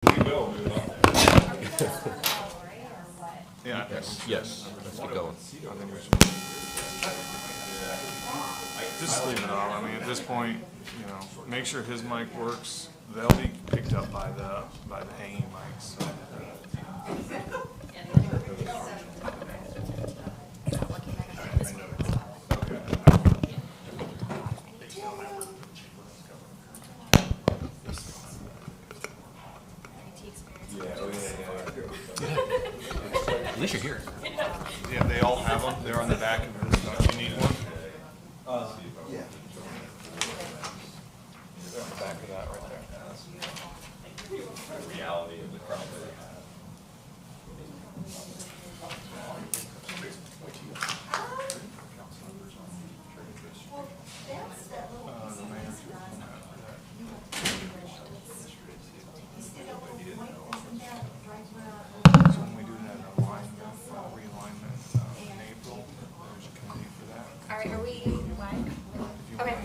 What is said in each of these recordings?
We will move on. Yeah. Yes, let's get going. Just leave it on. I mean, at this point, you know, make sure his mic works. They'll be picked up by the hanging mics. So. At least you're here. Yeah, they all have them. They're on the back of this stuff. You need one? Yeah. They're on the back of that right there. The reality of the crowd. The manager. So when we do that alignment, realignment in April, there's a committee for that. All right, are we live? Okay.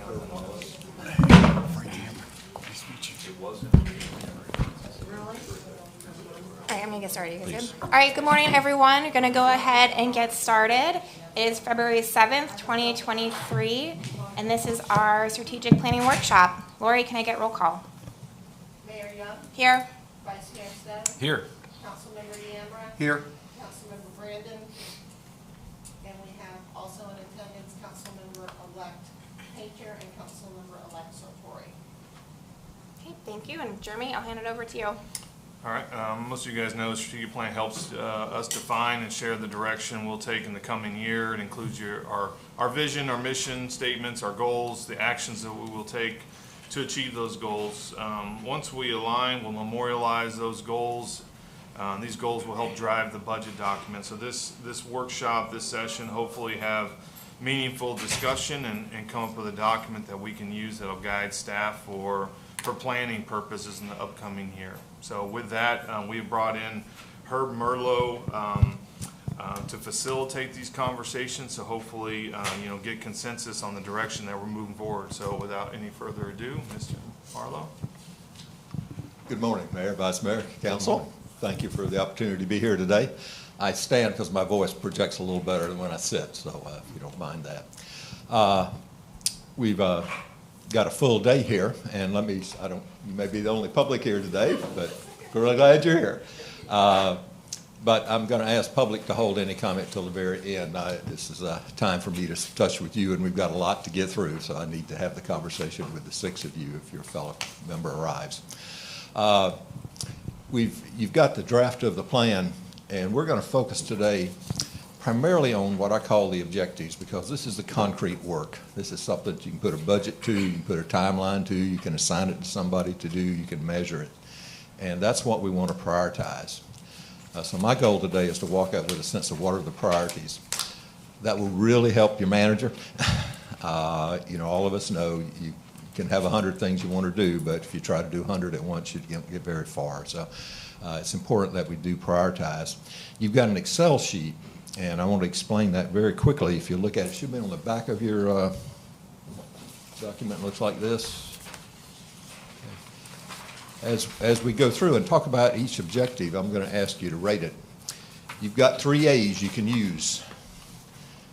All right, I'm gonna get started. You guys good? All right, good morning, everyone. We're gonna go ahead and get started. It is February 7th, 2023, and this is our strategic planning workshop. Lori, can I get roll call? Mayor Young, Here. Vice Mayor Stubbs, Here. Councilmember Yambra, Here. Councilmember Brandon, and we have also in attendance Councilmember-elect Painter and Councilmember-elect Sartori. Okay, thank you. And Jeremy, I'll hand it over to you. All right, most of you guys know the strategic plan helps us define and share the direction we'll take in the coming year. It includes our vision, our mission statements, our goals, the actions that we will take to achieve those goals. Once we align, we'll memorialize those goals. These goals will help drive the budget document. So this workshop, this session, hopefully have meaningful discussion and come up with a document that we can use that'll guide staff for planning purposes in the upcoming year. So with that, we have brought in Herb Marlowe to facilitate these conversations. So hopefully, get consensus on the direction that we're moving forward. So without any further ado, Mr. Marlowe. Good morning, Mayor, Vice Mayor, Council. Thank you for the opportunity to be here today. I stand because my voice projects a little better than when I sit, so if you don't mind that. We've got a full day here, and you may be the only public here today, but really glad you're here. But I'm going to ask public to hold any comment till the very end. This is a time for me to touch with you, and we've got a lot to get through, so I need to have the conversation with the six of you if your fellow member arrives. You've got the draft of the plan, and we're going to focus today primarily on what I call the objectives, because this is the concrete work. This is something that you can put a budget to, you can put a timeline to, you can assign it to somebody to do, you can measure it. And that's what we want to prioritize. So my goal today is to walk out with a sense of what are the priorities. That will really help your manager. All of us know you can have 100 things you want to do, but if you try to do 100 at once, you don't get very far. So it's important that we do prioritize. You've got an Excel sheet, and I want to explain that very quickly. If you look at it, it should be on the back of your document. Looks like this. As we go through and talk about each objective, I'm going to ask you to rate it. You've got 3 A's you can use.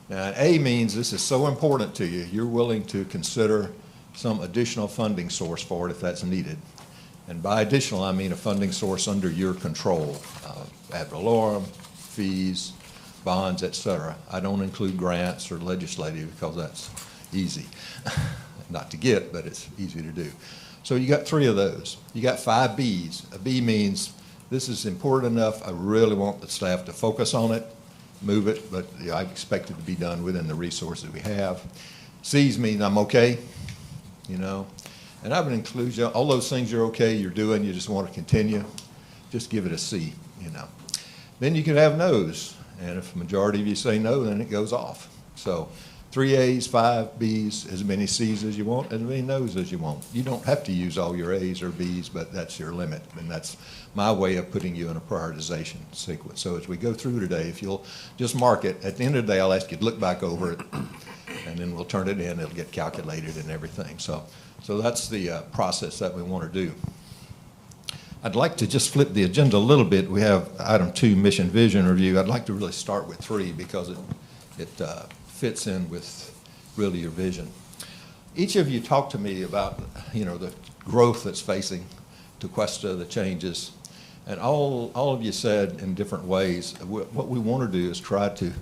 Now, an A means this is so important to you, you're willing to consider some additional funding source for it if that's needed. And by additional, I mean a funding source under your control, ad valorem, fees, bonds, etc. I don't include grants or legislative because that's easy. Not to get, but it's easy to do. So you got 3 of those. You got 5 B's. A B means this is important enough, I really want the staff to focus on it, move it, but I expect it to be done within the resources we have. C's mean I'm okay, and I would include all those things you're okay, you're doing, you just want to continue, just give it a C, Then you can have no's, and if a majority of you say no, then it goes off. So 3 A's, 5 B's, as many C's as you want, as many no's as you want. You don't have to use all your A's or B's, but that's your limit, and that's my way of putting you in a prioritization sequence. So as we go through today, if you'll just mark it, at the end of the day, I'll ask you to look back over it, and then we'll turn it in. It'll get calculated and everything. So that's the process that we want to do. I'd like to just flip the agenda a little bit. We have item 2, mission vision review. I'd like to really start with 3 because it fits in with really your vision. Each of you talked to me about, the growth that's facing Tequesta, the changes, and all of you said in different ways, what we want to do is try to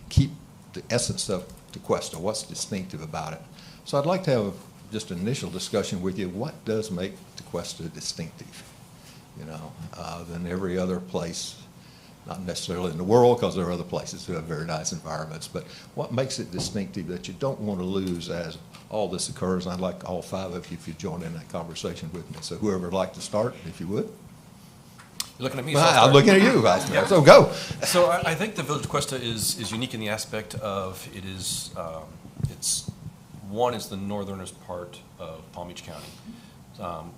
keep the essence of Tequesta, what's distinctive about it. So I'd like to have just an initial discussion with you. What does make Tequesta distinctive, than every other place? Not necessarily in the world, because there are other places who have very nice environments, but what makes it distinctive that you don't want to lose as all this occurs? And I'd like all 5 of you if you join in that conversation with me. So whoever would like to start, if you would. You're looking at me. Well, So I'm looking at you, Vice Mayor. So go. So I think the Village of Tequesta is unique in the aspect of it's the northernest part of Palm Beach County,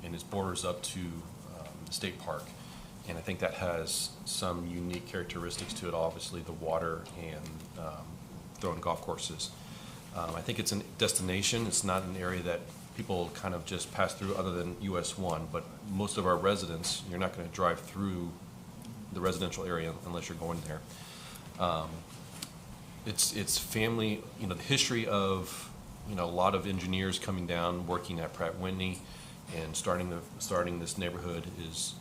and it borders up to the state park. And I think that has some unique characteristics to it, obviously the water and throwing golf courses. I think it's a destination. It's not an area that people kind of just pass through other than US 1, but most of our residents, you're not going to drive through the residential area unless you're going there. It's family, the history of, a lot of engineers coming down, working at Pratt Whitney, and starting this neighborhood is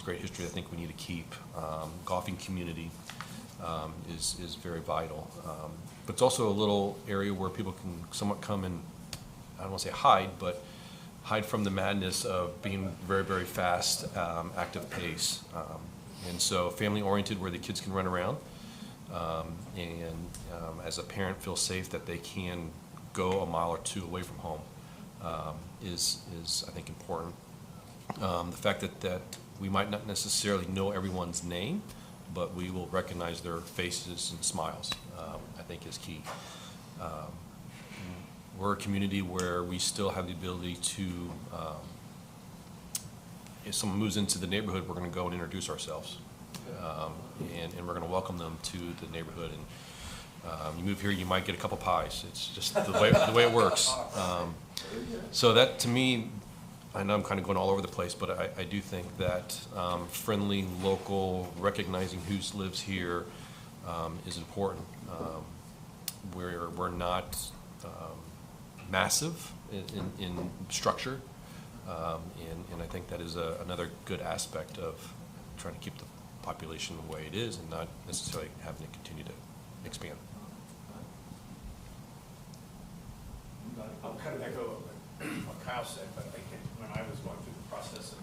great history. I think we need to keep. Golfing community is very vital, but it's also a little area where people can somewhat come and, I don't want to say hide, but hide from the madness of being very, very fast, active pace, and so family oriented where the kids can run around, and as a parent feel safe that they can go a mile or 2 away from home. Is I think important. The fact that we might not necessarily know everyone's name, but we will recognize their faces and smiles, I think is key. We're a community where we still have the ability to, if someone moves into the neighborhood, we're going to go and introduce ourselves, and we're going to welcome them to the neighborhood. And you move here, you might get a couple pies. It's just the way it works. So that, to me, I know I'm kind of going all over the place, but I do think that friendly, local, recognizing who lives here is important. We're not massive in structure, and I think that is another good aspect of trying to keep the population the way it is and not necessarily having it continue to expand. I'll kind of echo what Kyle said, but I think when I was going through the process of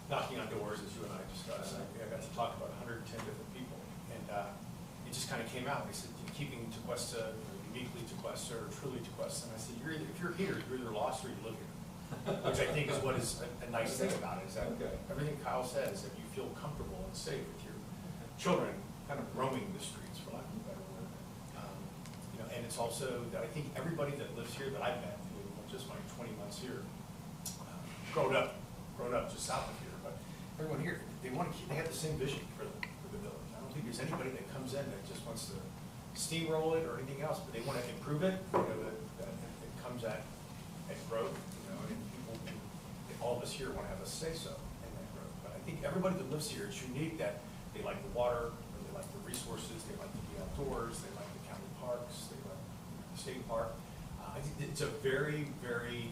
knocking on doors, as you and I discussed, I got to talk about 110 different people, and it just kind of came out. They said, keeping Tequesta, uniquely Tequesta, or truly Tequesta, and I said, if you're here, you're either lost or you live here, which I think is what is a nice thing about it, is that everything Kyle said is that you feel comfortable and safe with your children kind of roaming the streets, for lack of a better word. And it's also that I think everybody that lives here that I've met, just my 20 months here, grown up just south of here, but everyone here, they have the same vision for the village. I don't think there's anybody that comes in that just wants to steamroll it or anything else, but they want to improve it. That it comes at growth, and people, all of us here want to have a say so in that growth. But I think everybody that lives here, it's unique that they like the water, or they like the resources, they like to be outdoors, they like the county parks, they like the state park. I think it's a very, very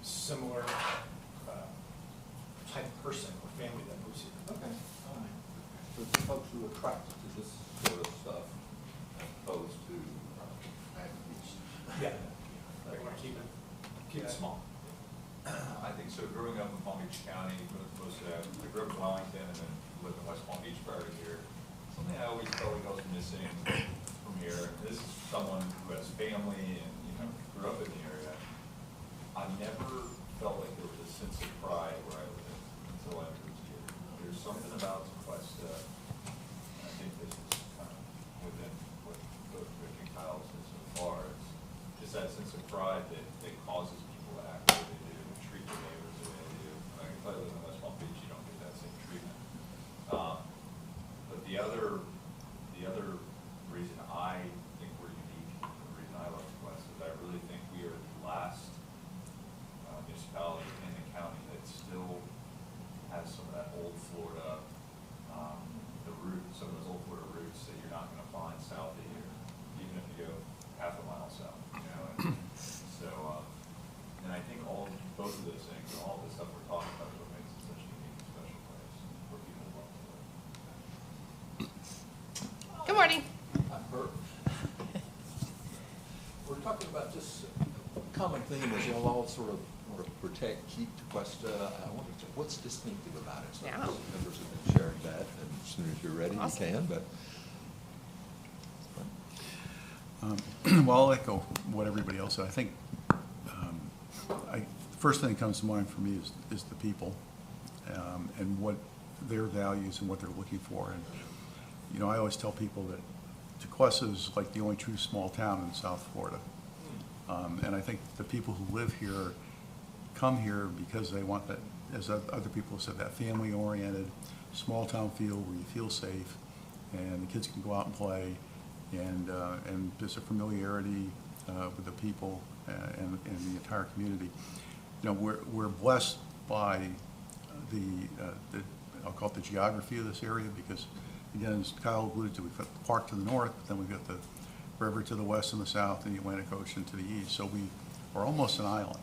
similar type of person or family that moves here. Okay, all right. So the folks who are attracted to this sort of stuff as opposed to beach. Yeah. They want to keep it small. I think so. Growing up in Palm Beach County, I grew up in Wellington and then lived in West Palm Beach prior to here. Something I always felt like I was missing from here. This is someone who has family and grew up in the area. I never felt like there was a sense of pride where I lived until I moved here. There's something about Tequesta, and I think this is kind of within what both Rick and Kyle said so far. It's just that sense of pride that causes people to act the way they do, and treat their neighbors the way they do. Like if I live in West Palm Beach, you don't get that same treatment. But the other reason I think we're unique, the reason I love Tequesta, is I really think we are the last municipality in the county that still has some of Good morning. I'm Herbert. We're talking about this common theme is you'll all sort of want to protect, keep Tequesta. I wonder what's distinctive about it. So Yeah. members have been sharing that, and as soon as you're ready, Awesome. you can. But Well, I'll echo what everybody else said. I think first thing that comes to mind for me is the people and what their values and what they're looking for. And, you know, I always tell people that Tequesta is like the only true small town in South Florida. And I think the people who live here come here because they want that, as other people have said, that family-oriented, small-town feel where you feel safe and the kids can go out and play. And there's a familiarity with the people and the entire community. You know, we're blessed by the I'll call it the geography of this area because, again, as Kyle alluded to, we've got the park to the north, but then we've got the river to the west and the south and the Atlantic Ocean to the east. So we are almost an island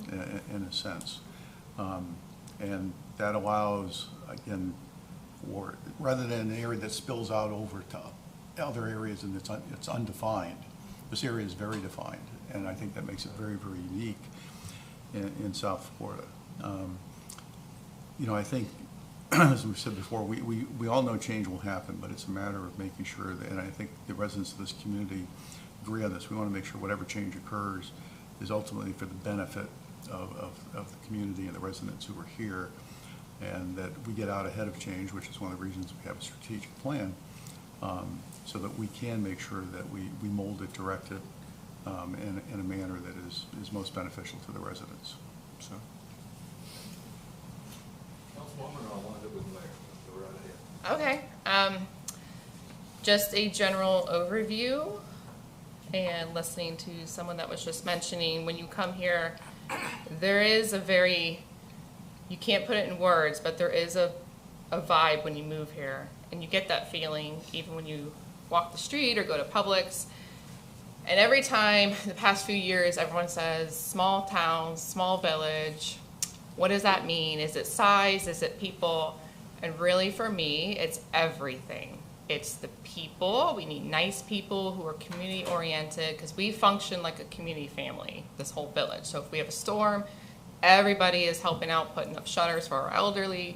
in a sense. And that allows, again, for, rather than an area that spills out over to other areas and it's undefined, this area is very defined. And I think that makes it very, very unique in South Florida. You know, I think, as we've said before, we all know change will happen, but it's a matter of making sure that, and I think the residents of this community agree on this, we want to make sure whatever change occurs is ultimately for the benefit of the community and the residents who are here, and that we get out ahead of change, which is one of the reasons we have a strategic plan, so that we can make sure that we mold it, direct it in a manner that is most beneficial to the residents. So. Councilwoman, I'll wind up with the mayor. Go right ahead. Okay. Just a general overview and listening to someone that was just mentioning when you come here, there is a very, you can't put it in words, but there is a vibe when you move here. And you get that feeling even when you walk the street or go to Publix. And every time, the past few years, everyone says, small town, small village. What does that mean? Is it size? Is it people? And really for me, it's everything. It's the people. We need nice people who are community oriented because we function like a community family, this whole village. So if we have a storm, everybody is helping out, putting up shutters for our elderly.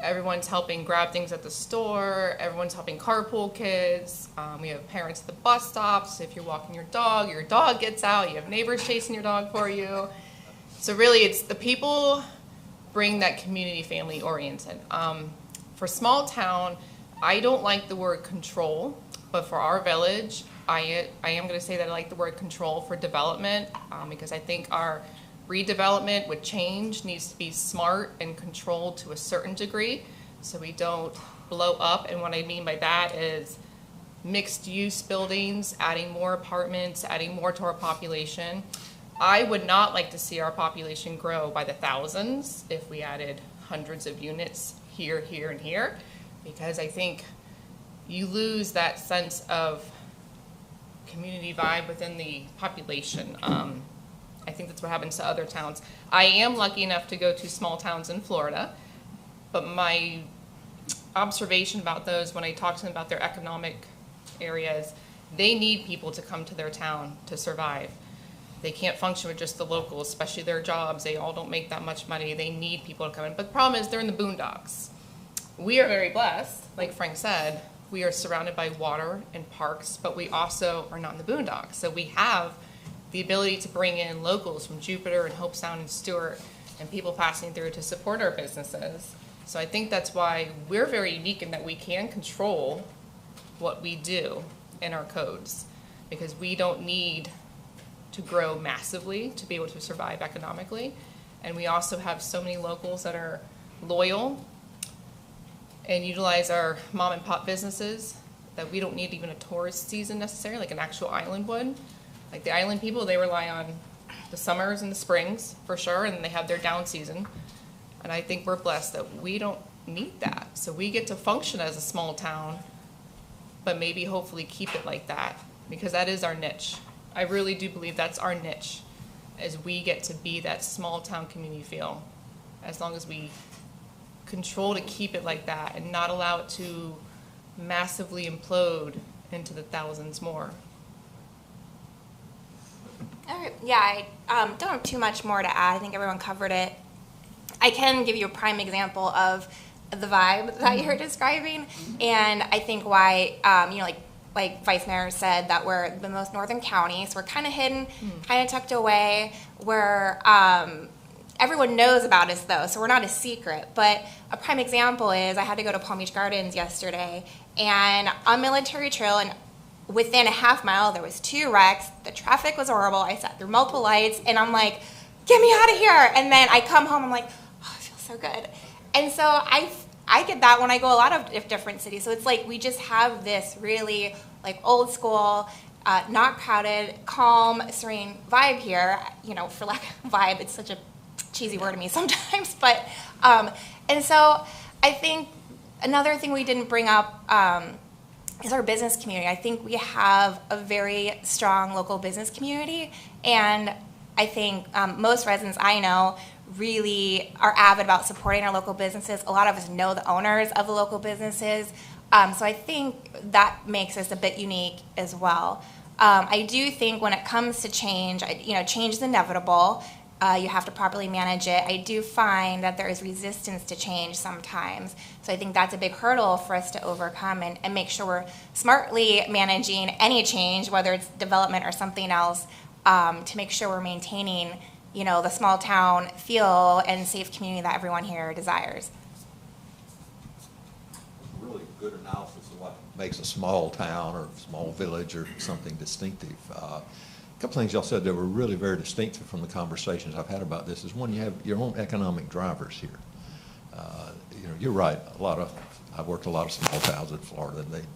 Everyone's helping grab things at the store. Everyone's helping carpool kids. We have parents at the bus stops. If you're walking your dog gets out. You have neighbors chasing your dog for you. So really, it's the people bring that community family oriented. For small town, I don't like the word control, but for our village, I am going to say that I like the word control for development because I think our redevelopment with change needs to be smart and controlled to a certain degree so we don't blow up. And what I mean by that is mixed use buildings, adding more apartments, adding more to our population. I would not like to see our population grow by the thousands if we added hundreds of units here, here, and here, because I think you lose that sense of community vibe within the population. I think that's what happens to other towns. I am lucky enough to go to small towns in Florida, but my observation about those when I talk to them about their economic areas, they need people to come to their town to survive. They can't function with just the locals, especially their jobs. They all don't make that much money. They need people to come in. But the problem is they're in the boondocks. We are very blessed, like Frank said. We are surrounded by water and parks, but we also are not in the boondocks. So we have the ability to bring in locals from Jupiter and Hope Sound and Stewart and people passing through to support our businesses. So I think that's why we're very unique in that we can control what we do in our codes because we don't need to grow massively to be able to survive economically. And we also have so many locals that are loyal and utilize our mom and pop businesses that we don't need even a tourist season necessarily, like an actual island would. Like the island people, they rely on the summers and the springs for sure, and they have their down season. And I think we're blessed that we don't need that. So we get to function as a small town, but maybe hopefully keep it like that because that is our niche. I really do believe that's our niche, as we get to be that small town community feel, as long as we control to keep it like that and not allow it to massively implode into the thousands more. All right. Yeah, I don't have too much more to add. I think everyone covered it. I can give you a prime example of the vibe that you're describing, and I think why, like Vice Mayor said, that we're the most northern county, so we're kind of hidden, kind of tucked away. We're everyone knows about us though, so we're not a secret. But a prime example is I had to go to Palm Beach Gardens yesterday, and on Military Trail, and within a half mile there was 2 wrecks. The traffic was horrible. I sat through multiple lights, and I'm like, get me out of here. And then I come home, I'm like, oh, I feel so good. And so I get that when I go a lot of different cities. So it's like we just have this really like old school, not crowded, calm, serene vibe here. You know, for lack of vibe, it's such a cheesy word to me sometimes. But and so I think another thing we didn't bring up is our business community. I think we have a very strong local business community, and I think most residents I know really are avid about supporting our local businesses. A lot of us know the owners of the local businesses, so I think that makes us a bit unique as well. I do think when it comes to change, change is inevitable. You have to properly manage it. I do find that there is resistance to change sometimes. So I think that's a big hurdle for us to overcome and make sure we're smartly managing any change, whether it's development or something else, to make sure we're maintaining, the small town feel and safe community that everyone here desires. Really good analysis of what makes a small town or small village or something distinctive. A couple things y'all said that were really very distinctive from the conversations I've had about this is one, you have your own economic drivers here. You're right. I've worked a lot of small towns in Florida, and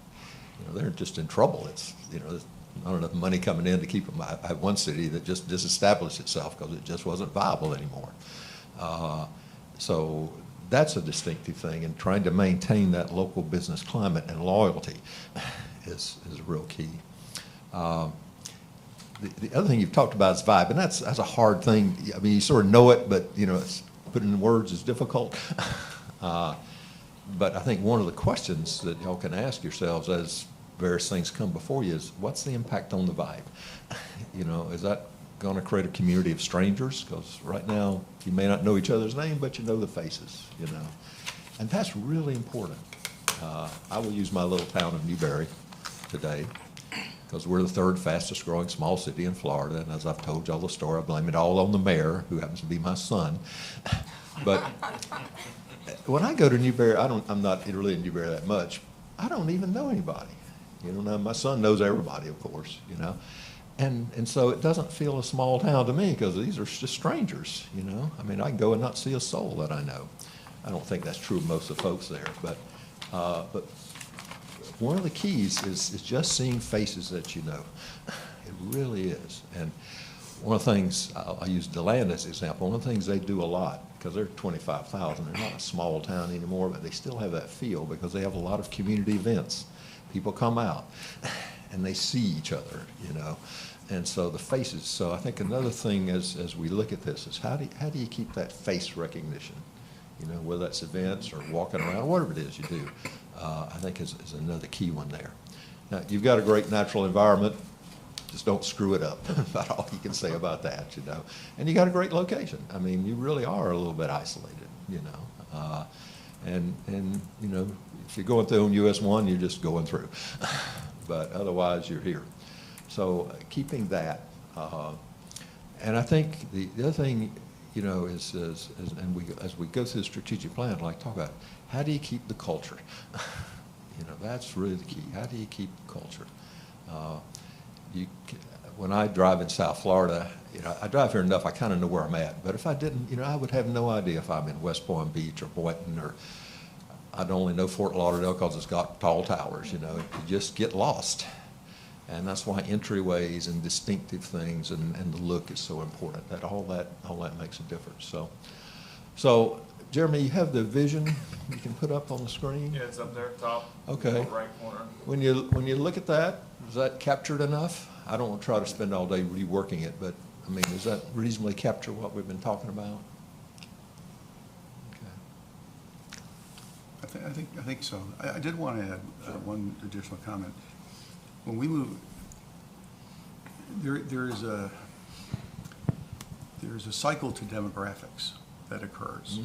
they're just in trouble. There's not enough money coming in to keep them. I have one city that just disestablished itself because it just wasn't viable anymore. So that's a distinctive thing, and trying to maintain that local business climate and loyalty is a real key. The other thing you've talked about is vibe, and that's a hard thing. I mean, you sort of know it, but putting in words is difficult. But I think one of the questions that y'all can ask yourselves as various things come before you is, what's the impact on the vibe? Is that going to create a community of strangers? Because right now, you may not know each other's name, but you know the faces, And that's really important. I will use my little town of Newberry today, because we're the 3rd fastest growing small city in Florida, and as I've told y'all the story, I blame it all on the mayor, who happens to be my son. But when I go to Newberry, I'm not really in Newberry that much. I don't even know anybody. Now my son knows everybody, of course, And so it doesn't feel a small town to me, because these are just strangers, I mean, I can go and not see a soul that I know. I don't think that's true of most of the folks there, but one of the keys is just seeing faces that you know. It really is. And one of the things, I'll use DeLand as an example, one of the things they do a lot, because they're 25,000, they're not a small town anymore, but they still have that feel because they have a lot of community events. People come out and they see each other, And so the faces, so I think another thing as we look at this is how do you keep that face recognition? Whether that's events or walking around, whatever it is you do, I think is another key one there. Now, you've got a great natural environment. Just don't screw it up. About all you can say about that, And you got a great location. I mean, you really are a little bit isolated, And if you're going through on US 1, you're just going through. But otherwise, you're here. So keeping that. And I think the other thing, as we go through the strategic plan, like talk about, how do you keep the culture? That's really the key. How do you keep the culture? When I drive in South Florida, I drive here enough, I kind of know where I'm at. But if I didn't, I would have no idea if I'm in West Palm Beach or Boynton, or I'd only know Fort Lauderdale because it's got tall towers, You just get lost. And that's why entryways and distinctive things and the look is so important. That all that makes a difference. So Jeremy, you have the vision you can put up on the screen? Yeah, it's up there, top. Okay. Right corner. When you look at that, is that captured enough? I don't want to try to spend all day reworking it, but I mean, does that reasonably capture what we've been talking about? Okay. I think so. I did want to add one additional comment. When we move, there's a cycle to demographics that occurs,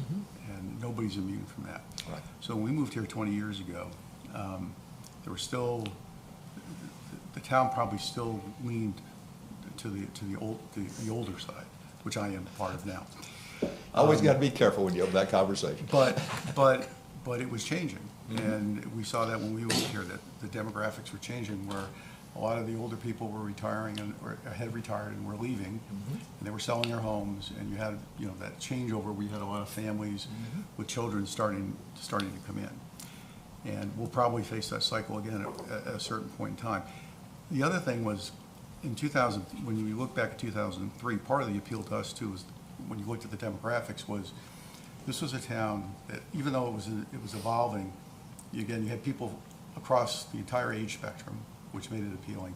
and nobody's immune from that. Right. So when we moved here 20 years ago, there was still, the town probably still leaned to the older side, which I am part of now. Always got to be careful when you have that conversation. But it was changing, and we saw that when we moved here, that the demographics were changing, where a lot of the older people were retiring or had retired and were leaving, and they were selling their homes, and you had, you know, that changeover where you had a lot of families with children starting to come in. And we'll probably face that cycle again at a certain point in time. The other thing was, in 2000, when you look back at 2003, part of the appeal to us too was, when you looked at the demographics, was this was a town that, even though it was evolving, you had people across the entire age spectrum, which made it appealing.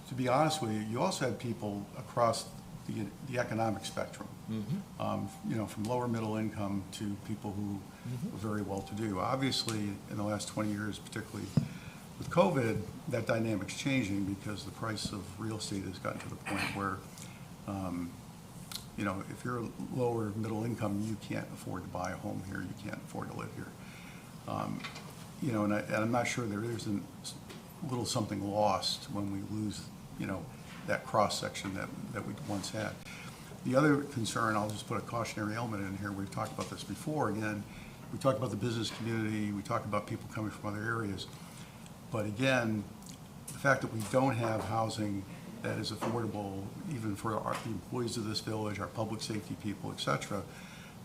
To be honest with you, you also had people across the economic spectrum, you know, from lower middle income to people who were very well-to-do. Obviously, in the last 20 years, particularly with COVID, that dynamic's changing because the price of real estate has gotten to the point where, you know, if you're lower middle income, you can't afford to buy a home here, you can't afford to live here. You know, and I'm not sure there isn't a little something lost when we lose, you know, that cross-section that we once had. The other concern, I'll just put a cautionary element in here, we've talked about this before, again, we talked about the business community, we talked about people coming from other areas, but again, the fact that we don't have housing that is affordable, even for the employees of this village, our public safety people, et cetera,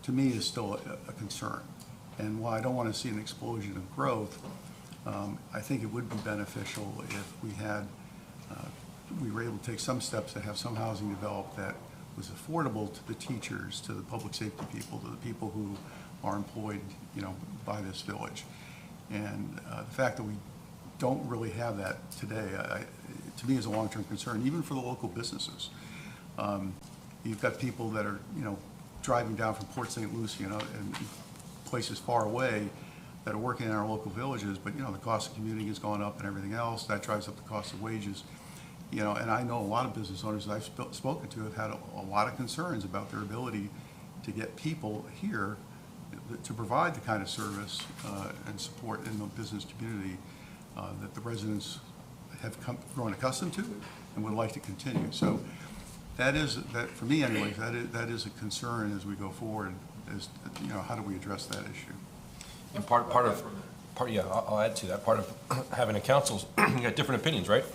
to me is still a concern. And while I don't want to see an explosion of growth, I think it would be beneficial if we were able to take some steps to have some housing developed that was affordable to the teachers, to the public safety people, to the people who are employed, you know, by this village. And the fact that we don't really have that today, to me, is a long-term concern, even for the local businesses. You've got people that are, you know, driving down from Port St. Lucie, you know, and places far away that are working in our local villages, but, you know, the cost of commuting has gone up and everything else. That drives up the cost of wages. You know, and I know a lot of business owners that I've spoken to have had a lot of concerns about their ability to get people here to provide the kind of service and support in the business community that the residents have grown accustomed to and would like to continue. So that for me anyways, that is a concern as we go forward, is, you know, how do we address that issue? And yeah, I'll add to that. Part of having a council, you got different opinions, right?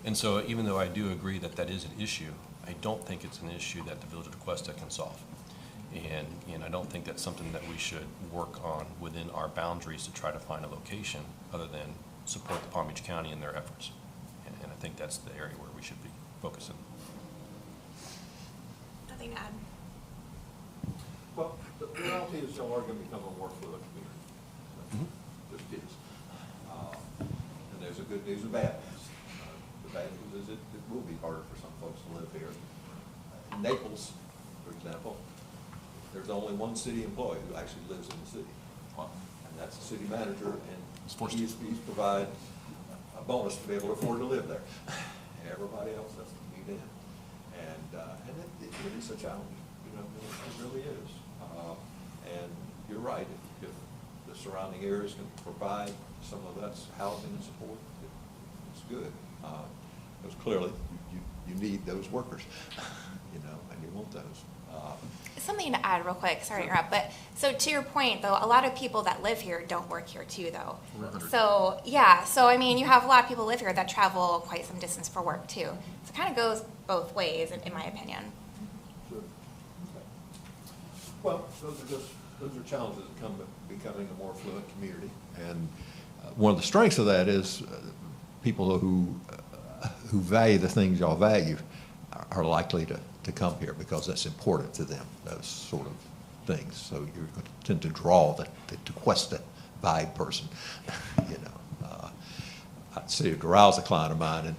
And so even though I do agree that that is an issue, I don't think it's an issue that the Village of Tequesta can solve. And I don't think that's something that we should work on within our boundaries to try to find a location other than support the Palm Beach County in their efforts. And I think that's the area where we should be focusing. Nothing to add. Well, the reality is y'all are going to become a more fluid community. Just is. And there's a good news and bad news. The bad news is it will be harder for some folks to live here. In Naples, for example, there's only one city employee who actually lives in the city. And that's the city manager, and he's provide a bonus to be able to afford to live there. Everybody else has to commute in. And it is a challenge, you know, it really is. And you're right, if the surrounding areas can provide some of that housing and support, it's good. Because clearly, you need those workers, you know, and you want those. Something to add real quick, sorry to interrupt, but so to your point though, a lot of people that live here don't work here too though. So yeah, so I mean, you have a lot of people live here that travel quite some distance for work too. So it kind of goes both ways in my opinion. Sure. Okay. Well, those are challenges that come with becoming a more fluent community. And one of the strengths of that is people who value the things y'all value are likely to come here because that's important to them, those sort of things. So you're going to tend to draw the Tequesta vibe person, you know. I'd say Doral's a client of mine, and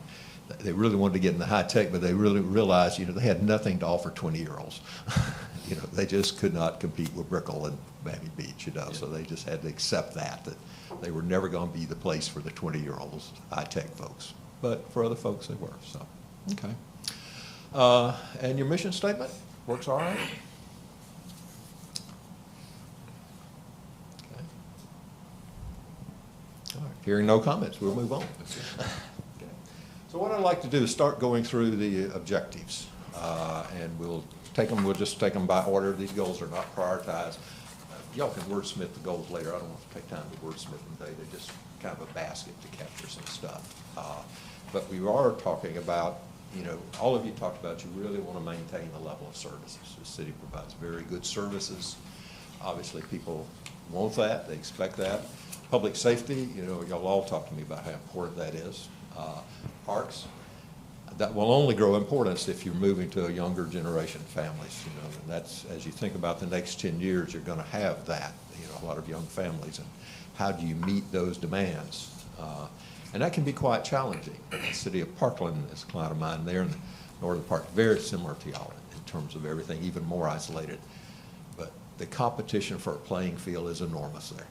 they really wanted to get into high tech, but they really realized, you know, they had nothing to offer 20-year-olds. You know, they just could not compete with Brickell and Miami Beach, you know, so they just had to accept that they were never going to be the place for the 20-year-olds, high-tech folks. But for other folks, they were, so, okay. And your mission statement works all right? Okay. All right. Hearing no comments, we'll move on. Okay. So what I'd like to do is start going through the objectives, and we'll just take them by order. These goals are not prioritized. Y'all can wordsmith the goals later. I don't want to take time to wordsmith them today. They're just kind of a basket to capture some stuff. But we are talking about, you know, all of you talked about you really want to maintain the level of services. The city provides very good services. Obviously, people want that. They expect that. Public safety, you know, y'all all talked to me about how important that is. Parks, that will only grow importance if you're moving to a younger generation families, you know, and that's, as you think about the next 10 years, you're going to have that, you know, a lot of young families, and how do you meet those demands? And that can be quite challenging. The city of Parkland is a client of mine there in the northern part, very similar to y'all in terms of everything, even more isolated. But the competition for a playing field is enormous there.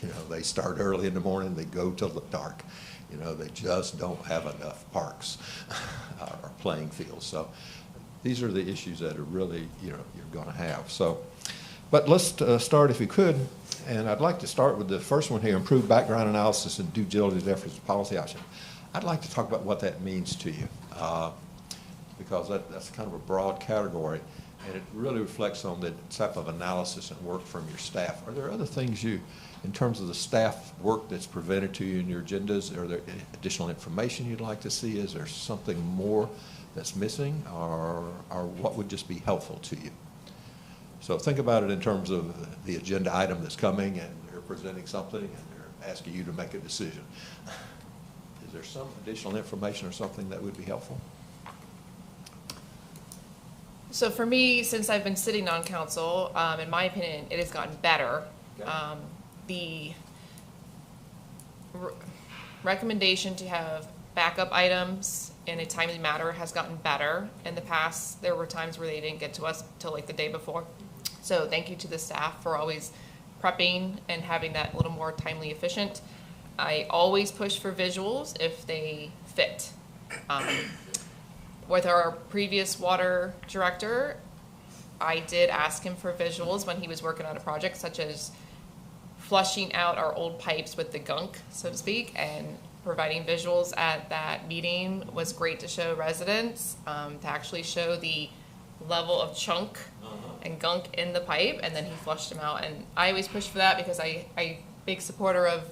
You know, they start early in the morning, they go till the dark. You know, they just don't have enough parks or playing fields. So these are the issues that are really, you know, you're going to have. So, but let's start if we could. And I'd like to start with the first one here, improved background analysis and due diligence efforts of policy action. I'd like to talk about what that means to you, because that's kind of a broad category, and it really reflects on the type of analysis and work from your staff. Are there other things you, in terms of the staff work that's presented to you in your agendas, are there additional information you'd like to see? Is there something more that's missing, or what would just be helpful to you? So think about it in terms of the agenda item that's coming, and they're presenting something, and they're asking you to make a decision. Is there some additional information or something that would be helpful? So for me, since I've been sitting on council, in my opinion, it has gotten better. Okay. The recommendation to have backup items in a timely manner has gotten better. In the past, there were times where they didn't get to us till like the day before. So thank you to the staff for always prepping and having that a little more timely efficient. I always push for visuals if they fit. With our previous water director, I did ask him for visuals when he was working on a project, such as flushing out our old pipes with the gunk, so to speak, and providing visuals at that meeting was great to show residents, to actually show the level of chunk and gunk in the pipe, and then he flushed them out. And I always push for that because I'm big supporter of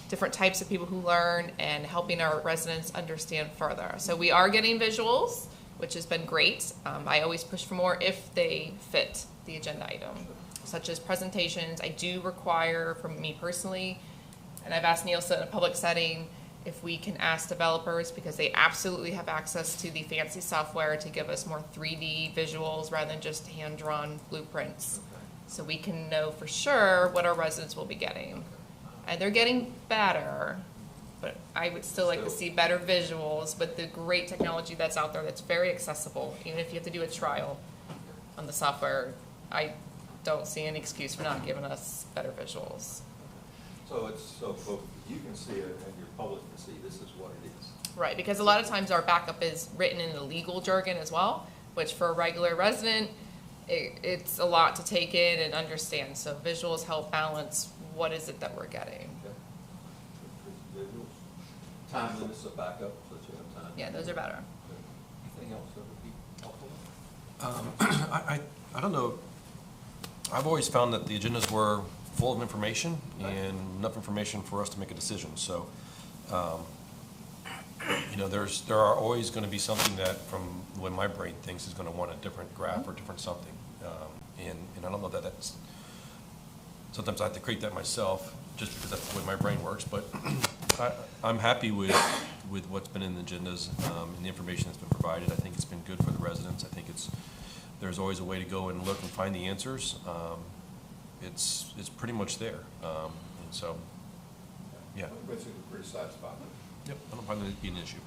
different types of people who learn and helping our residents understand further. So we are getting visuals, which has been great. I always push for more if they fit the agenda item, such as presentations. I do require, from me personally, and I've asked Nielsen in a public setting, if we can ask developers, because they absolutely have access to the fancy software, to give us more 3D visuals rather than just hand-drawn blueprints. Okay. So we can know for sure what our residents will be getting. And they're getting better, but I would still like to see better visuals with the great technology that's out there that's very accessible. Even if you have to do a trial on the software, I don't see any excuse for not giving us better visuals. So it's so folks, you can see it and your public can see this is what it is. Right, because a lot of times our backup is written in the legal jargon as well, which for a regular resident, it's a lot to take in and understand. So visuals help balance what is it that we're getting. Okay. Visuals. Time limits of backup, so that you have time. Yeah, those are better. Anything else that would be helpful? I don't know. I've always found that the agendas were full of information and enough information for us to make a decision. So, you know, there are always going to be something that, from when my brain thinks, is going to want a different graph or different something. And I don't know that that's. Sometimes I have to create that myself, just because that's the way my brain works. But I'm happy with what's been in the agendas and the information that's been provided. I think it's been good for the residents. I think there's always a way to go and look and find the answers. It's pretty much there. And so, yeah. Basically, pretty satisfied. Yep, I don't find that to be an issue.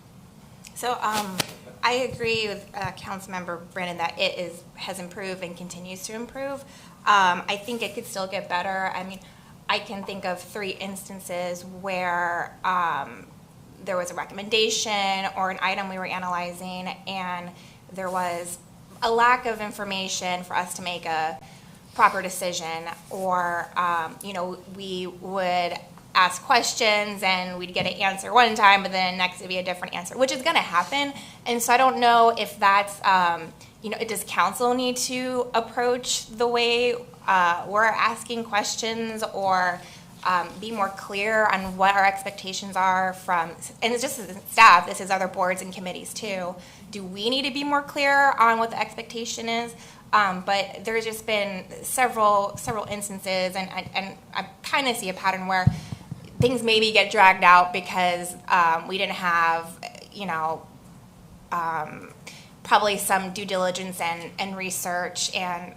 So I agree with Councilmember Brandon that has improved and continues to improve. I think it could still get better. I mean, I can think of 3 instances where there was a recommendation or an item we were analyzing, and there was a lack of information for us to make a proper decision, or we would ask questions and we'd get an answer one time, but then next it'd be a different answer, which is going to happen. And so I don't know if that's, does council need to approach the way we're asking questions, or be more clear on what our expectations are from, and it's just as staff, this is other boards and committees too. Do we need to be more clear on what the expectation is? But there's just been several instances, and I kind of see a pattern where things maybe get dragged out because we didn't have, probably some due diligence and research and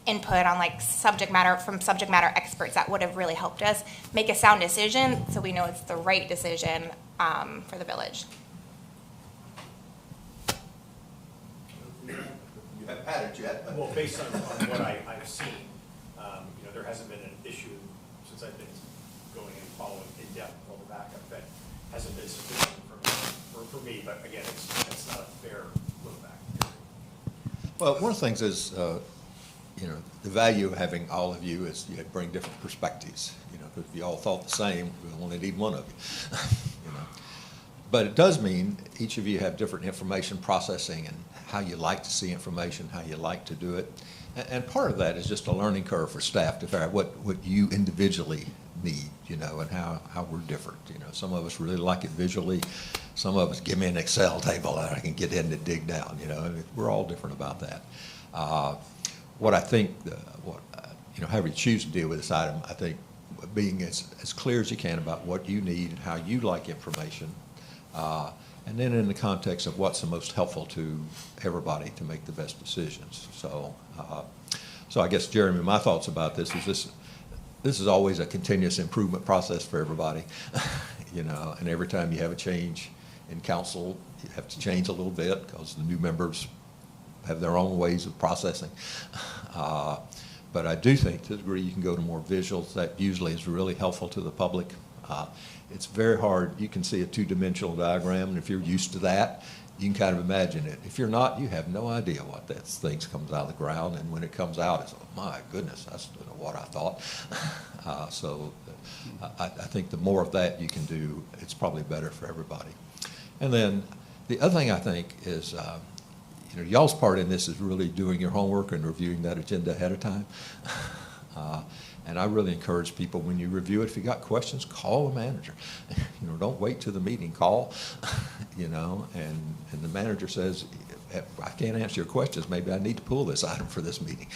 input on subject matter experts that would have really helped us make a sound decision, so we know it's the right decision for the village. You have patterns yet? Well, based on what I've seen, there hasn't been an issue since I've been going and following in depth all the backup that hasn't been sufficient for me, but again, it's not a fair look back. Well, one of the things is, the value of having all of you is you bring different perspectives. Because if you all thought the same, we only need one of you. But it does mean each of you have different information processing and how you like to see information, how you like to do it. And part of that is just a learning curve for staff to figure out what you individually need, and how we're different. Some of us really like it visually. Some of us, give me an Excel table that I can get in and dig down, we're all different about that. What I think, however you choose to deal with this item, I think being as clear as you can about what you need and how you like information, and then in the context of what's the most helpful to everybody to make the best decisions. So I guess, Jeremy, my thoughts about this is always a continuous improvement process for everybody, and every time you have a change in council, you have to change a little bit because the new members have their own ways of processing. But I do think to the degree you can go to more visuals, that usually is really helpful to the public. It's very hard. You can see a 2-dimensional diagram, and if you're used to that, you can kind of imagine it. If you're not, you have no idea what that thing comes out of the ground, and when it comes out, it's, oh my goodness, that's what I thought. So I think the more of that you can do, it's probably better for everybody. And then the other thing I think is, y'all's part in this is really doing your homework and reviewing that agenda ahead of time. And I really encourage people, when you review it, if you got questions, call the manager. Don't wait till the meeting, call, and the manager says, I can't answer your questions, maybe I need to pull this item for this meeting.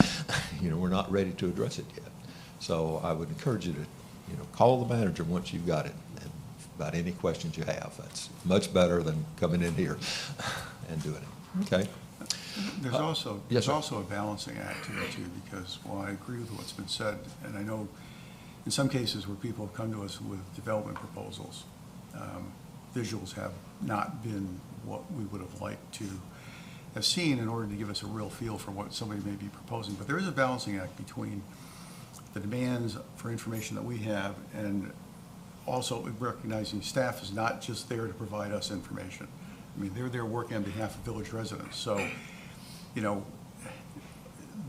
We're not ready to address it yet. So I would encourage you to, call the manager once you've got it, and about any questions you have. That's much better than coming in here and doing it, okay? There's also yes, a balancing act here too, because while I agree with what's been said, and I know in some cases where people have come to us with development proposals, visuals have not been what we would have liked to have seen in order to give us a real feel for what somebody may be proposing. But there is a balancing act between the demands for information that we have and also recognizing staff is not just there to provide us information. I mean, they're there working on behalf of village residents. So,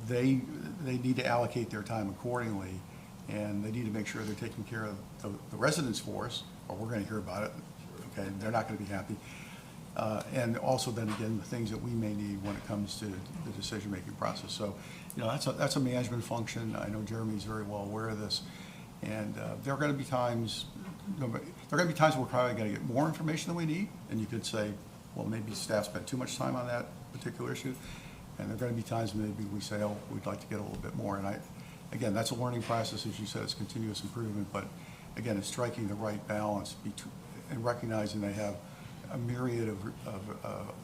they need to allocate their time accordingly, and they need to make sure they're taking care of the residents for us, or we're going to hear about it. Okay, they're not going to be happy. And also then again, the things that we may need when it comes to the decision-making process. So, that's a management function. I know Jeremy's very well aware of this, and there are going to be times. There are going to be times where we're probably going to get more information than we need, and you could say, well, maybe staff spent too much time on that particular issue. And there are going to be times maybe we say, oh, we'd like to get a little bit more. And again, that's a learning process, as you said, it's continuous improvement. But again, it's striking the right balance and recognizing they have a myriad of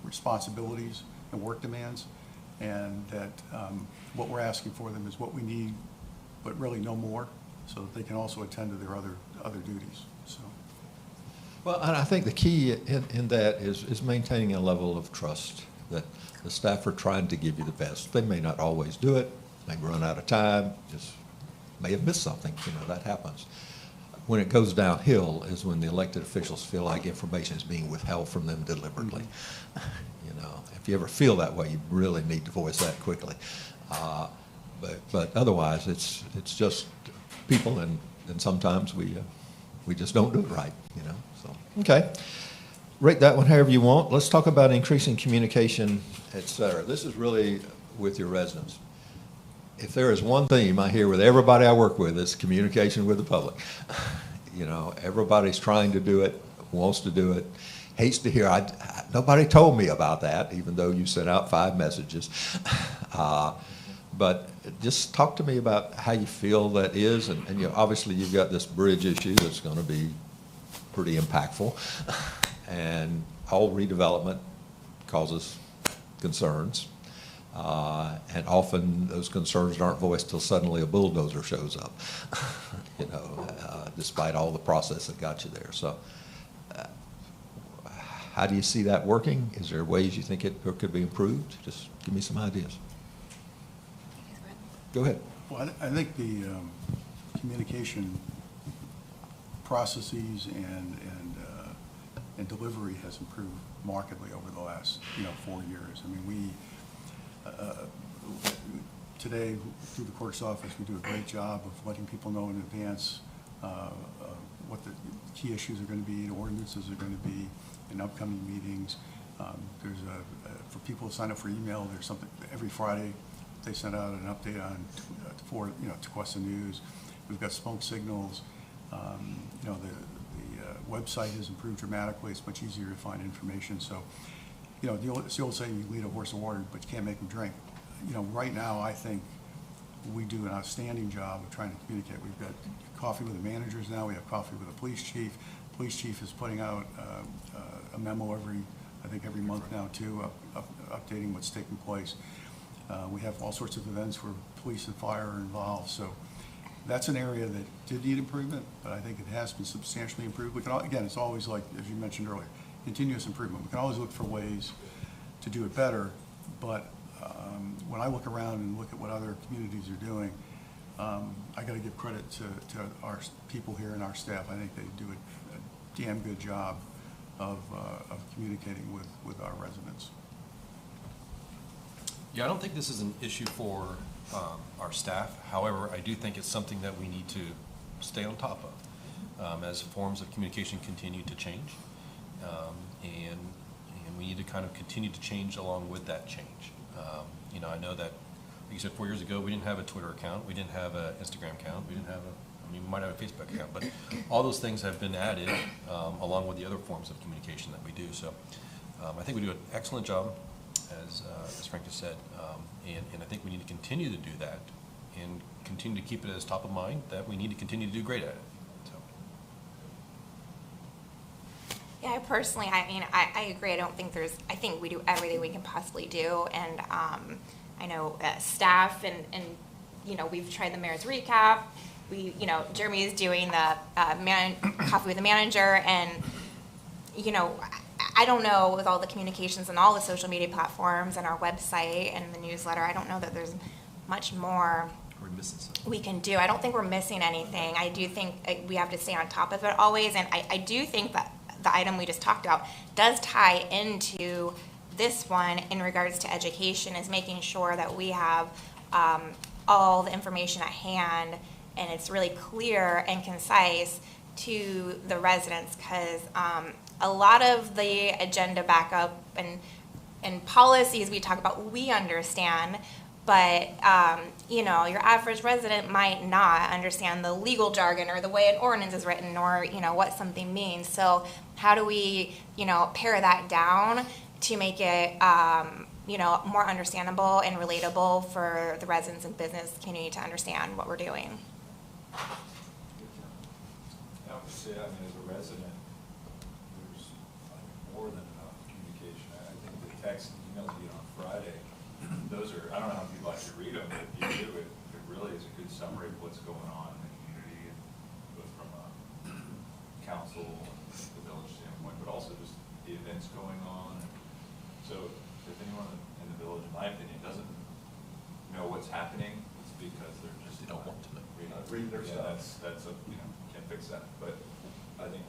responsibilities and work demands, and that what we're asking for them is what we need, but really no more, so that they can also attend to their other duties. So. Well, and I think the key in that is maintaining a level of trust that the staff are trying to give you the best. They may not always do it, may run out of time, just may have missed something, that happens. When it goes downhill is when the elected officials feel like information is being withheld from them deliberately. If you ever feel that way, you really need to voice that quickly. But otherwise, it's just people, and sometimes we just don't do it right, So, okay. Rate that one however you want. Let's talk about increasing communication, et cetera. This is really with your residents. If there is one theme I hear with everybody I work with, it's communication with the public. Everybody's trying to do it, wants to do it, hates to hear, nobody told me about that, even though you sent out 5 messages. But just talk to me about how you feel that is, and obviously you've got this bridge issue that's going to be pretty impactful, and all redevelopment causes concerns, and often those concerns aren't voiced till suddenly a bulldozer shows up, despite all the process that got you there. So how do you see that working? Is there ways you think it could be improved? Just give me some ideas. Go ahead. Well, I think the communication processes and delivery has improved markedly over the last 4 years. I mean, today through the clerk's office we do a great job of letting people know in advance what the key issues are going to be, and ordinances are going to be in upcoming meetings. There's for people who sign up for email, there's something every Friday. They send out an update on Tequesta news. We've got smoke signals. The website has improved dramatically. It's much easier to find information. So, it's the old saying, you lead a horse to water, but you can't make him drink. Right now, I think we do an outstanding job of trying to communicate. We've got coffee with the managers now. We have coffee with the police chief. Police chief is putting out a memo every month now too, updating what's taking place. We have all sorts of events where police and fire are involved. So that's an area that did need improvement, but I think it has been substantially improved. We can, again, it's always like, as you mentioned earlier, continuous improvement. We can always look for ways to do it better, but when I look around and look at what other communities are doing, I got to give credit to our people here and our staff. I think they do a damn good job of communicating with our residents. Yeah, I don't think this is an issue for our staff. However, I do think it's something that we need to stay on top of as forms of communication continue to change. And we need to kind of continue to change along with that change. I know that, like you said, 4 years ago, we didn't have a Twitter account. We didn't have an Instagram account. We didn't have we might have a Facebook account, but all those things have been added along with the other forms of communication that we do. So I think we do an excellent job, as Frank just said, and I think we need to continue to do that and continue to keep it as top of mind that we need to continue to do great at it. So. Yeah, I agree. I think we do everything we can possibly do, and I know staff and we've tried the mayor's recap. Jeremy is doing the coffee with the manager, and I don't know, with all the communications and all the social media platforms and our website and the newsletter, I don't know that there's much more we can do. I don't think we're missing anything. I do think we have to stay on top of it always, and I do think that the item we just talked about does tie into this one in regards to education, is making sure that we have all the information at hand and it's really clear and concise to the residents, because a lot of the agenda backup and policies we talk about, we understand, but your average resident might not understand the legal jargon or the way an ordinance is written, or what something means. So how do we pare that down to make it more understandable and relatable for the residents and business community to understand what we're doing? I would say, as a resident, there's more than enough communication. I think the text and emails you get on Friday, those are, I don't know how people actually read them, but if you do, it really is a good summary of what's going on in the community, both from council, the village also just the events going on. So if anyone in the village, in my opinion, doesn't know what's happening, it's because they're just They don't want to know. reading their stuff. That's a, can't fix that. But I think,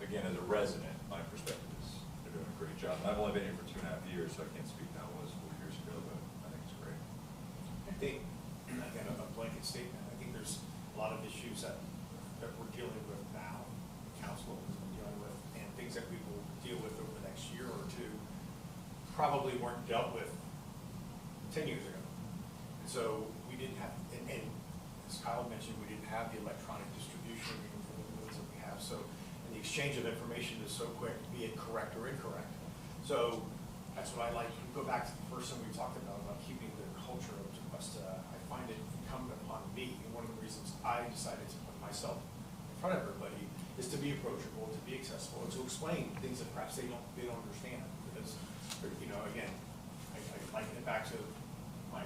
again, as a resident, my perspective is they're doing a great job. And I've only been here for 2.5 years, so I can't speak to how it was 4 years ago, but I think it's great. I think, again, a blanket statement, I think there's a lot of issues that we're dealing with now, the council has been dealing with, and things that we will deal with over the next year or two probably weren't dealt with 10 years ago. And so we didn't have, and as Kyle mentioned, we didn't have the electronic distribution for the moves that we have. So, and the exchange of information is so quick, be it correct or incorrect. So that's what I like. You go back to the first thing we talked about keeping the culture of Tequesta. I find it incumbent upon me, and one of the reasons I decided to put myself in front of everybody is to be approachable, to be accessible, and to explain things that perhaps they don't understand. Because, again, I liken it back to my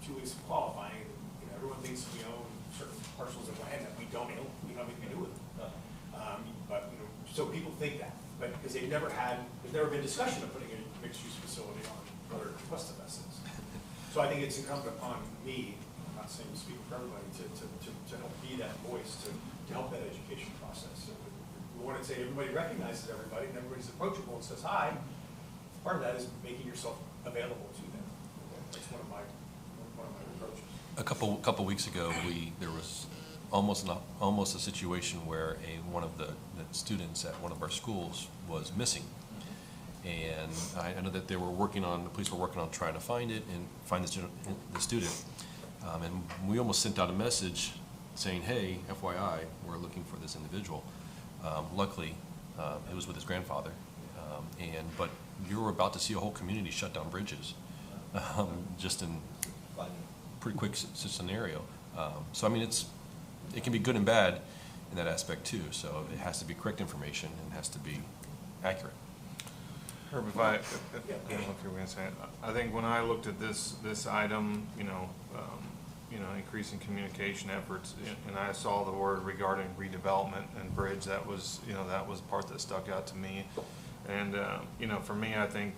2 weeks of qualifying. Everyone thinks we own certain parcels of land that we don't own. We don't have anything to do with them. But so people think that, but because there's never been discussion of putting a mixed-use facility on other Tequesta vessels. So I think it's incumbent upon me, I'm not saying to speak for everybody, to help be that voice, to help that education process. So we want to say everybody recognizes everybody and everybody's approachable and says hi. Part of that is making yourself available to them. That's one of my approaches. A couple weeks ago, there was almost a situation where one of the students at one of our schools was missing, and I know that the police were working on trying to find it and find the student, and we almost sent out a message saying, "Hey, FYI, we're looking for this individual." Luckily, it was with his grandfather, but you're about to see a whole community shut down bridges, just in pretty quick scenario. So I mean, it can be good and bad in that aspect too. So it has to be correct information and has to be accurate. Herb, I don't know if you were going to say it. I think when I looked at this item, increasing communication efforts, and I saw the word regarding redevelopment and bridge, that was the part that stuck out to me. And for me, I think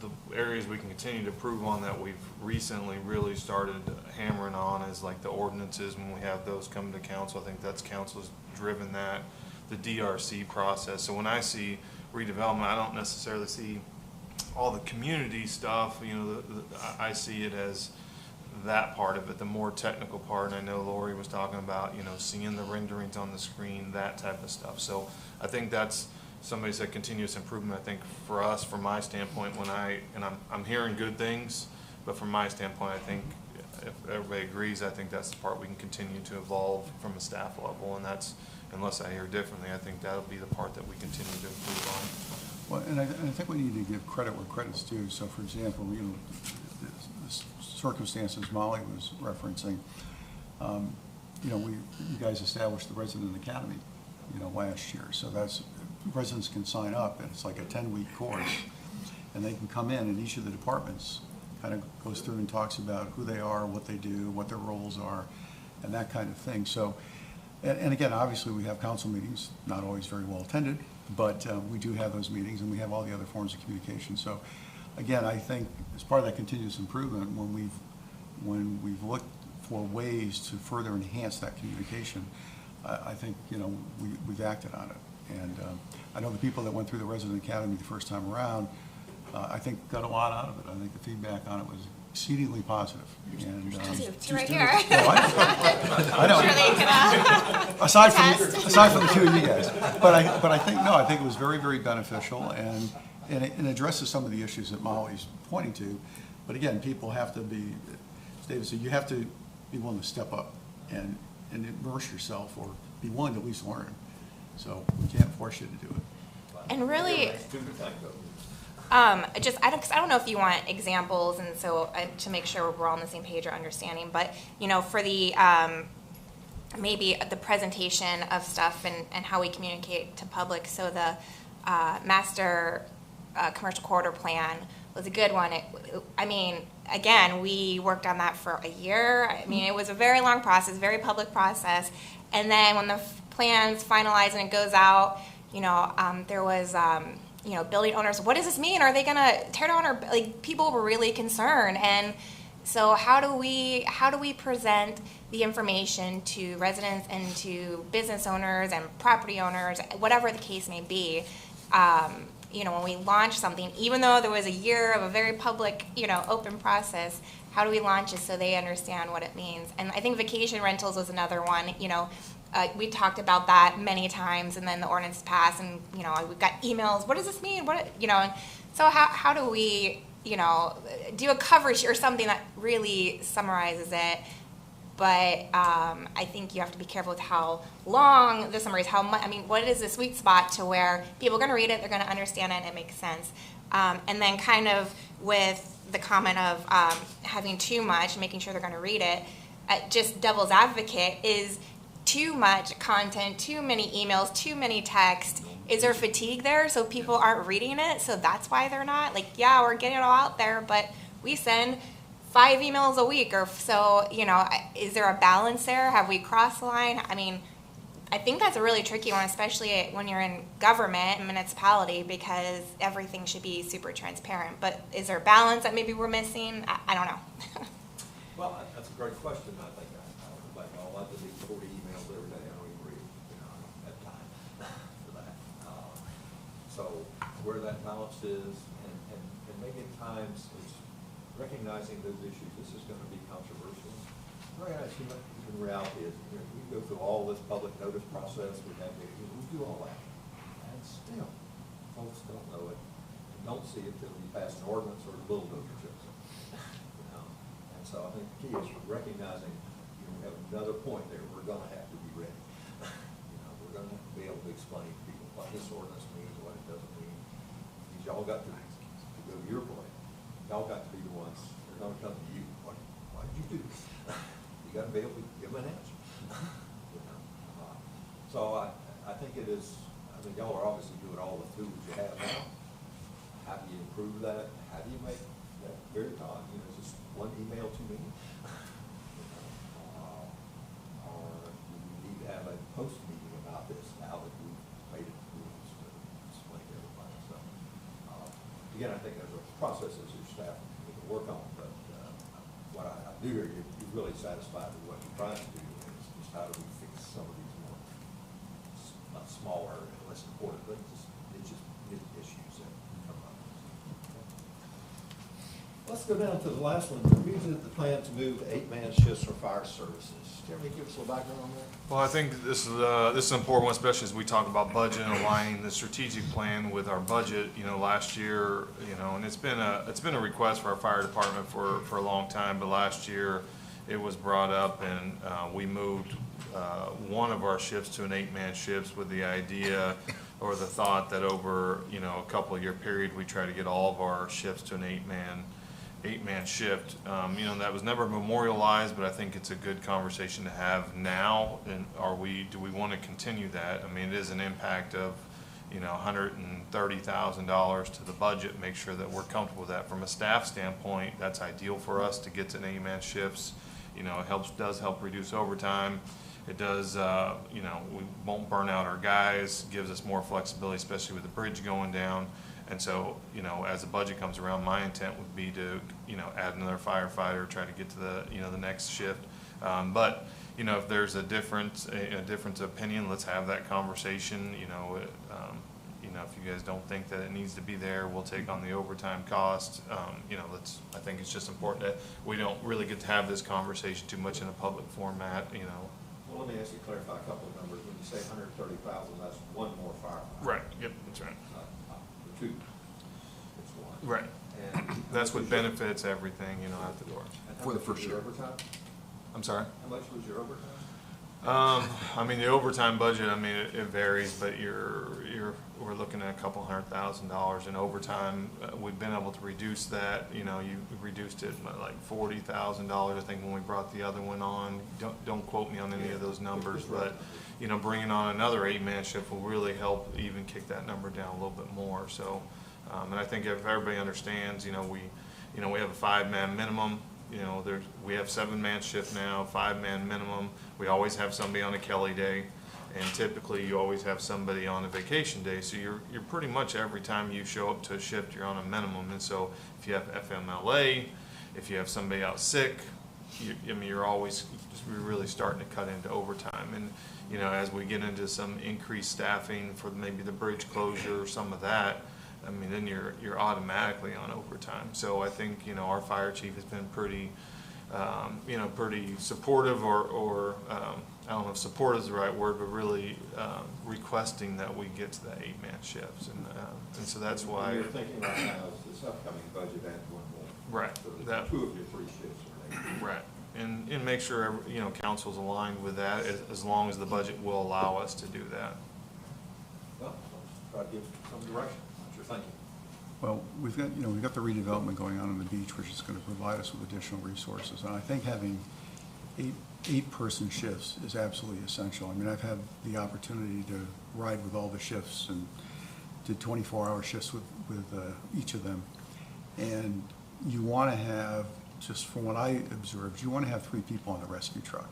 the areas we can continue to improve on that we've recently really started hammering on is like the ordinances when we have those come to council. I think that's council's driven that, the DRC process. So when I see redevelopment, I don't necessarily see all the community stuff. I see it as that part of it, the more technical part. And I know Lori was talking about, seeing the renderings on the screen, that type of stuff. So I think that's, somebody said continuous improvement. I think for us, from my standpoint, I'm hearing good things, but from my standpoint, I think if everybody agrees, I think that's the part we can continue to evolve from a staff level, and that's, unless I hear differently, I think that'll be the part that we continue to improve on. Well, and I think we need to give credit where credit's due. So, for example, the circumstances Molly was referencing, you guys established the Resident Academy, last year. So residents can sign up, and it's like a 10-week course, and they can come in, and each of the departments kind of goes through and talks about who they are, what they do, what their roles are, and that kind of thing. So, and again, obviously we have council meetings, not always very well attended, but we do have those meetings, and we have all the other forms of communication. So, again, I think as part of that continuous improvement, when we've looked for ways to further enhance that communication, I think we've acted on it. And I know the people that went through the Resident Academy the first time around, I think got a lot out of it. I think the feedback on it was exceedingly positive. And Two right here. I know. Sure they can, aside from the two of you guys, but I think it was very, very beneficial, and it addresses some of the issues that Molly's pointing to. But again, people have to be, as David said, you have to be willing to step up and immerse yourself, or be willing to at least learn. So we can't force you to do it. And really, I don't know if you want examples, and so to make sure we're all on the same page or understanding, but for the maybe the presentation of stuff and how we communicate to public. So the master commercial corridor plan was a good one. Again, we worked on that for a year. It was a very long process, very public process. And then when the plan's finalized and it goes out, There was, building owners, what does this mean? Are they gonna tear down our, like, people were really concerned. And so how do we present the information to residents and to business owners and property owners, whatever the case may be? When we launch something, even though there was a year of a very public, open process, how do we launch it so they understand what it means? And I think vacation rentals was another one. We talked about that many times, and then the ordinance passed, and we got emails. What does this mean? And so how do we do a coverage or something that really summarizes it? But I think you have to be careful with how long the summary is, how much. What is the sweet spot to where people are going to read it, they're going to understand it, and it makes sense. And then kind of with the comment of having too much, making sure they're going to read it, just devil's advocate, is too much content, too many emails, too many texts. Is there fatigue there so people aren't reading it? So that's why they're not? We're getting it all out there, but we send 5 emails a week or so, is there a balance there? Have we crossed the line? I think that's a really tricky one, especially when you're in government and municipality, because everything should be super transparent. But is there a balance that maybe we're missing? I don't know. Well, that's a great question. I think I delete 40 emails every day. I don't even read, I don't have time for that. So where that balance is, and maybe at times it's recognizing those issues. This is going to be controversial. In reality is, we go through all this public notice process, we do all that, and still, folks don't know it, and don't see it till we pass an ordinance or the bulldozer shows up. And so I think the key is recognizing, we have another point there. We're going to have to be ready. We're going to have to be able to explain to people what this ordinance means, what it doesn't mean. Because y'all got to go to your point. Y'all got to be the ones that are going to come to you. Why did you do this? You got to be able to give them an answer. So I think it is. Y'all are obviously doing all the tools you have now. How do you improve that? How do you make that very time? Just one email too many? Or do we need to have a post meeting about this now that we've made it rules to explain to everybody? So again, I think there's a process that your staff need to work on, but what I do hear you're really satisfied with what you're trying to do is just how do we fix some of these more, not smaller and less important things, it's just issues that come up. Let's go down to the last one. Revisit the plan to move 8-man shifts for fire services. Jeremy, give us a little background on that. Well, I think this is an important one, especially as we talk about budget and aligning the strategic plan with our budget. Last year, and it's been a request for our fire department for a long time, but last year it was brought up, and we moved one of our shifts to an 8-man shift with the idea or the thought that over a couple of year period we try to get all of our shifts to an 8-man shift. That was never memorialized, but I think it's a good conversation to have now. And do we want to continue that? It is an impact of, $130,000 to the budget. Make sure that we're comfortable with that. From a staff standpoint, that's ideal for us to get to 8-man shifts. It does help reduce overtime. It does, we won't burn out our guys, gives us more flexibility, especially with the bridge going down. And so, as the budget comes around, my intent would be to, add another firefighter, try to get to the, the next shift. But, if there's a difference of opinion, let's have that conversation. If you guys don't think that it needs to be there, we'll take on the overtime cost. I think it's just important that we don't really get to have this conversation too much in a public format, Well, let me ask you to clarify a couple of numbers. When you say 130,000, that's one more firefighter. Right, yep, that's right. The two. It's one. Right. And That's what benefits everything, out the door. for the first year. Overtime? I'm sorry? How much was your overtime? The overtime budget, it varies, but we're looking at a couple $100,000 in overtime. We've been able to reduce that. You reduced it by like $40,000, I think, when we brought the other one on. Don't quote me on any of those numbers, but bringing on another 8-man shift will really help even kick that number down a little bit more. So, and I think if everybody understands, we have a 5-man minimum. We have 7-man shift now, 5-man minimum. We always have somebody on a Kelly day. And typically, you always have somebody on a vacation day, so you're pretty much every time you show up to a shift, you're on a minimum. And so if you have FMLA, if you have somebody out sick, you're always really starting to cut into overtime. And as we get into some increased staffing for maybe the bridge closure or some of that, then you're automatically on overtime. So I think our fire chief has been pretty pretty supportive, or I don't know if support is the right word, but really requesting that we get to the 8-man shifts, and so that's why. You're thinking right now is this upcoming budget adds one more. Right. So That, 2 of your 3 shifts are 8. right. And make sure council's aligned with that, as long as the budget will allow us to do that. Well, let's try to give some direction. What's your thinking? Well, we've got the redevelopment going on the beach, which is going to provide us with additional resources. And I think having eight-person shifts is absolutely essential. I've had the opportunity to ride with all the shifts and did 24-hour shifts with each of them. And you want to have, just from what I observed, you want to have 3 people on the rescue truck.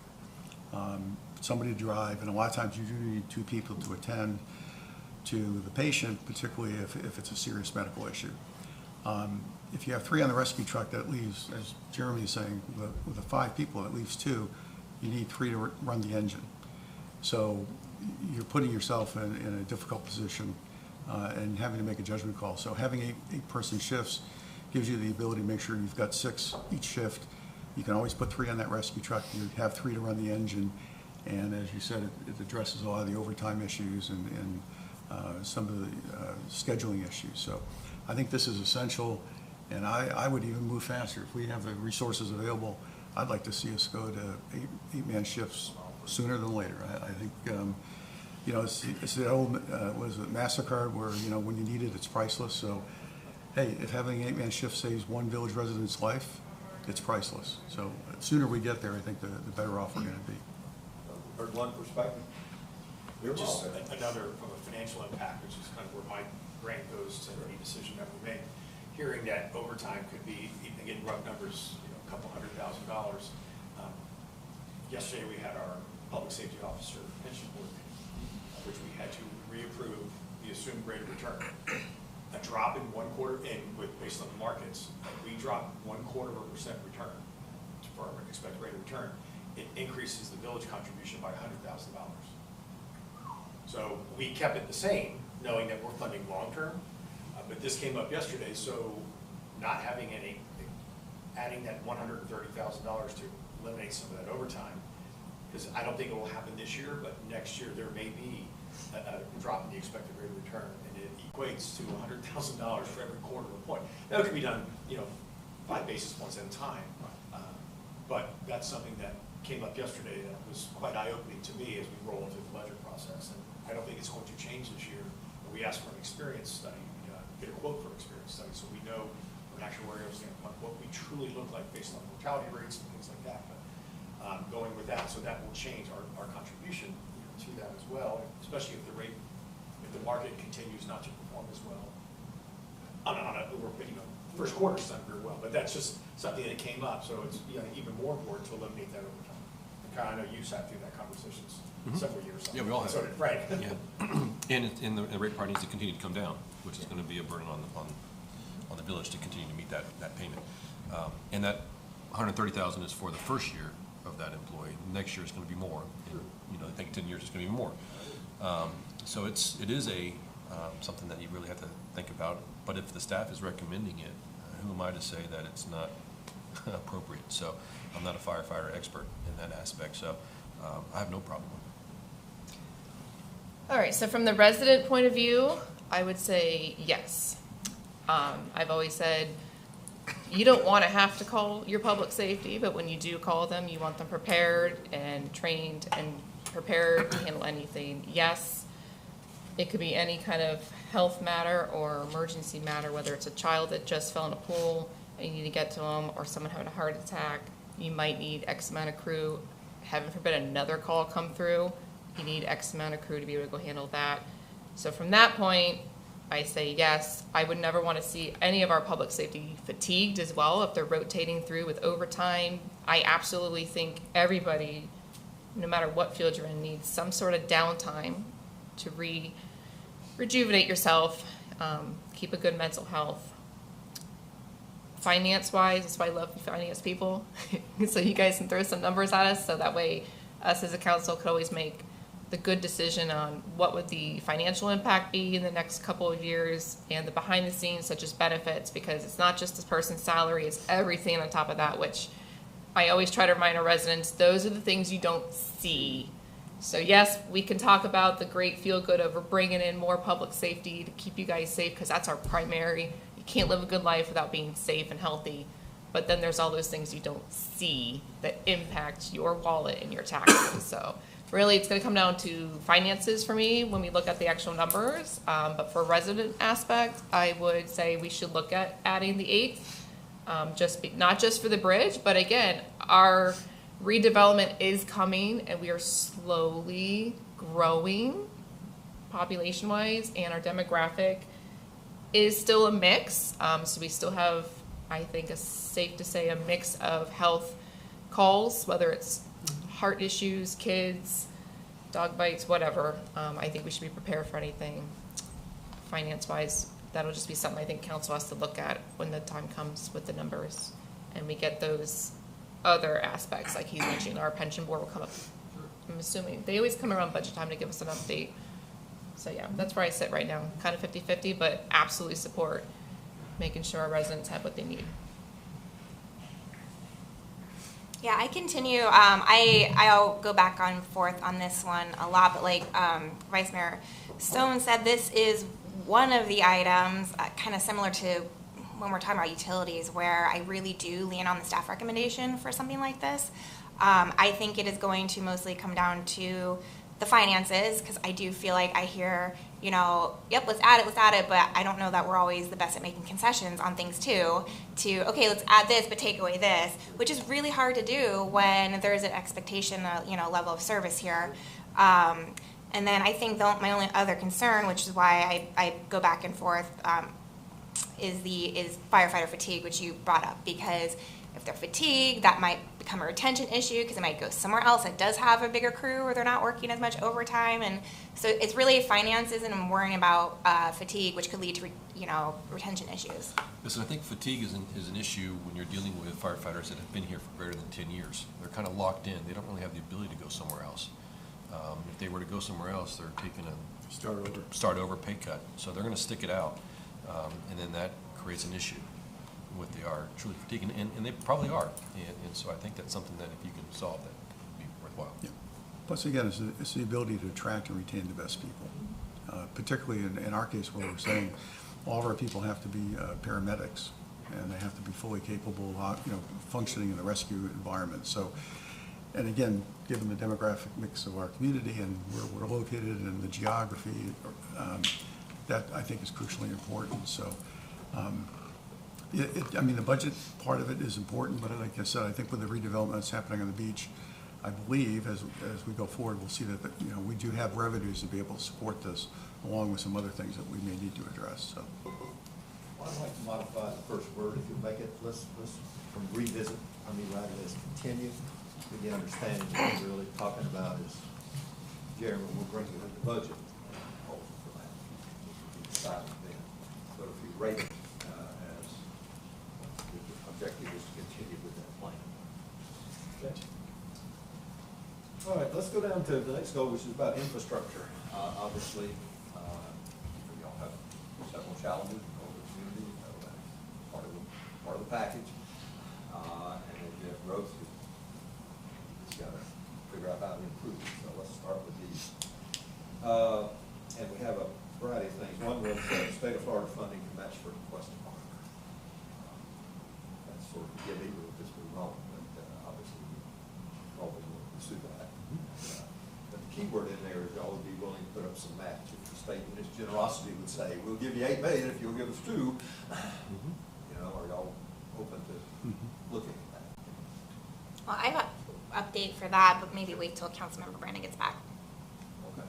Somebody to drive, and a lot of times you do need 2 people to attend to the patient, particularly if it's a serious medical issue. If you have 3 on the rescue truck, that leaves, as Jeremy is saying, with the 5 people, that leaves 2. You need 3 to run the engine. So you're putting yourself in a difficult position and having to make a judgment call. So having 8-person shifts gives you the ability to make sure you've got 6 each shift. You can always put 3 on that rescue truck. You have 3 to run the engine. And as you said, it addresses a lot of the overtime issues and some of the scheduling issues. So I think this is essential, and I would even move faster. If we have the resources available, I'd like to see us go to 8-man shifts sooner than later. I think, it's the old, what is it, MasterCard, where, when you need it, it's priceless. So, hey, if having 8-man shift saves one village resident's life, it's priceless. So the sooner we get there, I think the better off we're going to be. Heard one perspective. Just another from a financial impact, which is kind of where my brain goes to any decision that we make. Hearing that overtime could be, again, rough numbers, a couple $100,000. Yesterday we had our public safety officer pension board meeting, which we had to reapprove the assumed rate of return. A drop in 1/4, based on the markets, we dropped 1/4% return for our expected rate of return. It increases the village contribution by $100,000. So we kept it the same, knowing that we're funding long-term, but this came up yesterday, so not having adding that $130,000 to eliminate some of that overtime, because I don't think it will happen this year, but next year there may be a drop in the expected rate of return, and it equates to $100,000 for every 1/4 of a point. That could be done, 5 basis points at a time, but that's something that came up yesterday that was quite eye-opening to me as we roll into the budget process. And I don't think it's going to change this year. But we asked for an experience study, get a quote for an experience study, so we know from an actuarial standpoint what we truly look like based on mortality rates and things like that. But going with that, so that will change our contribution to that as well, especially if the market continues not to perform as well. First quarter's done very well, but that's just something that came up, so it's even more important to eliminate that overtime. I know you sat through that conversation several years ago. Yeah, we all have. So did Frank. Yeah. And the rate part needs to continue to come down, which is going to be a burden on the village to continue to meet that payment. And that $130,000 is for the first year of that employee. Next year is going to be more. And, I think 10 years is going to be more. So it is something that you really have to think about. But if the staff is recommending it, who am I to say that it's not appropriate? So I'm not a firefighter expert in that aspect, so I have no problem with it. All right, so from the resident point of view, I would say yes. I've always said you don't want to have to call your public safety, but when you do call them, you want them prepared and trained and prepared to handle anything. Yes, it could be any kind of health matter or emergency matter, whether it's a child that just fell in a pool and you need to get to them, or someone having a heart attack. You might need X amount of crew. Heaven forbid another call come through, you need X amount of crew to be able to go handle that. So from that point, I say yes. I would never want to see any of our public safety fatigued as well if they're rotating through with overtime. I absolutely think everybody no matter what field you're in, needs some sort of downtime to rejuvenate yourself, keep a good mental health. Finance-wise, that's why I love finance people. So you guys can throw some numbers at us, so that way us as a council could always make the good decision on what would the financial impact be in the next couple of years, and the behind the scenes, such as benefits, because it's not just this person's salary, it's everything on top of that, which I always try to remind our residents, those are the things you don't see. So yes, we can talk about the great feel good of we're bringing in more public safety to keep you guys safe, because that's our primary. You can't live a good life without being safe and healthy. But then there's all those things you don't see that impact your wallet and your taxes. So really, it's going to come down to finances for me when we look at the actual numbers. But for resident aspect, I would say we should look at adding the 8th, not just for the bridge, but again, our redevelopment is coming, and we are slowly growing population-wise, and our demographic is still a mix. So we still have, I think it's safe to say, a mix of health calls, whether it's heart issues, kids, dog bites, whatever. I think we should be prepared for anything. Finance-wise, that'll just be something I think council has to look at when the time comes with the numbers, and we get those other aspects, like he's mentioning, our pension board will come up. I'm assuming they always come around budget time to give us an update. So yeah, that's where I sit right now, kind of 50-50, but absolutely support making sure our residents have what they need. Yeah, I continue. I'll go back and forth on this one a lot, but like Vice Mayor Stone said, this is one of the items kind of similar to when we're talking about utilities, where I really do lean on the staff recommendation for something like this. I think it is going to mostly come down to the finances, because I do feel like I hear, yep, let's add it, but I don't know that we're always the best at making concessions on things too, okay, let's add this, but take away this, which is really hard to do when there's an expectation, level of service here. And then I think my only other concern, which is why I go back and forth, is firefighter fatigue, which you brought up, because if they're fatigued, that might become a retention issue, because they might go somewhere else that does have a bigger crew, or they're not working as much overtime. And so it's really finances, and I'm worrying about fatigue, which could lead to retention issues. Listen, I think fatigue is an issue when you're dealing with firefighters that have been here for greater than 10 years. They're kind of locked in. They don't really have the ability to go somewhere else. If they were to go somewhere else, they're taking a start over pay cut. So they're going to stick it out, and then that creates an issue. What they are truly fatigued, and they probably are, and so I think that's something that if you can solve, that would be worthwhile. Yeah. Plus, again, it's the ability to attract and retain the best people, particularly in our case, where we're saying all of our people have to be paramedics, and they have to be fully capable of functioning in the rescue environment. So, and again, given the demographic mix of our community and where we're located and the geography, that I think is crucially important. So. The budget part of it is important, but like I said, I think with the redevelopment that's happening on the beach, I believe as we go forward, we'll see that we do have revenues to be able to support this, along with some other things that we may need to address. So, Well, I'd like to modify the first word, if you'll make it, let's from revisit, rather than continue, with the understanding that what we're really talking about is, Jeremy will bring you in the budget proposal for that. You decide then. But if you rate it as the objective is to continue with that plan. Okay. All right, let's go down to the next goal, which is about infrastructure. Obviously, we all have several challenges in the community. That's part of the package. And then you have growth. You just got to figure out how to improve it. So let's start with these. And we have a variety of things. One was state of Florida funding to match for Tequesta Park. That's sort of a gimme, we'll just move on, but obviously we always want to pursue that. But the key word in there is y'all would be willing to put up some match. If the state in its generosity would say, we'll give you $8 million if you'll give us $2 million, are y'all open to looking at that? Well, I have an update for that, but maybe wait till Councilmember Brandon gets back. Okay.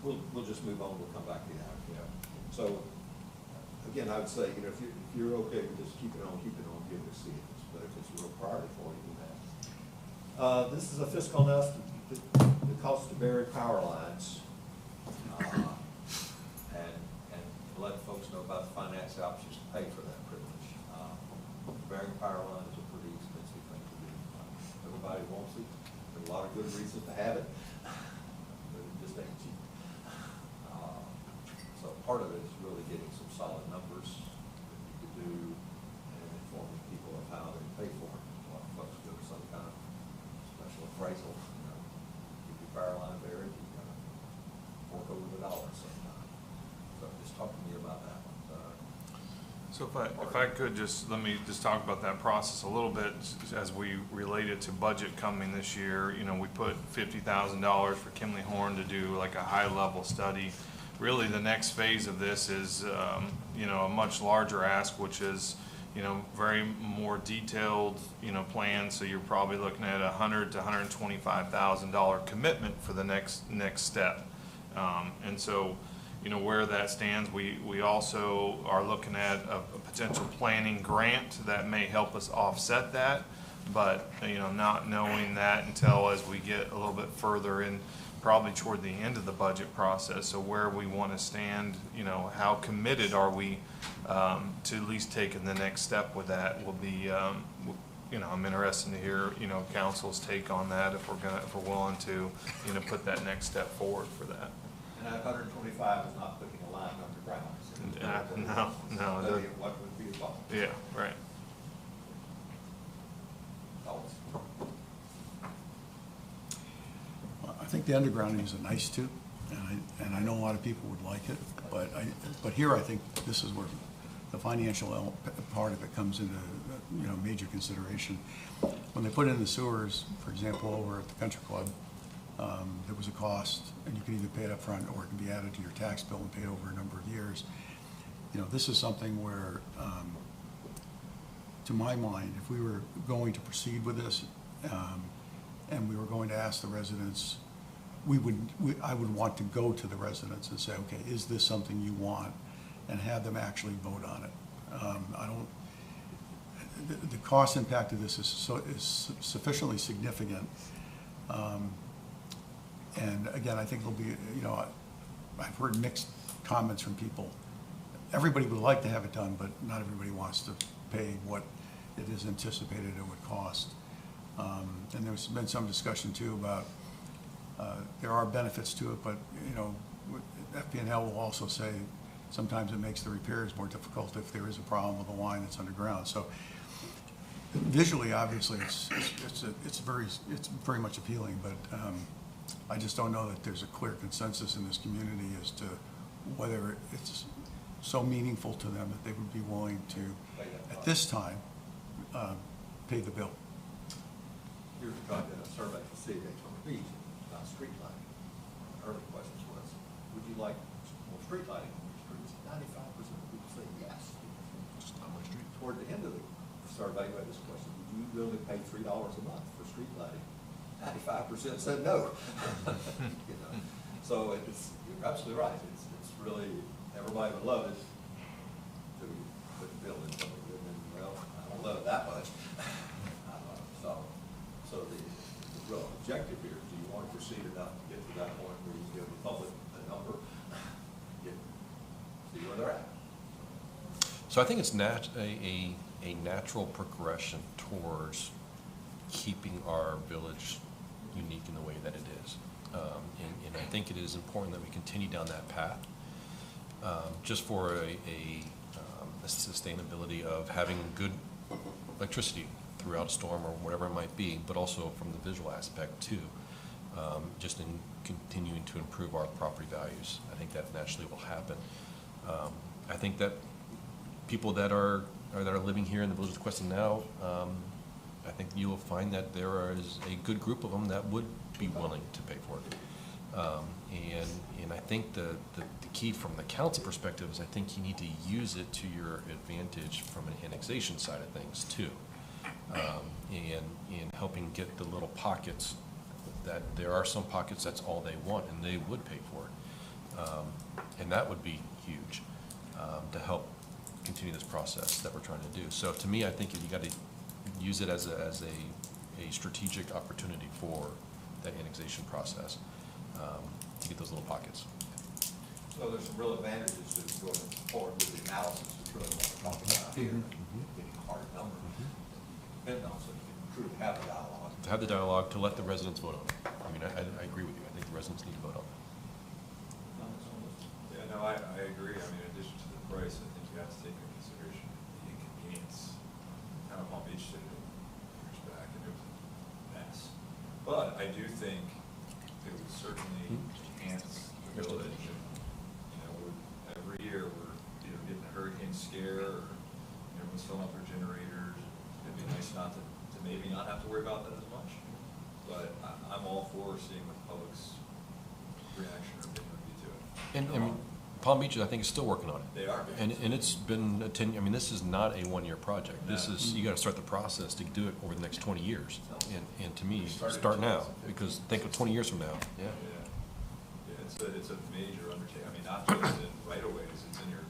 We'll just move on, we'll come back to that. So, again, I would say, if you're okay with just keep it on, give it a see. But if it's a real priority for you, do that. This is a fiscal announcement, the cost to bury power lines. And to let folks know about the finance options to pay for that privilege. Burying power line is a pretty expensive thing to do. Everybody wants it. There's a lot of good reasons to have it, but it just ain't cheap. So part of it is really getting some solid numbers that you could do and informing people of how they pay for it. A lot of folks do some kind of special appraisal, keep your power line buried, you gotta fork over the dollar sometimes. So just talk to me about that one. So if I could let me just talk about that process a little bit as we relate it to budget coming this year. We put $50,000 for Kimley Horn to do like a high-level study. Really, the next phase of this is, a much larger ask, which is, very more detailed, plan. So you're probably looking at $100,000 to $125,000 commitment for the next step. And so, where that stands, we also are looking at a potential planning grant that may help us offset that. But, not knowing that until as we get a little bit further in, probably toward the end of the budget process. So where we want to stand, how committed are we to at least taking the next step with that will be, I'm interested to hear, council's take on that if we're willing to, put that next step forward for that. And that 125 is not putting a line underground. No. Tell you what would be involved. Yeah, right. Always. I think the undergrounding is a nice too, and I know a lot of people would like it, but here I think this is where the financial part of it comes into major consideration. When they put in the sewers, for example, over at the Country Club, there was a cost, and you can either pay it up front or it can be added to your tax bill and paid over a number of years. This is something where, to my mind, if we were going to proceed with this, and we were going to ask the residents, I would want to go to the residents and say, okay, is this something you want? And have them actually vote on it. The cost impact of this is sufficiently significant. And again, I think there'll be, I've heard mixed comments from people. Everybody would like to have it done, but not everybody wants to pay what it is anticipated it would cost. And there's been some discussion too about there are benefits to it, but FP&L will also say sometimes it makes the repairs more difficult if there is a problem with a line that's underground. So visually, obviously, it's very much appealing, but I just don't know that there's a clear consensus in this community as to whether it's so meaningful to them that they would be willing to, at this time, pay the bill. Here's a survey to see Daytona Beach about street lighting. One of the early questions was, would you like more street lighting on your streets? 95% of people say yes. Just on my street. Toward the end of the survey, we had this question, would you really pay $3 a month for street lighting? 95% said no. So you're absolutely right. It's really, everybody would love it to put the bill in something, and well, I don't love it that much. So the real objective here is, do you want to proceed or not, get to that point where you give the public a number, see where they're at. So I think it's a natural progression towards keeping our village unique in the way that it is. And I think it is important that we continue down that path, just for a sustainability of having good electricity throughout a storm or whatever it might be, but also from the visual aspect too, just in continuing to improve our property values. I think that naturally will happen. I think that people that are living here in the village of Tequesta now, I think you will find that there is a good group of them that would be willing to pay for it. And I think the key from the council perspective is I think you need to use it to your advantage from an annexation side of things too. And helping get the little pockets, that there are some pockets that's all they want and they would pay for it. And that would be huge to help continue this process that we're trying to do. So to me, I think you got to use it as a a strategic opportunity for that annexation process, to get those little pockets. So there's some real advantages to going forward with the analysis, is really what we're talking about here, getting hard numbers. And also, you can truly have a dialogue. To have the dialogue, to let the residents vote on it. I mean, I agree with you. I think the residents need to vote on it. Yeah, no, I agree. I mean, in addition to the price, I think you have to take into consideration the inconvenience. Town of Palm Beach did it years back, and it was a mess. But I do think it would certainly enhance the village. And, you know, every year we're either getting a hurricane scare, or everyone's filling up their generators. It'd be nice not to maybe not have to worry about that as much. But I'm all for seeing what the public's reaction or opinion would be to it. And Palm Beach, I think, is still working on it. They are. And it's been I mean, this is not a one-year project. This is, you gotta start the process to do it over the next 20 years. And to me, start now, because think of 20 years from now, yeah. Yeah, it's a major undertaking. I mean, not just in right-of-ways, it's in your,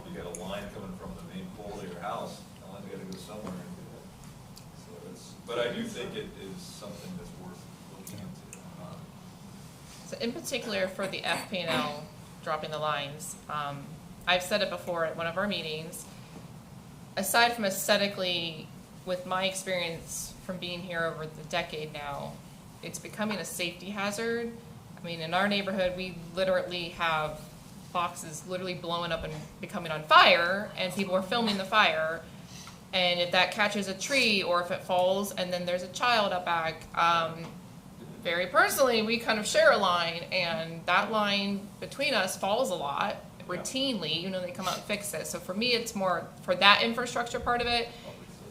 you got a line coming from the main pole to your house, that line's gotta go somewhere. So it's, but I do think it is something that's worth looking into. So in particular for the FP&L dropping the lines, I've said it before at one of our meetings, aside from aesthetically, with my experience from being here over the decade now, it's becoming a safety hazard. I mean, in our neighborhood, we literally have boxes literally blowing up and becoming on fire, and people are filming the fire. And if that catches a tree, or if it falls and then there's a child up back, very personally, we kind of share a line, and that line between us falls a lot routinely. You know, they come out and fix it. So for me, it's more for that infrastructure part of it.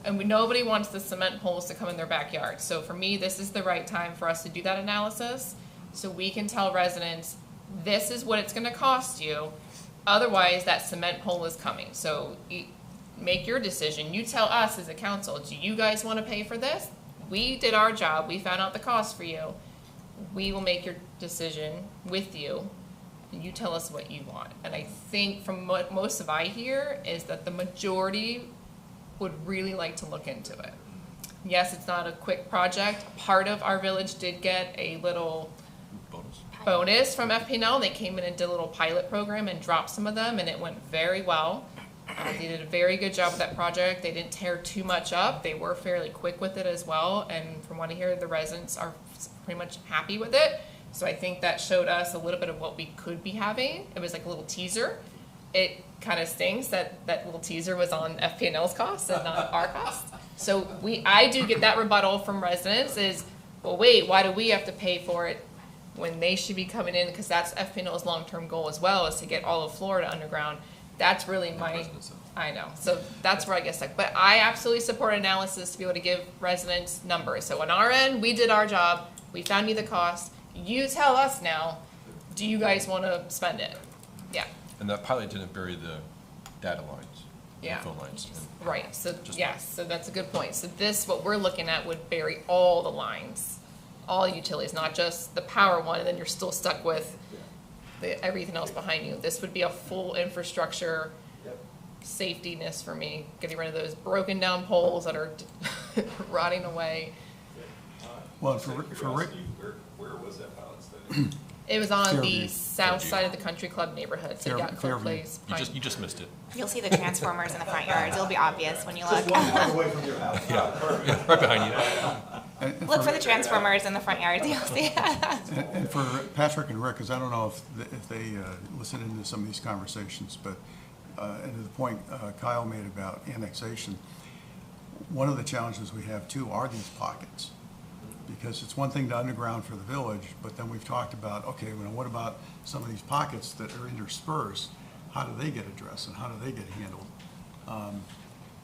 And nobody wants the cement poles to come in their backyard. So for me, this is the right time for us to do that analysis, so we can tell residents, this is what it's going to cost you. Otherwise, that cement pole is coming. So make your decision. You tell us as a council, do you guys want to pay for this? We did our job. We found out the cost for you. We will make your decision with you, and you tell us what you want. And I think from what most of I hear is that the majority would really like to look into it. Yes, it's not a quick project. Part of our village did get a little bonus from FP&L. They came in and did a little pilot program and dropped some of them, and it went very well. They did a very good job with that project. They didn't tear too much up. They were fairly quick with it as well, and from what I hear, the residents are pretty much happy with it. So I think that showed us a little bit of what we could be having. It was like a little teaser. It kind of stinks that that little teaser was on FP&L's cost and not our cost. So I do get that rebuttal from residents is, well, wait, why do we have to pay for it when they should be coming in? Because that's FP&L's long-term goal as well, is to get all of Florida underground. That's really I know. So that's where I guess, but I absolutely support analysis to be able to give residents numbers. So on our end, we did our job. We found you the cost. You tell us now, do you guys want to spend it? Yeah. And that pilot didn't bury the data lines, Yeah. the phone lines. Right, so, yes, so that's a good point. So this, what we're looking at, would bury all the lines, all utilities, not just the power one, and then you're still stuck with everything else behind you. This would be a full infrastructure safety-ness for me, getting rid of those broken down poles that are rotting away. Well, for Rick, Where was that pilot study? It was on the Fairview. south side of the country club neighborhood, so yeah, Fairview. Place. You just missed it. You'll see the transformers in the front yards. It'll be obvious when you look. Away from your house. Yeah, right behind you. and Look for the transformers in the front yards. You'll see. And for Patrick and Rick, because I don't know if they listen into some of these conversations, but and to the point Kyle made about annexation, one of the challenges we have too are these pockets. Because it's one thing to underground for the village, but then we've talked about, okay, well, what about some of these pockets that are interspersed? How do they get addressed and how do they get handled?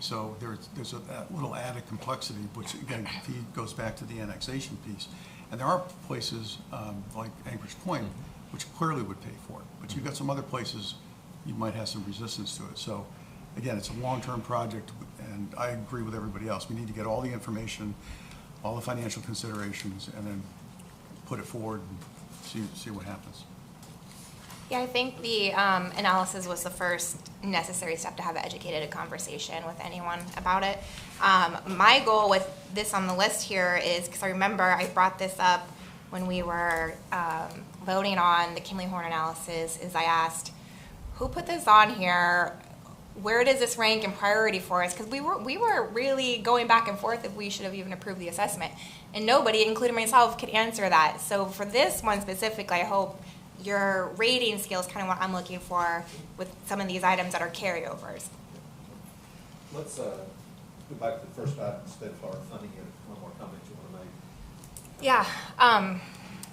So there's that little added complexity, which again goes back to the annexation piece. And there are places like Anchorage Point, which clearly would pay for it, but you've got some other places you might have some resistance to it. So again, it's a long-term project, and I agree with everybody else. We need to get all the information, all the financial considerations, and then put it forward and see what happens. Yeah, I think the analysis was the first necessary step to have an educated conversation with anyone about it. My goal with this on the list here is, because I remember I brought this up when we were voting on the Kimley Horn analysis, is I asked, who put this on here? Where does this rank in priority for us? Because we were really going back and forth if we should have even approved the assessment. And nobody, including myself, could answer that. So for this one specifically, I hope your rating scale is kind of what I'm looking for with some of these items that are carryovers. Let's go back to the first item instead of our funding and one more comment you want to make. Yeah,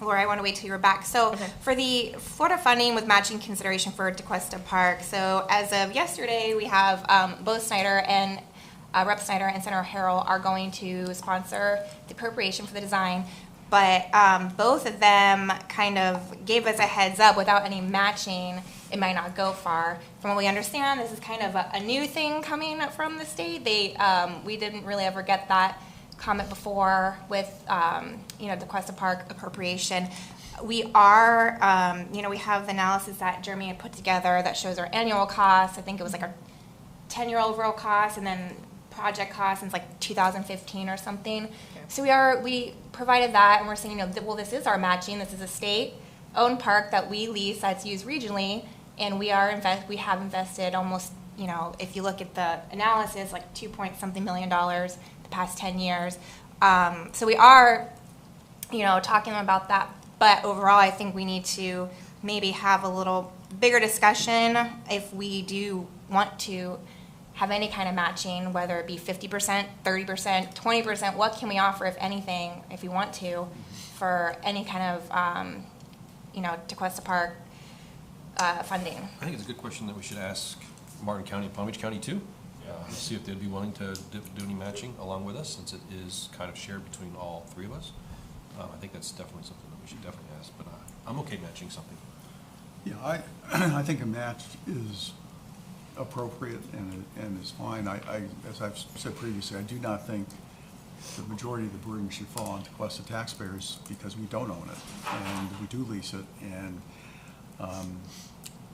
Laura, I want to wait till you were back. So Okay. for the Florida funding with matching consideration for Tequesta Park, so as of yesterday, we have both Snyder and Rep. Snyder and Senator Harrell are going to sponsor the appropriation for the design. But both of them kind of gave us a heads up without any matching, it might not go far. From what we understand, this is kind of a new thing coming from the state. We didn't really ever get that comment before with, the Tequesta Park appropriation. We are, we have the analysis that Jeremy had put together that shows our annual costs. I think it was like our 10-year overall cost and then project cost since like 2015 or something. So we provided that, and we're saying, well, this is our matching. This is a state-owned park that we lease that's used regionally, and we have invested almost, if you look at the analysis, like $2-point-something million the past 10 years. So we are, talking about that. But overall, I think we need to maybe have a little bigger discussion if we do want to have any kind of matching, whether it be 50%, 30%, 20%, what can we offer, if anything, if we want to, for any kind of, Tequesta Park funding. I think it's a good question that we should ask Martin County and Palm Beach County too. See if they'd be willing to do any matching along with us, since it is kind of shared between all three of us. I think that's definitely something that we should definitely ask, but I'm okay matching something. Yeah, I think a match is appropriate and is fine. As I've said previously, I do not think the majority of the burden should fall on Tequesta taxpayers, because we don't own it and we do lease it, and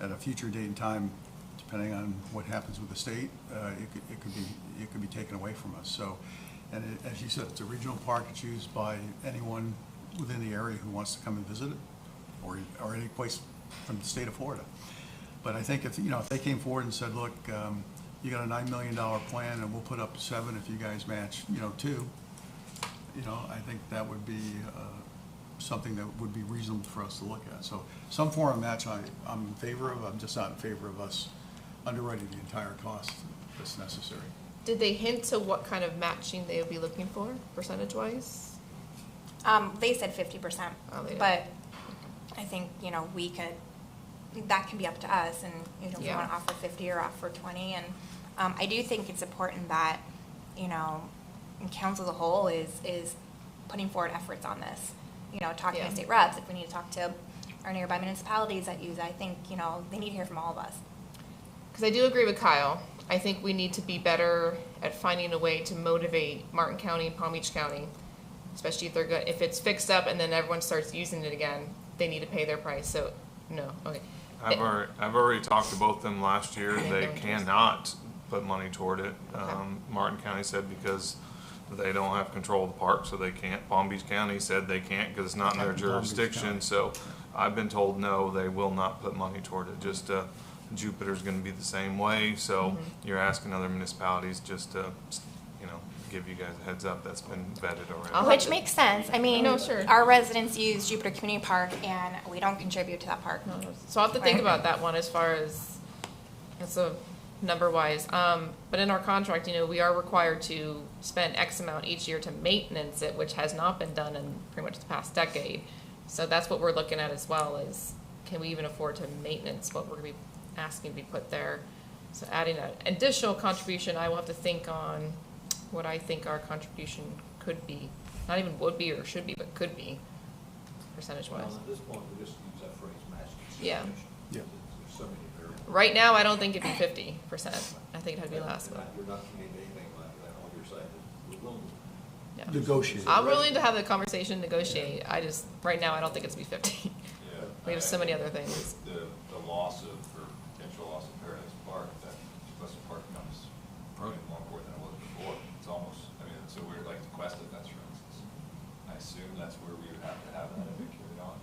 at a future date and time, depending on what happens with the state, it could be taken away from us. So, and as you said, it's a regional park. It's used by anyone within the area who wants to come and visit it, or any place from the state of Florida. But I think if they came forward and said, look, you got a $9 million plan and we'll put up 7 if you guys match, 2, I think that would be something that would be reasonable for us to look at. So some form of match I'm in favor of. I'm just not in favor of us underwriting the entire cost that's necessary. Did they hint to what kind of matching they would be looking for, percentage-wise? They said 50%, Oh, they did. but I think, we could, that can be up to us, and, if we Yeah. want to offer 50 or offer 20, and I do think it's important that, council as a whole is putting forward efforts on this, talking Yeah. to state reps, if we need to talk to our nearby municipalities that use it, I think, they need to hear from all of us. Because I do agree with Kyle. I think we need to be better at finding a way to motivate Martin County and Palm Beach County, especially if it's fixed up and then everyone starts using it again, they need to pay their price. So, no, okay. I've already talked to both of them last year. Yeah, They don't cannot put money toward it. Okay. Martin County said because they don't have control of the park, so they can't. Palm Beach County said they can't because it's not in their Palm Beach jurisdiction. County. So I've been told no, they will not put money toward it. Just Jupiter's going to be the same way. So you're asking other municipalities just to, give you guys a heads up. That's been vetted already. I'll have Which to- makes sense. I mean, No, sure. our residents use Jupiter Community Park, and we don't contribute to that park. So I'll have to think Right. about that one as far as, it's a number-wise. But in our contract, we are required to spend X amount each year to maintenance it, which has not been done in pretty much the past decade. So that's what we're looking at as well, is can we even afford to maintenance what we're going to be asking to be put there? So adding an additional contribution, I will have to think on what I think our contribution could be. Not even would be or should be, but could be, percentage-wise. Well, at this point, we just use that phrase match Yeah. consideration. Yeah. There's so many variables. Right now, I don't think it'd be 50%. I think it'd be less. But You're not committing to anything like that, all you're saying is we're willing to. yeah. Negotiate. I'm willing to have the conversation, negotiate. Right now, I don't think it's be 50. Yeah. We have so many other things. The loss of, or potential loss of Paradise Park, that Tequesta Park becomes probably more important than it was before. It's almost, I mean, it's so weird, like Tequesta fence, for instance. I assume that's where we would have to have that if it carried on.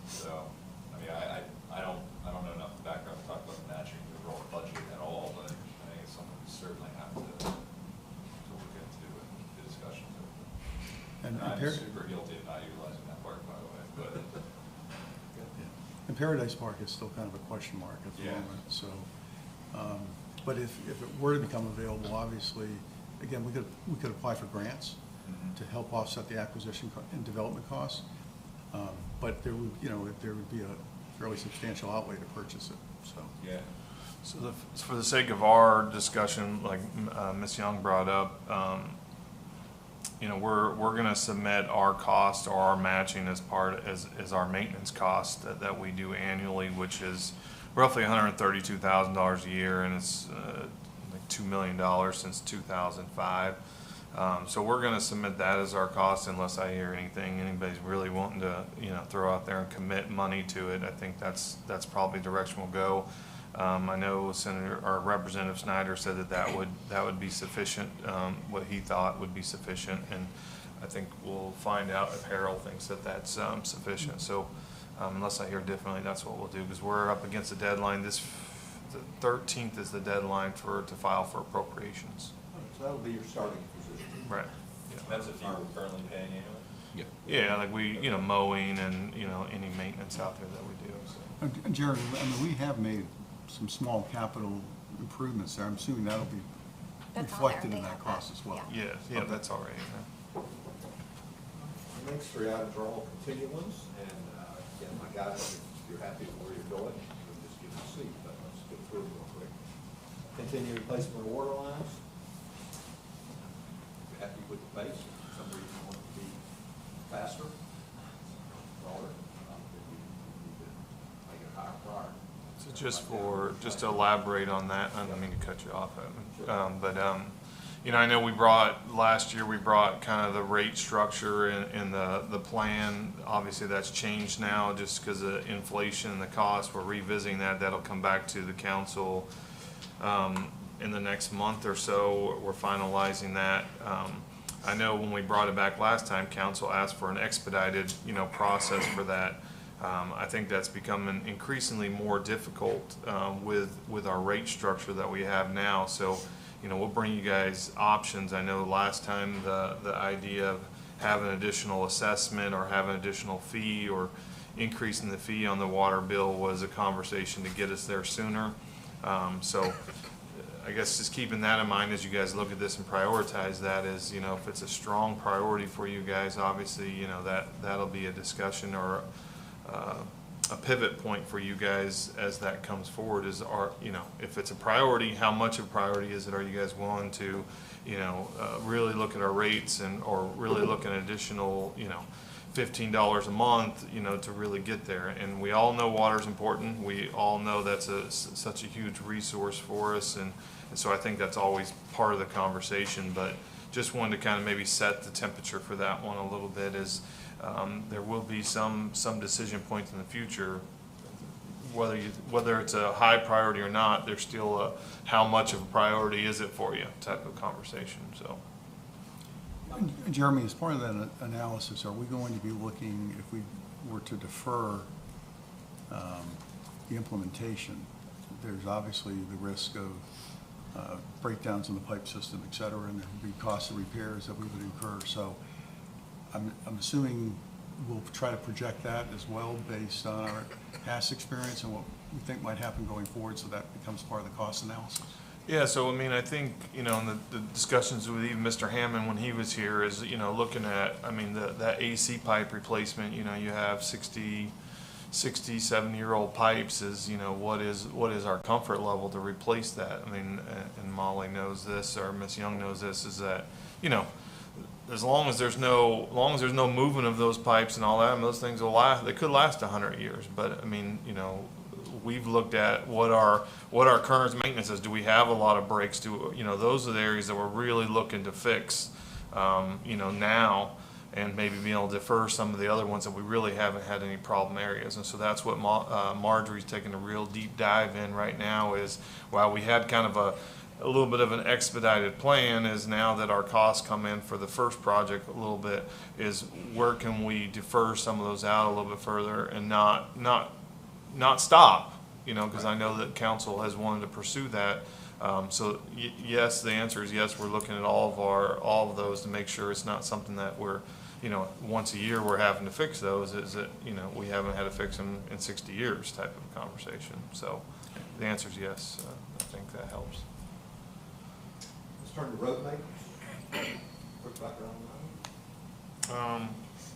So, I mean, I don't know enough background to talk about matching the overall budget at all, but I think it's something we certainly have to look into in the discussions. And I'm Par- super guilty of not utilizing that park, by the way, but. And Paradise Park is still kind of a question mark at the Yeah. moment, so, but if it were to become available, obviously, again, we could apply for grants to help offset the acquisition and development costs, but there would, there would be a fairly substantial outlay to purchase it, so. Yeah. So for the sake of our discussion, like Ms. Young brought up, we're going to submit our cost or our matching as our maintenance cost that we do annually, which is roughly $132,000 a year, and it's like $2 million since 2005. So we're going to submit that as our cost unless I hear anybody's really wanting to throw out there and commit money to it. I think that's probably the direction we'll go. I know Representative Snyder said that would be sufficient, what he thought would be sufficient, and I think we'll find out if Harold thinks that that's sufficient. So unless I hear differently, that's what we'll do, because we're up against the deadline. The 13th is the deadline to file for appropriations. So that'll be your starting position. Right. That's if you're currently paying annually? Yeah, like we, mowing and, any maintenance out there that we do. So. And Jeremy, I mean, we have made some small capital improvements there. I'm assuming that'll be That's on reflected there. in They that have cost that. as well. Yeah, that's all right. Next, 3 items are all continuance, and again, my guidance, if you're happy with where you're going, you can just give us a seat, but let's go through them real quick. Continue replacement of water lines. If you're happy with the pace, if for some reason you want it to be faster, broader, then we need to make it a higher priority. So just to elaborate on that, I don't mean to cut you off, but I know last year we brought kind of the rate structure in the plan. Obviously that's changed now just because of inflation and the cost. We're revisiting that. That'll come back to the council in the next month or so. We're finalizing that. I know when we brought it back last time, council asked for an expedited process for that. I think that's becoming increasingly more difficult with our rate structure that we have now. So, we'll bring you guys options. I know last time the idea of having additional assessment or having additional fee or increasing the fee on the water bill was a conversation to get us there sooner. So I guess just keeping that in mind as you guys look at this and prioritize that is, if it's a strong priority for you guys, obviously, that'll be a discussion or a pivot point for you guys as that comes forward. If it's a priority, how much of a priority is it? Are you guys willing to, really look at our rates or really look at an additional, $15 a month, to really get there? And we all know water's important. We all know that's such a huge resource for us, and so I think that's always part of the conversation. But just wanted to kind of maybe set the temperature for that one a little bit. There will be some decision points in the future, whether it's a high priority or not. There's still a how much of a priority is it for you type of conversation. So, Jeremy, as part of that analysis, are we going to be looking, if we were to defer the implementation, there's obviously the risk of breakdowns in the pipe system, et cetera, and there would be costs of repairs that we would incur. So I'm assuming we'll try to project that as well based on our past experience and what we think might happen going forward, so that becomes part of the cost analysis. yeah, so I mean, I think, in the discussions with even Mr. Hammond when he was here is, looking at, that AC pipe replacement, you have 60, 70-year-old pipes is, what is our comfort level to replace that? And Molly knows this, or Miss Young knows this, is that, as long as there's no movement of those pipes and all that, those things will last. They could last 100 years. But we've looked at what our current maintenance is. Do we have a lot of breaks? Those are the areas that we're really looking to fix. Now, and maybe being able to defer some of the other ones that we really haven't had any problem areas. And so that's what Marjorie's taking a real deep dive in right now is, while we had kind of a little bit of an expedited plan, is now that our costs come in for the first project a little bit, is where can we defer some of those out a little bit further and not stop, you know, because I know that council has wanted to pursue that. So yes, the answer is yes. We're looking at all of those to make sure it's not something that we're, you know, once a year we're having to fix those. Is that, you know, we haven't had to fix them in 60 years type of conversation. So the answer is yes. I think that helps. Let's turn to road maintenance. Quick background on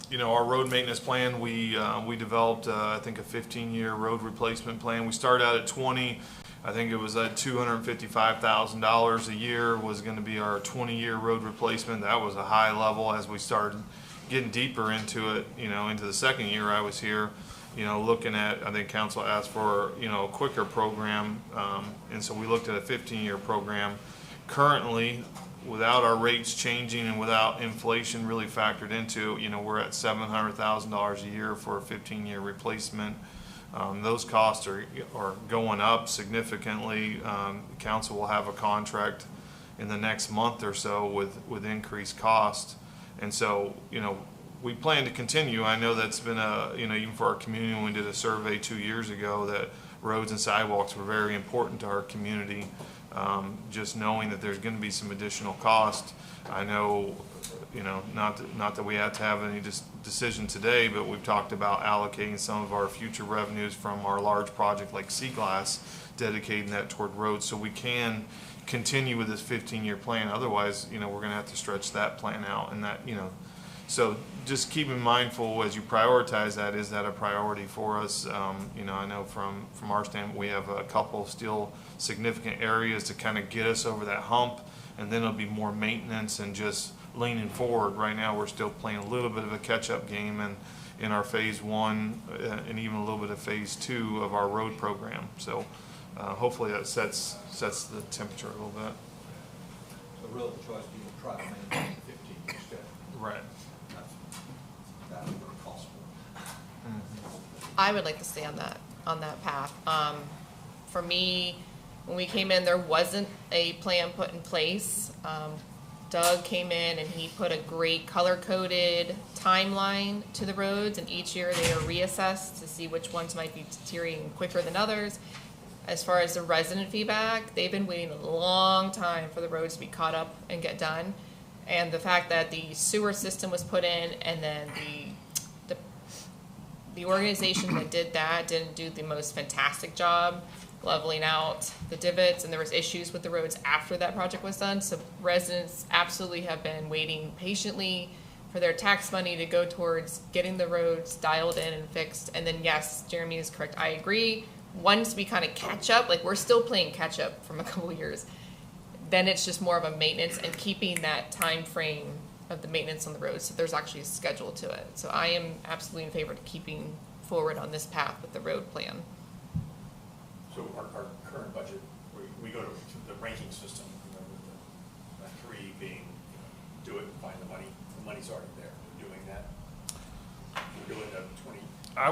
You know, our road maintenance plan, we developed, I think, a 15-year road replacement plan. We started out at 20. I think it was at $255,000 a year was going to be our 20-year road replacement. That was a high level. As we started getting deeper into it, you know, into the second year I was here, you know, looking at, I think council asked for, you know, a quicker program, and so we looked at a 15-year program. Currently, without our rates changing and without inflation really factored into, you know, we're at $700,000 a year for a 15-year replacement. Those costs are going up significantly. Council will have a contract in the next month or so with increased cost. And so, you know, we plan to continue. I know that's been you know, even for our community, when we did a survey 2 years ago, that roads and sidewalks were very important to our community. Just knowing that there's going to be some additional cost. I know, you know, not that we have to have any decision today, but we've talked about allocating some of our future revenues from our large project like Sea Glass, dedicating that toward roads, so we can continue with this 15-year plan. Otherwise, you know, we're going to have to stretch that plan out, and that, you know, so just keeping mindful as you prioritize that, is that a priority for us? You know, I know from our standpoint, we have a couple of still significant areas to kind of get us over that hump, and then it'll be more maintenance and just leaning forward. Right now, we're still playing a little bit of a catch-up game in our phase 1 and even a little bit of phase 2 of our road program. So hopefully that sets the temperature a little bit. So real choice to try to maintain 15 instead. Right. That's what it costs for. I would like to stay on that path. For me, when we came in, there wasn't a plan put in place. Doug came in and he put a great color-coded timeline to the roads, and each year they are reassessed to see which ones might be deteriorating quicker than others. As far as the resident feedback, they've been waiting a long time for the roads to be caught up and get done. And the fact that the sewer system was put in, and then the organization that did that didn't do the most fantastic job leveling out the divots, and there was issues with the roads after that project was done. So residents absolutely have been waiting patiently for their tax money to go towards getting the roads dialed in and fixed. And then yes, Jeremy is correct. I agree. Once we kind of catch up, like we're still playing catch up from a couple of years, then it's just more of a maintenance and keeping that time frame of the maintenance on the roads, so there's actually a schedule to it. So I am absolutely in favor of keeping forward on this path with the road plan. So our current budget, we go to the ranking system, you know, with the 3 being, you know, do it and find the money. The money's already there. We're doing that. We're doing the 20. I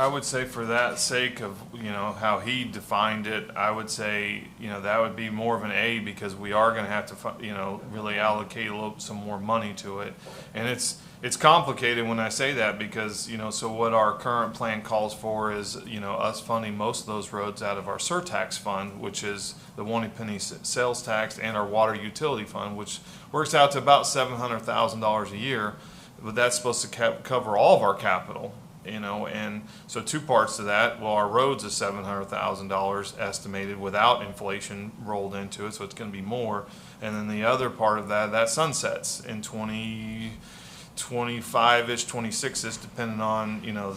would say for that sake of, you know, how he defined it, I would say, you know, that would be more of an A, because we are going to have to, you know, really allocate some more money to it. And it's complicated when I say that, because, you know, so what our current plan calls for is, you know, us funding most of those roads out of our surtax fund, which is the one penny sales tax, and our water utility fund, which works out to about $700,000 a year. But that's supposed to cover all of our capital. You know, and so 2 parts to that. Well, our roads is $700,000 estimated without inflation rolled into it, so it's going to be more. And then the other part of that sunsets in 2025-ish, 26-ish, depending on, you know,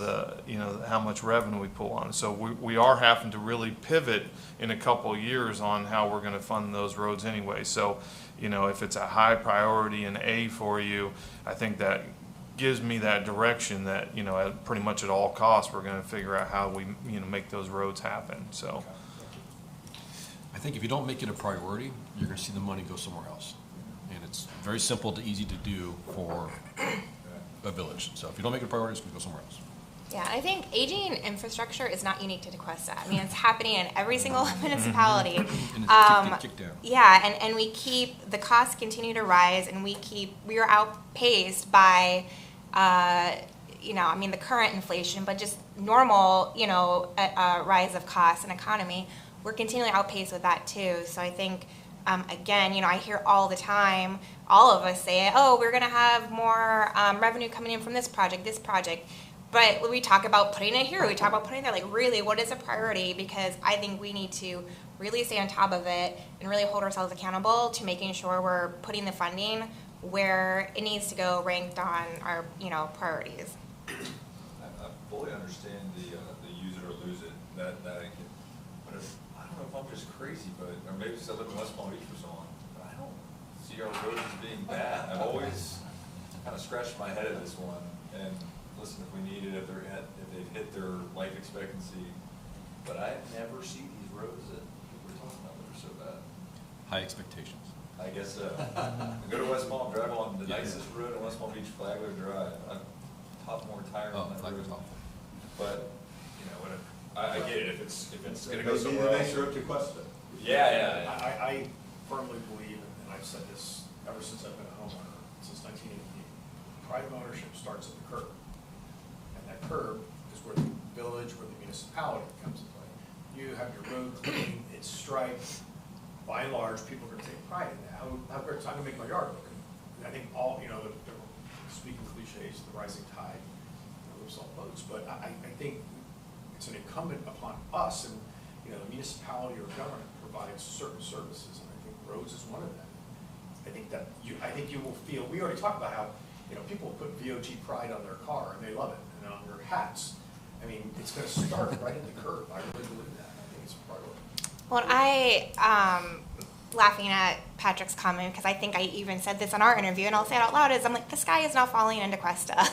how much revenue we pull on. So we are having to really pivot in a couple of years on how we're going to fund those roads anyway. So, you know, if it's a high priority and A for you, I think that gives me that direction that, you know, at pretty much at all costs, we're going to figure out how we, you know, make those roads happen. So I think if you don't make it a priority, you're going to see the money go somewhere else. And it's very simple to easy to do for a village. So if you don't make it a priority, it's going to go somewhere else. Yeah, I think aging infrastructure is not unique to Tequesta. I mean, it's happening in every single municipality. And it's getting kicked down. Yeah, and we keep, the costs continue to rise, and we are outpaced by, I mean, the current inflation, but just normal, rise of costs and economy. We're continually outpaced with that too. So I think, again, I hear all the time, all of us say, oh, we're gonna have more revenue coming in from this project. But when we talk about putting it here, we talk about putting it there, like really, what is a priority? Because I think we need to really stay on top of it and really hold ourselves accountable to making sure we're putting the funding where it needs to go, ranked on our, priorities. I fully understand the use it or lose it, that I get. But I don't know if I'm just crazy, or maybe because I live in West Palm Beach for so long, but I don't see our roads as being bad. I've always kind of scratched my head at this one, and listen, if we need it, if they've hit their life expectancy, but I never see these roads that we're talking about that are so bad. High expectations. I guess so. Go to West Palm, drive on the nicest road in West Palm Beach, Flagler Drive. I pop more tire on that road. But, whatever. I get it, if it's gonna go somewhere else. Nicer up to Tequesta. Yeah. I firmly believe, and I've said this ever since I've been a homeowner, since 1988, pride of ownership starts at the curb. And that curb is where the village, where the municipality comes into play. You have your road clean, it's striped. By and large, people are gonna take pride in that. How great, it's not gonna make my yard look good. I think all, speaking cliches, the rising tide lifts all boats. But I think it's an incumbent upon us, and the municipality or government provides certain services, and I think roads is one of them. I think you will feel. We already talked about how people put VOG pride on their car and they love it, and on their hats. I mean, it's going to start right at the curb. I really believe that. I think it's a priority. Well, laughing at Patrick's comment, because I think I even said this in our interview, and I'll say it out loud, is I'm like, the sky is not falling into Tequesta.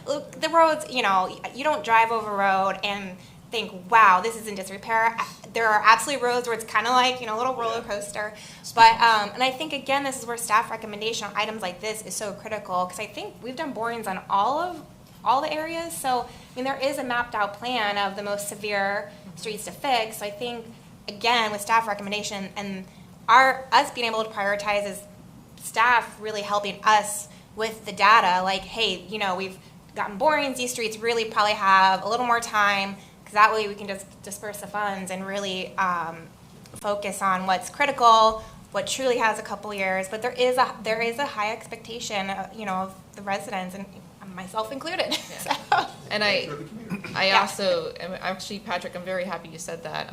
Look, the roads, you don't drive over a road and think, wow, this is in disrepair. There are absolutely roads where it's kind of like, a little roller coaster. But, and I think, again, this is where staff recommendation on items like this is so critical, because I think we've done borings on all the areas. So, there is a mapped out plan of the most severe streets to fix. So I think, again, with staff recommendation and us being able to prioritize as staff really helping us with the data, like, hey, we've gotten borings, these streets really probably have a little more time, because that way we can just disperse the funds and really focus on what's critical, what truly has a couple years. But there is a high expectation, of the residents, and myself included. Yeah. So. And I also, actually, Patrick, I'm very happy you said that.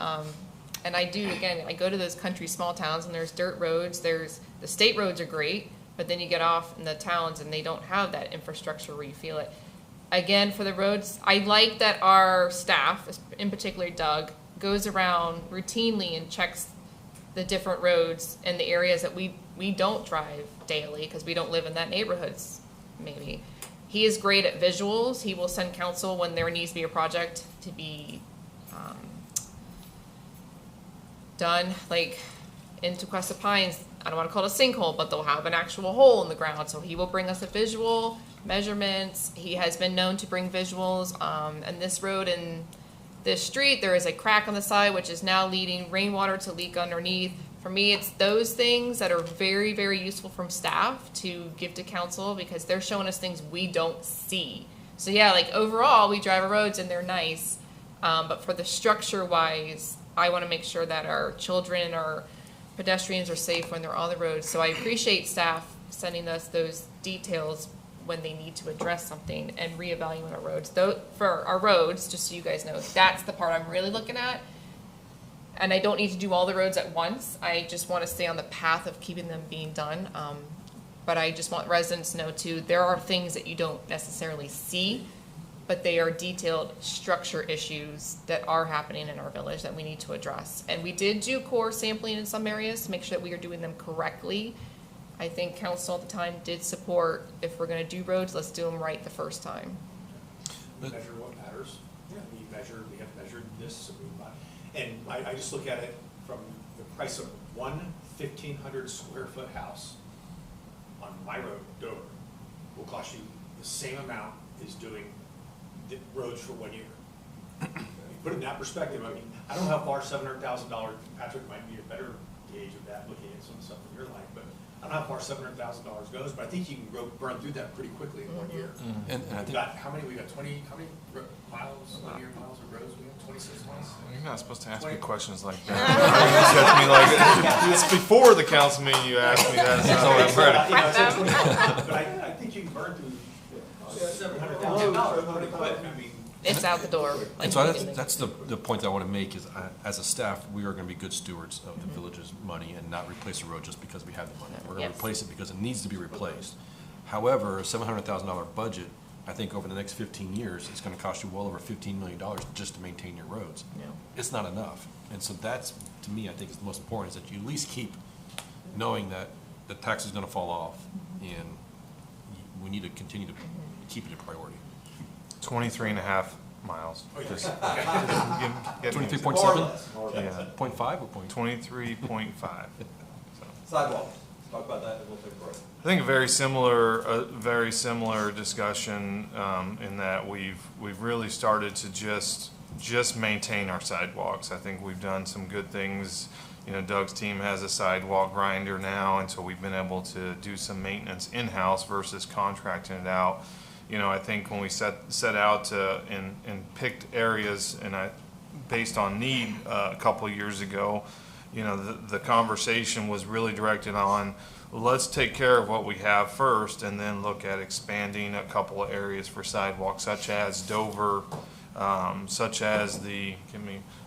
And I do, again, I go to those country small towns, and there's dirt roads, the state roads are great, but then you get off in the towns and they don't have that infrastructure where you feel it. Again, for the roads, I like that our staff, in particular Doug, goes around routinely and checks the different roads in the areas that we don't drive daily because we don't live in that neighborhoods, maybe. He is great at visuals. He will send counsel when there needs to be a project to be done, like in Tequesta Pines. I don't want to call it a sinkhole, but they'll have an actual hole in the ground. So he will bring us a visual, measurements. He has been known to bring visuals. And this road and this street, there is a crack on the side, which is now leading rainwater to leak underneath. For me, it's those things that are very, very useful from staff to give to council, because they're showing us things we don't see. So yeah, like overall, we drive our roads and they're nice. But for the structure wise, I want to make sure that our children, our pedestrians are safe when they're on the road. So I appreciate staff sending us those details when they need to address something and reevaluate our roads. Though for our roads, just so you guys know, that's the part I'm really looking at. And I don't need to do all the roads at once. I just want to stay on the path of keeping them being done. But I just want residents to know too, there are things that you don't necessarily see, but they are detailed structure issues that are happening in our village that we need to address. And we did do core sampling in some areas to make sure that we are doing them correctly. I think council at the time did support, if we're gonna do roads, let's do them right the first time. We measure what matters. Yeah. We have measured this, so and I just look at it from the price of one 1,500 square foot house on my road, Dover, will cost you the same amount is doing the roads for 1 year. Put it in that perspective, I mean, I don't know how far $700,000, Patrick might be a better gauge of that, looking at some of the stuff in your life, but I don't know how far $700,000 goes, but I think you can burn through that pretty quickly in 1 year. And I We've think, got, how many miles, linear miles of roads, we have 26 miles? You're not supposed to ask me questions like that. You just ask me like, it's before the council meeting you asked me that, so I'm ready. You know, it's at 25, but I think you can burn through $700,000 pretty quick, I mean. It's out the door. and so that's the point that I want to make is, as a staff, we are going to be good stewards of the village's money and not replace a road just because we have the money. We're going to Yes. replace it because it needs to be replaced. However, a $700,000 budget, I think over the next 15 years, it's going to cost you well over $15 million just to maintain your roads. Yeah. It's not enough. And so that's, to me, I think is the most important, is that you at least keep knowing that the tax is going to fall off, and we need to continue to keep it a priority. 23.5 miles. Oh, yes. Just- get me- 23.7? Yeah. 0.5 or 23.5. Sidewalks, talk about that, and we'll take a break. I think a very similar discussion in that we've really started to just maintain our sidewalks. I think we've done some good things. You know, Doug's team has a sidewalk grinder now, and so we've been able to do some maintenance in-house versus contracting it out. You know, I think when we set out and picked areas, and based on need a couple of years ago, you know, the conversation was really directed on, let's take care of what we have first and then look at expanding a couple of areas for sidewalks, such as Dover, such as the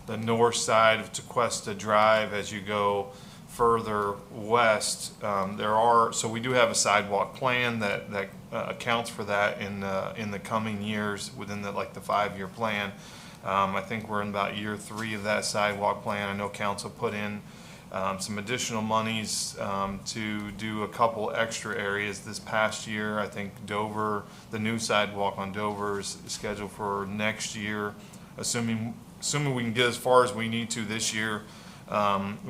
north side of Tequesta Drive as you go further west. So we do have a sidewalk plan that accounts for that in the coming years within the 5-year plan. I think we're in about year 3 of that sidewalk plan. I know council put in some additional monies to do a couple extra areas this past year. I think Dover, the new sidewalk on Dover is scheduled for next year, assuming we can get as far as we need to this year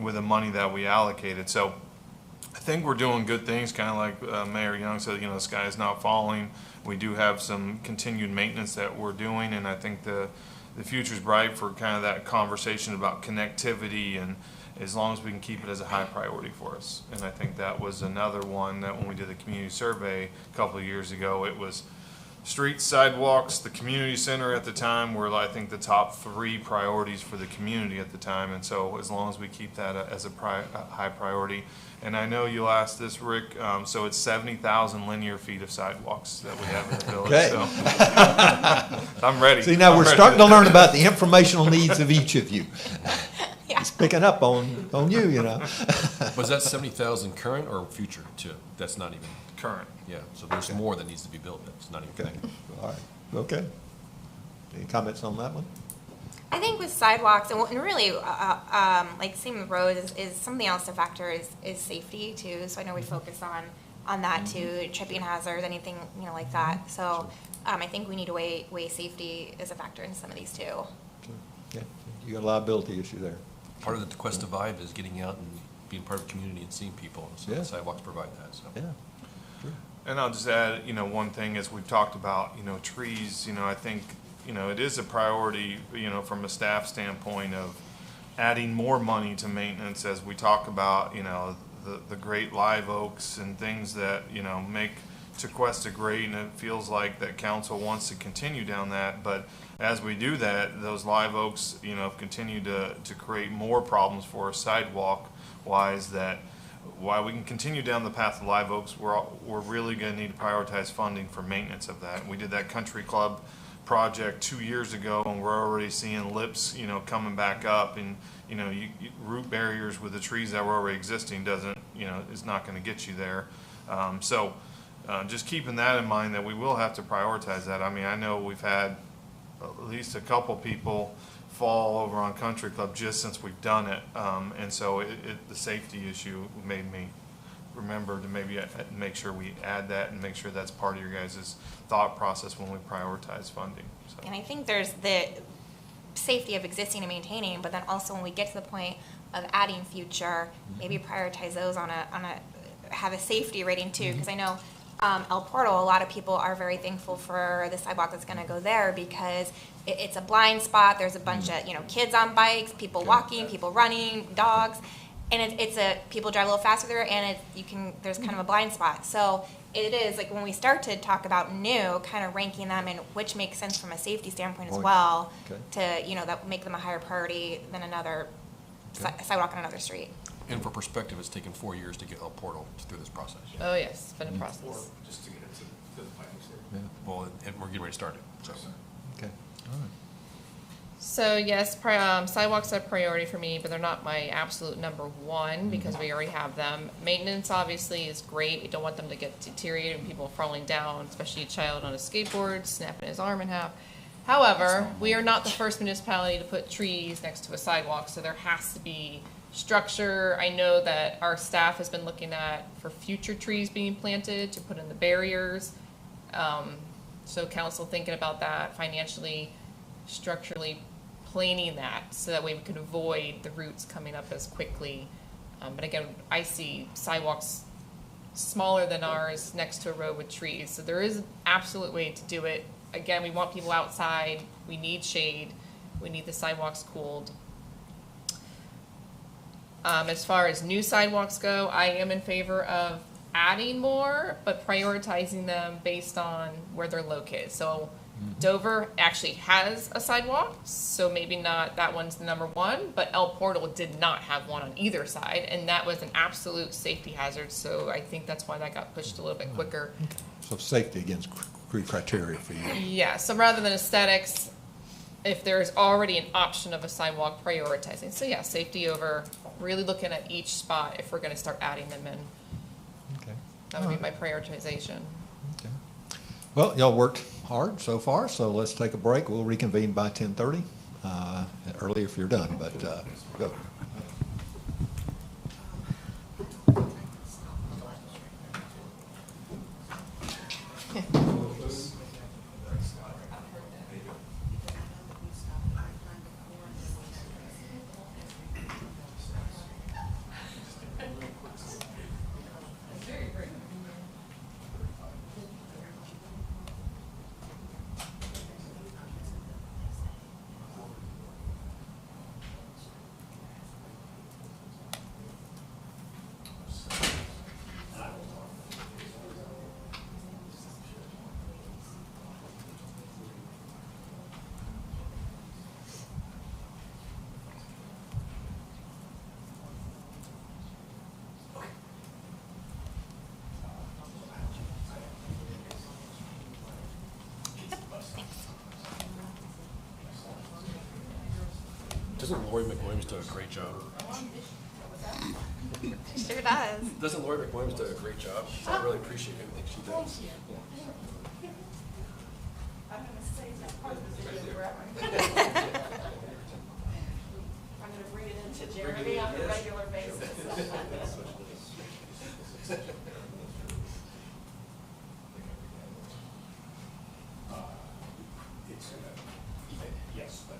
with the money that we allocated. So I think we're doing good things, kind of like Mayor Young said, you know, the sky is not falling. We do have some continued maintenance that we're doing, and I think the future's bright for kind of that conversation about connectivity, and as long as we can keep it as a high priority for us. And I think that was another one that when we did the community survey a couple of years ago, it was streets, sidewalks, the community center at the time were, I think, the top 3 priorities for the community at the time. And so as long as we keep that as a high priority. And I know you'll ask this, Rick, so it's 70,000 linear feet of sidewalks that we have in the village. Okay. So I'm ready. See, now we're starting to learn about the informational needs of each of you. Yeah. It's picking up on you, you know. Was that 70,000 current or future too? That's not even, Current. yeah, so there's more that needs to be built, that's not even Okay, connected. all right, okay. Any comments on that one? I think with sidewalks and really, like same with roads, is something else to factor is safety too. So I know we focus on that too, tripping hazards, anything, you know, like that. So I think we need to weigh safety as a factor in some of these too. Yeah, you got a liability issue there. Part of the Tequesta vibe is getting out and being part of the community and seeing people, and so Yeah. the sidewalks provide that, so. Yeah. And I'll just add, you know, one thing as we've talked about, you know, trees, you know, I think, you know, it is a priority, you know, from a staff standpoint of adding more money to maintenance as we talk about, you know, the great live oaks and things that, you know, make Tequesta great, and it feels like that council wants to continue down that. But as we do that, those live oaks, you know, continue to create more problems for us sidewalk-wise, that while we can continue down the path of live oaks, we're really going to need to prioritize funding for maintenance of that. We did that country club project 2 years ago, and we're already seeing lips, you know, coming back up, and you know, root barriers with the trees that were already existing doesn't, you know, is not going to get you there. So just keeping that in mind, that we will have to prioritize that. I mean, I know we've had at least a couple people fall over on Country Club just since we've done it, and so the safety issue made me remember to maybe make sure we add that and make sure that's part of your guys' thought process when we prioritize funding. So. And I think there's the safety of existing and maintaining, but then also when we get to the point of adding future, maybe prioritize those on a have a safety rating too, because I know El Portal, a lot of people are very thankful for the sidewalk that's gonna go there because it's a blind spot. There's a bunch of, kids on bikes, people walking, people running, dogs. And people drive a little faster there and there's kind of a blind spot. So it is, like, when we start to talk about new, kind of ranking them and which makes sense from a safety standpoint as well, to, that make them a higher priority than another sidewalk on another street. And for perspective, it's taken 4 years to get El Portal through this process. Oh, yes, it's been a process. Just to get it to the planning stage. Yeah. Well, and we're getting ready to start it, so. Okay, all right. So yes, sidewalks are a priority for me, but they're not my absolute number one because we already have them. Maintenance obviously is great. We don't want them to get deteriorated and people falling down, especially a child on a skateboard, snapping his arm in half. However, we are not the first municipality to put trees next to a sidewalk, so there has to be structure. I know that our staff has been looking at for future trees being planted to put in the barriers. So council thinking about that financially, structurally planing that so that way we can avoid the roots coming up as quickly. But again, I see sidewalks smaller than ours next to a road with trees. So there is an absolute way to do it. Again, we want people outside. We need shade. We need the sidewalks cooled. As far as new sidewalks go, I am in favor of adding more, but prioritizing them based on where they're located. So Dover actually has a sidewalk, so maybe not that one's the number one, but El Portal did not have one on either side, and that was an absolute safety hazard, so I think that's why that got pushed a little bit quicker. So safety against criteria for you. Yeah, so rather than aesthetics, if there's already an option of a sidewalk, prioritizing. So yeah, safety over really looking at each spot if we're gonna start adding them in. Okay. That would be my prioritization. Okay. Well, y'all worked hard so far, so let's take a break. We'll reconvene by 10:30, early if you're done, but go. Doesn't Lori McWilliams do a great job? Sure does. Doesn't Lori McWilliams do a great job? I really appreciate everything she does. I'm gonna save that part of the video forever. I'm gonna bring it into Jeremy on a regular basis. Yes, but.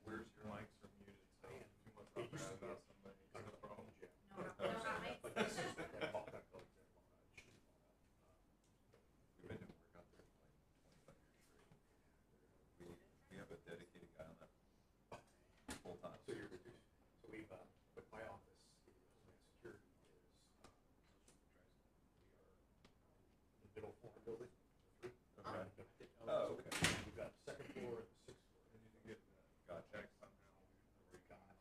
Where's your mics are muted, so if you want to talk about somebody, no problem. We've been doing work out there for like 25 years straight. We have a dedicated guy on that full time. So you're reduced. So we've, with my office, security is, we are the middle floor building. Okay. Oh, okay. We've got second floor and sixth floor. And you can get got check somehow. We got on that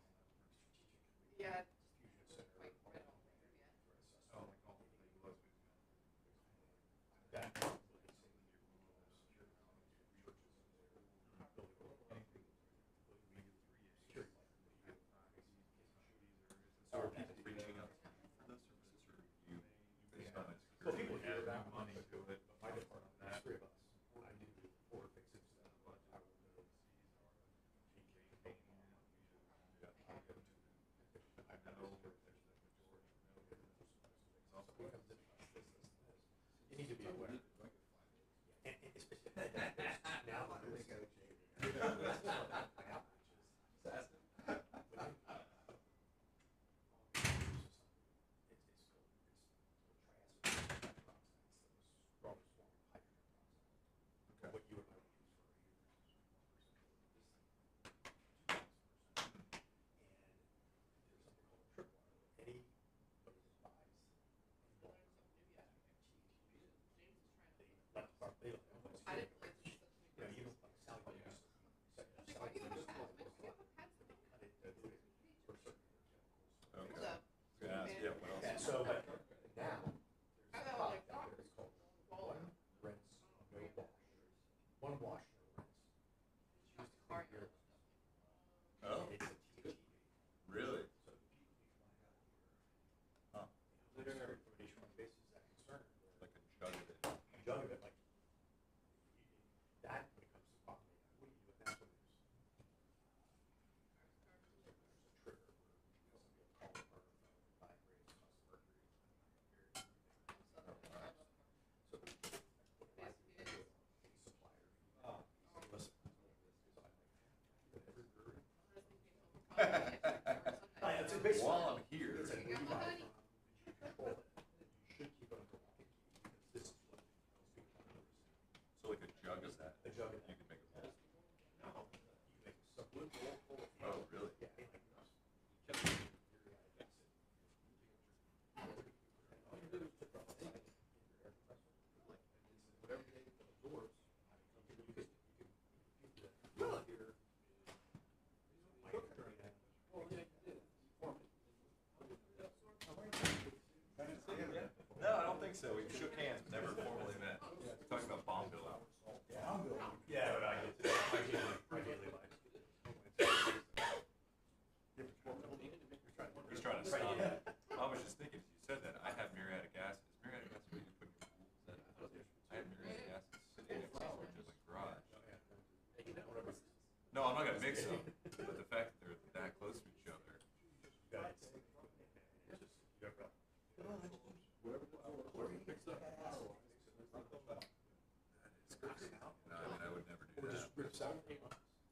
Yeah. fusion center. Oh, like all the things was. That, security So are people reaching out to you for this, or is this, or you based on its Well, security, people hear have about money money, to it? but my department, there's three of us. I do 4 fixes and a bunch of I know there's that majority. You need to be aware. And especially now, It's what you and I would use for a year. And there's something called a tripwire. Anybody that buys they let the car, they don't know what's you know, even like Sally used to cut it for certain chemicals. Yeah, what else? And so, but now, there's a product out there, it's called one rinse, no wash. One wash, no rinse. It's used to clean your. Oh. It's a THC. Really? So people need to find out here. Huh. Literally, for nationwide basis, is that concern? Like a jug of it. A jug of it, like, that, when it comes to quality, what do you do with that? There's a trigger where, you know, somebody will call it murder, vibrates, cause mercury, so, supplier. Listen. It's basically. While I'm here. It's like, where you buy it from, you should control it, you should keep it under lock and key, because this is what most people don't understand. So like a jug of that? A jug of that. You can make a mold? No, you make a sublimate full of. Oh, really? Yeah, like this. All you do is put it on the side, in your air compressor. Whatever they put the doors, you can here. No, I don't think so. We shook hands, but never formally met. We're talking about bomb building. Yeah, but I get to, ideally like. He's trying to stop. I was just thinking, as you said that, I have muriatic acid. Is muriatic acid what you put in your pool? I have muriatic acid sitting next to the fridge in my garage. No, I'm not gonna mix them, but the fact that they're that close to each other. It's crazy. No, I mean, I would never do that.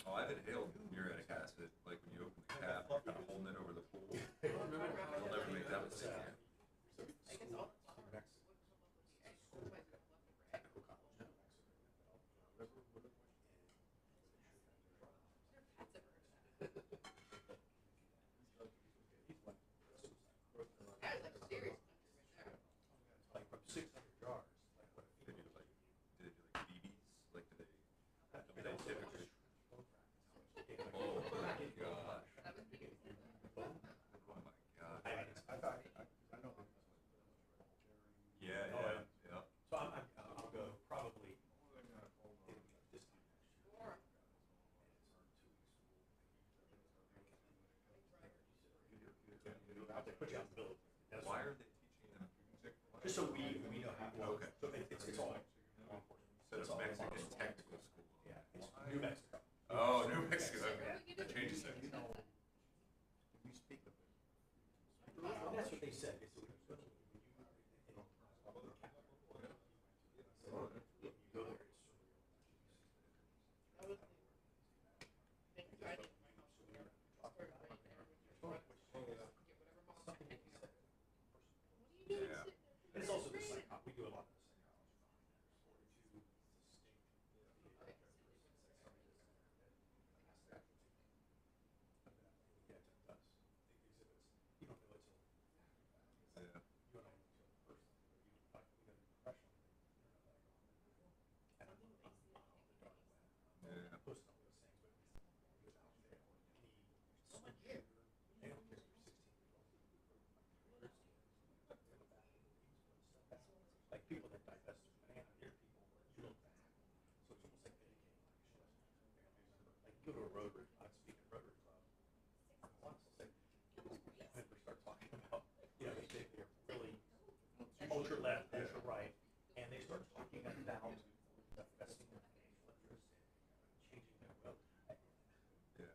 Oh, I've inhaled muriatic acid, like when you open the cap, you're kind of holding it over the pool. You'll never make that mistake again. Like from 600 jars, like what a They do like, do they do like BBs? Like do they typically? Oh my gosh. Oh my god. Yeah, yeah, yeah. So I'll go probably this time next year. And it's 2 weeks. I'll put you out in the building. That's Why are they teaching them music? just so we know how. Okay. So it's all. So it's Mexican technical school. Yeah, it's New Mexico. Oh, New Mexico, okay. That changes things. We speak of it. That's what they said. They said, you go there, it's Yeah. and it's also the psych, we do a lot of the psychology behind there. Yeah, it does. It exhibits, you don't know it's a. Yeah. You and I know each other personally, but you like we got an impression. And I'm on the dark web. Yeah. Posting all those things, but without fail, any shooter, they don't care if you're 16 years old. Like people that divest their banana, they're people you look back. So it's almost like dedicating like a shit. Like go to a Rotary, I'm speaking Rotary Club. Once it's like, when we start talking about, you know, they're really ultra left, ultra right, and they start talking about divesting their financial interests and changing their will. Yeah.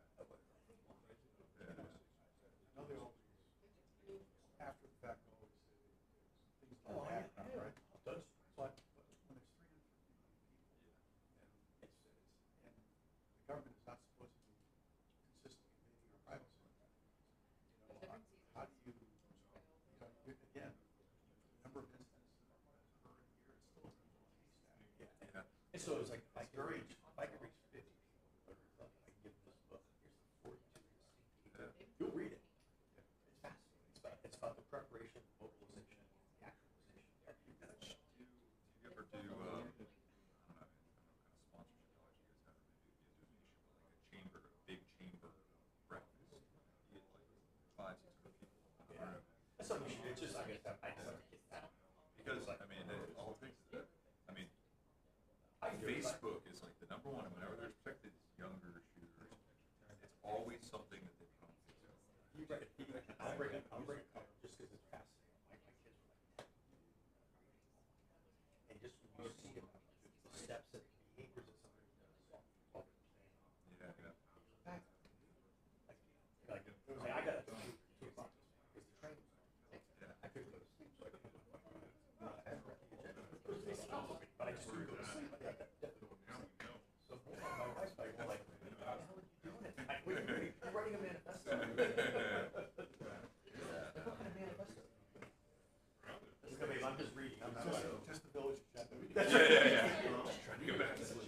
Yeah. I know they always, after the fact, they always say things Oh, don't yeah, happen, right? Does, but But when there's 350 million people, and the government is not something we should, it's just, I guess, Because, I mean, all the things that, I mean, Facebook is like the number one, whenever there's particularly these younger shooters, it's always something that they put on Facebook. I'll bring it just because it's fascinating. My kids were like 10. And just when you see them, the steps and behaviors that somebody does. Yeah, yeah. Like, I got a 2 o'clock. It's the train. I couldn't go to sleep, so I couldn't. But I just couldn't go to sleep. So my wife's like, well, like, how the hell are you doing it? Like, what are you doing? You're writing a manifesto. What kind of manifesto? I'm just reading. I'm not just the village of Chattanooga. Yeah. Trying to get back to the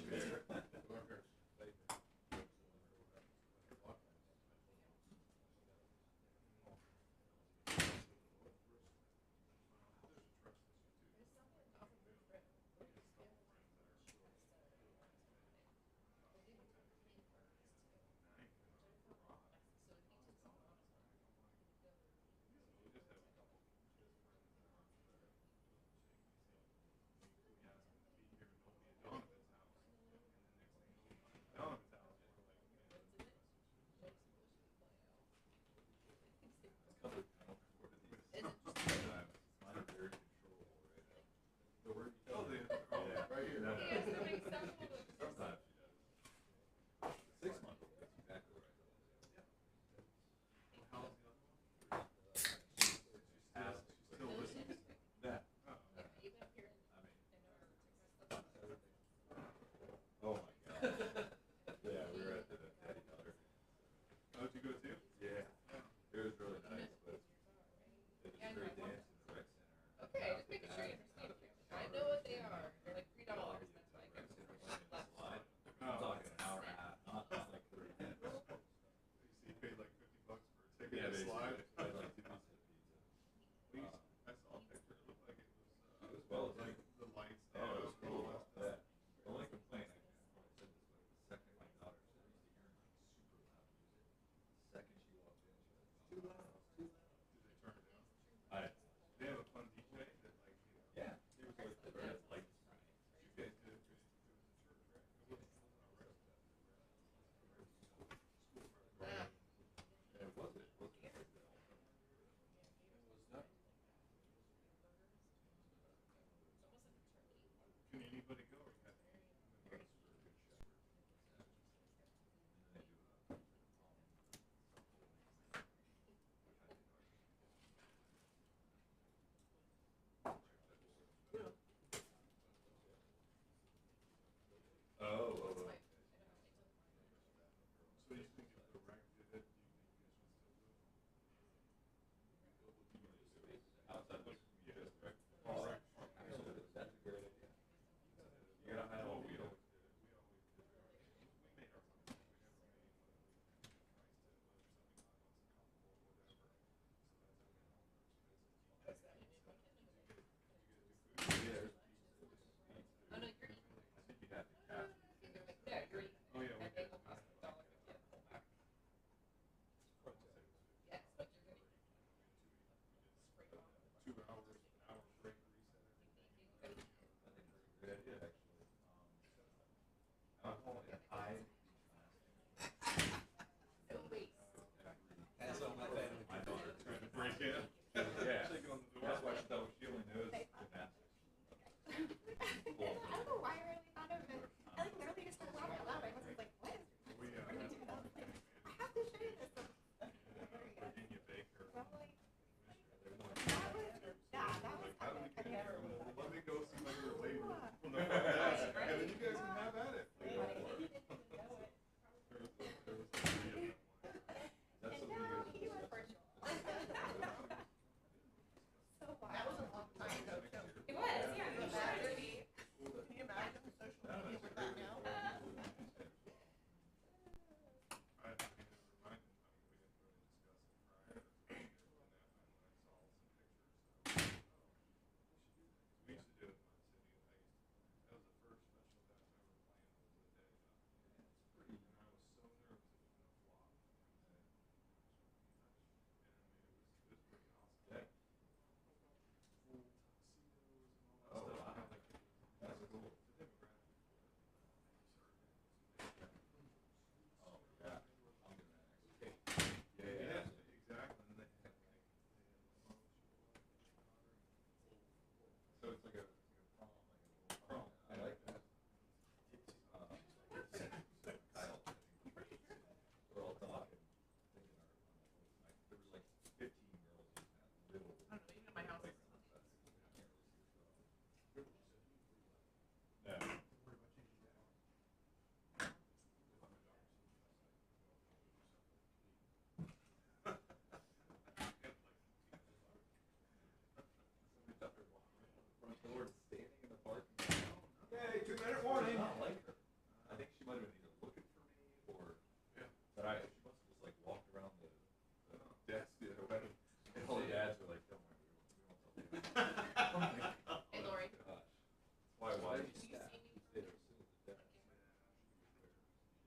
It's like a prom, I like that. Kyle, we're all talking, thinking there was like 15 girls in that little. I don't know, even my house. Yeah. Front door, standing in the park. Yay, 2-minute warning. I don't like her. I think she might have been either looking for me or, but she must have just like walked around the desk the other way. And all the dads were like, don't worry, we won't tell you. Hey, Lori. Gosh. Why did you see me? stay there sitting at the desk?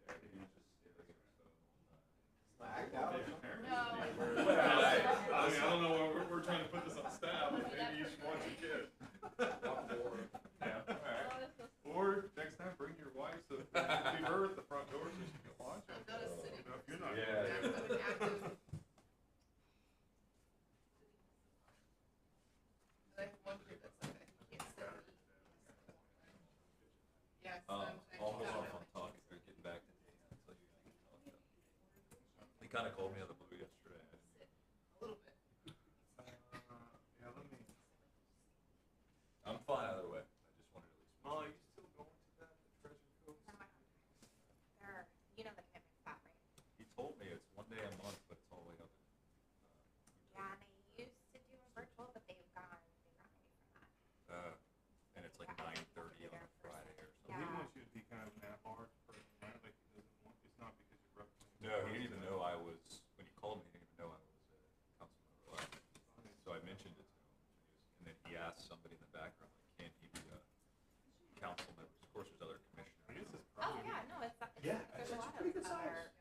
Yeah, he was just staring at his phone all night. No. I mean, I don't know, we're trying to put this on staff, but maybe you should watch your kid. Yeah, all right. Or next time, bring your wife, so leave her at the front door so she can watch it. Not a city. You know, if you're not. Yeah. I'm an active. I have one kid that's like, I can't stand it. Yeah, so I'm I'll hold off on talking, or getting back to Dan until you guys can talk. He kind of called me out of the blue yesterday. a little bit. Yeah, let me, I'm fine either way. I just wanted to at least. Molly, are you still going to that, the Treasure Coast? There, you know the commitment spot, right? He told me it's one day a month, but it's all the way up in. Yeah, they used to do a virtual, but they've gone away from that. And it's like 9:30 on a Friday or something. He Yeah. wants you to be kind of an at-large person, right? Like, he doesn't want, it's not because you're representing. No, he didn't even know I was, when he called me, he didn't even know I was Councilmember-elect. So I mentioned it to him, and then he asked somebody in the background, like, can he be a council member? Of course, there's other I commissioners. guess it's Oh, probably. yeah, no, it's, Yeah, there's a it's lot a pretty of good other,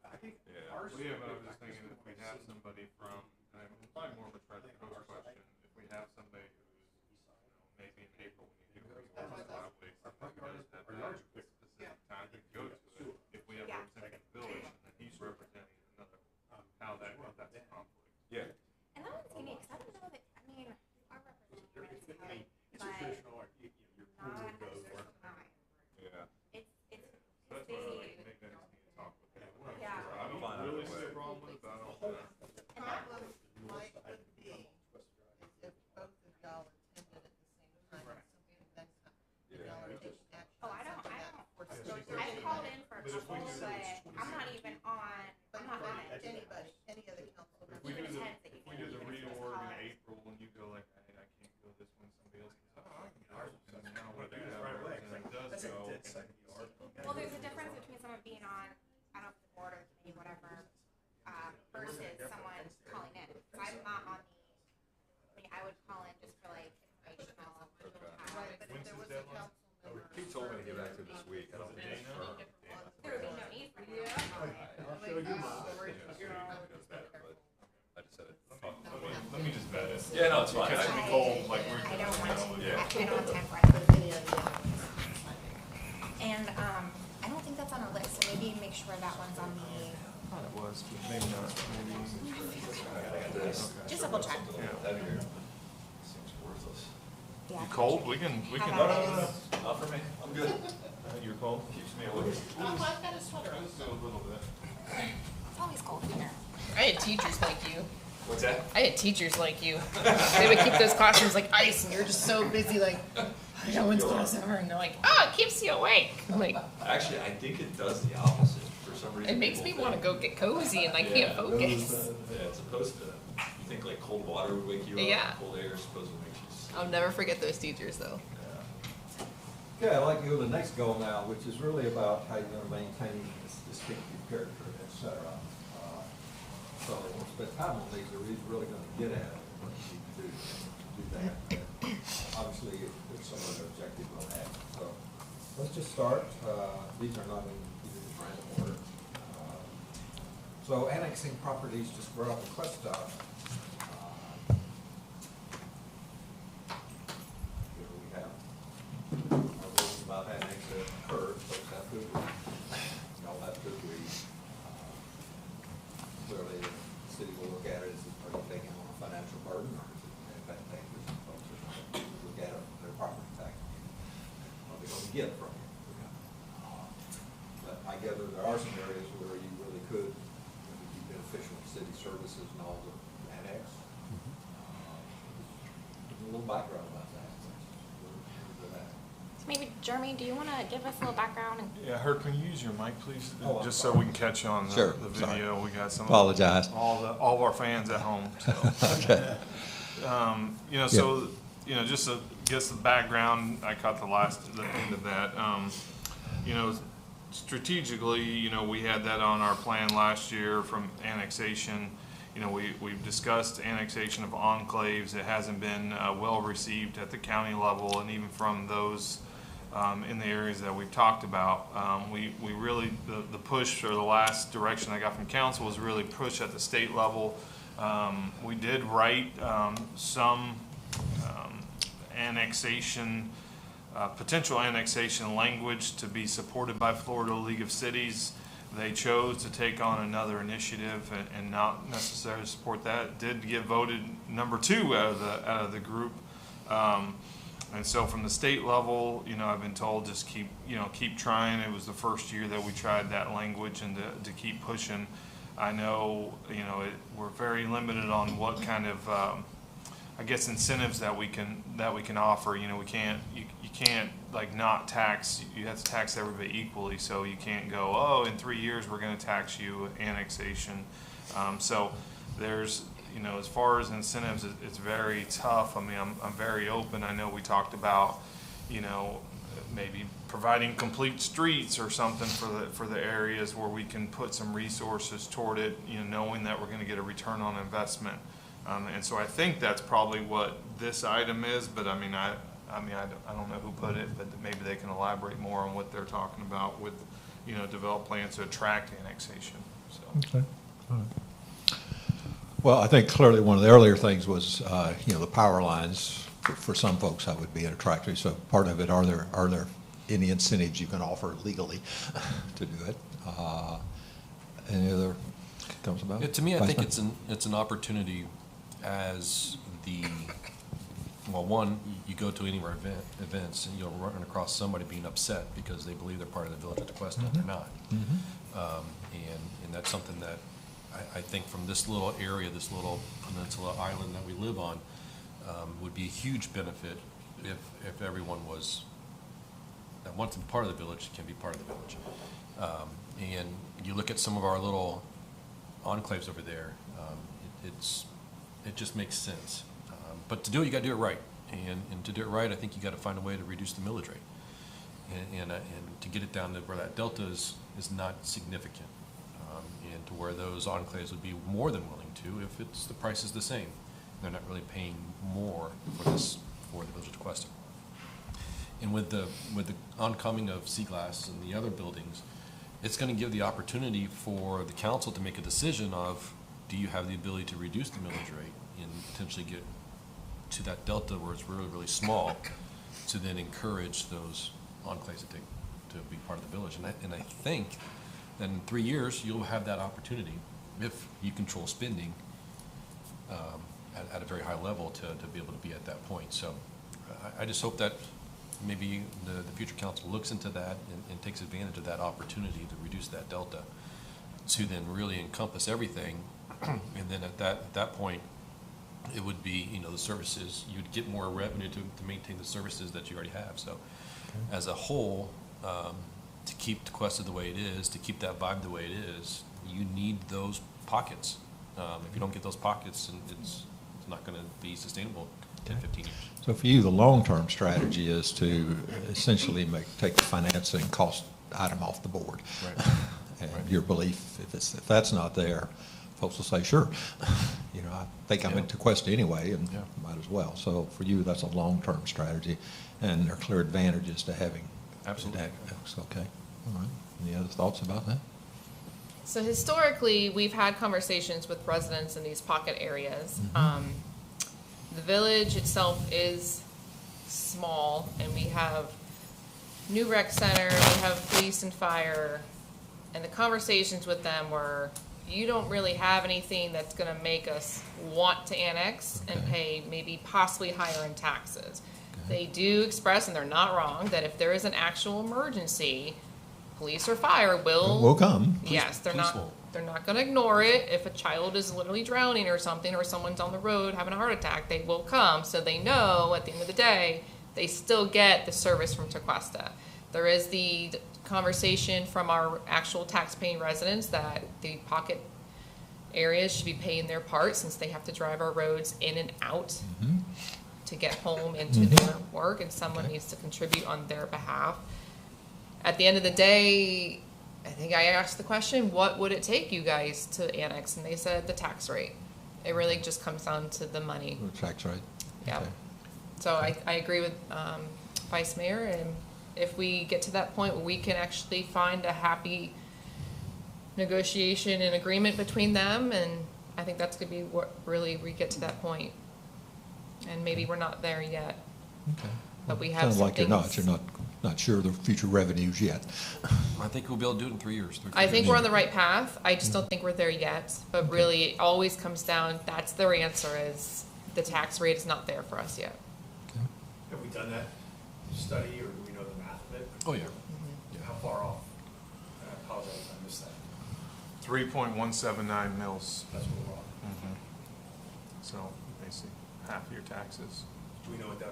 I think Yeah. ours. Well, yeah, but I was just thinking if we have somebody from, and it's probably more of a Treasure Coast question, if we have somebody who's, you know, maybe in April when you do reorganize highway, somebody who does have that specific time to go to it, if we have a Yeah. representative in the village, and then he's representing another, how that's a conflict. Yeah. and that one's unique, because I don't know that, I mean, our representatives I mean, have, it's a but traditional, like, your pool not would go as where. Yeah. It's, So that's why I think maybe I just need to talk with him. Yeah. I I'm don't fine really either see a way. problem with it, but I don't, And that was, might would be, is if both of y'all attended at the same time, Right. so maybe next time, if Yeah. y'all are taking action. Oh, on I don't, something I that don't, we're I still I called in for a But if we couple, do- but I'm not even on, But I'm not on it. anybody, any of the council if we do members. the, Depends that you if we do the can use reorg in college. April, when you go like, hey, I can't go this one, somebody else can say, oh, I can go. And now what do do that that right away. representative does That's a go. dead second yard. Well, there's a difference between someone being on, I don't know, the board or committee, whatever, versus someone calling in. So I'm not on I mean, I would call in just for like informational. Right, but if When's there his was a deadline? council member. He told me to get back to him this week. I don't think it's firm. There would be no need for him to call in. I'll show you mine. I just said it. Let me just vet it. Yeah, no, it's fine. Catch me cold, like we're. I don't want to, Yeah. I don't have time for it. Any of the other ones. And, I don't think that's on our list, so maybe make sure that one's on the, I thought it was, but maybe not, maybe. just double check. Out of here. Seems worthless. Yeah. You cold? We can. How No, about no, no, it? no. Not for me. I'm good. You're cold? Keeps me awake. Oh, I've got a sweater on. Just a little bit. It's always cold in here. I had teachers like you. What's that? I had teachers like you. They would keep those classrooms like ice, and you're just so busy, like, no one's class over, and they're like, oh, it keeps you awake. I'm like, Actually, I think it does the opposite for some reason. it makes me people want to think- go get cozy, and I can't Yeah. focus. Yeah, it's supposed to. You think like cold water would wake you up? Yeah. Cold air is supposed to make you sleep. I'll never forget those teachers, though. Okay, I'd like to go to the next goal now, which is really about how you're going to maintain this distinctive character, et cetera. So we'll spend time on these, are we really going to get at it, what you need to do that. And obviously, there's some other objective on that. So let's just start. These are not in random order. So annexing properties just right off the Tequesta. Here we have our rules about annexing occurred, folks have to agree. Y'all have to agree. Clearly, the city will look at it as, are you taking on a financial burden, or is it advantageous? Folks are going to look at background about that. Where they're at. So maybe, Jeremy, do you want to give us a little background? Yeah, Herb, can you use your mic, please? Oh, I'm Just so sorry. we can catch you on Sure, the sorry. video. We got some. Apologize. All of our fans at home, so. Okay. So, just to get some background, I caught the end of that. Strategically, we had that on our plan last year from annexation. We've discussed annexation of enclaves. It hasn't been well received at the county level, and even from those in the areas that we've talked about. We really, the push, or the last direction I got from council, was really push at the state level. We did write some annexation, potential annexation language to be supported by Florida League of Cities. They chose to take on another initiative and not necessarily support that. It did get voted number 2 out of the group. And so from the state level, I've been told just keep trying. It was the first year that we tried that language, and to keep pushing. I know, we're very limited on what kind of, incentives that we can offer. You can't like not tax. You have to tax everybody equally. So you can't go, oh, in 3 years we're going to tax you annexation. So there's, as far as incentives, it's very tough. I mean, I'm very open. I know we talked about, maybe providing complete streets or something for the areas where we can put some resources toward it, knowing that we're going to get a return on investment. And so I think that's probably what this item is, but I don't know who put it, but maybe they can elaborate more on what they're talking about with, develop plans to attract annexation. So. Okay. All right. Well, I think clearly one of the earlier things was, the power lines. For some folks, that would be an attractor. So part of it, are there any incentives you can offer legally to do it? Any other comes about? Yeah, to me, I think Vice it's an opportunity as one, you go to any of our events and you'll run across somebody being upset because they believe they're part of the village of Tequesta and they're not. And that's something that I think from this little area, this little peninsula island that we live on, would be a huge benefit if everyone that wants to be part of the village can be part of the village. And you look at some of our little enclaves over there, it just makes sense. But to do it, you got to do it right. And to do it right, I think you got to find a way to reduce the millage rate, and to get it down to where that delta is not significant, and to where those enclaves would be more than willing to if the price is the same. They're not really paying more for the village of Tequesta. And with the oncoming of Sea Glass and the other buildings, it's going to give the opportunity for the council to make a decision of, do you have the ability to reduce the millage rate and potentially get to that delta where it's really, really small, to then encourage those enclaves to be part of the village. And I think that in 3 years, you'll have that opportunity, if you control spending at a very high level, to be able to be at that point. So I just hope that maybe the future council looks into that and takes advantage of that opportunity to reduce that delta, to then really encompass everything. And then at that point, it would be, the services, you'd get more revenue to maintain the services that you already have. So as a whole, to keep Tequesta the way it is, to keep that vibe the way it is, you need those pockets. If you don't get those pockets, and it's not going to be sustainable 10, 15 years. So for you, the long-term strategy is to essentially take the financing cost item off the board. Right. And Right. your belief, if that's not there, folks will say, sure, I think I'm in Tequesta anyway, and might as well. So for you, that's a long-term strategy, and there are clear advantages to having Absolutely. that. Okay. All right. Any other thoughts about that? So historically, we've had conversations with residents in these pocket areas. The village itself is small, and we have new rec center, we have police and fire, and the conversations with them were, you don't really have anything that's going to make us want to annex and pay maybe possibly higher in taxes. They do express, and they're not wrong, that if there is an actual emergency, police or fire will Will come. Yes, they're Police not. won't. They're not gonna ignore it. If a child is literally drowning or something, or someone's on the road having a heart attack, they will come. So they know at the end of the day, they still get the service from Tequesta. There is the conversation from our actual tax-paying residents that the pocket areas should be paying their part, since they have to drive our roads in and out to get home and to their work, and someone needs to contribute on their behalf. At the end of the day, I think I asked the question, what would it take you guys to annex? And they said the tax rate. It really just comes down to the money. The tax rate? Yeah. Okay. So I agree with Vice Mayor, and if we get to that point where we can actually find a happy negotiation and agreement between them, and I think that's gonna be what really we get to that point. And maybe we're not there yet, Okay. but we have Sounds some like you're not sure of the future revenues yet. I think we'll be able to do it in 3 years. I think we're on the right path. I just don't think we're there yet. But really, it always comes down, that's their answer, is the tax rate is not there for us yet. Have we done that study, or do we know the math of it? Oh, yeah. How far off? I apologize if I missed that. 3.179 mils. That's what we're on. So basically half of your taxes. Do we know what that,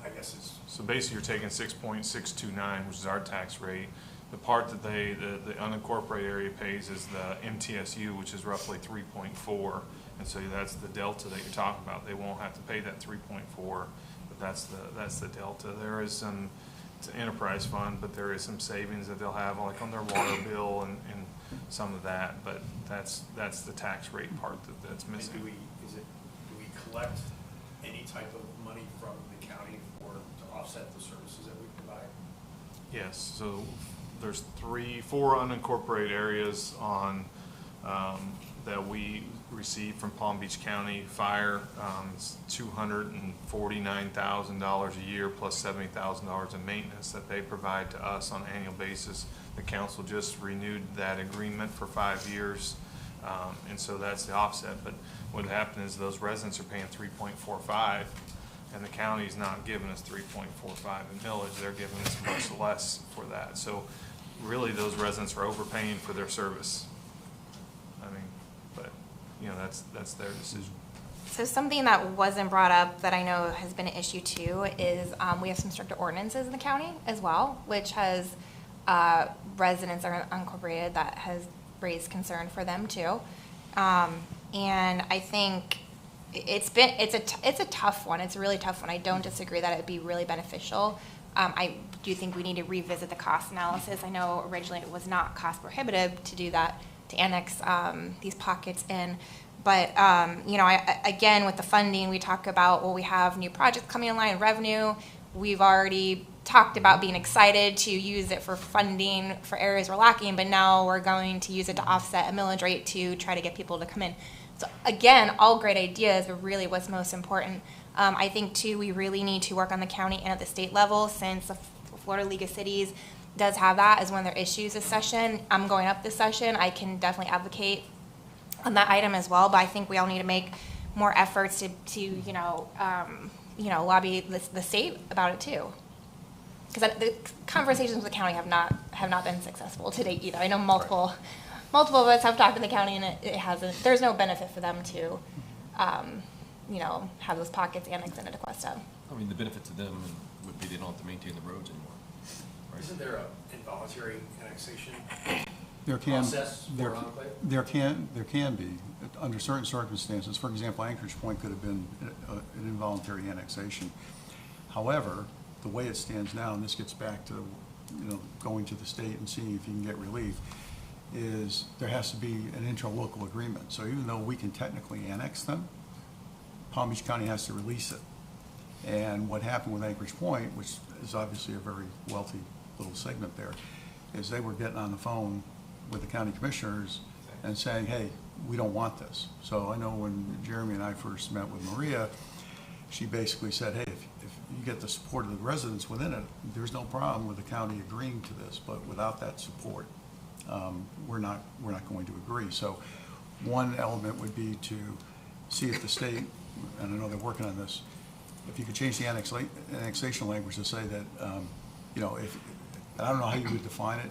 I guess it's, So basically you're taking 6.629, which is our tax rate. The part that the unincorporated area pays is the MTSU, which is roughly 3.4. And so that's the delta that you're talking about. They won't have to pay that 3.4, but that's the delta. There is some, it's an enterprise fund, but there is some savings that they'll have like on their water bill and some of that, but that's the tax rate part that's and missing. do we collect any type of money from the county to offset the services that we provide? Yes, so there's 4 unincorporated areas on, that we receive from Palm Beach County Fire. It's $249,000 a year plus $70,000 in maintenance that they provide to us on an annual basis. The council just renewed that agreement for 5 years, and so that's the offset. But what happened is those residents are paying 3.45, and the county's not giving us 3.45 in millage. They're giving us much less for that. So really, those residents are overpaying for their service. I mean, but, you know, that's their decision. So something that wasn't brought up that I know has been an issue too is we have some stricter ordinances in the county as well, which has residents that are unincorporated that has raised concern for them too. And I think it's a tough one. It's a really tough one. I don't disagree that it'd be really beneficial. I do think we need to revisit the cost analysis. I know originally it was not cost prohibitive to do that, to annex these pockets in. But, you know, again, with the funding, we talk about, well, we have new projects coming online, revenue. We've already talked about being excited to use it for funding for areas we're lacking, but now we're going to use it to offset a millage rate to try to get people to come in. So again, all great ideas, but really what's most important, I think too, we really need to work on the county and at the state level, since the Florida League of Cities does have that as one of their issues this session. I'm going up this session. I can definitely advocate on that item as well, but I think we all need to make more efforts to you know, lobby the state about it too. Because the conversations with the county have not been successful to date either. I know multiple of us have talked to the county, and it hasn't. There's no benefit for them to, you know, have those pockets annexed into Tequesta. I mean, the benefit to them would be they don't have to maintain the roads anymore. Right? Isn't there an involuntary annexation There can, process for enclave? there can be, under certain circumstances. For example, Anchorage Point could have been an involuntary annexation. However, the way it stands now, and this gets back to, you know, going to the state and seeing if you can get relief, is there has to be an interlocal agreement. So even though we can technically annex them, Palm Beach County has to release it. And what happened with Anchorage Point, which is obviously a very wealthy little segment there, is they were getting on the phone with the county commissioners and saying, hey, we don't want this. So I know when Jeremy and I first met with Maria, she basically said, hey, if you get the support of the residents within it, there's no problem with the county agreeing to this, but without that support, we're not going to agree. So one element would be to see if the state, and I know they're working on this, if you could change the annexation language to say that, you know, if, I don't know how you would define it,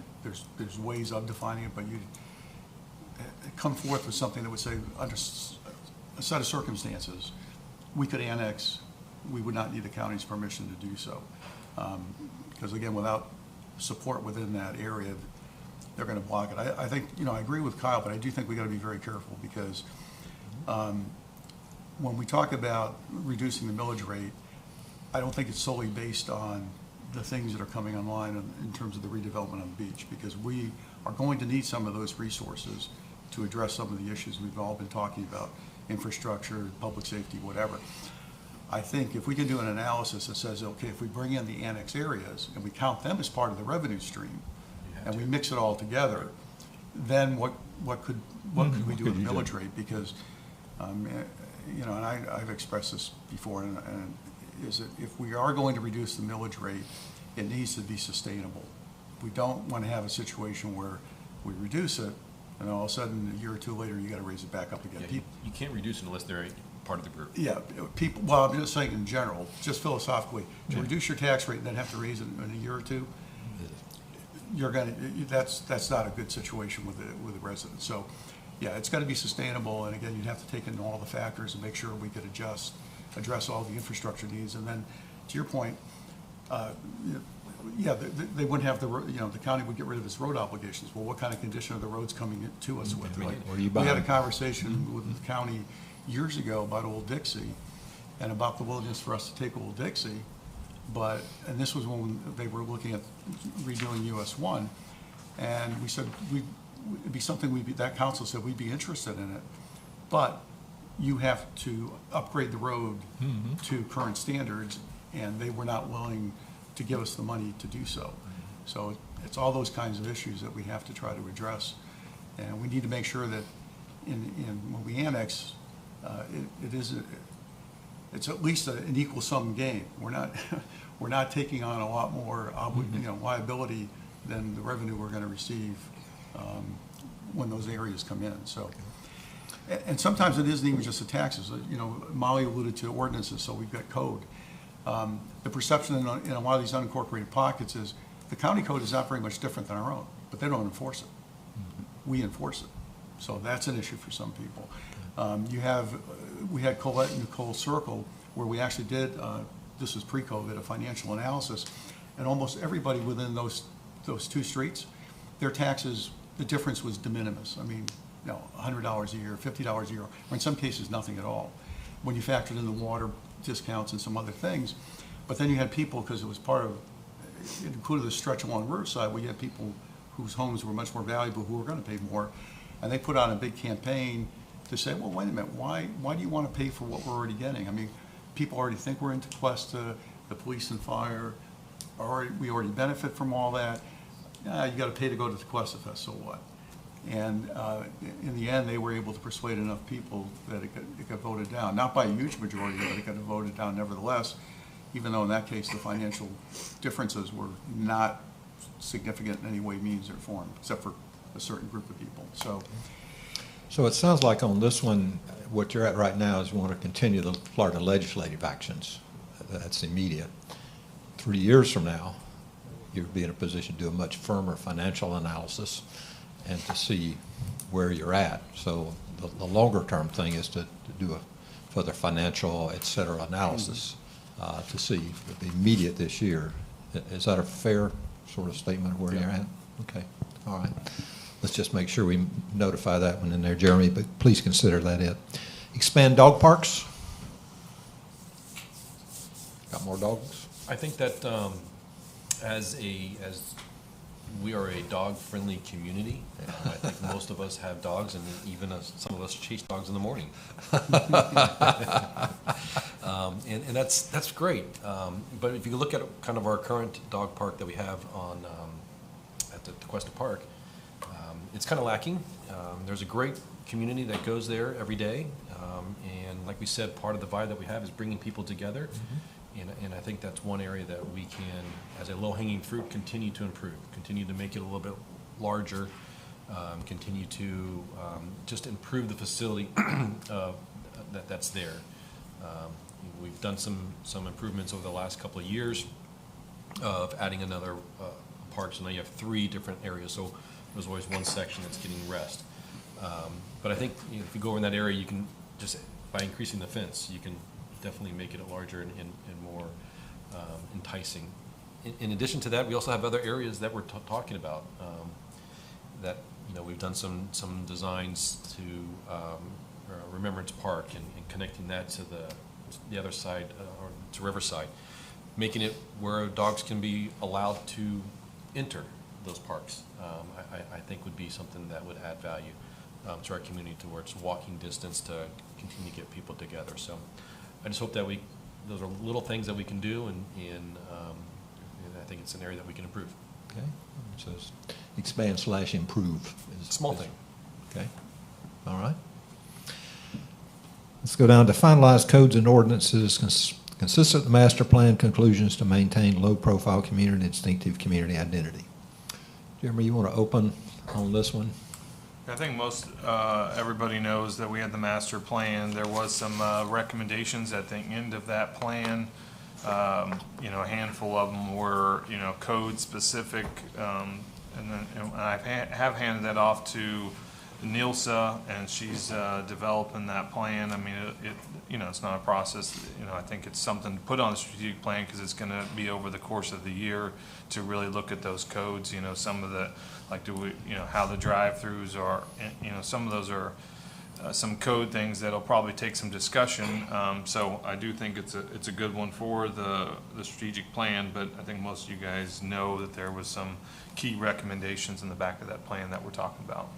there's ways of defining it, but come forth with something that would say, under a set of circumstances, we could annex, we would not need the county's permission to do so. Because again, without support within that area, they're going to block it. I think, I agree with Kyle, but I do think we got to be very careful because when we talk about reducing the millage rate, I don't think it's solely based on the things that are coming online in terms of the redevelopment on the beach, because we are going to need some of those resources to address some of the issues we've all been talking about, infrastructure, public safety, whatever. I think if we can do an analysis that says, okay, if we bring in the annex areas and we count them as part of the revenue stream, and we mix it all together, then what could we do with the millage rate? Because, and I've expressed this before, and is that if we are going to reduce the millage rate, it needs to be sustainable. We don't want to have a situation where we reduce it, and all of a sudden, a year or two later, you got to raise it back up again. Yeah, you can't reduce it unless they're part of the group. Yeah, people, well, I'm just saying in general, just philosophically, to reduce your tax rate and then have to raise it in a year or two, that's not a good situation with the residents. So, yeah, it's got to be sustainable, and again, you'd have to take into all the factors and make sure we could address all the infrastructure needs. And then, to your point, they wouldn't have the county would get rid of its road obligations. Well, what kind of condition are the roads coming to us with? Like, we had a conversation with the county years ago about Old Dixie and about the willingness for us to take Old Dixie. And this was when they were looking at redoing US 1, and we said it'd be something that council said we'd be interested in it, but you have to upgrade the road to current standards, and they were not willing to give us the money to do so. So it's all those kinds of issues that we have to try to address, and we need to make sure that when we annex, it's at least an equal sum game. We're not taking on a lot more liability than the revenue we're going to receive when those areas come in. So, and sometimes it isn't even just the taxes. Molly alluded to ordinances, so we've got code. The perception in a lot of these unincorporated pockets is the county code is not very much different than our own, but they don't enforce it. We enforce it. So that's an issue for some people. We had Colette and Nicole Circle, where we actually did, this was pre-COVID, a financial analysis, and almost everybody within those two streets, their taxes, the difference was de minimis. I mean, $100 a year, $50 a year, or in some cases, nothing at all. When you factored in the water discounts and some other things, but then you had people, because it was it included the stretch along Riverside, where you had people whose homes were much more valuable who were going to pay more, and they put on a big campaign to say, well, wait a minute, why do you want to pay for what we're already getting? I mean, people already think we're into Tequesta, the police and fire, we already benefit from all that. You got to pay to go to Tequesta Fest, so what? And in the end, they were able to persuade enough people that it got voted down. Not by a huge majority, but it got voted down nevertheless, even though in that case the financial differences were not significant in any way, means, or form, except for a certain group of people. So it sounds like on this one, what you're at right now is you want to continue the Florida legislative actions. That's immediate. 3 years from now, you'll be in a position to do a much firmer financial analysis and to see where you're at. So the longer term thing is to do a further financial, et cetera, analysis to see the immediate this year. Is that a fair sort of statement of where you're at? Okay, all right. Let's just make sure we notify that one in there, Jeremy, but please consider that it. Expand dog parks. Got more dogs? I think that as we are a dog-friendly community, I think most of us have dogs, and even some of us chase dogs in the morning. And that's great. But if you look at kind of our current dog park that we have at the Tequesta Park, it's kind of lacking. There's a great community that goes there every day, and like we said, part of the vibe that we have is bringing people together. And I think that's one area that we can, as a low-hanging fruit, continue to improve, continue to make it a little bit larger, continue to just improve the facility that's there. We've done some improvements over the last couple of years of adding another park, so now you have 3 different areas. So there's always one section that's getting rest. But I think, you know, if you go over in that area, you can just, by increasing the fence, you can definitely make it larger and more enticing. In addition to that, we also have other areas that we're talking about, that, you know, we've done some designs to Remembrance Park and connecting that to the other side, or to Riverside, making it where dogs can be allowed to enter those parks. I think would be something that would add value to our community towards walking distance to continue to get people together. So I just hope that those are little things that we can do, and I think it's an area that we can improve. Okay, it says expand/improve. Small thing. Okay, all right. Let's go down to finalize codes and ordinances consistent with master plan conclusions to maintain low-profile community and distinctive community identity. Jeremy, you want to open on this one? I think most everybody knows that we had the master plan. There was some recommendations at the end of that plan. You know, a handful of them were, you know, code specific, and I have handed that off to Nilsa, and she's developing that plan. I mean, you know, it's not a process. You know, I think it's something to put on the strategic plan because it's going to be over the course of the year to really look at those codes. You know, some of the, like, you know, how the drive-throughs are. You know, some of those are some code things that'll probably take some discussion. So I do think it's a good one for the strategic plan. But I think most of you guys know that there was some key recommendations in the back of that plan that we're talking about.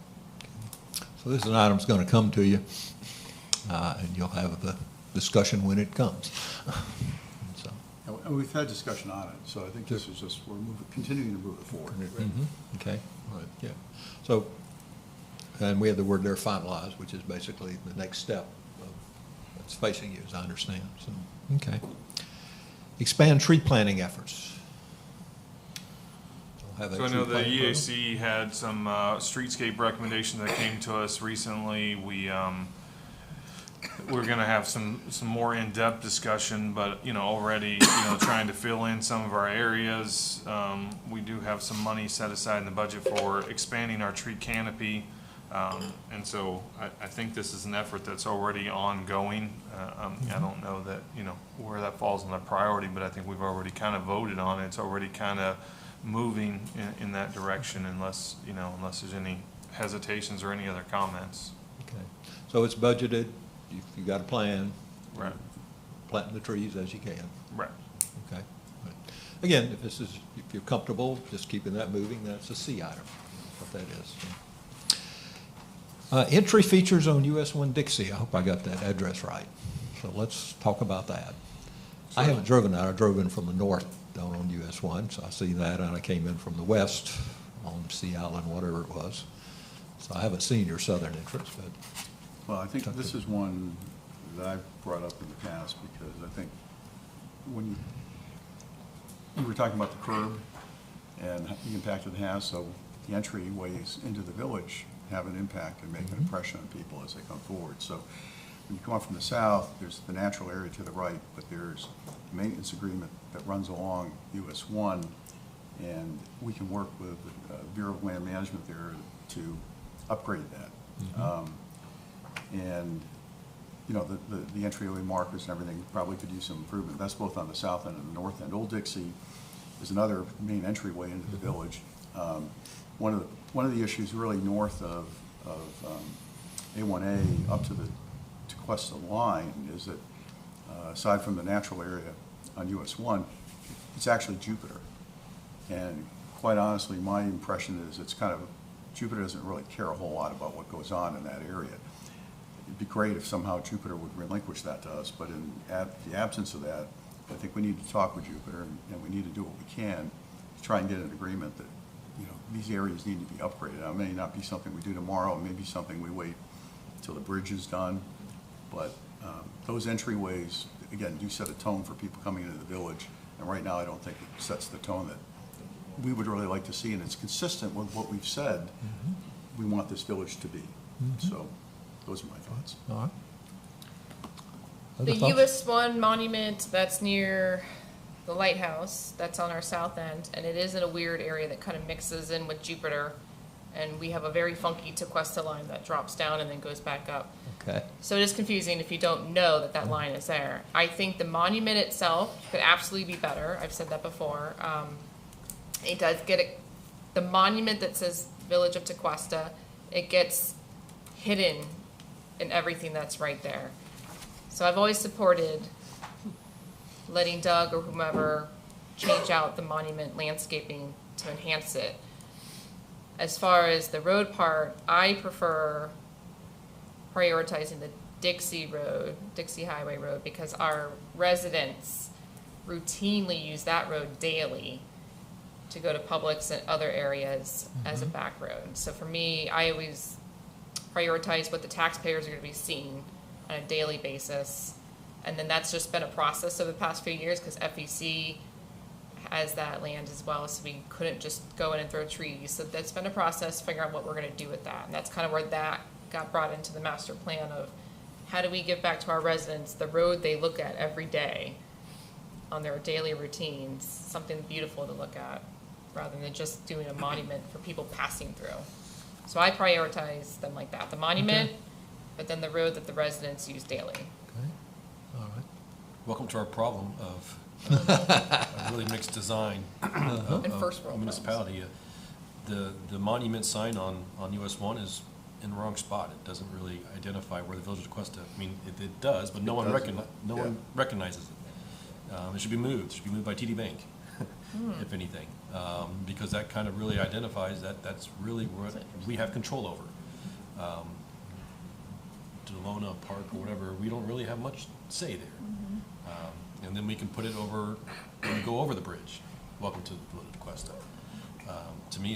So this is an item that's going to come to you, and you'll have the discussion when it comes. So. And we've had discussion on it, so I think this is just, we're continuing to move it forward. Mm-hmm. Okay, all right, yeah. So, and we have the word there, finalize, which is basically the next step that's facing you, as I understand. So, okay. Expand tree planting efforts. So I know the EAC had some streetscape recommendations that came to us recently. We're going to have some more in-depth discussion, but you know, already, you know, trying to fill in some of our areas. We do have some money set aside in the budget for expanding our tree canopy, and so I think this is an effort that's already ongoing. I don't know that, you know, where that falls on the priority, but I think we've already kind of voted on it. It's already kind of moving in that direction, unless there's any hesitations or any other comments. Okay, so it's budgeted. You got a plan. Right. Planting the trees as you can. Right. Okay. Right. Again, if you're comfortable just keeping that moving, that's a C item. That's what that is. Entry features on US 1 Dixie. I hope I got that address right. So let's talk about that. I haven't driven that. I drove in from the north down on US 1, so I see that, and I came in from the west on Sea Island, whatever it was. So I haven't seen your southern entrance, but. Well, I think this is one that I've brought up in the past, because I think when you were talking about the curb and the impact it has, so the entryways into the village have an impact and make an impression on people as they come forward. So when you come up from the south, there's the natural area to the right, but there's a maintenance agreement that runs along US 1, and we can work with Bureau of Land Management there to upgrade that. And you know, the entryway markers and everything probably could use some improvement. That's both on the south end and the north end. Old Dixie is another main entryway into the village. One of the issues really north of A1A up to the Tequesta line is that aside from the natural area on US 1, it's actually Jupiter. And quite honestly, my impression is it's kind of, Jupiter doesn't really care a whole lot about what goes on in that area. It'd be great if somehow Jupiter would relinquish that to us, but in the absence of that, I think we need to talk with Jupiter, and we need to do what we can to try and get an agreement that, you know, these areas need to be upgraded. Now, it may not be something we do tomorrow, it may be something we wait until the bridge is done, but those entryways, again, do set a tone for people coming into the village, and right now I don't think it sets the tone that we would really like to see, and it's consistent with what we've said we want this village to be. So those are my thoughts. All right. The Other thoughts? US 1 monument that's near the lighthouse, that's on our south end, and it is in a weird area that kind of mixes in with Jupiter. And we have a very funky Tequesta line that drops down and then goes back up. Okay. So it is confusing if you don't know that that line is there. I think the monument itself could absolutely be better. I've said that before. It does get the monument that says Village of Tequesta, it gets hidden in everything that's right there. So I've always supported letting Doug or whomever change out the monument landscaping to enhance it. As far as the road part, I prefer prioritizing the Dixie Highway Road, because our residents routinely use that road daily to go to Publix and other areas as a back road. So for me, I always prioritize what the taxpayers are going to be seeing on a daily basis. And then that's just been a process over the past few years, because FEC has that land as well, so we couldn't just go in and throw trees. So that's been a process, figure out what we're going to do with that. And that's kind of where that got brought into the master plan of how do we give back to our residents the road they look at every day on their daily routines, something beautiful to look at, rather than just doing a monument for people passing through. So I prioritize them like that, the monument, but then the road that the residents use daily. Okay, all right. Welcome to our problem of a really mixed design of And first world municipality. The monument sign on US 1 is in the wrong spot. It doesn't really identify where the Village of Tequesta, I mean, it does, but no one recognizes it. It should be moved. It should be moved by TD Bank, if anything, because that kind of really identifies that's really what we have control over. Delona Park or whatever, we don't really have much say there. And then we can put it over, go over the bridge. Welcome to the Village of Tequesta. To me,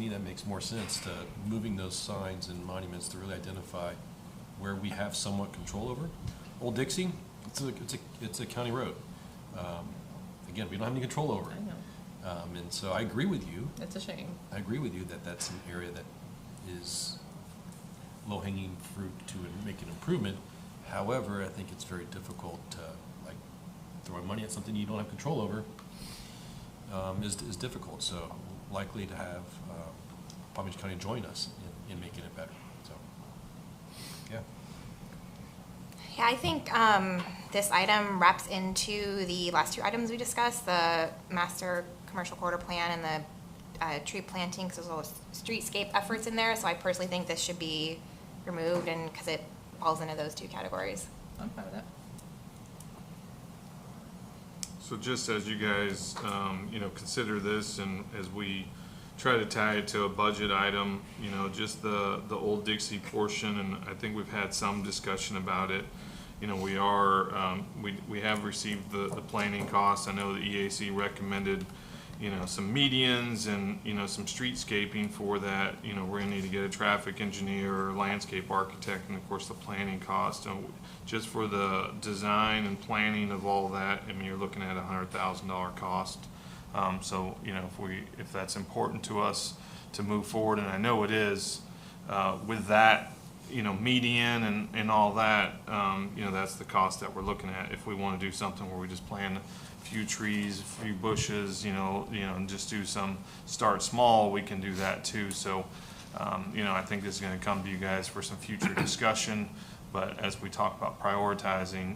that makes more sense, to moving those signs and monuments to really identify where we have somewhat control over. Old Dixie, it's a county road. Again, we don't have any control over it. I know. And so I agree with you. It's a shame. I agree with you that that's an area that is low-hanging fruit to make an improvement. However, I think it's very difficult to, like, throwing money at something you don't have control over is difficult. So likely to have Palm Beach County join us in making it better. So, yeah. Yeah, I think this item wraps into the last two items we discussed, the master commercial corridor plan and the tree planting, because there's all streetscape efforts in there. So I personally think this should be removed, and because it falls into those two categories. I'm fine with that. So just as you guys, consider this, and as we try to tie it to a budget item, just the Old Dixie portion, and I think we've had some discussion about it. We are, we have received the planning costs. I know the EAC recommended, some medians and, some streetscaping for that. We're gonna need to get a traffic engineer or landscape architect, and of course the planning cost. And just for the design and planning of all that, I mean, you're looking at $100,000 cost. So, if that's important to us to move forward, and I know it is, with that, median and all that, that's the cost that we're looking at. If we want to do something where we just plant a few trees, a few bushes, and just do start small, we can do that too. So, I think this is going to come to you guys for some future discussion. But as we talk about prioritizing,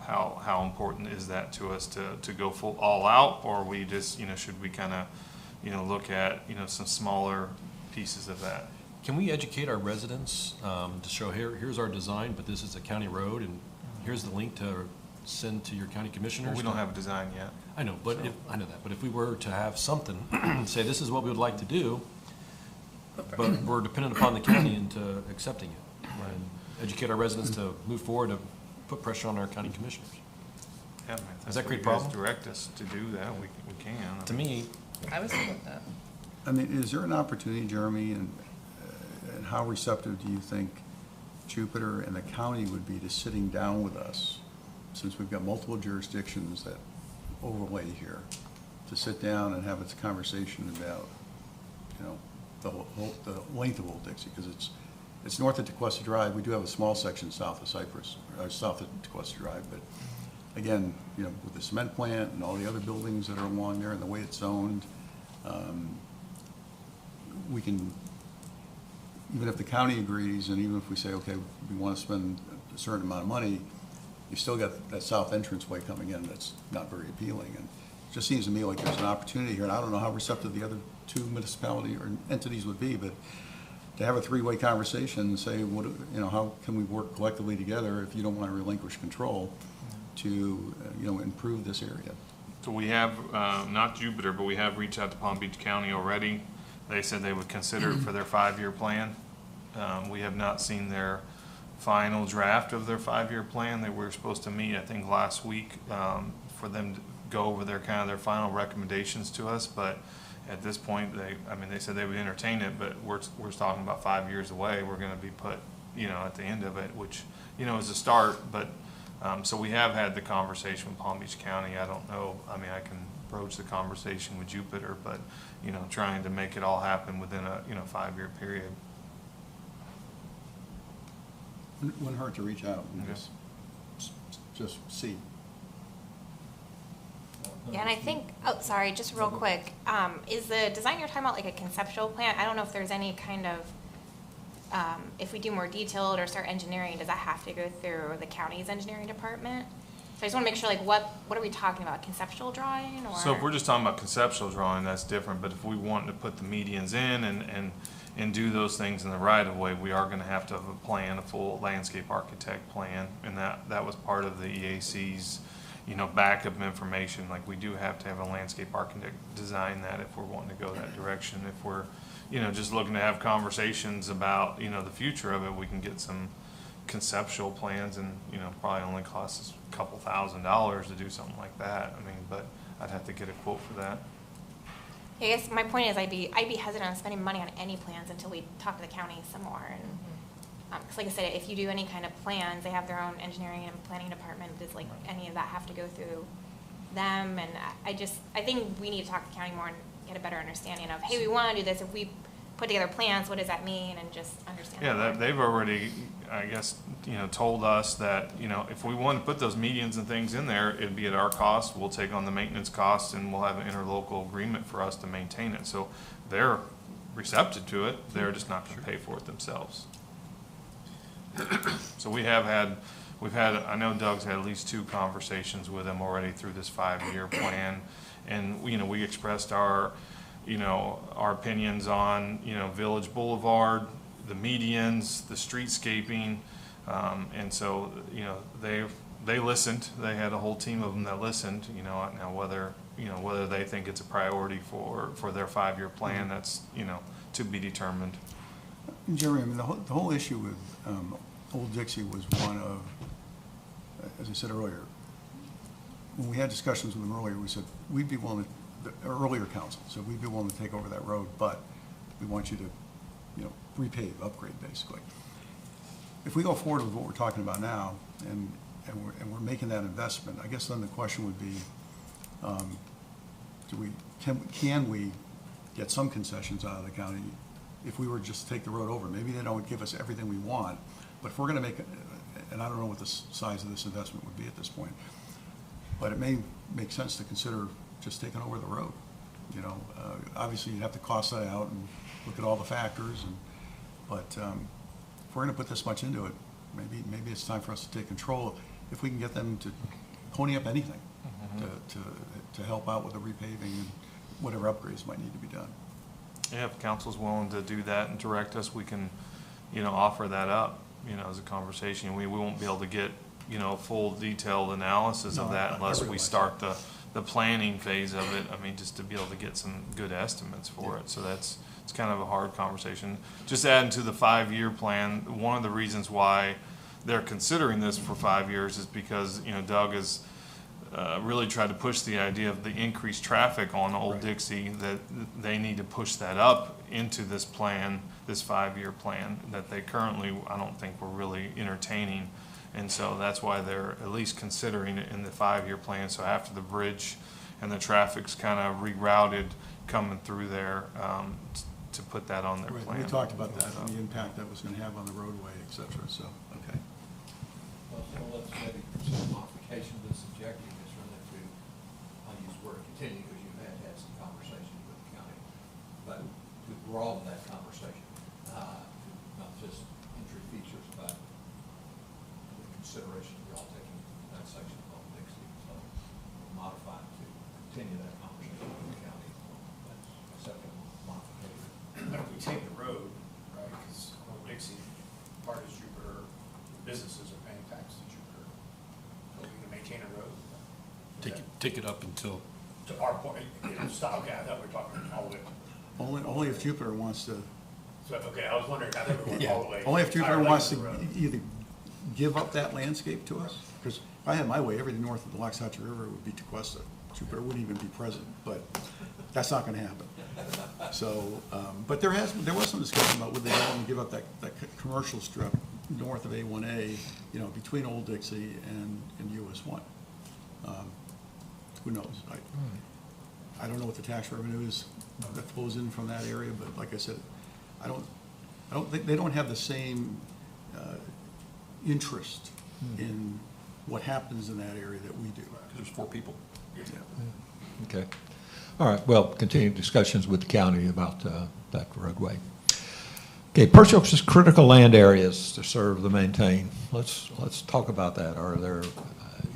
how important is that to us to go full all out, or we just, should we kind of, look at, some smaller pieces of that? Can we educate our residents to show here's our design, but this is a county road, and here's the link to send to your county commissioners? Well, we don't have a design yet. I know, but I know that. But if we were to have something, say this is what we would like to do, but we're dependent upon the county into accepting it, and educate our residents to move forward, to put pressure on our county commissioners. Yeah, Does that create a you guys problem? direct us to do that, we can. To me, I was good with that. I mean, is there an opportunity, Jeremy, and how receptive do you think Jupiter and the county would be to sitting down with us, since we've got multiple jurisdictions that overlay here, to sit down and have a conversation about, the length of Old Dixie, because it's north of Tequesta Drive. We do have a small section south of Cypress, or south of Tequesta Drive, but again, with the cement plant and all the other buildings that are along there and the way it's zoned, we can even if the county agrees, and even if we say, okay, we want to spend a certain amount of money, you still got that south entranceway coming in that's not very appealing. And it just seems to me like there's an opportunity here, and I don't know how receptive the other two municipality or entities would be, but to have a three-way conversation and say, what, you know, how can we work collectively together if you don't want to relinquish control to, improve this area? So we have, not Jupiter, but we have reached out to Palm Beach County already. They said they would consider it for their 5-year plan. We have not seen their final draft of their 5-year plan. They were supposed to meet, I think, last week for them to go over their final recommendations to us. But at this point, they said they would entertain it, but we're talking about 5 years away. We're going to be put, at the end of it, which, is a start. But so we have had the conversation with Palm Beach County. I don't know. I can broach the conversation with Jupiter, but, trying to make it all happen within a, 5-year period. Wouldn't hurt to reach out and Okay. just see. Yeah, and I think, sorry, just real quick, is the design you're talking about like a conceptual plan? I don't know if there's any kind of, if we do more detailed or start engineering, does that have to go through the county's engineering department? So I just want to make sure, like, what are we talking about, conceptual drawing or? So if we're just talking about conceptual drawing, that's different, but if we want to put the medians in and do those things in the right of way, we are going to have to have a plan, a full landscape architect plan, and that was part of the EAC's, backup information. Like, we do have to have a landscape architect design that if we're wanting to go that direction. If we're, just looking to have conversations about, the future of it, we can get some conceptual plans and, probably only cost us a couple $1,000s to do something like that. But I'd have to get a quote for that. I guess my point is I'd be hesitant on spending money on any plans until we talk to the county some more. And because like I said, if you do any kind of plans, they have their own engineering and planning department. Does like any of that have to go through them? And I think we need to talk to the county more and get a better understanding of, hey, we want to do this. If we put together plans, what does that mean? And just understand. Yeah, they've already, I guess, told us that, if we want to put those medians and things in there, it'd be at our cost. We'll take on the maintenance costs and we'll have an interlocal agreement for us to maintain it. So they're receptive to it. They're just not going to pay for it themselves. So we've had, I know Doug's had at least 2 conversations with them already through this 5-year plan. And, we expressed our opinions on, Village Boulevard, the medians, the streetscaping, and so, they listened. They had a whole team of them that listened, now whether they think it's a priority for their 5-year plan, that's, to be determined. Jerry, the whole issue with Old Dixie was one of, as I said earlier, when we had discussions with them earlier, we said we'd be willing to, the earlier council said we'd be willing to take over that road, but we want you to, repave, upgrade, basically. If we go forward with what we're talking about now, and we're making that investment, I guess then the question would be, can we get some concessions out of the county if we were just to take the road over? Maybe they don't give us everything we want, but if we're going to make it, and I don't know what the size of this investment would be at this point, but it may make sense to consider just taking over the road. Obviously you'd have to cost that out and look at all the factors, but if we're going to put this much into it, maybe it's time for us to take control. If we can get them to pony up anything to help out with the repaving and whatever upgrades might need to be done. Yeah, if council's willing to do that and direct us, we can, offer that up, as a conversation. We won't be able to get, full detailed analysis of that unless we start the planning phase of it. Just to be able to get some good estimates for it. So it's kind of a hard conversation. Just adding to the 5-year plan, one of the reasons why they're considering this for 5 years is because, Doug has really tried to push the idea of the increased traffic on Old Dixie, that they need to push that up into this plan, this 5-year plan, that they currently, I don't think, we're really entertaining. And so that's why they're at least considering it in the 5-year plan. So after the bridge and the traffic's kind of rerouted coming through there, to put that on their plan. We talked about that, and the impact that was going to have on the roadway, et cetera, so, okay. Well, so let's maybe consider modification of this objective is really to, I'll use the word continue because you had some conversations with the county, but to broaden that conversation, to continue that conversation with the county. That's second modification. But if we take the road, right, because Old Dixie, part is Jupiter, businesses are paying tax to Jupiter. So we can maintain a road. Take it up until, To our point, stop, okay, I thought we were talking all the way. Only if Jupiter wants to, So, okay, I was wondering, I thought we were all the way. only if entire Jupiter length wants of to the road. either give up that landscape to us, because if I had my way, everything north of the Waxahachie River would be Tequesta. Jupiter wouldn't even be present, but that's not gonna happen. So, but there was some discussion about would they go and give up that commercial strip north of A1A, you know, between Old Dixie and US 1. Who knows? I don't know what the tax revenue is that flows in from that area, but like I said, I don't think, they don't have the same interest in what happens in that area that we do. because there's 4 people. Yeah. Okay. All right, well, continuing discussions with the county about that roadway. Okay, purchase critical land areas to serve the maintain. Let's talk about that. Are there,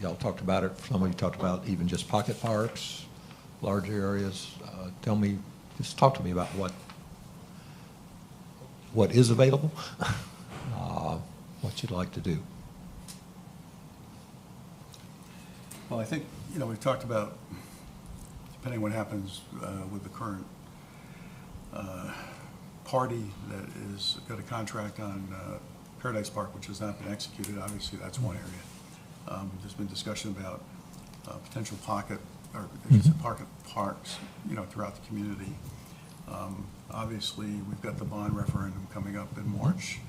y'all talked about it, some of you talked about even just pocket parks, larger areas. Tell me, just talk to me about what is available, what you'd like to do. Well, I think, you know, we've talked about, depending what happens with the current party that is got a contract on Paradise Park, which has not been executed, obviously that's one area. There's been discussion about potential pocket parks, you know, throughout the community. Obviously, we've got the bond referendum coming up in March.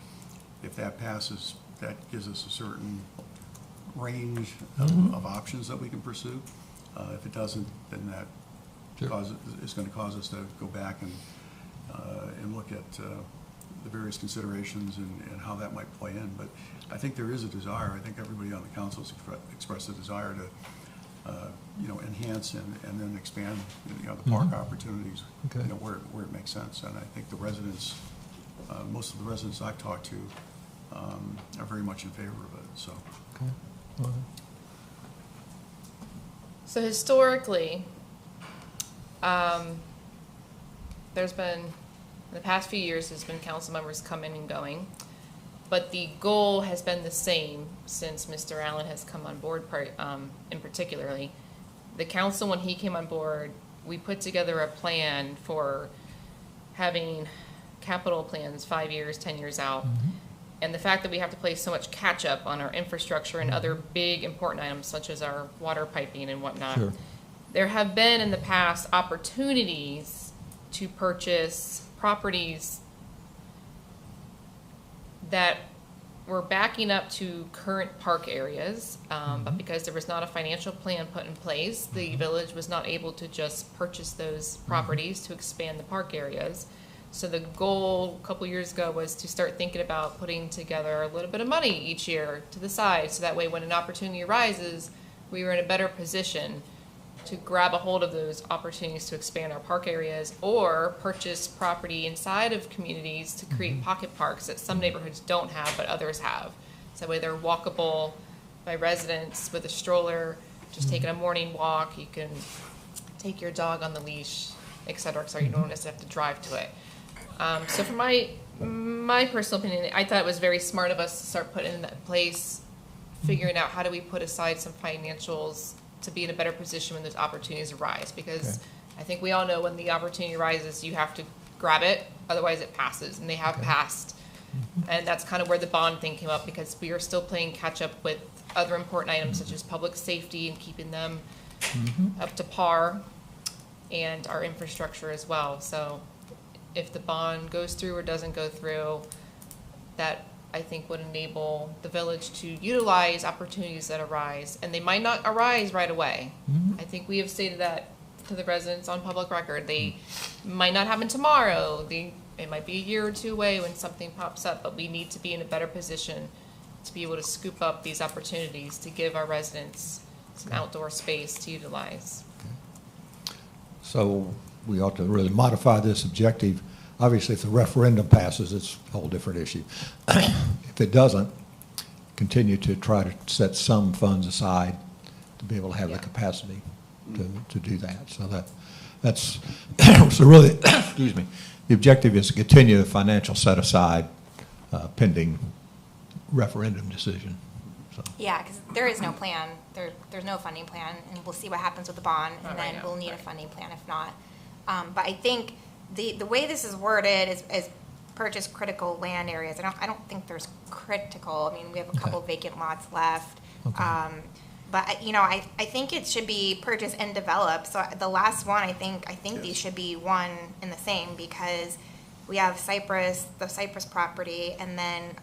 If that passes, that gives us a certain range of options that we can pursue. If it doesn't, then that is going to cause us to go back and look at the various considerations and how that might play in. But I think there is a desire. I think everybody on the council has expressed a desire to, you know, enhance and then expand, you know, the park opportunities, Okay. you know, where it makes sense. And I think the residents, most of the residents I've talked to, are very much in favor of it. So. Okay. All right. So historically, there's been, in the past few years, there's been council members coming and going, but the goal has been the same since Mr. Allen has come on board, in particularly. The council, when he came on board, we put together a plan for having capital plans 5 years, 10 years out. And the fact that we have to play so much catch up on our infrastructure and other big important items such as our water piping and whatnot. Sure. There have been in the past opportunities to purchase properties that were backing up to current park areas, but because there was not a financial plan put in place, the village was not able to just purchase those properties to expand the park areas. So the goal a couple years ago was to start thinking about putting together a little bit of money each year to the side, so that way when an opportunity arises, we were in a better position to grab a hold of those opportunities to expand our park areas or purchase property inside of communities to create pocket parks that some neighborhoods don't have but others have. So that way they're walkable by residents with a stroller, just taking a morning walk. You can take your dog on the leash, et cetera, et cetera. You don't necessarily have to drive to it. So for my personal opinion, I thought it was very smart of us to start putting in that place, figuring out how do we put aside some financials to be in a better position when those opportunities arise. Because I think we all know when the opportunity arises, you have to grab it, otherwise it passes, and they have passed. And that's kind of where the bond thing came up, because we are still playing catch up with other important items such as public safety and keeping them up to par, and our infrastructure as well. So if the bond goes through or doesn't go through, that I think would enable the village to utilize opportunities that arise, and they might not arise right away. I think we have stated that to the residents on public record. They might not happen tomorrow. It might be a year or two away when something pops up, but we need to be in a better position to be able to scoop up these opportunities to give our residents some outdoor space to utilize. So we ought to really modify this objective. Obviously, if the referendum passes, it's a whole different issue. If it doesn't, continue to try to set some funds aside to be able to have the capacity. to do that. So that's, so really, excuse me, the objective is to continue the financial set-aside pending referendum decision. So. Yeah, because there is no plan, there's no funding plan, and we'll see what happens with the bond, and then we'll need a funding plan if not. But I think the way this is worded is purchase critical land areas. I don't think there's critical. I mean, we have a couple vacant lots left. Okay. But I think it should be purchase and develop. So the last one, I think these should be one and the same, because we have the Cypress property, and then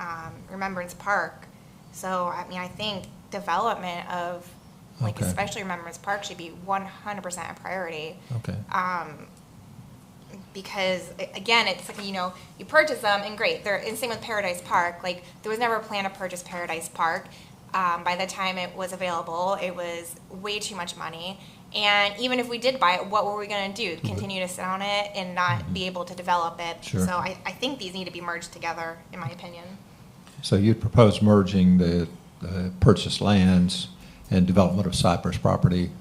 Remembrance Park. So I mean, I think development of especially Remembrance Park should be 100% a priority. Okay. Because again, it's like, you purchase them and great. And same with Paradise Park. Like, there was never a plan to purchase Paradise Park. By the time it was available, it was way too much money. And even if we did buy it, what were we going to do? Continue to sit on it and not be able to develop it? Sure. So I think these need to be merged together, in my opinion. So you'd propose merging the purchased lands and development of Cypress property?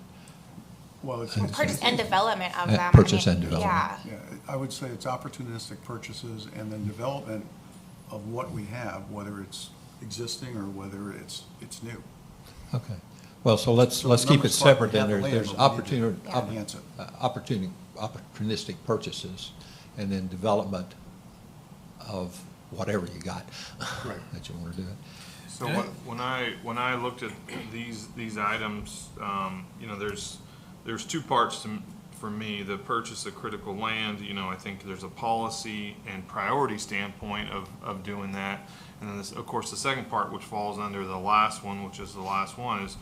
Well, it's Purchase and development of them. Purchase and development. Yeah. yeah, I would say it's opportunistic purchases and then development of what we have, whether it's existing or whether it's new. Okay. Well, so let's keep it Remembrance Park, separate we then. have the land, There's but we need to opportunity, enhance opportunistic purchases, and then development of whatever you got Right. that you want to do it. So when I looked at these items, there's two parts for me. The purchase of critical land, I think there's a policy and priority standpoint of doing that. And then of course, the second part, which falls under the last one, which is the last one, is,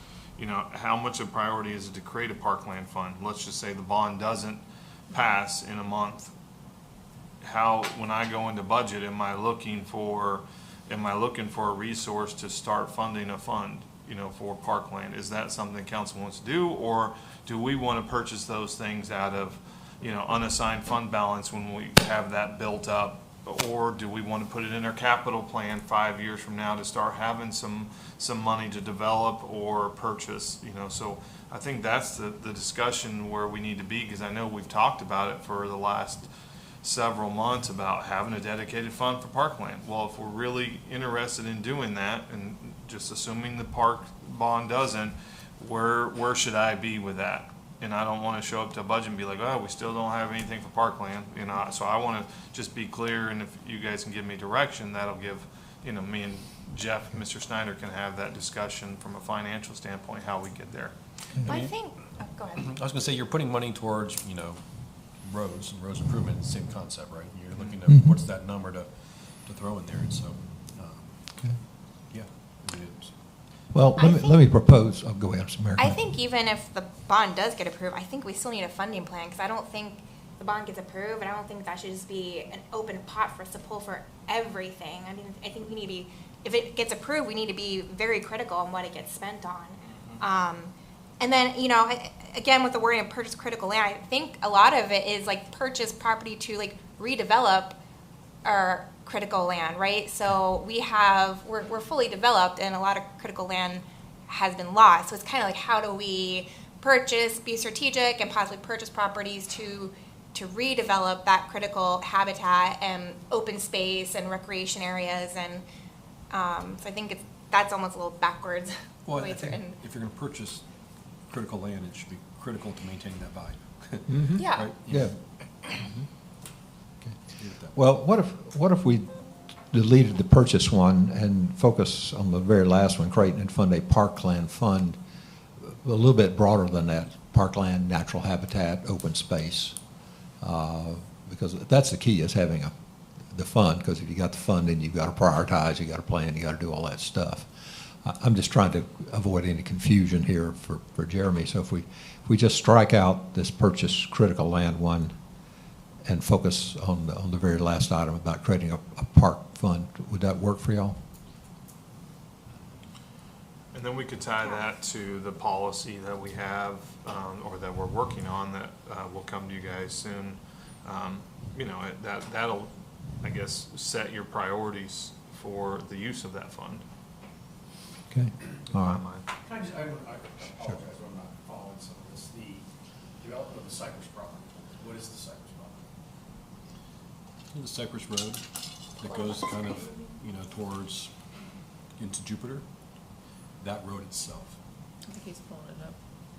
how much of priority is it to create a parkland fund? Let's just say the bond doesn't pass in a month. When I go into budget, am I looking for a resource to start funding a fund, for parkland? Is that something council wants to do, or do we want to purchase those things out of, unassigned fund balance when we have that built up? Or do we want to put it in our capital plan 5 years from now to start having some money to develop or purchase, So I think that's the discussion where we need to be, because I know we've talked about it for the last several months about having a dedicated fund for parkland. Well, if we're really interested in doing that, and just assuming the park bond doesn't, where should I be with that? And I don't want to show up to a budget and be like, oh, we still don't have anything for parkland, So I want to just be clear, and if you guys can give me direction, that'll give, me and Jeff, Mr. Snyder can have that discussion from a financial standpoint, how we get there. I think, go ahead. I was gonna say, you're putting money towards, roads and roads improvement, same concept, right? You're looking at what's that number to throw in there, and so, yeah. I mean, Well, let me propose, go ahead, Mr. Mayor. I think even if the bond does get approved, I think we still need a funding plan, because I don't think the bond gets approved, and I don't think that should just be an open pot for us to pull for everything. I mean, I think we need to be, if it gets approved, we need to be very critical on what it gets spent on. And then, again, with the wording of purchase critical land, I think a lot of it is like purchase property to redevelop our critical land, right? So we're fully developed, and a lot of critical land has been lost. So it's kind of like, how do we be strategic, and possibly purchase properties to redevelop that critical habitat and open space and recreation areas, and so I think that's almost a little backwards. well, I think if you're gonna purchase critical land, it should be critical to maintaining that value. Yeah. Right? Yeah. Well, what if we deleted the purchase one and focus on the very last one, create and fund a parkland fund, a little bit broader than that, parkland, natural habitat, open space, because that's the key, is having the fund, because if you got the fund, then you've got to prioritize, you got to plan, you got to do all that stuff. I'm just trying to avoid any confusion here for Jeremy. So if we just strike out this purchase critical land one and focus on the very last item about creating a park fund, would that work for y'all? And then we could tie that to the policy that we have, or that we're working on, that will come to you guys soon. That'll, I guess, set your priorities for the use of that fund. Okay, all right. I apologize, I'm not following some of this. development of the Cypress property. What is the Cypress property? The Cypress Road that goes kind of, towards, into Jupiter, that road itself. I think he's pulling it up.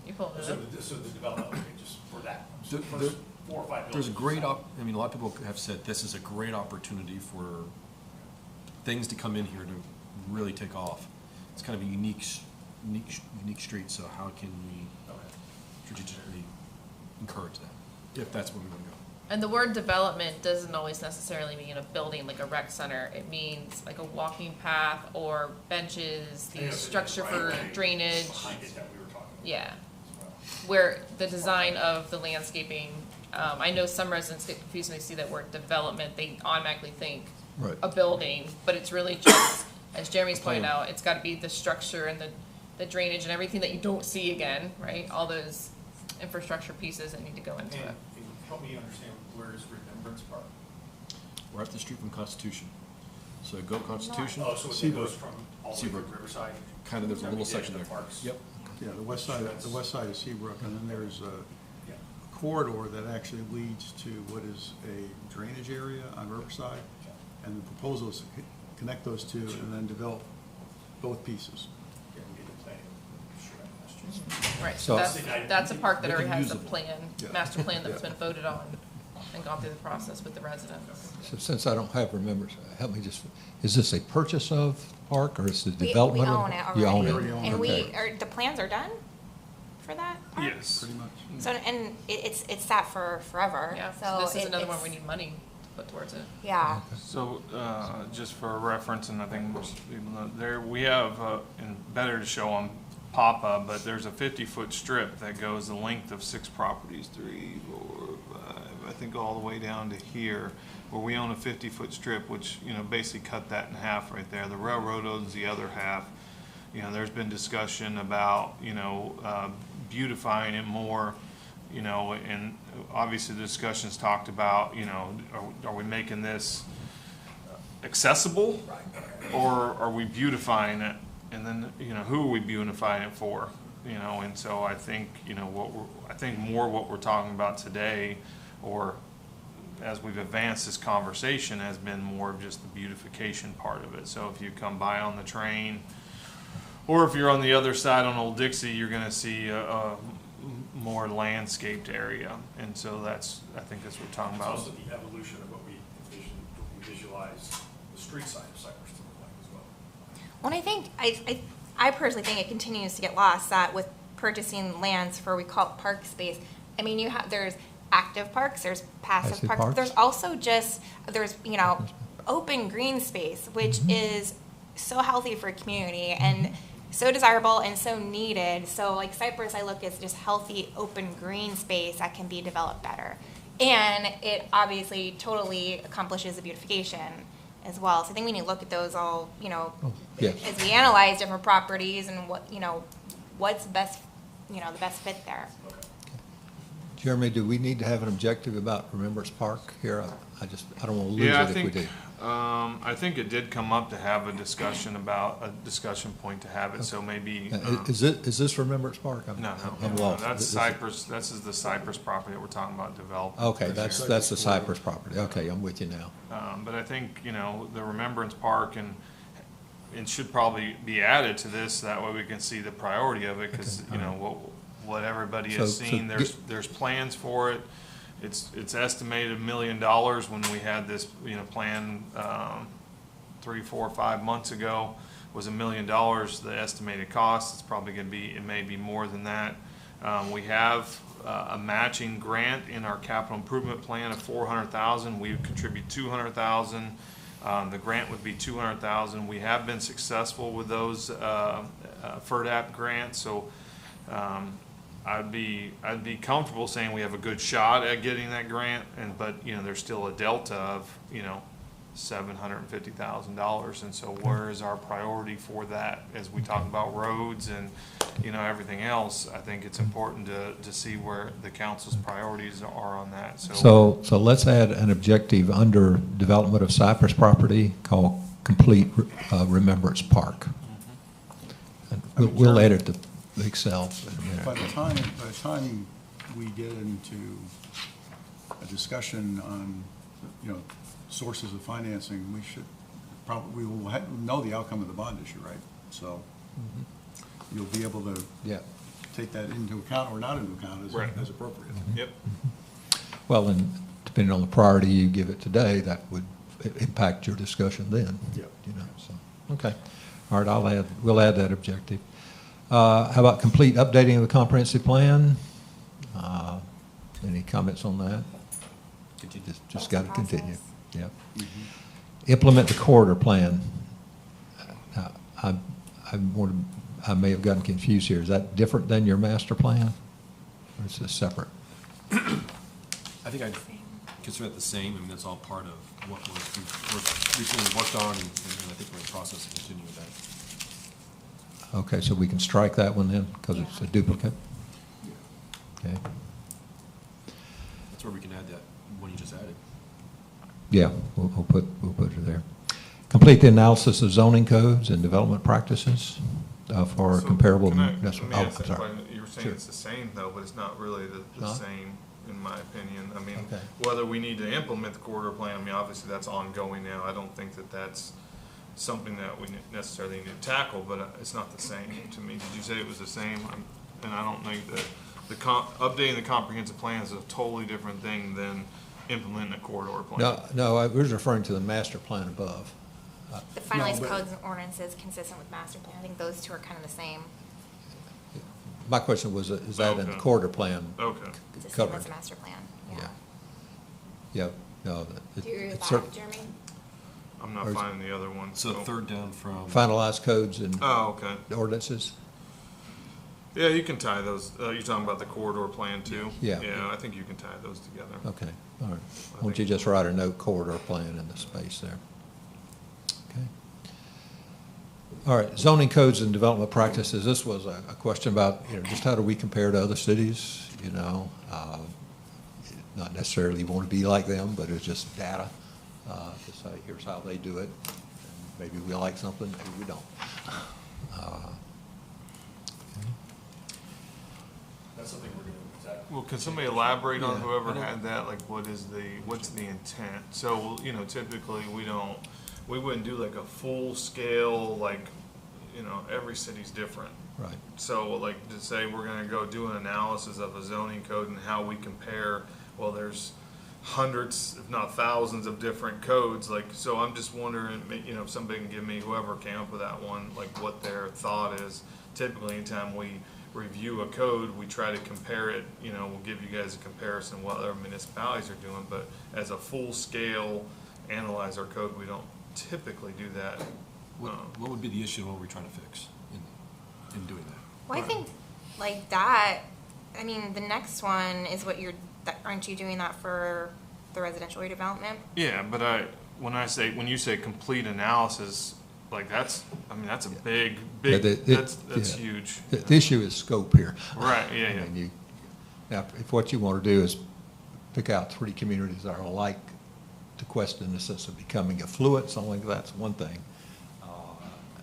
You pulling it So up? so the development, okay, just for that, There- first 4 or 5 buildings. There's a great, a lot of people have said this is a great opportunity for things to come in here to really take off. It's kind of a unique street, so how can we strategically encourage that, if that's where we want to go? And the word development doesn't always necessarily mean a building like a rec center. It means like a walking path or benches, the structure for drainage. Behind it that we were talking about. Yeah, as well. where the design of the landscaping, I know some residents get confused when they see that word development, they automatically think Right. a building, but it's really just, as Jeremy's pointed out, it's gotta be the structure and the drainage and everything that you don't see again, right? All those infrastructure pieces that need to go into And it. help me understand, where is Remembrance Park? We're up the street from Constitution. So go Constitution, Oh, so it Seabrook. goes from all the way Seabrook. to Riverside? kind of, there's a little Yeah, section the there. parks. Yep. Yeah, the west side is Seabrook, and then there's a Yeah. corridor that actually leads to what is a drainage area on Riverside. And the proposal is to connect those two and then develop both pieces. Yeah, we did the planning. Sure, that's just- Right, So- so that's a park that Make it already has a usable. plan, Yeah. master plan that's been voted on and gone through the process with the residents. So since I don't have remembers, help me just, is this a purchase of park or is it We development? of- own it You already. own it? already own And Okay. the plans are done for that park? Yes. Pretty much. So, and it's sat for forever, Yeah, so. so this is another one it's- we need money to put towards it. Yeah, So, just for reference, and I think most people know, there, we have, and better to show on Papa, but there's a 50-foot strip that goes the length of 6 properties, 3, 4, 5, I think all the way down to here, where we own a 50-foot strip, which, basically cut that in half right there. The railroad owns the other half. There's been discussion about, beautifying it more, and obviously the discussions talked about, are we making this accessible? Or are we beautifying it? And then, who are we beautifying it for? And so I think, what we're talking about today, or as we've advanced this conversation, has been more of just the beautification part of it. So if you come by on the train, or if you're on the other side on Old Dixie, you're gonna see a more landscaped area. And so I think that's what we're talking It's about. also the evolution of what we envision, what we visualize the street side of Cypress to look like as well. well, I think, I personally think it continues to get lost that with purchasing lands for, we call it park space. I mean, there's active parks, there's passive Passive parks, parks. there's also there's, open green space, which is so healthy for a community and so desirable and so needed. So like Cypress, I look as just healthy, open green space that can be developed better. And it obviously totally accomplishes the beautification as well. So I think we need to look at those all, yes. as we analyze different properties and what's best, the best fit there. Jeremy, do we need to have an objective about Remembrance Park here? I don't want to lose Yeah, it if we do. I think it did come up to have a discussion point to have it, so maybe. Is this Remembrance Park? No, I'm lost. that's This- Cypress, this is the Cypress property that we're talking about developing. Okay, that's the Cypress property. Okay, I'm with you now. But I think, the Remembrance Park and it should probably be added to this, that way we can see the priority of it, because, Okay, all right. what everybody has So seen, there's plans for it. It's estimated $1 million when we had this, plan, 3, 4, 5 months ago, was $1 million, the estimated cost. It's probably gonna be, it may be more than that. We have a matching grant in our capital improvement plan of $400,000. We would contribute $200,000. The grant would be $200,000. We have been successful with those FERDAP grants, so I'd be comfortable saying we have a good shot at getting that grant, but there's still a delta of $750,000, and so where is our priority for that as we talk about roads and everything else? I think it's important to see where the council's priorities are on that. So let's add an objective under development of Cypress property called Complete Remembrance Park. And we'll edit the Excel in a minute. By the time we get into a discussion on, sources of financing, we should probably, we will know the outcome of the bond issue, right? So you'll be able to Yeah. take that into account or not into account Right. as appropriate. Yep. Well, and depending on the priority you give it today, that would impact your discussion then. Yep. So, okay. All right, we'll add that objective. How about complete updating of the comprehensive plan? Any comments on that? Continue. Just got to continue. Process. Yeah. Implement the corridor plan. I may have gotten confused here. Is that different than your master plan? Or is this separate? I think I'd consider it the same. I mean, that's all part of what we've recently worked on, and I think we're in the process of continuing with that. Okay, so we can strike that one then, because it's a duplicate? Okay. That's where we can add that one you just added. Yeah, we'll put it there. Complete the analysis of zoning codes and development practices for So comparable. can I- that's- let me oh, ask that sorry. question. You were saying Sure. it's the same though, but it's not really the Not? same, in my opinion. I mean, Okay. whether we need to implement the corridor plan, I mean, obviously that's ongoing now. I don't think that that's something that we necessarily need to tackle, but it's not the same to me. Did you say it was the same? And I don't think that updating the comprehensive plan is a totally different thing than implementing a corridor plan. No, I was referring to the master plan above. The finalized but- codes and ordinances consistent with master plan, I think those two are kind of the same. My question was, is that in the Okay. corridor plan Okay. It's the same covered? as master plan, Yeah. yeah. Yeah, no. Do you agree with cer- that, Jeremy? I'm not Or is- finding the other one. So third down from. Finalized codes and Oh, okay. ordinances? Yeah, you can tie those. You're talking about the corridor plan too? Yeah. Yeah, I think you can tie those together. Okay, all right. Why don't you just write a note corridor plan in the space there? Okay. All right, zoning codes and development practices. This was a question about, just how do we compare to other cities, not necessarily want to be like them, but it's just data to say, here's how they do it. And maybe we like something, maybe we don't. That's something we're going to tackle. Well, can somebody elaborate on Yeah. whoever had that, like what's the intent? So, typically we wouldn't do like a full scale, like, every city's different. Right. So like to say we're gonna go do an analysis of a zoning code and how we compare, well, there's hundreds, if not thousands of different codes, like, so I'm just wondering, if somebody can give me, whoever came up with that one, like what their thought is. Typically, anytime we review a code, we try to compare it, we'll give you guys a comparison of what other municipalities are doing, but as a full scale analyze our code, we don't typically do that. What would be the issue and what we're trying to fix in doing that? Well, I think like that, I mean, the next one is what aren't you doing that for the residential redevelopment? Yeah, but when you say complete analysis, like that's a big, that's yeah. huge. The issue is scope here. Right, yeah, I yeah. mean, now, if what you want to do is pick out 3 communities that are alike Tequesta in the sense of becoming affluent, something like that's one thing.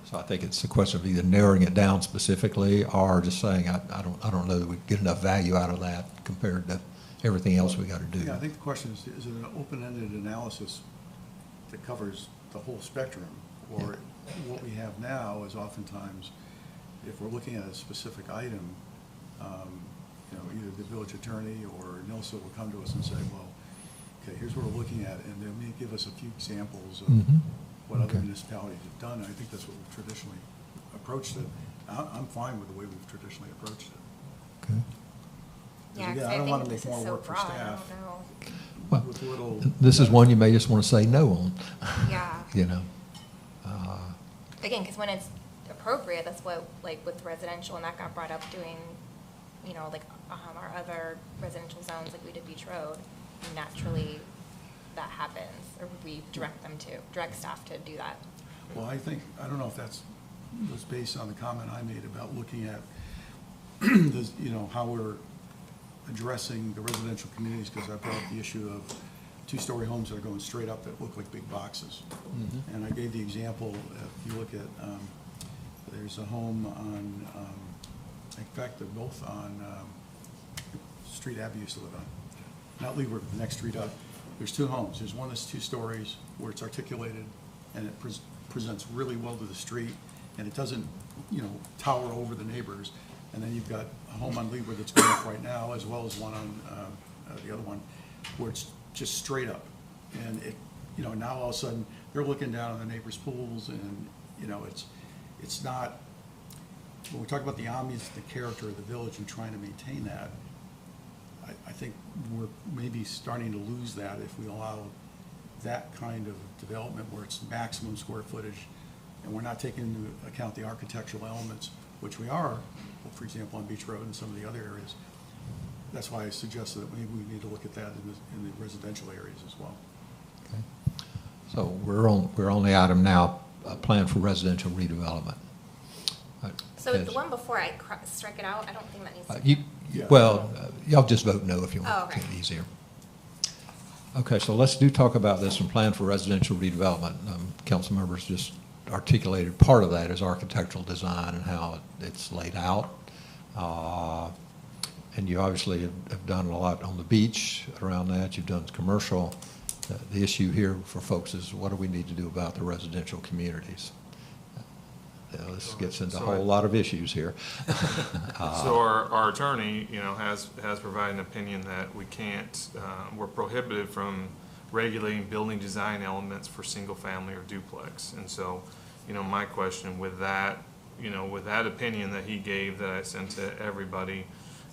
So I think it's a question of either narrowing it down specifically or just saying, I don't know that we get enough value out of that compared to everything else we got to do. Yeah, I think the question is it an open-ended analysis that covers the whole spectrum? Or what we have now is oftentimes, if we're looking at a specific item, either the village attorney or NILSA will come to us and say, well, okay, here's what we're looking at, and they may give us a few examples of what other Okay. municipalities have done. And I think that's what we've traditionally approached it. I'm fine with the way we've traditionally approached it. Okay. Yeah, Again, because I I don't wanna think make this is more so work for broad, I staff. don't know. Well, With little. this is one you may just want to say no on. Yeah. Again, because when it's appropriate, that's what, like with residential, and that got brought up doing, our other residential zones, like we did Beach Road, naturally that happens, or we direct staff to do that. Well, I don't know if was based on the comment I made about looking at, how we're addressing the residential communities, because I brought up the issue of 2-story homes that are going straight up that look like big boxes. And I gave the example, if you look at, there's a home on, in fact, they're both on street Abby used to live on. Not Leeward, but the next street up. There's 2 homes. There's one that's 2 stories where it's articulated and it presents really well to the street, and it doesn't, you know, tower over the neighbors. And then you've got a home on Leeward that's going up right now, as well as one on the other one, where it's just straight up. And it, you know, now all of a sudden, they're looking down on the neighbors' pools, and, you know, it's not, when we talk about the ambiance, the character of the village and trying to maintain that, I think we're maybe starting to lose that if we allow that kind of development where it's maximum square footage, and we're not taking into account the architectural elements, which we are, for example, on Beach Road and some of the other areas. That's why I suggested that maybe we need to look at that in the residential areas as well. Okay. So we're on the item now, plan for residential redevelopment. So the one before I strike it out, I don't think that needs to. Y'all just vote no if you want Oh, okay. it easier. Okay, so let's talk about this and plan for residential redevelopment. Council members just articulated part of that as architectural design and how it's laid out. And you obviously have done a lot on the beach around that. You've done commercial. The issue here for folks is what do we need to do about the residential communities? This gets into a whole lot of issues here. So our attorney, you know, has provided an opinion that we can't, we're prohibited from regulating building design elements for single family or duplex. And so, you know, my question with that, you know, with that opinion that he gave that I sent to everybody,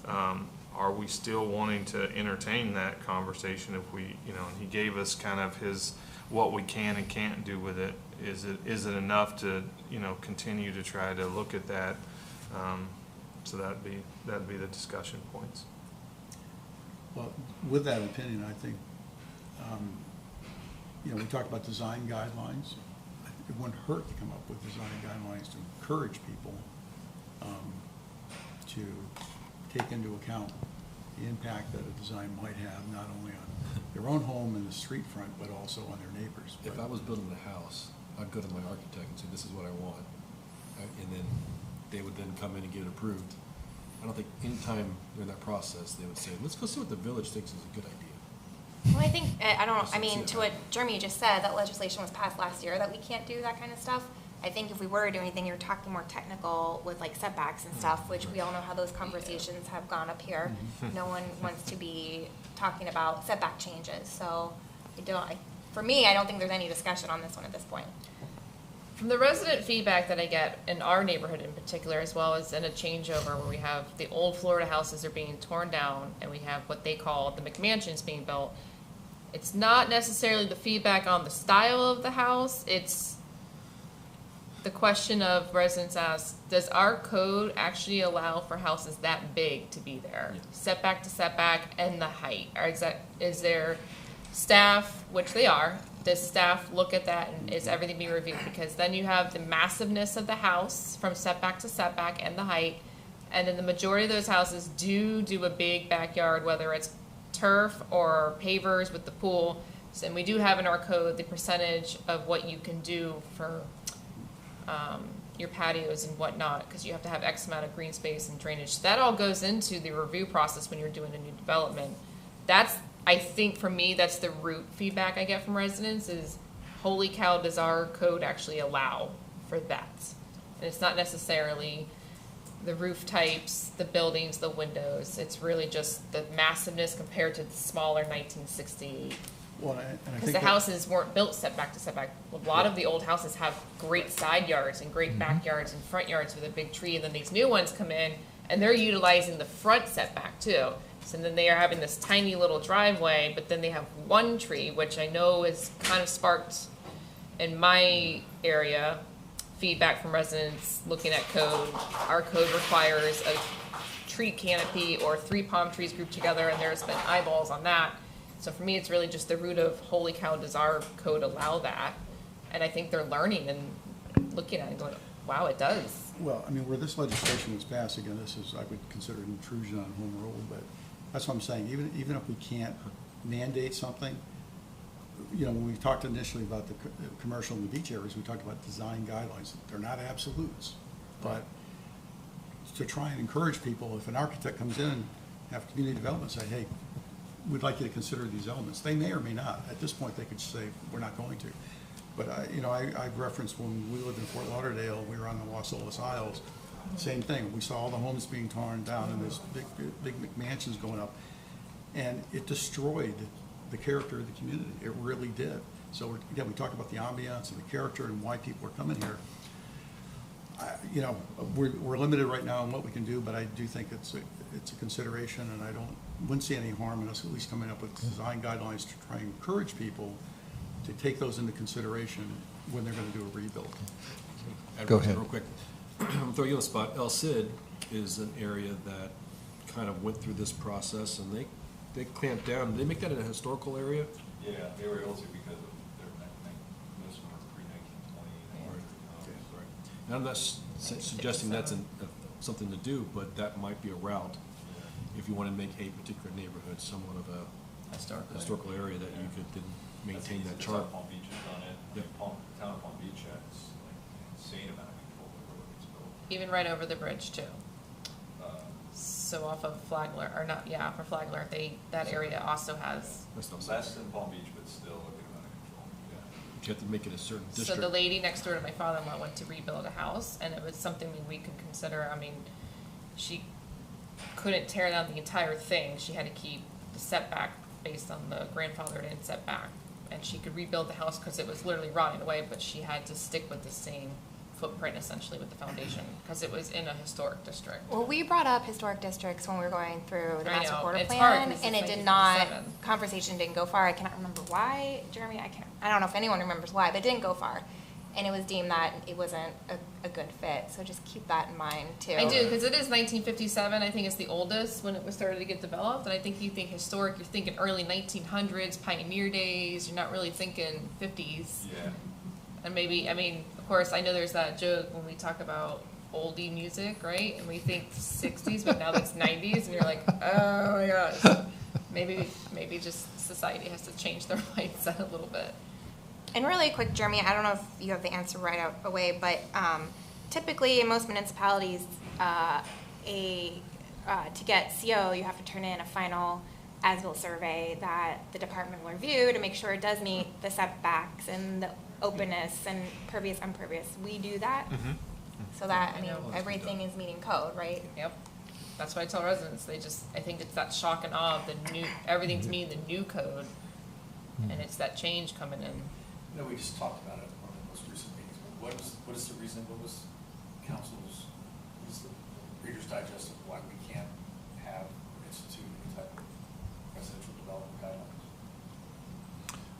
are we still wanting to entertain that conversation if we, you know, and he gave us kind of his, what we can and can't do with it. Is it enough to, you know, continue to try to look at that? So that'd be the discussion points. Well, with that opinion, I think, you know, we talked about design guidelines. I think it wouldn't hurt to come up with design guidelines to encourage people to take into account the impact that a design might have, not only on their own home and the street front, but also on their neighbors. If I was building a house, I'd go to my architect and say, this is what I want. And then they would then come in and get it approved. I don't think any time during that process, they would say, let's go see what the village thinks is a good idea. Well, I think, I mean, to what Jeremy just said, that legislation was passed last year, that we can't do that kind of stuff. I think if we were doing anything, you're talking more technical with like setbacks and stuff, which we all know how those conversations have gone up here. No one wants to be talking about setback changes, so for me, I don't think there's any discussion on this one at this point. From the resident feedback that I get in our neighborhood in particular, as well as in a changeover where we have the old Florida houses are being torn down and we have what they call the McMansions being built, it's not necessarily the feedback on the style of the house, it's the question of residents ask, does our code actually allow for houses that big to be there? Yeah. Setback to setback and the height. Is there staff, which they are, does staff look at that and is everything being reviewed? Because then you have the massiveness of the house from setback to setback and the height. And then the majority of those houses do a big backyard, whether it's turf or pavers with the pool. So, and we do have in our code the percentage of what you can do for your patios and whatnot, because you have to have X amount of green space and drainage. So that all goes into the review process when you're doing a new development. That's, I think for me, that's the root feedback I get from residents is, holy cow, does our code actually allow for that? And it's not necessarily the roof types, the buildings, the windows. It's really just the massiveness compared to the smaller 1968. Well, and I because think the houses weren't built setback to setback. A lot of the old houses have great side yards and great backyards and front yards with a big tree, and then these new ones come in and they're utilizing the front setback too. So then they are having this tiny little driveway, but then they have one tree, which I know is kind of sparked in my area feedback from residents looking at code. Our code requires a tree canopy or 3 palm trees grouped together, and there's been eyeballs on that. So for me, it's really just the root of, holy cow, does our code allow that? And I think they're learning and looking at it and going, wow, it does. Well, I mean, where this legislation was passed, again, this is, I would consider an intrusion on home rule, but that's what I'm saying. Even if we can't mandate something, you know, when we talked initially about the commercial and the beach areas, we talked about design guidelines. They're not absolutes, but to try and encourage people, if an architect comes in have community development say, hey, we'd like you to consider these elements. They may or may not. At this point, they could say, we're not going to. But I've referenced when we lived in Fort Lauderdale, we were on the Los Olas Isles, same thing. We saw all the homes being torn down and this big McMansions going up. And it destroyed the character of the community. It really did. So again, we talked about the ambiance and the character and why people are coming here. We're limited right now in what we can do, but I do think it's a consideration, and I wouldn't see any harm in us at least coming up with design guidelines to try and encourage people to take those into consideration when they're going to do a rebuild. Go ahead. Real quick, I'm throwing you on the spot. El Cid is an area that kind of went through this process, and they clamped down. Did they make that a historical area? Yeah, they were able to because of their, most of them were pre-1920. Okay, right. And I'm not suggesting that's something to do, but that might be a route if you want to make a particular neighborhood somewhat of a historical area that you could then maintain that chart. Palm Beach has done it. Yep. Town of Palm Beach has like an insane amount of control over what it's built. Even right over the bridge too. So off of Flagler, or not, yeah, for Flagler, that area also has. That's not Less than Palm Beach, but still a good amount of control, yeah. You have to make it a certain So district. the lady next door to my father-in-law went to rebuild a house, and it was something we could consider. I mean, she couldn't tear down the entire thing. She had to keep the setback based on the grandfathered in setback. And she could rebuild the house because it was literally rotting away, but she had to stick with the same footprint essentially with the foundation because it was in a historic district. Well, we brought up historic districts when we were going through the I master know. quarter It's hard plan, 'cause and it's it did not, 1957. conversation didn't go far. I cannot remember why, Jeremy, I don't know if anyone remembers why, but it didn't go far. And it was deemed that it wasn't a good fit, so just keep that in mind too. I do, because it is 1957. I think it's the oldest when it was started to get developed. And I think you think historic, you're thinking early 1900s, pioneer days. You're not really thinking 50s. Yeah. And maybe, I mean, of course, I know there's that joke when we talk about oldie music, right? And we think 60s, but now it's 90s, and you're like, oh my gosh. Maybe just society has to change their mindset a little bit. And really quick, Jeremy, I don't know if you have the answer right away, but typically in most municipalities, to get CO, you have to turn in a final as-built survey that the department will review to make sure it does meet the setbacks and the openness and pervious, impervious. We do that, so that, I mean, everything is meeting code, right? Yep. That's why I tell residents, I think it's that shock and awe of everything's meeting the new code, and it's that change coming in. I know we just talked about it in one of the most recent meetings, but what is the reason, what was council's, what is the Reader's Digest of why we can't institute any type of residential development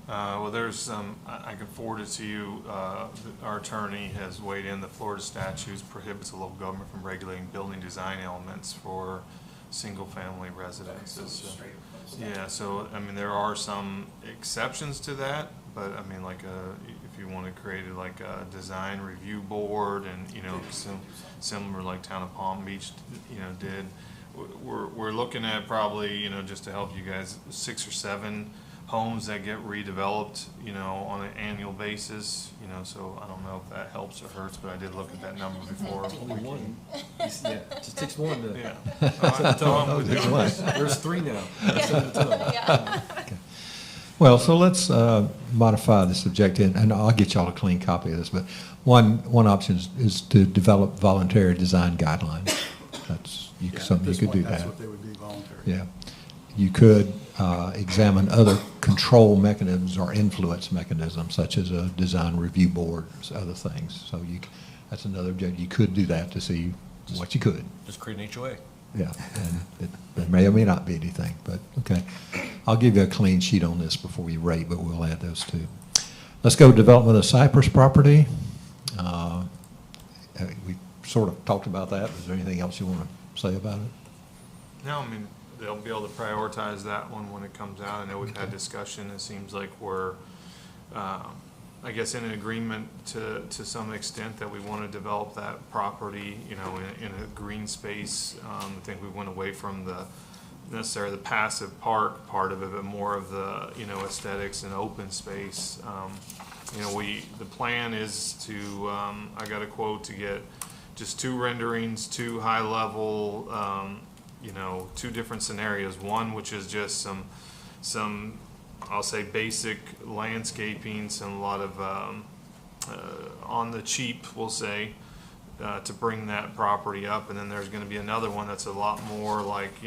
guidelines? Well, there's some, I can forward it to you. Our attorney has weighed in. The Florida statutes prohibits the local government from regulating building design elements for single-family residences. Okay, so straight from the statute. Yeah, so, I mean, there are some exceptions to that, but, I mean, like, if you want to create like a design review board and, similar like Town of Palm Beach, did, we're looking at probably, just to help you guys, 6 or 7 homes that get redeveloped, on an annual basis, so I don't know if that helps or hurts, but I did look at that number before. Only one. Yeah, it just takes one to. Yeah. There's one. There's 3 now. That's at a time. Well, so let's modify the subjective, and I'll get y'all a clean copy of this, but one option is to develop voluntary design guidelines. That's something you could do That's that. what they would be, voluntary. Yeah. You could examine other control mechanisms or influence mechanisms, such as a design review board, or other things. So that's another objective. You could do that to see what you could. Just create an HOA. Yeah, and there may or may not be anything, but okay. I'll give you a clean sheet on this before we rate, but we'll add those two. Let's go to development of Cypress property. We sort of talked about that. Is there anything else you want to say about it? No, I mean, they'll be able to prioritize that one when it comes out. I know we've had discussion. It seems like we're, I guess, in an agreement to some extent that we want to develop that property, in a green space. I think we went away from necessarily the passive park part of it, but more of the, aesthetics and open space. The plan is to, I got a quote to get just 2 renderings, 2 high-level two different scenarios. One, which is just some I'll say basic landscaping, a lot of on the cheap, we'll say, to bring that property up. And then there's going to be another one that's a lot more like,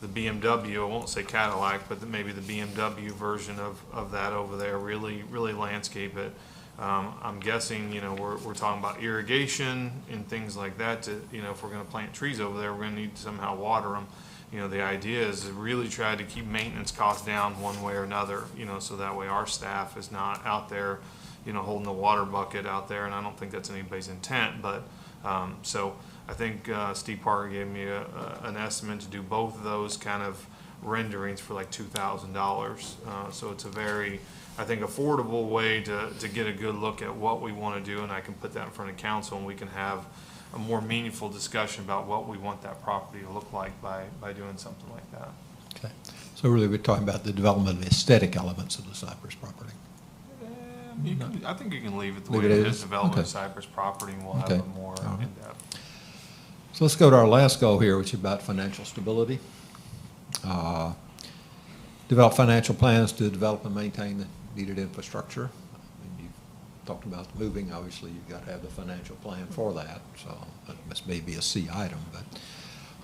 the BMW, I won't say Cadillac, but maybe the BMW version of that over there, really landscape it. I'm guessing, we're talking about irrigation and things like that to, if we're going to plant trees over there, we're going to need to somehow water them. The idea is to really try to keep maintenance costs down one way or another, so that way our staff is not out there, holding the water bucket out there, and I don't think that's anybody's intent, but, so I think Steve Parker gave me an estimate to do both of those kind of renderings for like $2,000. So it's a very, I think, affordable way to get a good look at what we want to do, and I can put that in front of council, and we can have a more meaningful discussion about what we want that property to look like by doing something like that. Okay. So really, we're talking about the development of aesthetic elements of the Cypress property. I think you can leave it the Leave way it it as? is, development of Okay. Cypress property, and we'll have Okay. a more All right. in-depth. So let's go to our last goal here, which is about financial stability. Develop financial plans to develop and maintain the needed infrastructure. You talked about moving, obviously you've got to have the financial plan for that, so that must maybe a C item, but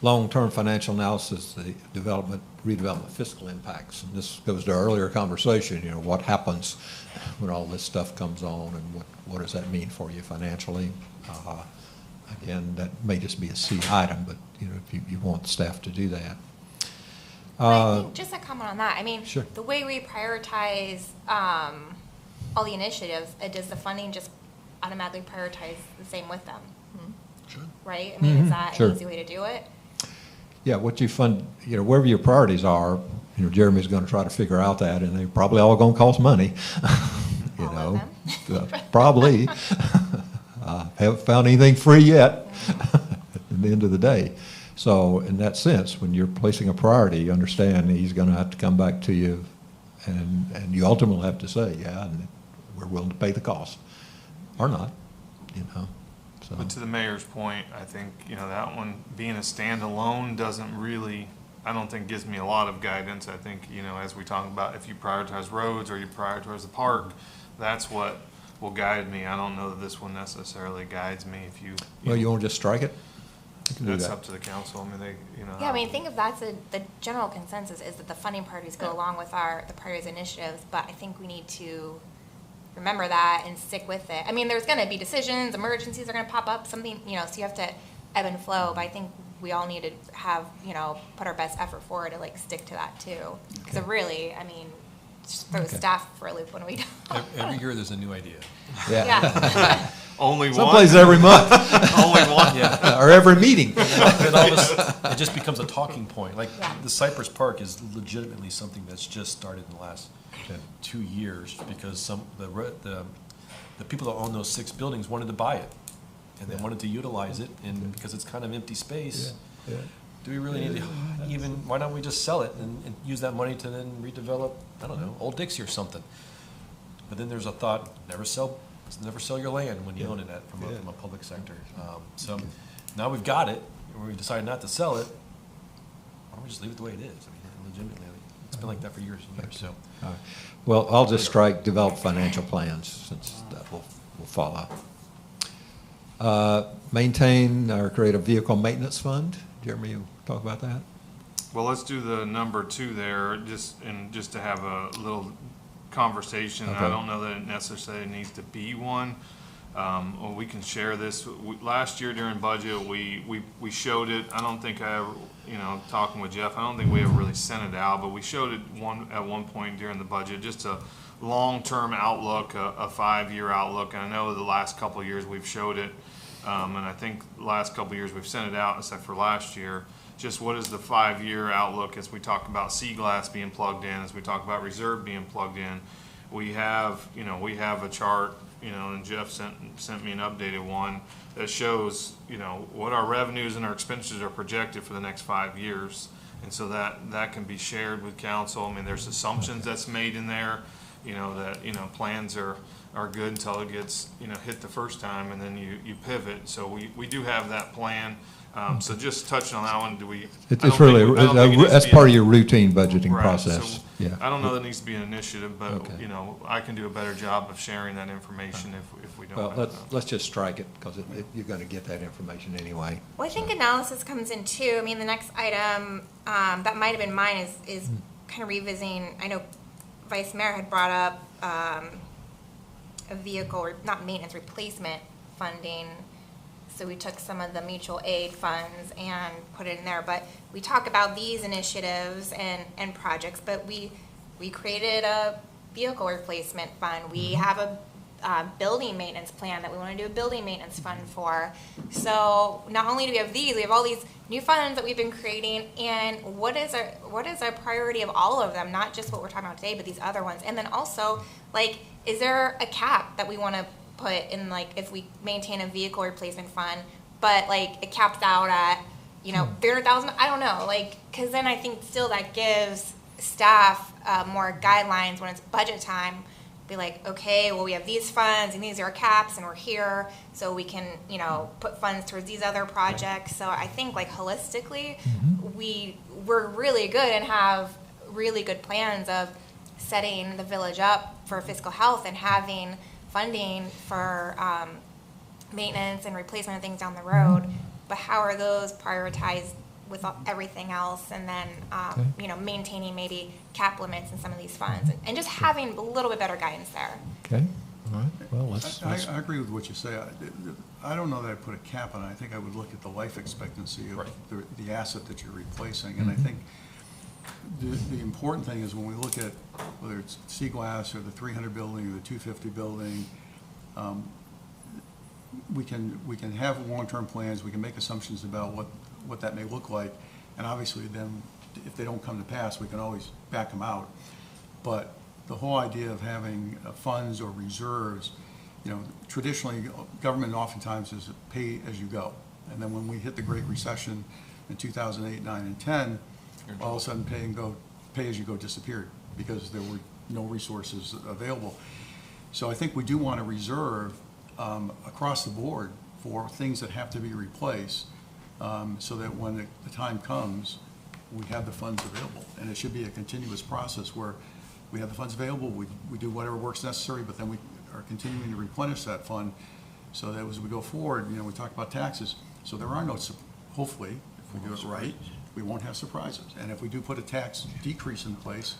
long-term financial analysis, the redevelopment fiscal impacts. And this goes to our earlier conversation, what happens when all this stuff comes on, and what does that mean for you financially? Again, that may just be a C item, but if you want staff to do that. I think just a comment on that. I mean, Sure. the way we prioritize all the initiatives, does the funding just automatically prioritize the same with them? Sure. Right? I mean, is that Sure. an easy way to do it? Yeah, what you fund, wherever your priorities are, Jeremy's going to try to figure out that, and they're probably all going to cost money. All of them? Probably. Haven't found anything free yet at the end of the day. So in that sense, when you're placing a priority, you understand he's going to have to come back to you, and you ultimately have to say, yeah, and we're willing to pay the cost, or not, So. But to the mayor's point, I think, that one being a standalone doesn't really, I don't think gives me a lot of guidance. I think, as we talk about, if you prioritize roads or you prioritize the park, that's what will guide me. I don't know that this one necessarily guides me. If you Well, you want to just strike it? You can do that's that. up to the council. I mean, Yeah, I mean, think of that's the general consensus is that the funding priorities go along with the priorities initiatives, but I think we need to remember that and stick with it. I mean, there's going to be decisions, emergencies are going to pop up, something, so you have to ebb and flow, but I think we all need to have, put our best effort forward to stick to that too. Because really, I mean, just throw Okay. staff for a loop when we don't. Every year there's a new idea. Yeah. only one. Someplace every month, Only one. Yeah. or every meeting. Then all of it just becomes a talking point. Like Yeah. the Cypress Park is legitimately something that's just started in the last 2 years because the people that own those 6 buildings wanted to buy it and they wanted to utilize it, and because it's kind of empty space. Yeah. Do we really need to why don't we just sell it and use that money to then redevelop, I don't know, Old Dixie or something? But then there's a thought, never sell your land when you own it from a public sector. So now we've got it, and we decided not to sell it, why don't we just leave it the way it is? I mean, legitimately, it's been like that for years and years, so. All right. Well, I'll just strike develop financial plans, since that will follow. Maintain or create a vehicle maintenance fund. Jeremy, you talk about that? Well, let's do the number 2 there, just to have a little conversation. Okay. I don't know that it necessarily needs to be one. Well, we can share this. Last year during budget, we showed it. I don't think I ever, talking with Jeff, I don't think we ever really sent it out, but we showed it at one point during the budget, just a long-term outlook, a 5-year outlook. And I know the last couple of years we've showed it, and I think the last couple of years we've sent it out, except for last year. Just what is the 5-year outlook as we talk about sea glass being plugged in, as we talk about reserve being plugged in. We have a chart, and Jeff sent me an updated one that shows, what our revenues and our expenses are projected for the next 5 years. And so that can be shared with council. I mean, there's assumptions that's made in there, you know, that, you know, plans are good until it gets, you know, hit the first time, and then you pivot. So we do have that plan. So just touching on that one, do we? It's really, that's part of your routine budgeting Right, process. so Yeah. I don't know that it needs to be an initiative, but, Okay. you know, I can do a better job of sharing that information if we don't. Well, have let's just strike it, because you're going to get that information anyway. Well, I think analysis comes in too. I mean, the next item that might have been mine is kind of revisiting. I know Vice Mayor had brought up a vehicle, or not maintenance, replacement funding. So we took some of the mutual aid funds and put it in there. But we talk about these initiatives and projects, but we created a vehicle replacement fund. We have a building maintenance plan that we want to do a building maintenance fund for. So not only do we have these, we have all these new funds that we've been creating, and what is our priority of all of them, not just what we're talking about today, but these other ones. And then also, like, is there a cap that we want to put in, like, if we maintain a vehicle replacement fund, but like it caps out at, you know, 300,000? I don't know, like, because then I think still that gives staff more guidelines when it's budget time. Be like, okay, well, we have these funds and these are our caps and we're here, so we can, you know, put funds towards these other projects. So I think, like, holistically, we're really good and have really good plans of setting the village up for fiscal health and having funding for maintenance and replacement of things down the road. But how are those prioritized with everything else, and then you know, maintaining maybe cap limits in some of these funds, and just having a little bit better guidance there. Okay, all right, well, let's. I agree with what you say. I don't know that I'd put a cap on it. I think I would look at the life expectancy of the asset that you're replacing. And I think the important thing is when we look at whether it's Seaglass or the 300 building or the 250 building, we can have long-term plans. We can make assumptions about what that may look like. And obviously then, if they don't come to pass, we can always back them out. But the whole idea of having funds or reserves, you know, traditionally, government oftentimes is pay as you go. And then when we hit the Great Recession in 2008, 9, and 10, all of a sudden pay as you go disappeared because there were no resources available. So I think we do want to reserve across the board for things that have to be replaced, so that when the time comes, we have the funds available. And it should be a continuous process where we have the funds available, we do whatever work's necessary, but then we are continuing to replenish that fund so that as we go forward, you know, we talk about taxes, so there are no, hopefully, if we do it right, we won't have surprises. And if we do put a tax decrease in place,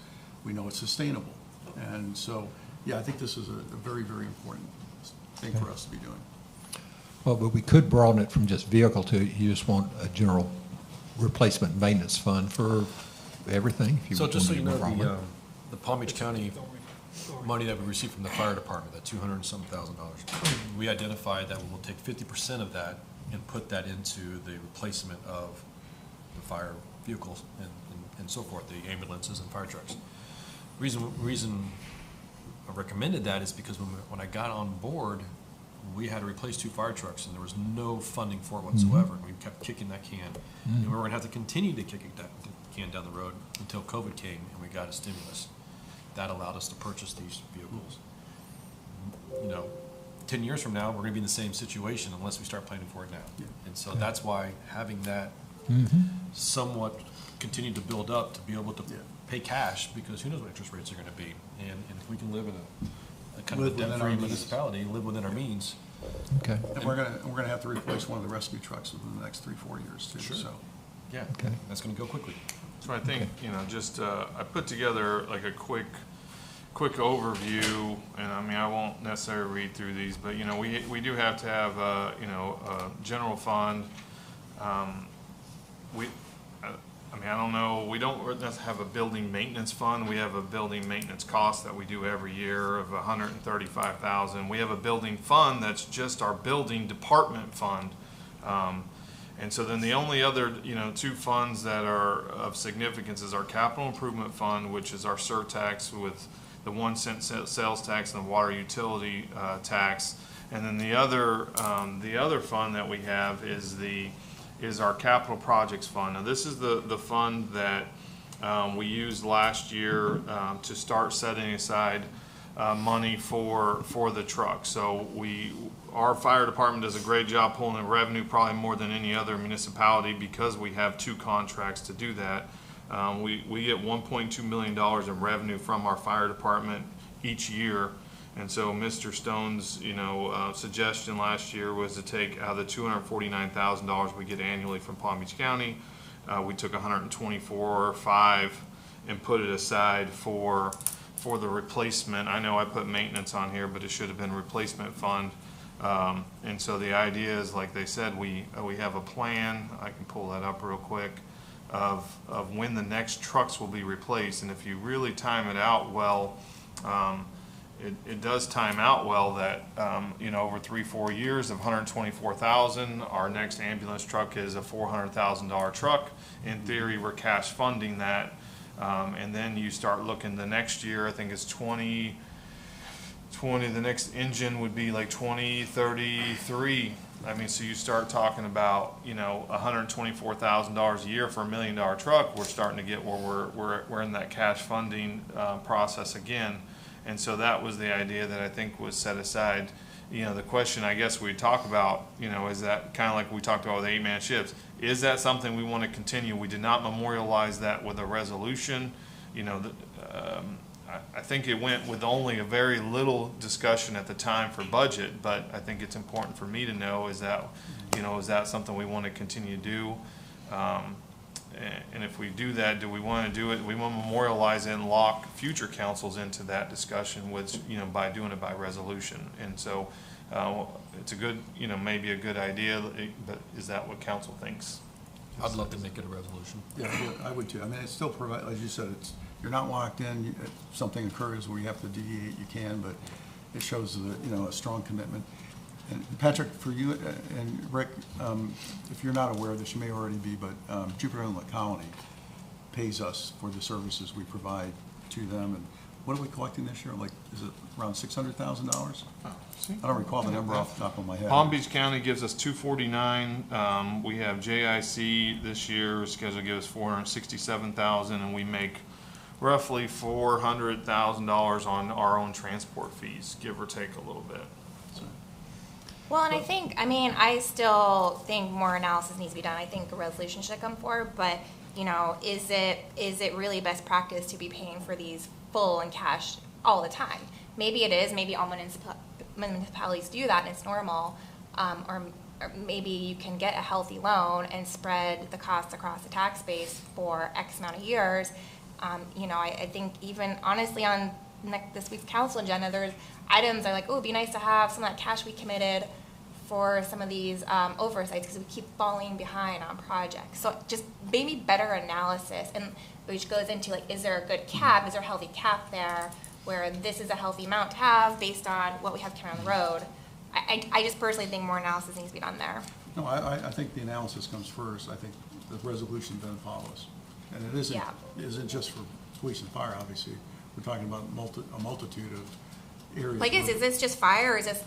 we know it's sustainable. And so, yeah, I think this is a very, very important thing for us to be doing. Well, but we could broaden it from just vehicle to, you just want a general replacement maintenance fund for everything. If you So just so you know, want the Palm Beach County money that we received from the fire department, that $200 and some thousand, we identified that we'll take 50% of that and put that into the replacement of the fire vehicles and so forth, the ambulances and fire trucks. Reason I recommended that is because when I got on board, we had to replace 2 fire trucks and there was no funding for it whatsoever. We kept kicking that can. And we were gonna have to continue to kick that can down the road until COVID came and we got a stimulus. That allowed us to purchase these vehicles. You know, 10 years from now, we're gonna be in the same situation unless we start planning for it now. Yeah. And so that's why having that somewhat continue to build up to be able to pay cash, because who knows what interest rates are gonna be. And if we can live in a kind of a debt-free municipality, live within our means. Okay. And we're gonna have to replace one of the rescue trucks within the next 3-4 years too. Sure. So Yeah, Okay. that's gonna go quickly. So I think, you know, just, I put together like a quick overview, and I mean, I won't necessarily read through these, but, you know, we do have to have, you know, a general fund. I mean, I don't know, we don't have a building maintenance fund. We have a building maintenance cost that we do every year of $135,000. We have a building fund that's just our building department fund. And so then the only other, you know, 2 funds that are of significance is our capital improvement fund, which is our surtax with the 1 cent sales tax and the water utility tax. And then the other fund that we have is our capital projects fund. Now this is the fund that we used last year to start setting aside money for the truck. So our fire department does a great job pulling in revenue, probably more than any other municipality, because we have 2 contracts to do that. We get $1.2 million in revenue from our fire department each year. And so Mr. Stone's, suggestion last year was to take out of the $249,000 we get annually from Palm Beach County, we took $124,500 and put it aside for the replacement. I know I put maintenance on here, but it should have been replacement fund. And so the idea is, like they said, we have a plan. I can pull that up real quick of when the next trucks will be replaced. And if you really time it out well, it does time out well that, over 3-4 years of $124,000, our next ambulance truck is a $400,000 truck. In theory, we're cash funding that. And then you start looking the next year, I think it's 20, the next engine would be like 2033. I mean, so you start talking about, $124,000 a year for $1 million truck. We're starting to get where we're in that cash funding process again. And so that was the idea that I think was set aside. The question I guess we talk about, is that kind of like we talked about with 8-man ships. Is that something we want to continue? We did not memorialize that with a resolution. I think it went with only a very little discussion at the time for budget, but I think it's important for me to know is that, is that something we want to continue to do? And if we do that, do we want to do it? We want to memorialize and lock future councils into that discussion with, by doing it by resolution. And so it's a good, maybe a good idea, but is that what council thinks? I'd love to make it a resolution. Yeah, I would too. I mean, it still provides, as you said, you're not locked in. If something occurs where you have to deviate, you can, but it shows a strong commitment. And Patrick, for you and Rick, if you're not aware of this, you may already be, but Jupiter Inlet Colony pays us for the services we provide to them. And what are we collecting this year? Like, is it around $600,000? I don't recall the number off the top of my head. Palm Beach County gives us $249. We have JIC this year scheduled to give us $467,000, and we make roughly $400,000 on our own transport fees, give or take a little bit. Well, and I still think more analysis needs to be done. I think a resolution should come forward, but, is it really best practice to be paying for these full and cash all the time? Maybe it is, maybe all municipalities do that and it's normal, or maybe you can get a healthy loan and spread the costs across the tax base for X amount of years. I think even honestly on this week's council agenda, there's items that are like, oh, it'd be nice to have some of that cash we committed for some of these oversights because we keep falling behind on projects. So just maybe better analysis, and which goes into like, is there a good cap? Is there a healthy cap there where this is a healthy amount to have based on what we have coming on the road? I just personally think more analysis needs to be done there. No, I think the analysis comes first. I think the resolution then follows. And it isn't just for police and fire, obviously. We're talking about a multitude of areas. Like, is this just fire or is this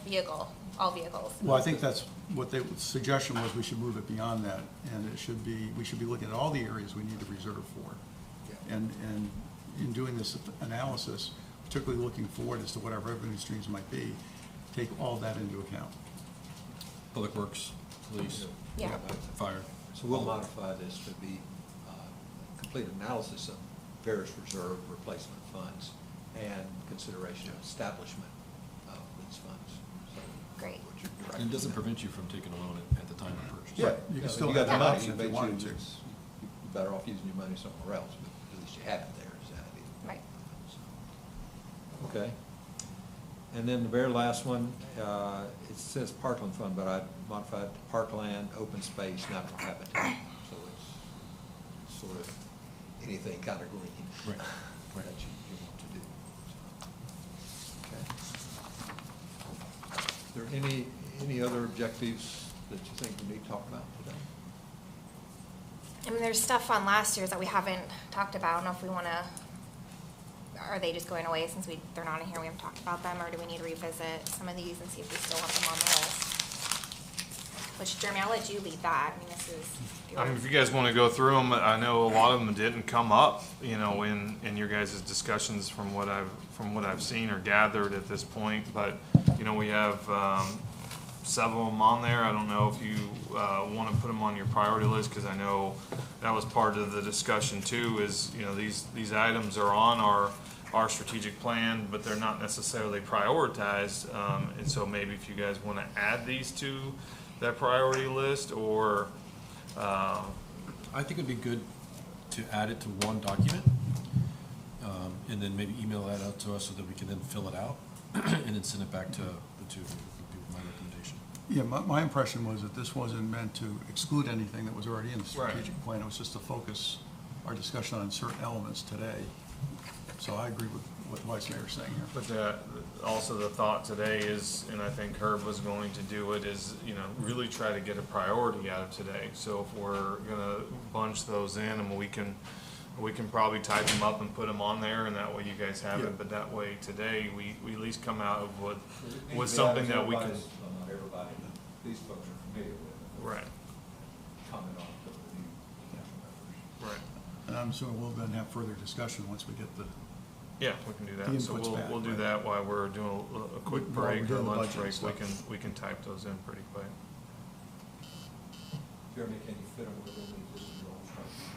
all vehicles? Well, I think that's what the suggestion was. We should move it beyond that, and we should be looking at all the areas we need to reserve for. Yeah. And in doing this analysis, particularly looking forward as to what our revenue streams might be, take all that into account. Public Works, Police, Fire. So we'll modify this to be complete analysis of various reserve replacement funds and consideration of establishment of these funds. So Great. And it doesn't prevent you from taking a loan at the time of purchase. Yeah, you can still you have got the the money, option if you wanted to. You're better off using your money somewhere else, but at least you have it there, is that idea. Right. So, okay. And then the very last one, it says Parkland Fund, but I modified to Parkland, Open Space, Natural Habitat. So it's sort of anything kind of green. Right. That you want to do. Okay. Is there any other objectives that you think we need to talk about today? I mean, there's stuff on last year's that we haven't talked about. I don't know if we want to, are they just going away since they're not in here, we haven't talked about them, or do we need to revisit some of these and see if we still want them on the list? which Jeremy, I'll let you lead that. I mean, this is I mean, your, if you guys want to go through them, I know a lot of them didn't come up, you know, in your guys' discussions from what I've seen or gathered at this point. But, you know, we have several of them on there. I don't know if you want to put them on your priority list, because I know that was part of the discussion too, is, you know, these items are on our strategic plan, but they're not necessarily prioritized. And so maybe if you guys want to add these to that priority list, or I think it'd be good to add it to one document, and then maybe email that out to us so that we can then fill it out, and then send it back to the two, would be my recommendation. Yeah, my impression was that this wasn't meant to exclude anything that was already in the Right. strategic plan. It was just to focus our discussion on certain elements today. So I agree with what the Vice Mayor's saying here. But also the thought today is, and I think Herb was going to do it, is, you know, really try to get a priority out of today. So if we're gonna bunch those in, and we can probably type them up and put them on there, and that way you guys have Yeah. it. But that way today, we at least come out of with It needs to be something obvious that we can, everybody's- well, not everybody, but these folks are familiar with. right, Comment on some of the new council members. right. And I'm assuming we'll then have further discussion once we get the, Yeah, we can do The that. So input's back, we'll do right. that while we're doing a quick While we're break or doing the lunch budget break. stuff. We can type those in pretty quick. Jeremy, can you fit them within the existing role structure?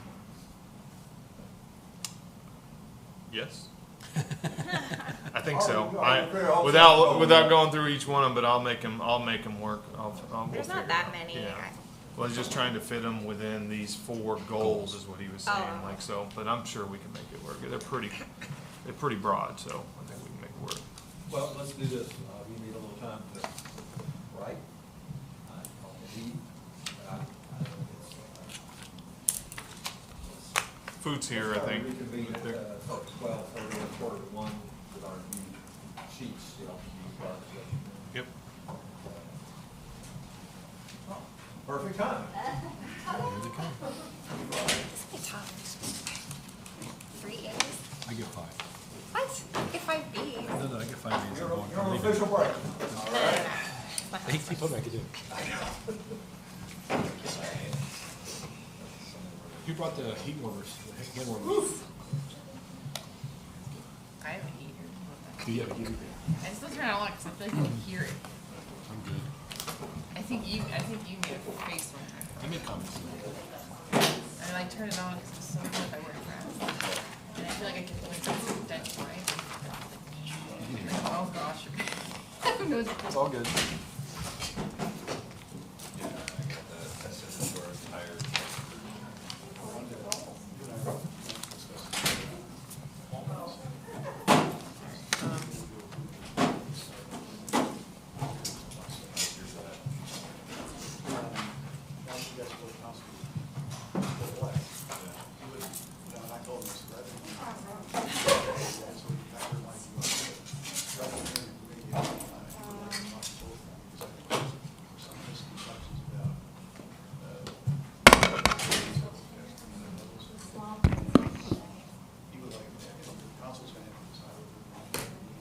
Yes. I think so. Oh, okay, Without going through each one of them, but I'll make them work. We'll there's not figure it that out. many. Yeah. Well, I was just trying to fit them within these 4 goals, is what he was saying, Oh. like, so, but I'm sure we can make it work. They're pretty broad, so I think we can make it work. Well, let's do this. We need a little time to write. Food's here, I think. Reconvene at They're- 12:30 or 1:45 with our new sheets, you know, new cards. Yep. Perfect time. Here they come. It's times. 3 A's. I get 5. What? I get 5 B's. No, I get 5 days. You're on official break. He told me I could do it. You brought the heat warmers, the hand warmers. I have a heater. Do you have a heater? I still turn it on because I feel like you can hear it. I'm good. I think you made a face when I made comments. I like turn it on because it's so good I work fast. And I feel like I can like some dead right. Oh gosh. Who knows? It's all good. Yeah, I got that. I said this where I'm tired.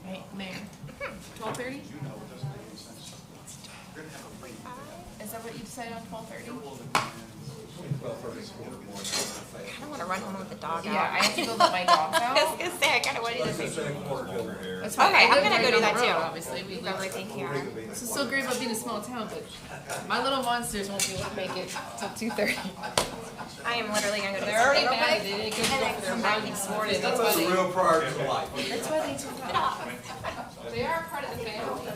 Right, Mayor. 12:30? Is that what you decided on 12:30? 12:30 is quarter more. I don't want to run home with the dog out. Yeah, I have to go let my dogs I was out. gonna say, I kind of wanted to Let's just say. say quarter over here. That's fine. Okay, I I'm live gonna right go do down that the road, too. Obviously, we Leave live. everything here. This is so great about being a small town, but my little monsters won't be able to make it till 2:30. I am literally gonna go to the They're already real mad. quick, They didn't go and to then for their come back run and this morning. That's a real priority of life. That's why they took off. They are part of the family.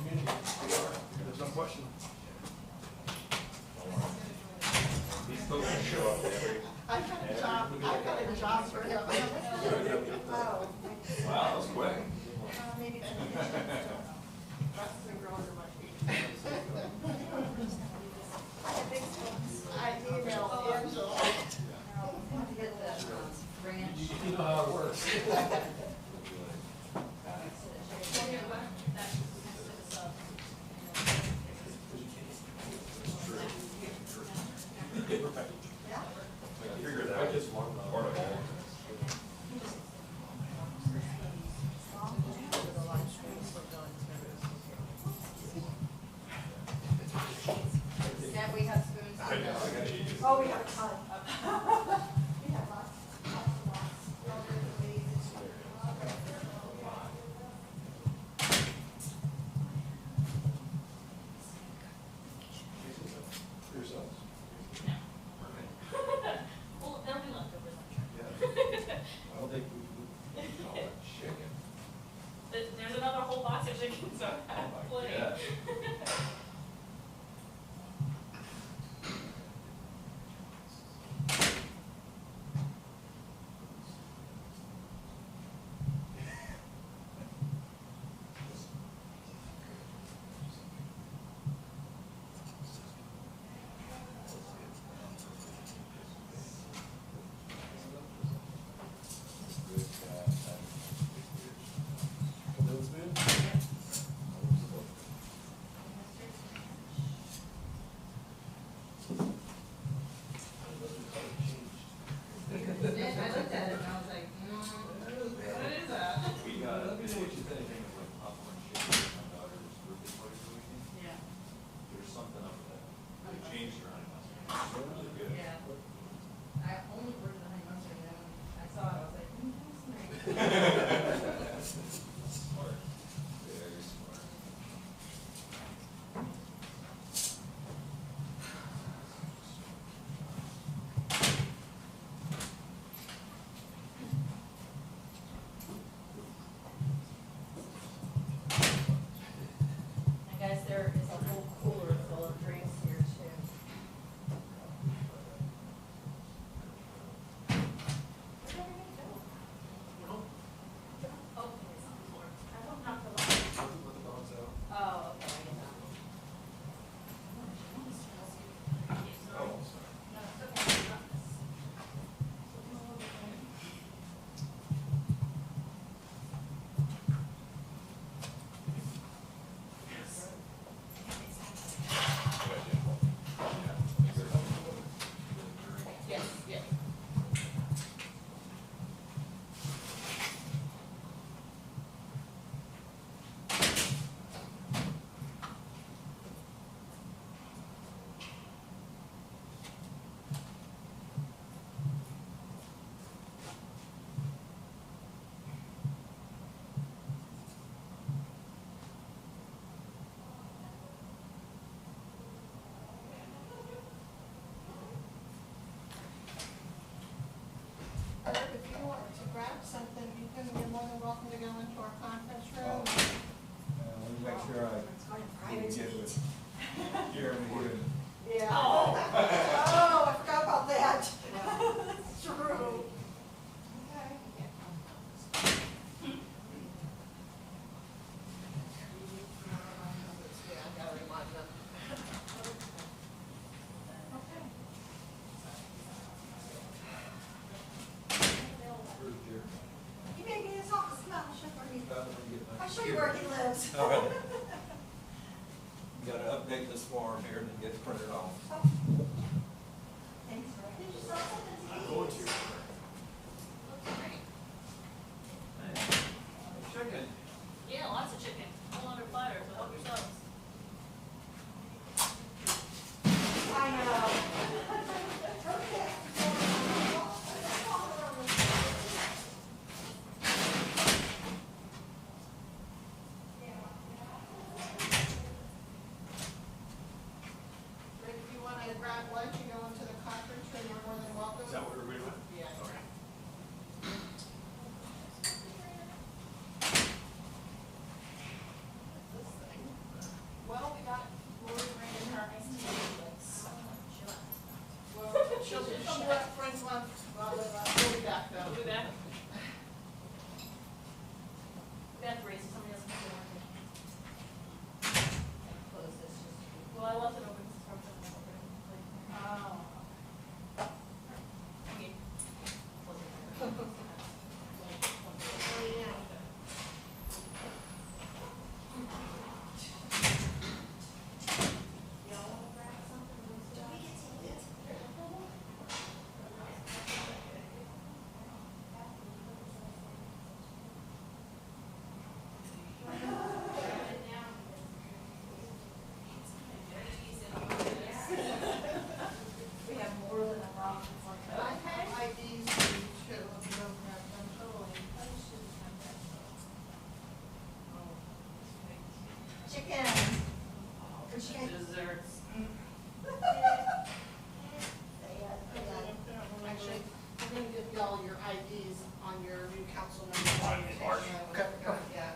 there's no question. These folks can show up every I've got a job for him. Oh. Wow, that was quick. Maybe that's been growing to my feet. I emailed Angela. You know how it works. I figured that was part of all. And we have spoons. I know, I gotta eat it. Oh, we have a ton. We have lots. Well, there'll be leftovers, I'm sure. I don't think we call it chicken. There's another whole box of chicken, so I have plenty. Yeah. I looked at it and I was like, what is that? We got, what you think of like popcorn chicken at my daughter's birthday party for the weekend? Yeah. There's something up with that. They changed around. It's really good. Yeah. I only ordered the honey mustard and I saw it, I was like, that's nice. Smart. Very smart. And guys, there is a whole cooler full of drinks here too. Where's everybody go? Oh, it's on the floor. I don't have to look. Oh, okay, I get that. Oh, sorry. No, it's okay. Yes, yes. Herb, if you want to grab something, you're more than welcome to go into our conference room. Let me make sure I can get with Jeremy here. Yeah. Oh, I forgot about that. That's true. Okay. Yeah, I gotta remind them. Okay. Where's Jeremy? He may be in his office now, I'll I'll show you where he lives. All right. Got to update this form here and get it printed off. Thanks, Ray. Did you sell something to I'm eat? going to. Looks great. Chicken. Yeah, lots of chicken. Whole lot of platters, so help yourselves. I know. Okay. Rick, if you want to grab lunch and go into the conference room, you're more than welcome. Is that what we're doing? Yeah. Well, we got Lori bringing her iced tea. Well, she left Friends Month I have IDs for you too, if you don't have them. Chicken. Desserts. Actually, we're gonna give y'all your IDs on your new council member. Okay. Yeah.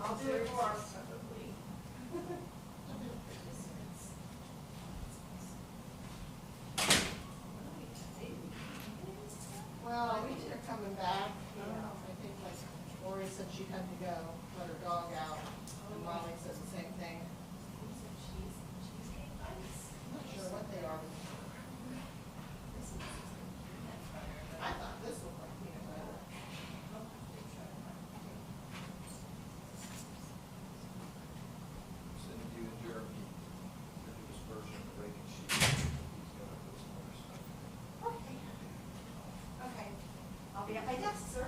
I'll do it for us. Well, I think they're coming back. I think like Lori said she had to go, let her dog out, and Molly said the same thing. I'm not sure what they are. I thought this looked like peanut butter. Sending you and Jeremy the newest version of the rating sheet. He's got to put some more stuff. Okay. Okay. I'll be at my desk, sir.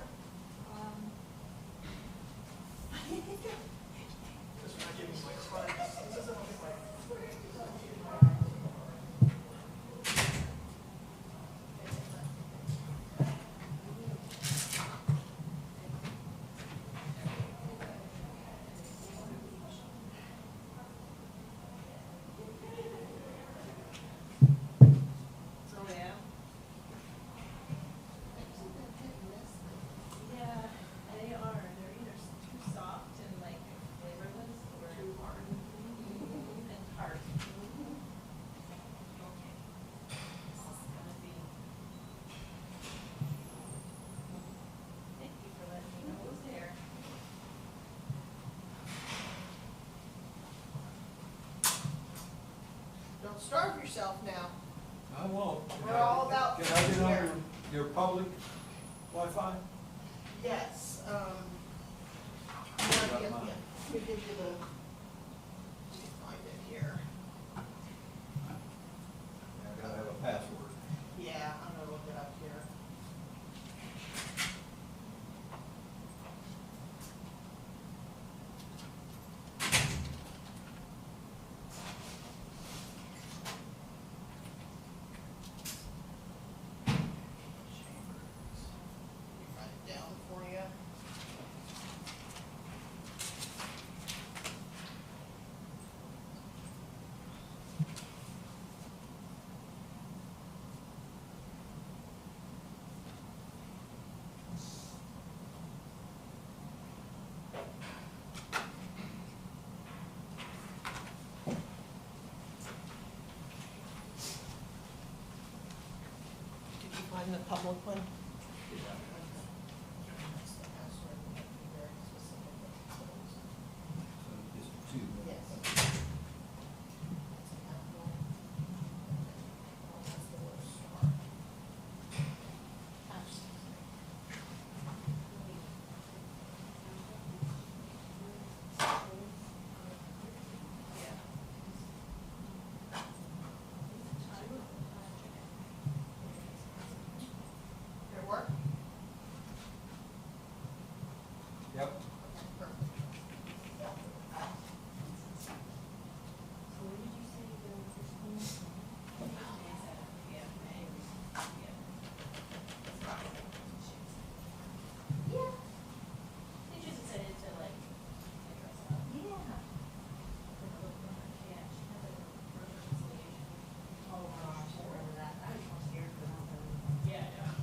Yeah, they are. They're either too soft and like flavorless or too hard and hard. Okay. This is gonna be. Thank you for letting me know it was there. Don't starve yourself now. I won't. We're all about Can I get food on here. your public Wi-Fi? Yes, Got yeah, mine. we give you the, let me find it here. I gotta have a password. Yeah, I'm gonna look it up here. Let me write it down for you. Did you find the public one? That's the password. We have to be very specific with those. So just two. Yes. That's a capital. Oh, that's the word star. Did it work? Yep. Perfect. Yeah. They just decided to like dress up. Yeah. Yeah, she had like a reconciliation. Oh gosh, I remember that. I was more scared for that than Yeah, yeah.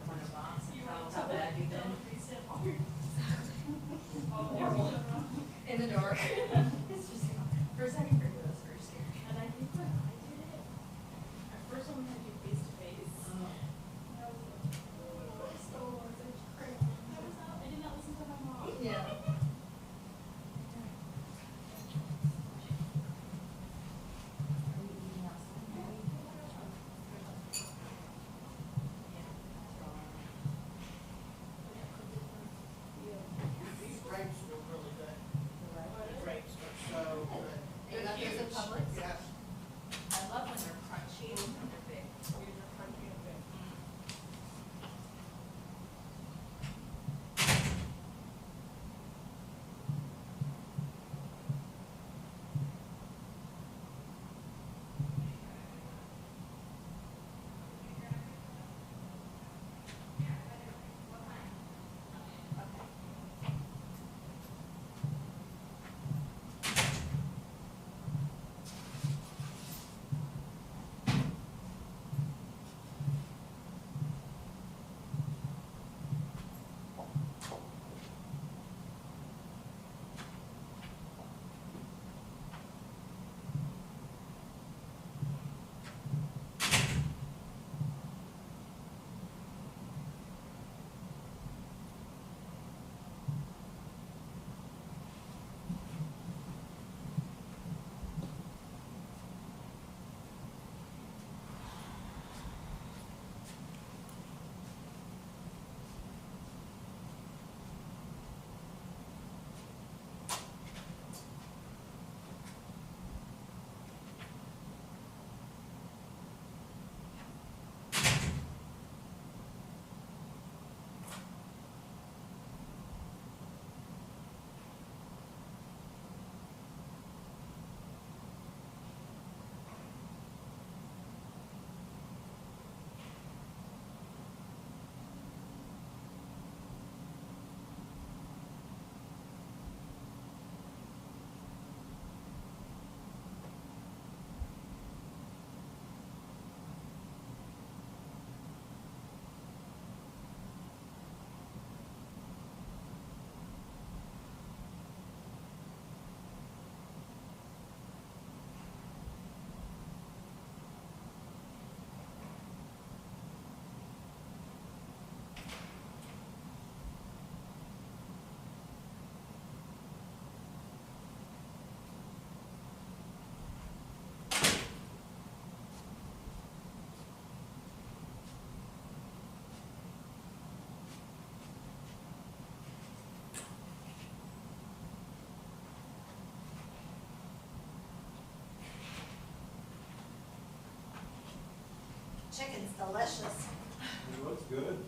when a boss You and were how bad you've been. Oh, In the dark. It's just, for a second, it was very scary. and I think when I did it, at first when we had to do face to face, I was like, oh, I stole such crap. I did not listen to my mom. Yeah. These grapes were really good. The grapes were so good. You got those in Publix? Yes. I love when they're crunchy and when they're big. These are crunchy and big. Mm. 嗯 Mm. Chicken's delicious. It looks good.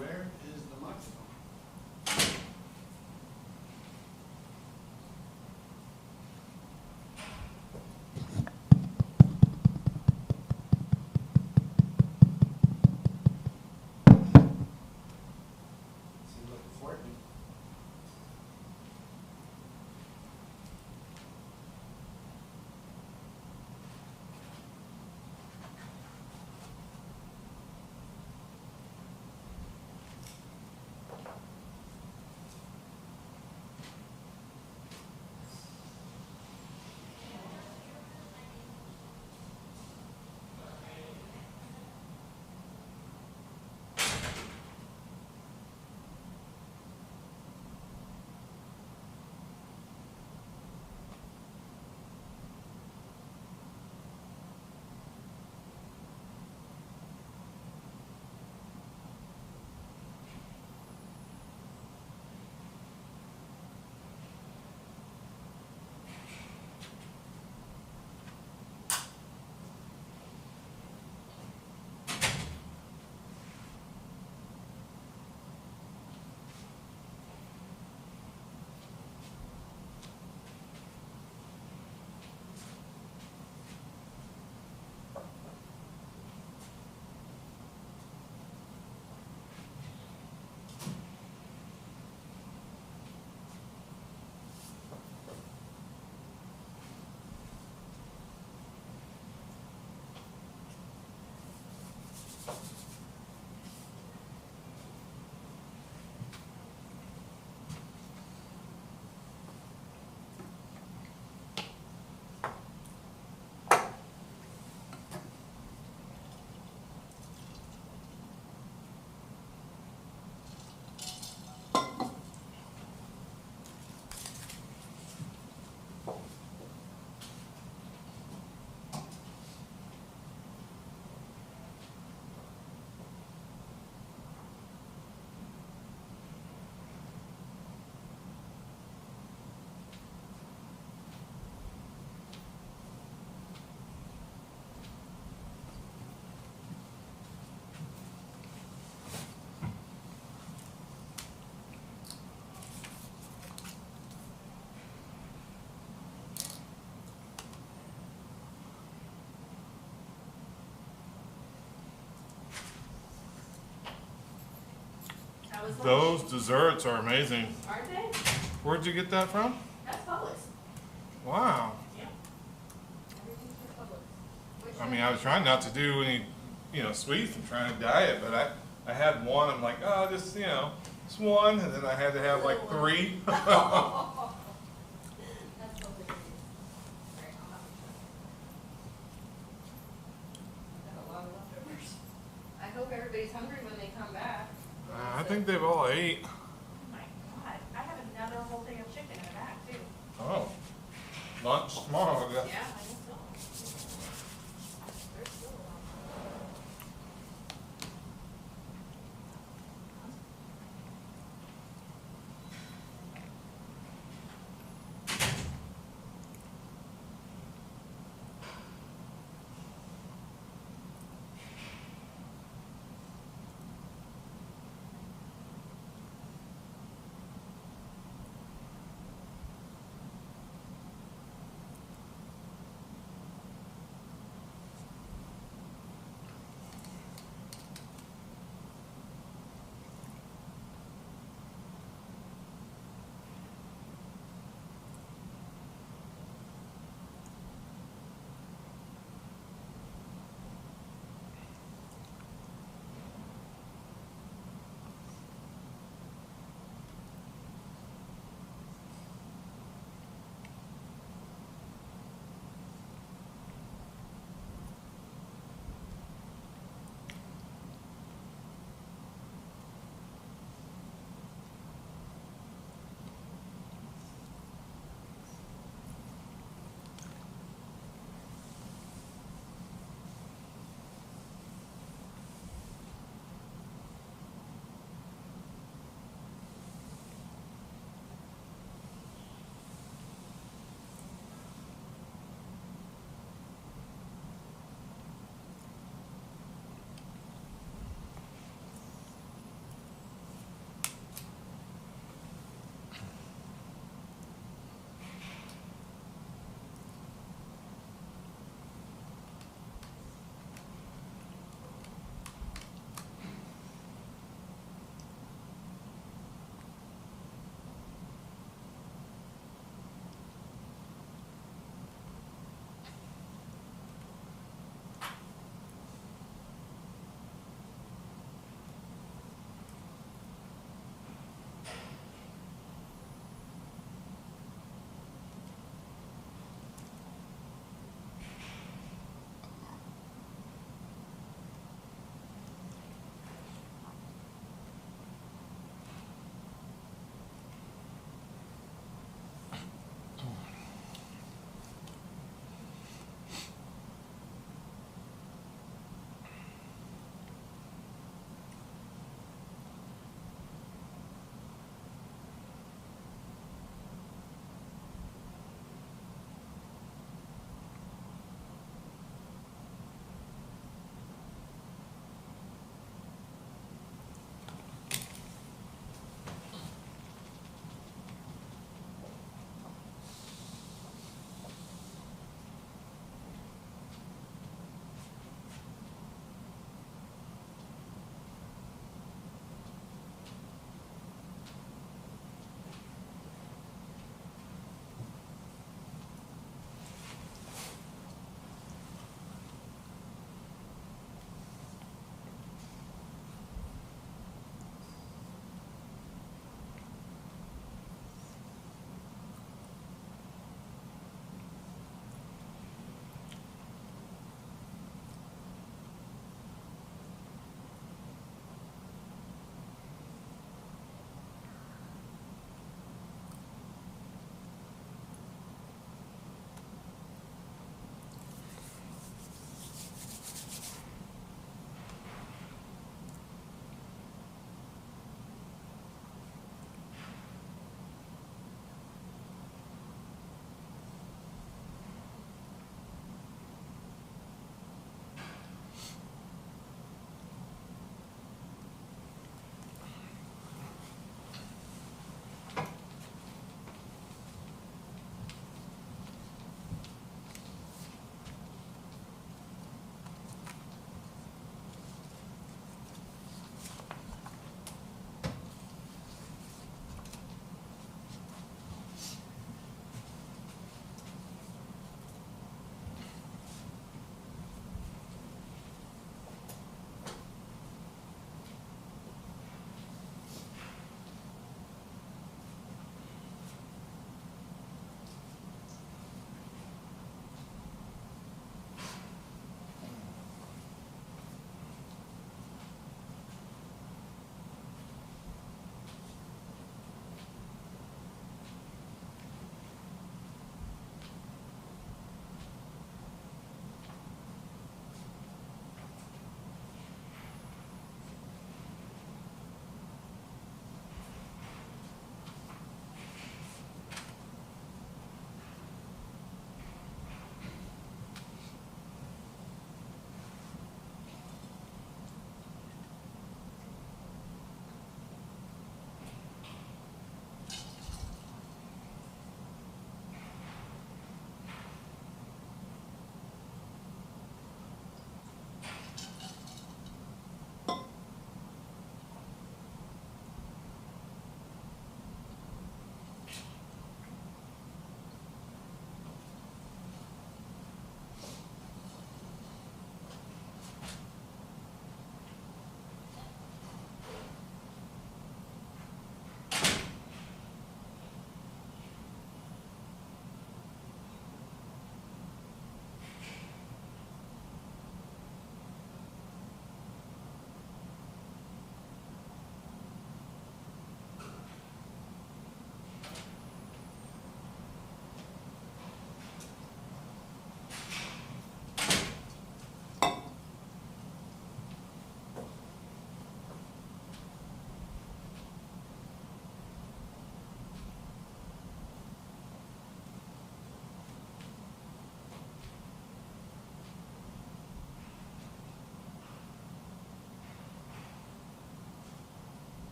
Where is the microphone? Seems like it's working. That was lunch. Those desserts are amazing. Aren't they? Where'd you get that from? That's Publix. Wow. Yeah. Everything's for Publix. I mean, I was trying not to do any, sweets. I'm trying to diet, but I had one. I'm like, oh, just, just one. And then I had to have like 3. That's Publix. All right, I'll have to try. Got a lot of leftovers. I hope everybody's hungry when they come back. I think they've all ate. Oh my God, I have another whole thing of chicken in the back too. Oh. Lunch tomorrow. I guess. Yeah, I think so. There's still a lot.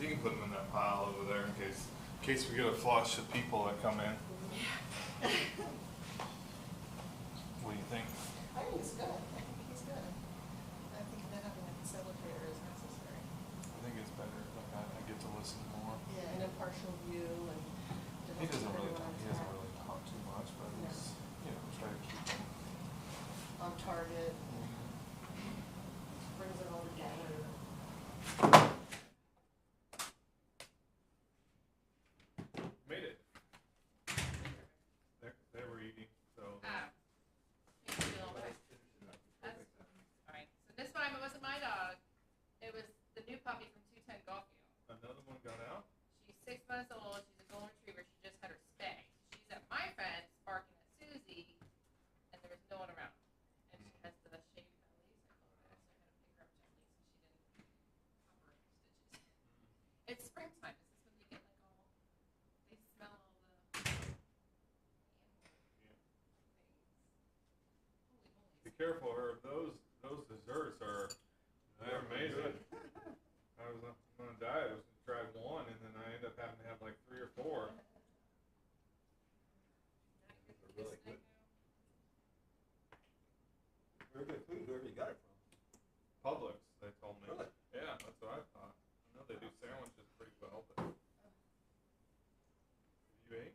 She can put them in that pile over there in case we get a flush of people that come in. What do you think? I think it's good. I think he's good. I think that having a facilitator is necessary. I think it's better. Like I get to listen more. Yeah, an impartial view and. He doesn't really talk too much, but he's, try to keep him on target, brings it all together. Made it. They were eating, so. That's, all right. So this time it wasn't my dog. It was the new puppy from 210 Golf U. Another one got out? She's 6 months old. She's a golden retriever. She just had her spay. She's at my fence barking at Susie, and there was no one around. And she has the shaved belly, so I had to pick her up gently so she didn't pop her stitches. It's springtime. Is this when they get like all? They smell all the animal things. Holy moly! Be careful, Herb. Those desserts they're amazing. I was on a diet. I was going to try one, and then I ended up having to have like 3 or 4. They're really good. Very good food, whoever you got it from. Publix, they told me. Really? Yeah, that's what I thought. I know they do sandwiches pretty well, but. Have you ate?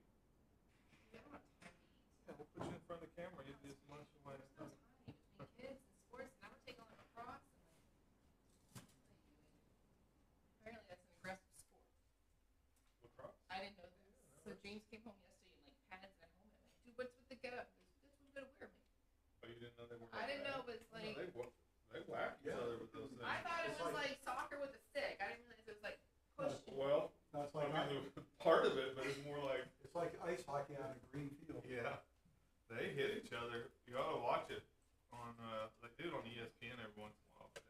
Yeah, I don't have time to eat. Yeah, we'll put you in front of the camera. You do as much as you want. There's no time between kids and sports, and I would take on lacrosse. Apparently that's an aggressive sport. Lacrosse? I didn't know this. So James came home yesterday in like pads and at home. I'm like, dude, what's with the getup? He goes, this one's gonna wear me. Oh, you didn't know they were. I didn't know it was No, like. they whack each other with those things. I thought it was like soccer with a stick. I didn't realize it was like push. Well, That's I like, mean, part of it, but it's more like. it's like ice hockey on a green field. Yeah, they hit each other. You ought to watch it on. They do it on ESPN every once in a while. But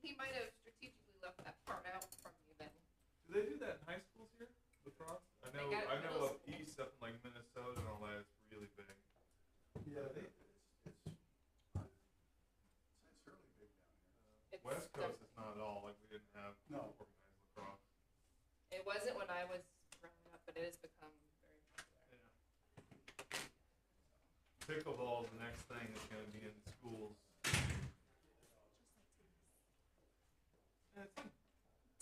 He might have strategically left that part out from me then. do they do that in high schools here? Lacrosse? I They got it in know middle up school. east, up in like Minnesota and all that. It's really big. Yeah, it's fairly big down here. It's West Coast is not at all like we didn't have No. organized lacrosse. It wasn't when I was growing up, but it has become very popular. Yeah. Pickleball is the next thing that's going to be in schools. And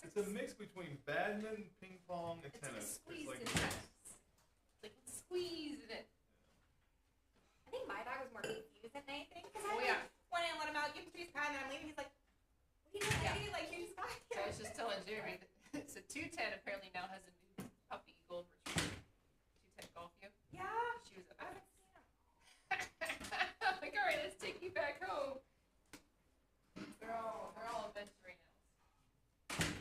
it's a mix between badminton, ping pong, and It's like a tennis. squeeze It's in like tennis. Like squeeze in it. I think my dog was more confused than anything because Oh, I yeah. went in and let him out, give him 3 pounds, and I'm leaving. He's like, "What are you doing? Yeah. Like you just got So I here." was just telling Jeremy, that, so 210 apparently now has a new puppy golden retriever. 210 Golf U. Yeah. She was I a haven't seen him. I'm like, all right, let's take you back home. They're all adventuring now.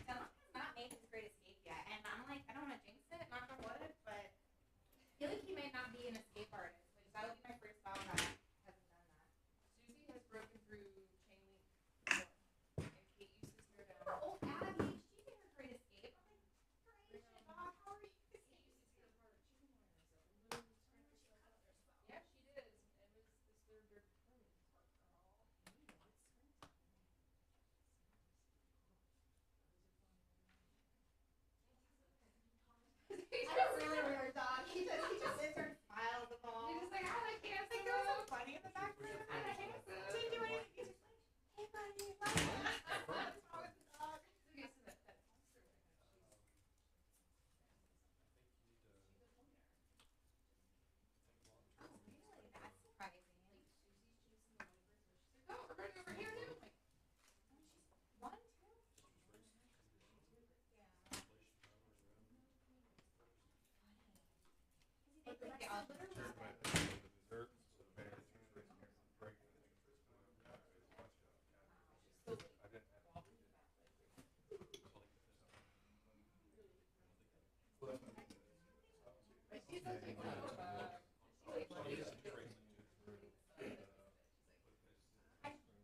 Dylan has not made his great escape yet, and I'm like, I don't want to jinx it, knock on wood, but I feel like he may not be an escape artist, which that would be my first dog that hasn't done that. Susie has broken through chain link before, and Kate used to stare down. Poor old Abby, she made her great escape. I'm like, great shit, dog, how are you? Yeah, she did. It was their determined part, girl. I don't really weird dog. He just sits there and smiles at all. He's just like, I like It's like, handsome. there was some funny in the background. I like him. He didn't do anything. He's just like, hey, buddy, what's wrong with the dog? Okay, so that monster right now, Oh, really? That's surprising. Susie's chasing the lovebirds, but she's like, oh, we're going over here now. Like, One, two? Yeah. but the Like, next yeah, one literally Sure, was but like, the desserts, so they're break it. she's still I didn't have. walking back. But she's like, no, she's like,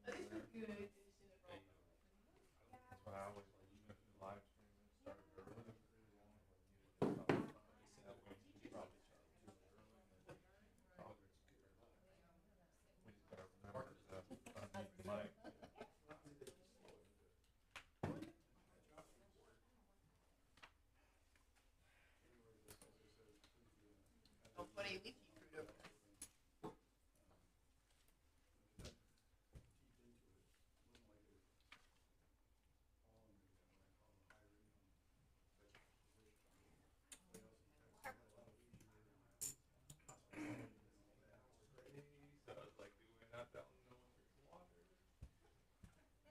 this is a good addition of all. That's why I always like, even if you live stream and start early. Hey, leafy fruit over there.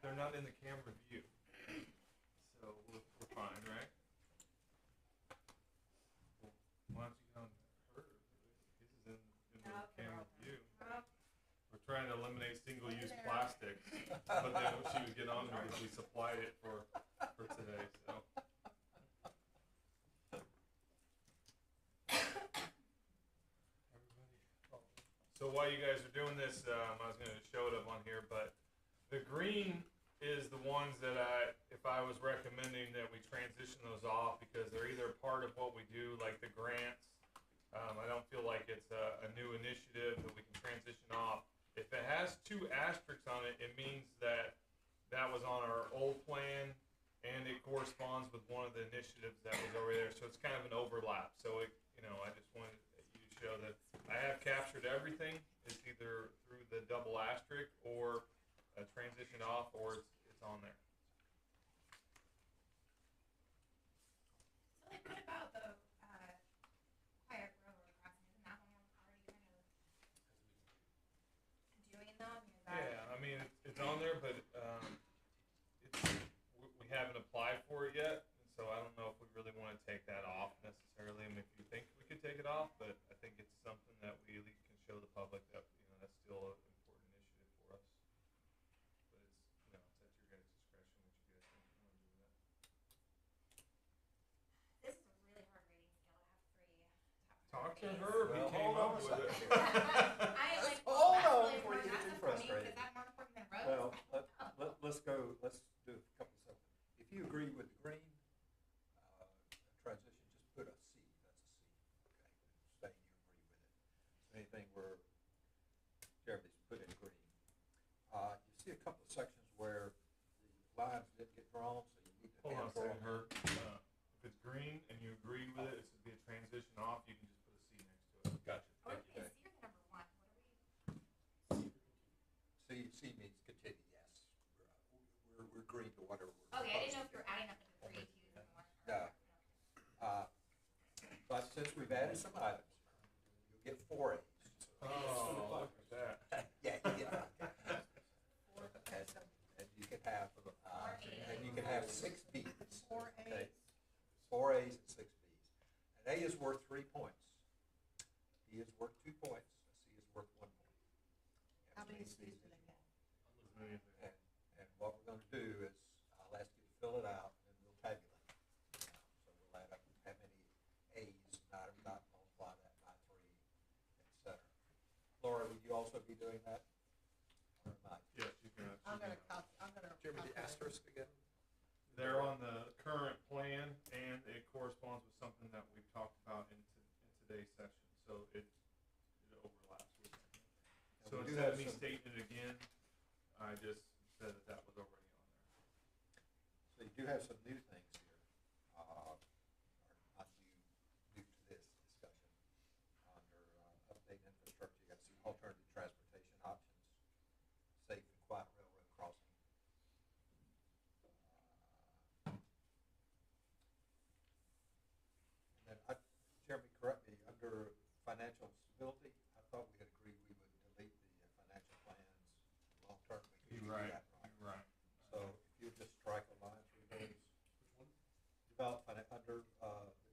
They're not in the camera view, so we're fine, right? Well, why don't you go on her? This is in the camera view. We're trying to eliminate single-use plastics, but then she would get on there because we supplied it for today, so. So while you guys are doing this, I was going to show it up on here, but the green is the ones that if I was recommending that we transition those off because they're either part of what we do, like the grants. I don't feel like it's a new initiative that we can transition off. If it has 2 asterisks on it, it means that was on our old plan and it corresponds with one of the initiatives that was over there. So it's kind of an overlap. So I just wanted you to show that I have captured everything. It's either through the double asterisk or transition off, or it's on there. So like, what about the quiet grower crossing? Isn't that one already kind of doing them? Yeah, I mean it's on there, but we haven't applied for it yet, and so I don't know if we really want to take that off necessarily. I mean, if you think we could take it off, but I think it's something that we at least can show the public that that's still an important initiative for us. But it's at your guys' discretion what you guys think you want to do with that. This is a really hard rating scale. I have 3 Talk to ratings. Herb. He came up with it. I like. Hold that's on really before you important. get That's too for me, frustrated. Is that more important than roads? Well, let's do a couple of seconds. If you agree with the green transition, just put a C. That's a C. Okay, saying you agree with it. So anything where Jeremy's put in green. You see a couple of sections where the lines didn't get drawn, so you need to Hold on a hand draw. second, Herb. If it's green and you agree with it, it's to be a transition off. You can just put a C next to it. Gotcha. Oh, Thank you. is C or the number 1? What are we? C means continue, yes. We're agreeing to whatever we're Okay, I didn't know proposing. if you were adding up the 3 Q's and 1. No. But since we've added some items, you'll get 4 A's. Oh, look at that. Yeah, you get and you can have 6 B's. 4 okay? A's. 4 A's and 6 B's. An A is worth 3 points. B is worth 2 points. A C is worth 1 point. You have How as many many C's C's do as they you get? want. And what we're going to do is, I'll ask you to fill it out, and we'll tabulate. So we'll add up how many A's an item got, multiply that by 3, etc. Laura, would you also be doing that? Or am I? Yes, you can. I'm gonna. Jeremy, the asterisk again? They're on the current plan, and it corresponds with something that we've talked about in today's session. So it overlaps with it. So we do instead have of me some- stating it again, I just said that was already on there. So you do have some new things here, or not new to this discussion. Under update infrastructure, you got some alternative transportation options, safe and quiet railroad crossing. And then, Jeremy, correct me, under financial stability, I thought we had agreed we would delete the financial plans long-term. We could do that, right? You're right. So if you just strike a line through those, Which one? develop under the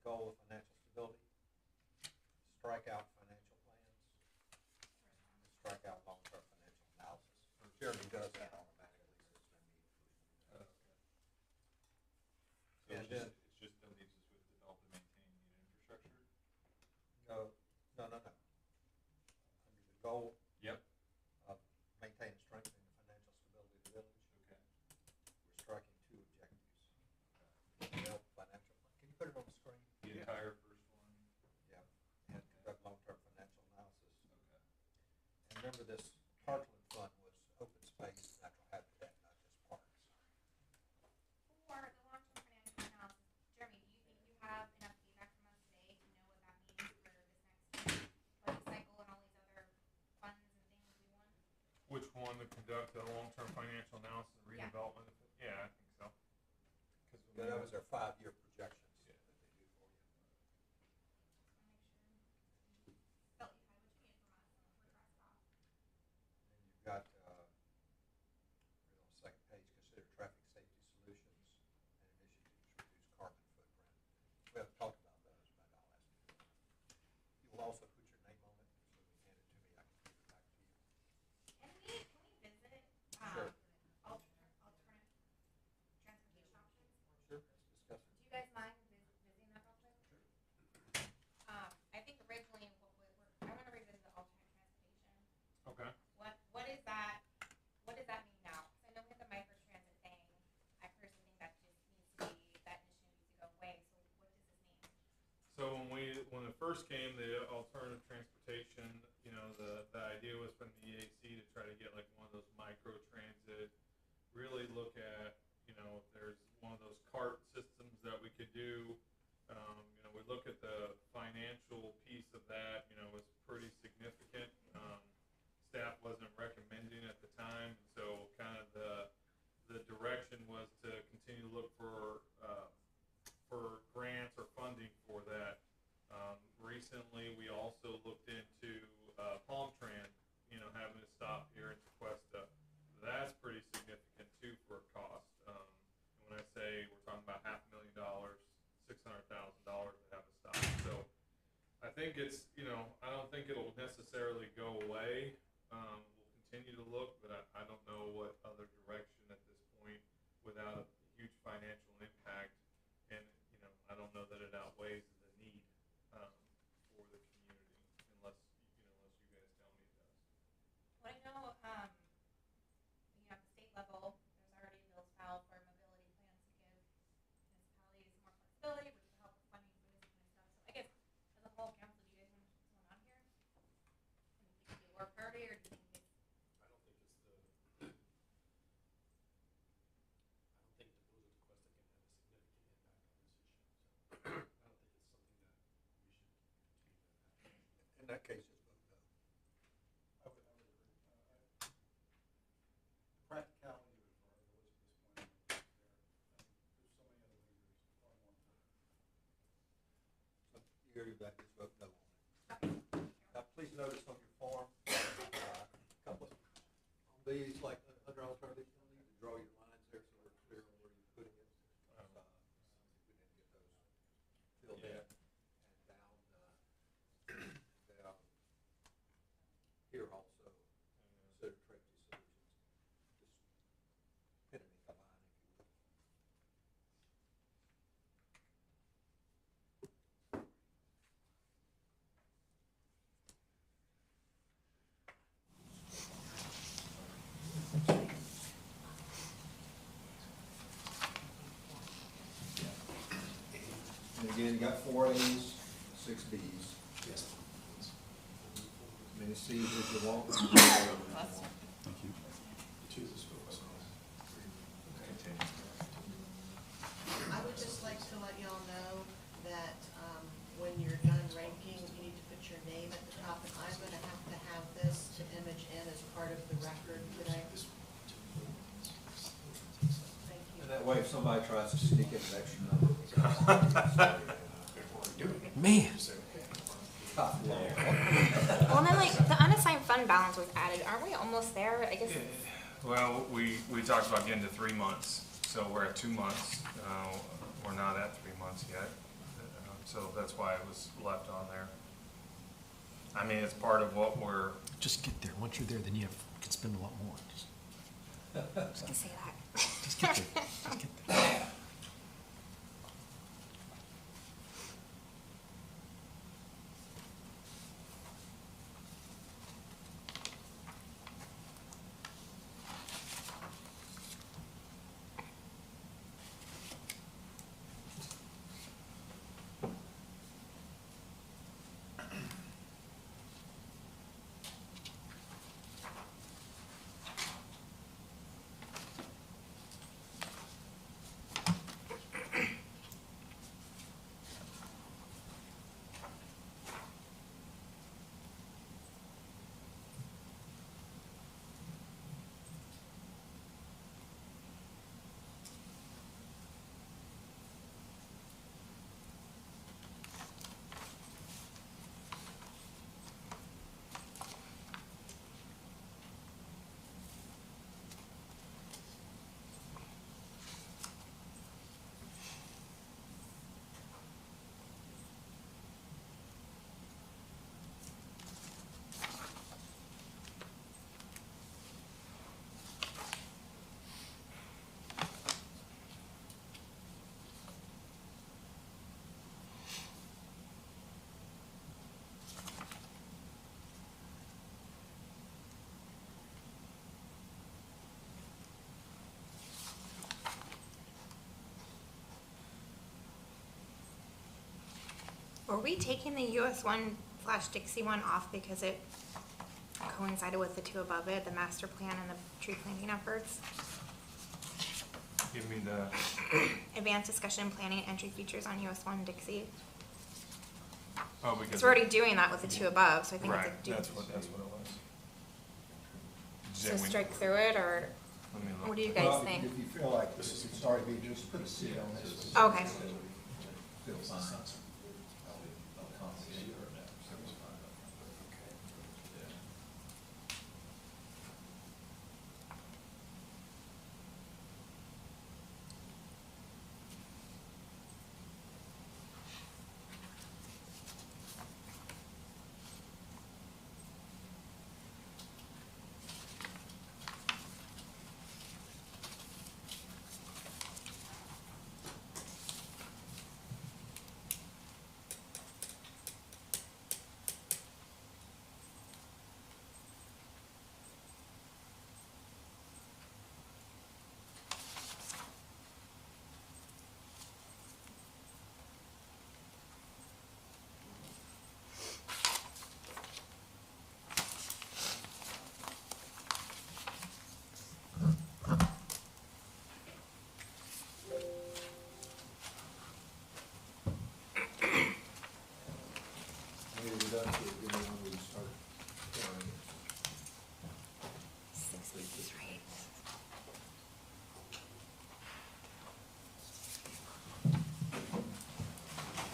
goal of financial stability, strike out financial plans, and strike out long-term financial analysis. Jeremy does that automatically, so it's no need for you to do that. So And then- it's just that leaves us with develop and maintain the infrastructure? No. Under the goal Yep. of maintaining and strengthening the financial stability of the village, Okay. we're striking 2 objectives. Develop financial, can you put it on the screen? The entire first one? Yeah, and conduct long-term financial analysis. Okay. And remember, this Heartland Fund was open space, natural habitat, not just parks. For the long-term financial analysis, Jeremy, do you think you have enough feedback from us today to know what that means for this next year? to conduct a long-term financial analysis and Yeah. redevelopment? Yeah, I think so. 'Cause Yeah, that was their 5-year projections Yeah. that they do for you. Felt you had what you needed from us and we're dressed off. And you've got, on the second page, consider traffic safety solutions and initiatives to reduce carbon footprint. We haven't talked about those, but I'll ask you. You will also put your name on it, so when you hand it to me, I can give it back to you. Can we visit, Sure. alternate transportation options? Sure, let's discuss Do it. you guys mind visiting that real quick? Sure. I think originally, I want to revisit the alternate transportation. Okay. What is that, what does that mean now? Because I know we have the microtransit thing. I personally think that just needs to be, that initiative needs to go away. So what does this mean? So when it first came, the alternative transportation, the idea was from the EAC to try to get like one of those micro transit, really look at, if there's one of those cart systems that we could do. We look at the financial piece of that, was pretty significant. Staff wasn't recommending at the time, so kind of the direction was to continue to look for grants or funding for that. Recently, we also looked into Palm Tran, having to stop here in Tequesta. That's pretty significant too for a cost. And when I say we're talking about $500,000, $600,000 to have a stop. So I think it's, I don't think it'll necessarily go away. We'll continue to look, but I don't know what other direction at this point without a huge financial impact. And, I don't know that it outweighs the need for the community unless you guys tell me it does. Well, I know, at the state level, there's already bills filed for mobility plans to give municipalities more flexibility, which will help with funding for this kind of stuff. So I guess, as a whole council, do you guys want to put someone on here? And you think it'd be a lower priority, or do you think it's? I don't think it's the, I don't think the village of Tequesta can have a significant impact on this issue. So I don't think it's something that we should continue to have. In that case, just vote no. I would agree. The practicality of it for our village at this point, there's so many other ways that are far more important. So you hear that, just vote no on it. Now, please notice on your form, a couple of, on these, like under alternative, you'll need to draw your lines there so we're clear on where you're putting it. We didn't get those filled in. And down here also, consider traffic solutions. Just pin it in a line if you will. And again, you got 4 A's, 6 B's. Yes. As many C's as you want. Thank you. Choose this focus on. I would just like to let y'all know that when you're done ranking, you need to put your name at the top, and I'm going to have this to image in as part of the record today. Thank you. And that way, if somebody tries to sneak in an extra number. Man. Top law. Well, and then like the unassigned fund balance was added. Aren't we almost there? I guess. Well, we talked about getting to 3 months, so we're at 2 months. We're not at 3 months yet, so that's why it was left on there. I mean, it's part of what we're. Just get there. Once you're there, then you can spend a lot more. I was gonna say that. Just get there. Just get there. Were we taking the US one / Dixie one off because it coincided with the two above it, the master plan and the tree planting efforts? Give me the, Advanced discussion and planning entry features on US one Dixie. oh, Because because. we're already doing that with the two above, so I think it's Right, a that's what it was. So strike through it, or Let me look. what do you guys Well, think? If you feel like this is sorry, be just put a C on this. Okay. Feel fine.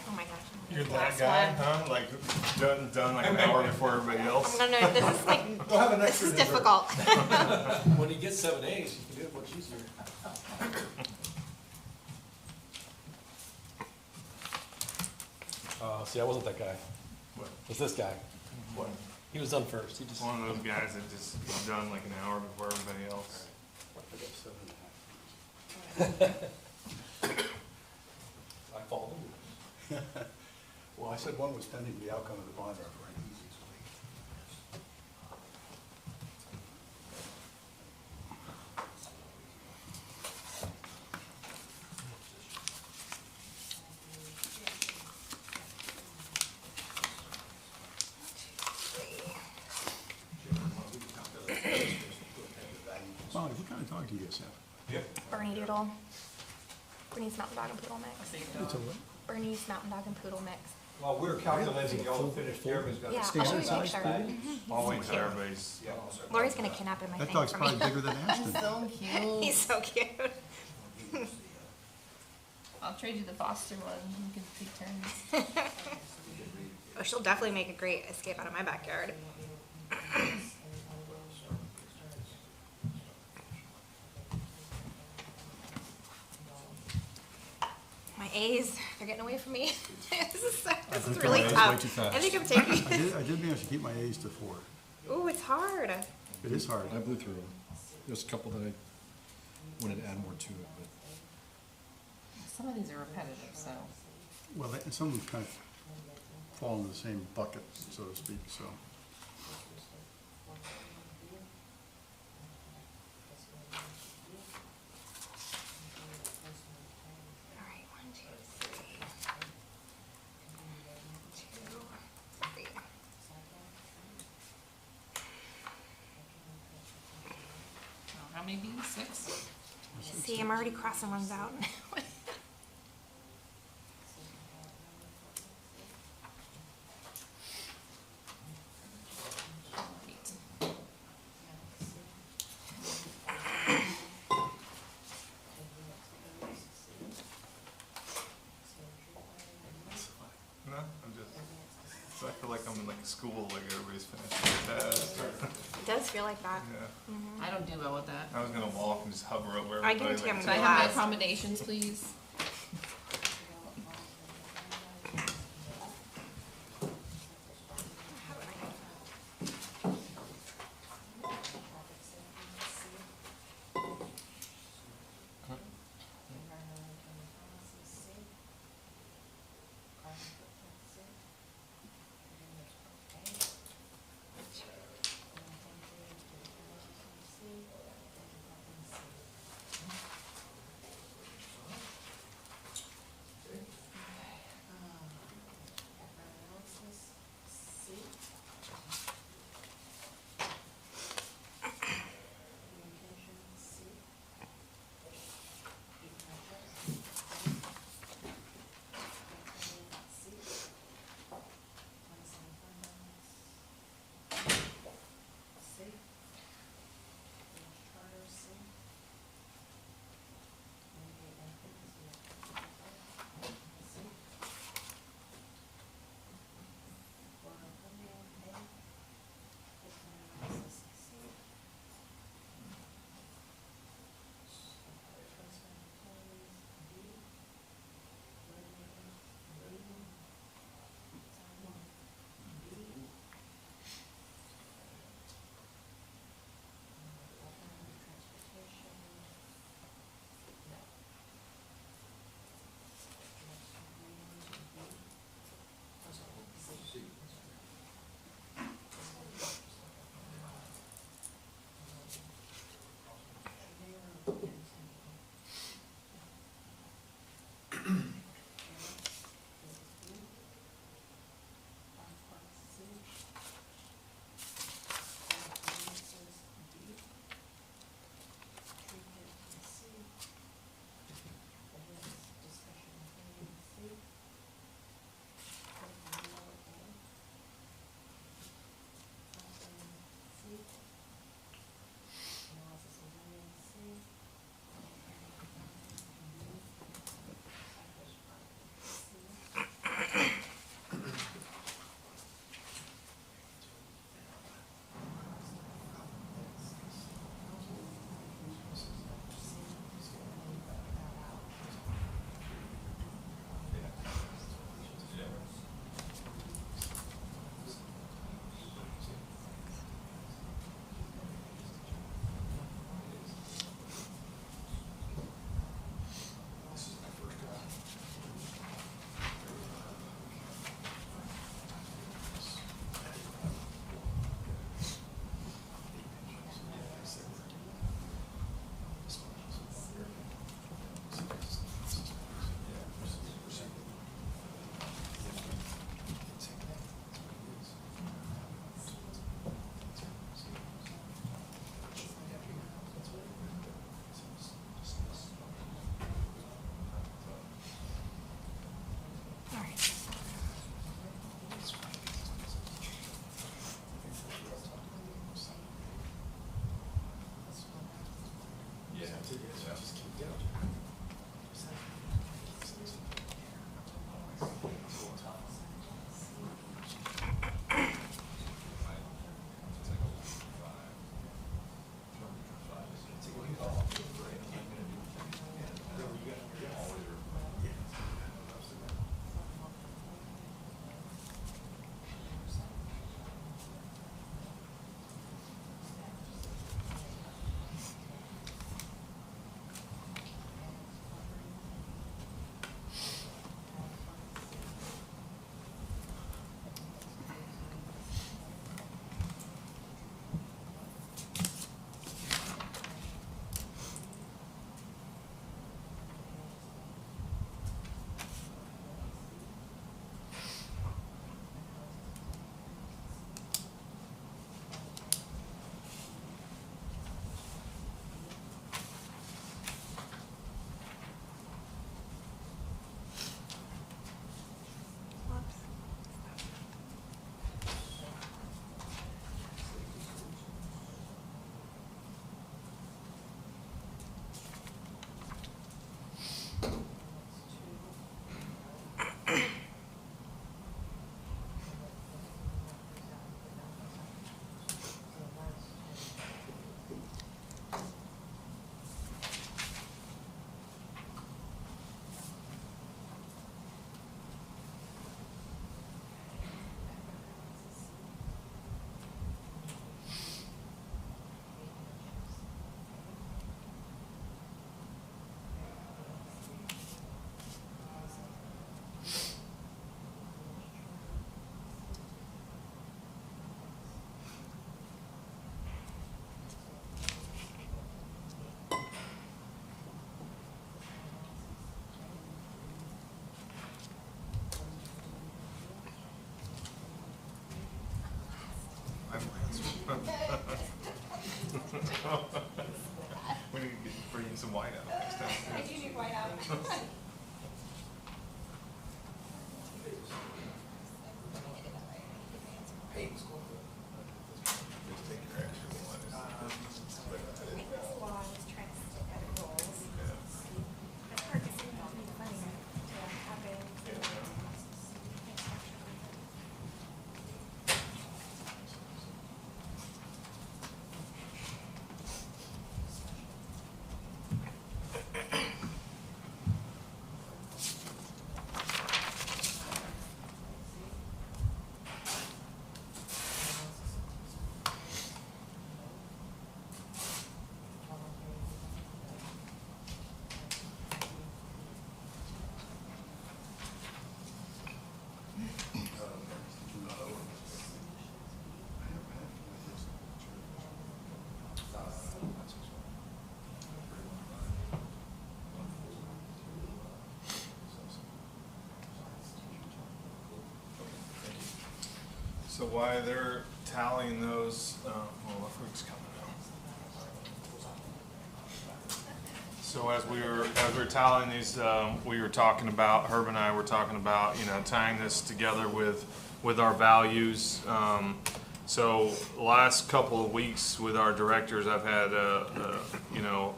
Oh my gosh. You're that Last guy, one. huh? Like, done like an hour before everybody else? I'm gonna, this is like, We'll have an this extra is dessert. difficult. When you get 7 A's, you can do it much easier. See, I wasn't that guy. What? It was this guy. What? He was done first. He just. One of those guys that just is done like an hour before everybody else. I followed him. Well, I said one was pending the outcome of the bond referendum. Molly, what kind of dog do you guys have? Bernie Doodle. Bernie's Mountain Dog and Poodle mix. It's a what? Bernie's Mountain Dog and Poodle mix. While we're calculating, y'all finished, Jeremy's got. Yeah, the I'll show you Standard a size picture. I'll wait till everybody's. Yeah. Lori's gonna kidnap him, I That think, dog's for probably me. bigger than Ashton. So cute. He's so cute. I'll trade you the Foster one. You can take turns. Oh, she'll definitely make a great escape out of my backyard. My A's, they're getting away from me. This is took really my A's tough. way too fast. I think I'm taking, I did manage to keep my A's to 4. ooh, it's hard. It is hard. I blew through them. There's a couple that I wanted to add more to it, but. Some of these are repetitive, so. Well, and some of them kind of fall in the same bucket, so to speak, so. All right, 1, 2, 3. 2, 3. Oh, how many bees? 6? See, I'm already crossing ones out. No, I'm just, so I feel like I'm in like a school, like everybody's finishing their test. It does feel like that. Yeah. I don't do well with that. I was gonna walk and just hover over I everybody. guarantee I'm like, Can I gonna have my last. accommodations, please? We need to bring some white out next time. I do need white out. So while they're tallying those, well, our folks coming out. So as we were tallying these, we were talking about, Herb and I were talking about, tying this together with our values. So last couple of weeks with our directors, I've had,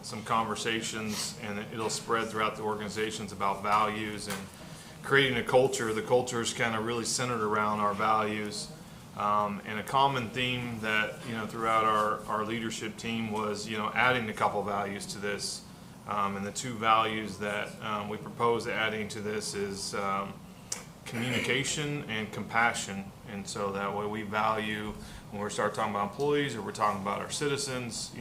some conversations, and it'll spread throughout the organizations about values and creating a culture. The culture is kind of really centered around our values. And a common theme that, throughout our leadership team was, adding a couple values to this. And the two values that we propose adding to this is communication and compassion. And so that way we value, when we start talking about employees or we're talking about our citizens,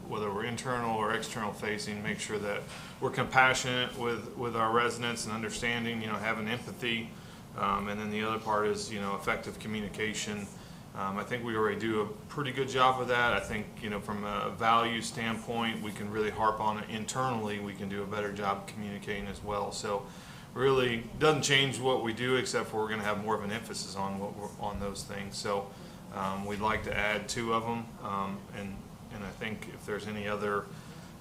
whether we're internal or external facing, make sure that we're compassionate with our residents and understanding, having empathy. And then the other part is, effective communication. I think we already do a pretty good job of that. I think, from a value standpoint, we can really harp on it internally. We can do a better job communicating as well. So really doesn't change what we do, except for we're going to have more of an emphasis on on those things. So we'd like to add two of them. And I think if there's any other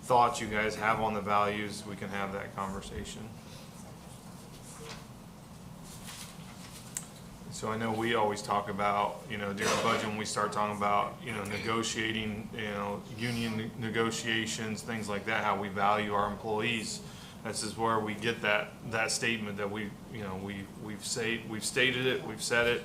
thoughts you guys have on the values, we can have that conversation. So I know we always talk about, you know, during budget, when we start talking about, you know, negotiating, you know, union negotiations, things like that, how we value our employees. This is where we get that statement that we, you know, we've stated it, we've said it.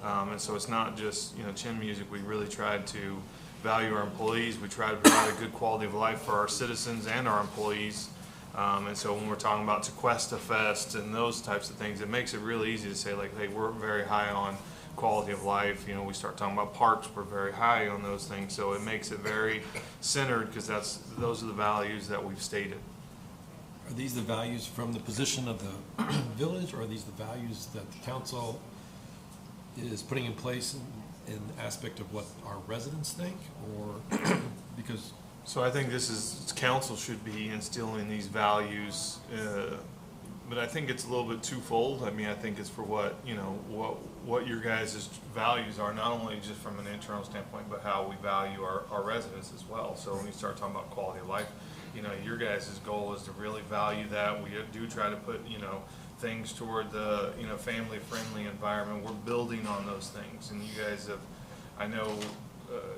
And so it's not just, you know, chin music. We really tried to value our employees. We try to provide a good quality of life for our citizens and our employees. And so when we're talking about Tequesta Fest and those types of things, it makes it really easy to say, like, hey, we're very high on quality of life. You know, we start talking about parks, we're very high on those things. So it makes it very centered, because those are the values that we've stated. Are these the values from the position of the village, or are these the values that the council is putting in place in aspect of what our residents think, or because? So I think council should be instilling these values, but I think it's a little bit twofold. I mean, I think it's for what, you know, what your guys' values are, not only just from an internal standpoint, but how we value our residents as well. So when you start talking about quality of life, you know, your guys' goal is to really value that. We do try to put, you know, things toward the, you know, family-friendly environment. We're building on those things, and you guys have, I know,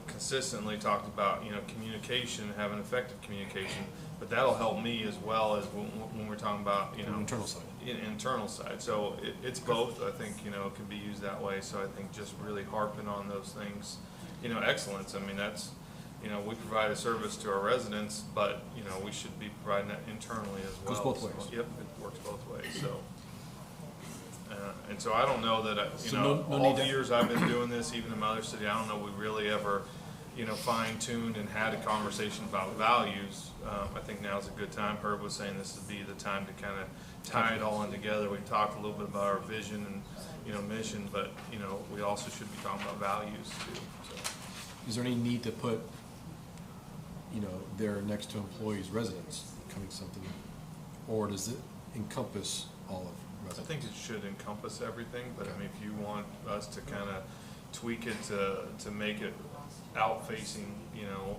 consistently talked about, you know, communication, having effective communication, but that'll help me as well as when we're talking about, you know, internal side. Internal side. So it's both. I think, you know, it can be used that way. So I think just really harping on those things, you know, excellence. I mean, that's, you know, we provide a service to our residents, but, you know, we should be providing that internally as well. Goes both ways. So, yep, it works both ways. So. And so I don't know that, you So know, no all need the to- years I've been doing this, even in my other city, I don't know we really ever, you know, fine-tuned and had a conversation about values. I think now's a good time. Herb was saying this would be the time to kind of tie it all in together. We talked a little bit about our vision and, you know, mission, but, you know, we also should be talking about values too. So. Is there any need to put, you know, there next to employees' residents, becoming something, or does it encompass all of I residents? think it should encompass everything, but I mean, if you want us to kind of tweak it to make it out-facing, you know,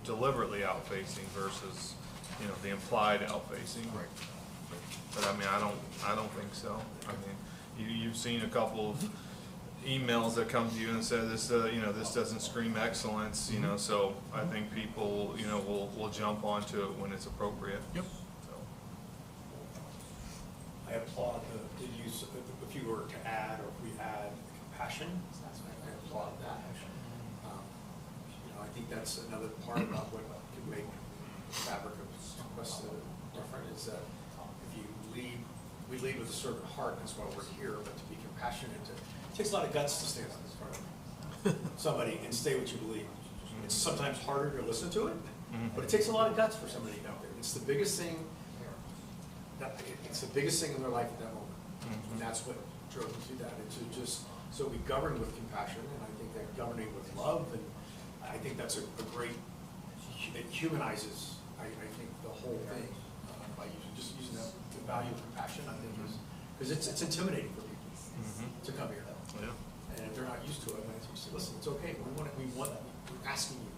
deliberately out-facing versus, you know, the implied out-facing. Right. But I mean, I don't think so. I mean, you've seen a couple of emails that come to you and say this, you know, this doesn't scream excellence, you know, so I think people, you know, will jump onto it when it's appropriate. Yep. So. I applaud the use, if you were to add, or if we add compassion, I applaud that. You know, I think that's another part about what can make the fabric of Tequesta different, is that if you we lead with a certain heart, that's why we're here, but to be compassionate, it takes a lot of guts to stand on this front of somebody and say what you believe. It's sometimes harder to listen to it, but it takes a lot of guts for somebody out there. It's the biggest thing. It's the biggest thing in their life at that moment, and that's what drove them to that. And to just so we govern with compassion, and I think that governing with love, and I think that's a great. It humanizes, I think, the whole thing by using that the value of compassion. I think is because it's intimidating for people to come here, Yeah. and if they're not used to it, then you say, listen, it's okay. We're asking you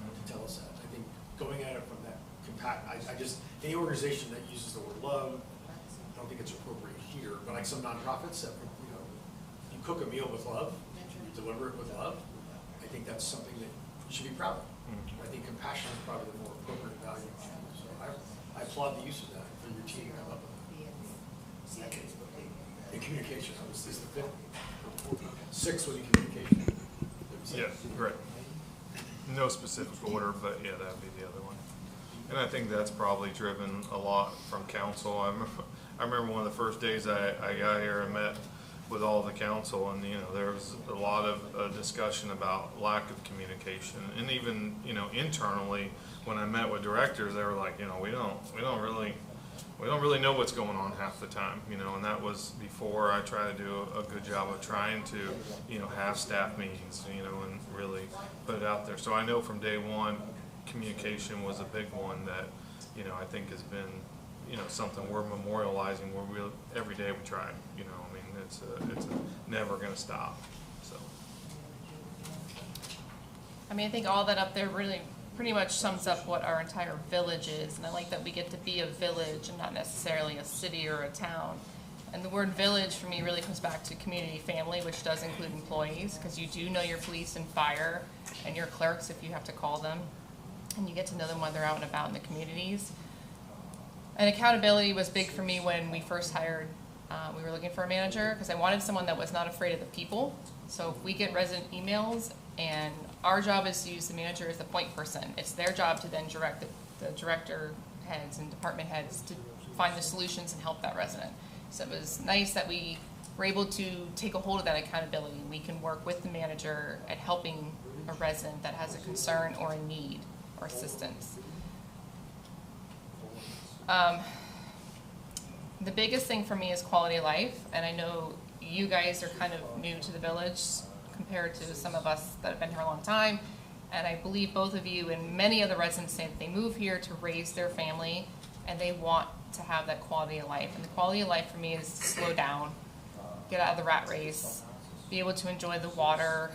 to tell us that. I think going at it from that any organization that uses the word love, I don't think it's appropriate here, but like some nonprofits that, you know, you cook a meal with love, you deliver it with love, I think that's something that you should be proud of. I think compassion is probably the more appropriate value. So I applaud the use of that for your team to come up with it. And communication, is the fifth. 6 would be communication. Yeah, right. No specific order, but yeah, that'd be the other one. And I think that's probably driven a lot from council. I remember one of the first days I got here and met with all the council, and, you know, there was a lot of discussion about lack of communication. And even, you know, internally, when I met with directors, they were like, you know, we don't really know what's going on half the time, you know, and that was before I try to do a good job of trying to, you know, have staff meetings, you know, and really put it out there. So I know from day one, communication was a big one that, you know, I think has been, you know, something we're memorializing where every day we try, you know, I mean, it's never going to stop, so. I mean, I think all that up there really pretty much sums up what our entire village is, and I like that we get to be a village and not necessarily a city or a town. And the word village for me really comes back to community family, which does include employees, because you do know your police and fire and your clerks if you have to call them, and you get to know them when they're out and about in the communities. And accountability was big for me when we first hired. We were looking for a manager because I wanted someone that was not afraid of the people. So if we get resident emails, and our job is to use the manager as the point person, it's their job to then direct the director heads and department heads to find the solutions and help that resident. So it was nice that we were able to take a hold of that accountability. We can work with the manager at helping a resident that has a concern or a need or assistance. The biggest thing for me is quality of life, and I know you guys are kind of new to the village compared to some of us that have been here a long time, and I believe both of you and many of the residents say that they move here to raise their family and they want to have that quality of life. And the quality of life for me is to slow down, get out of the rat race, be able to enjoy the water.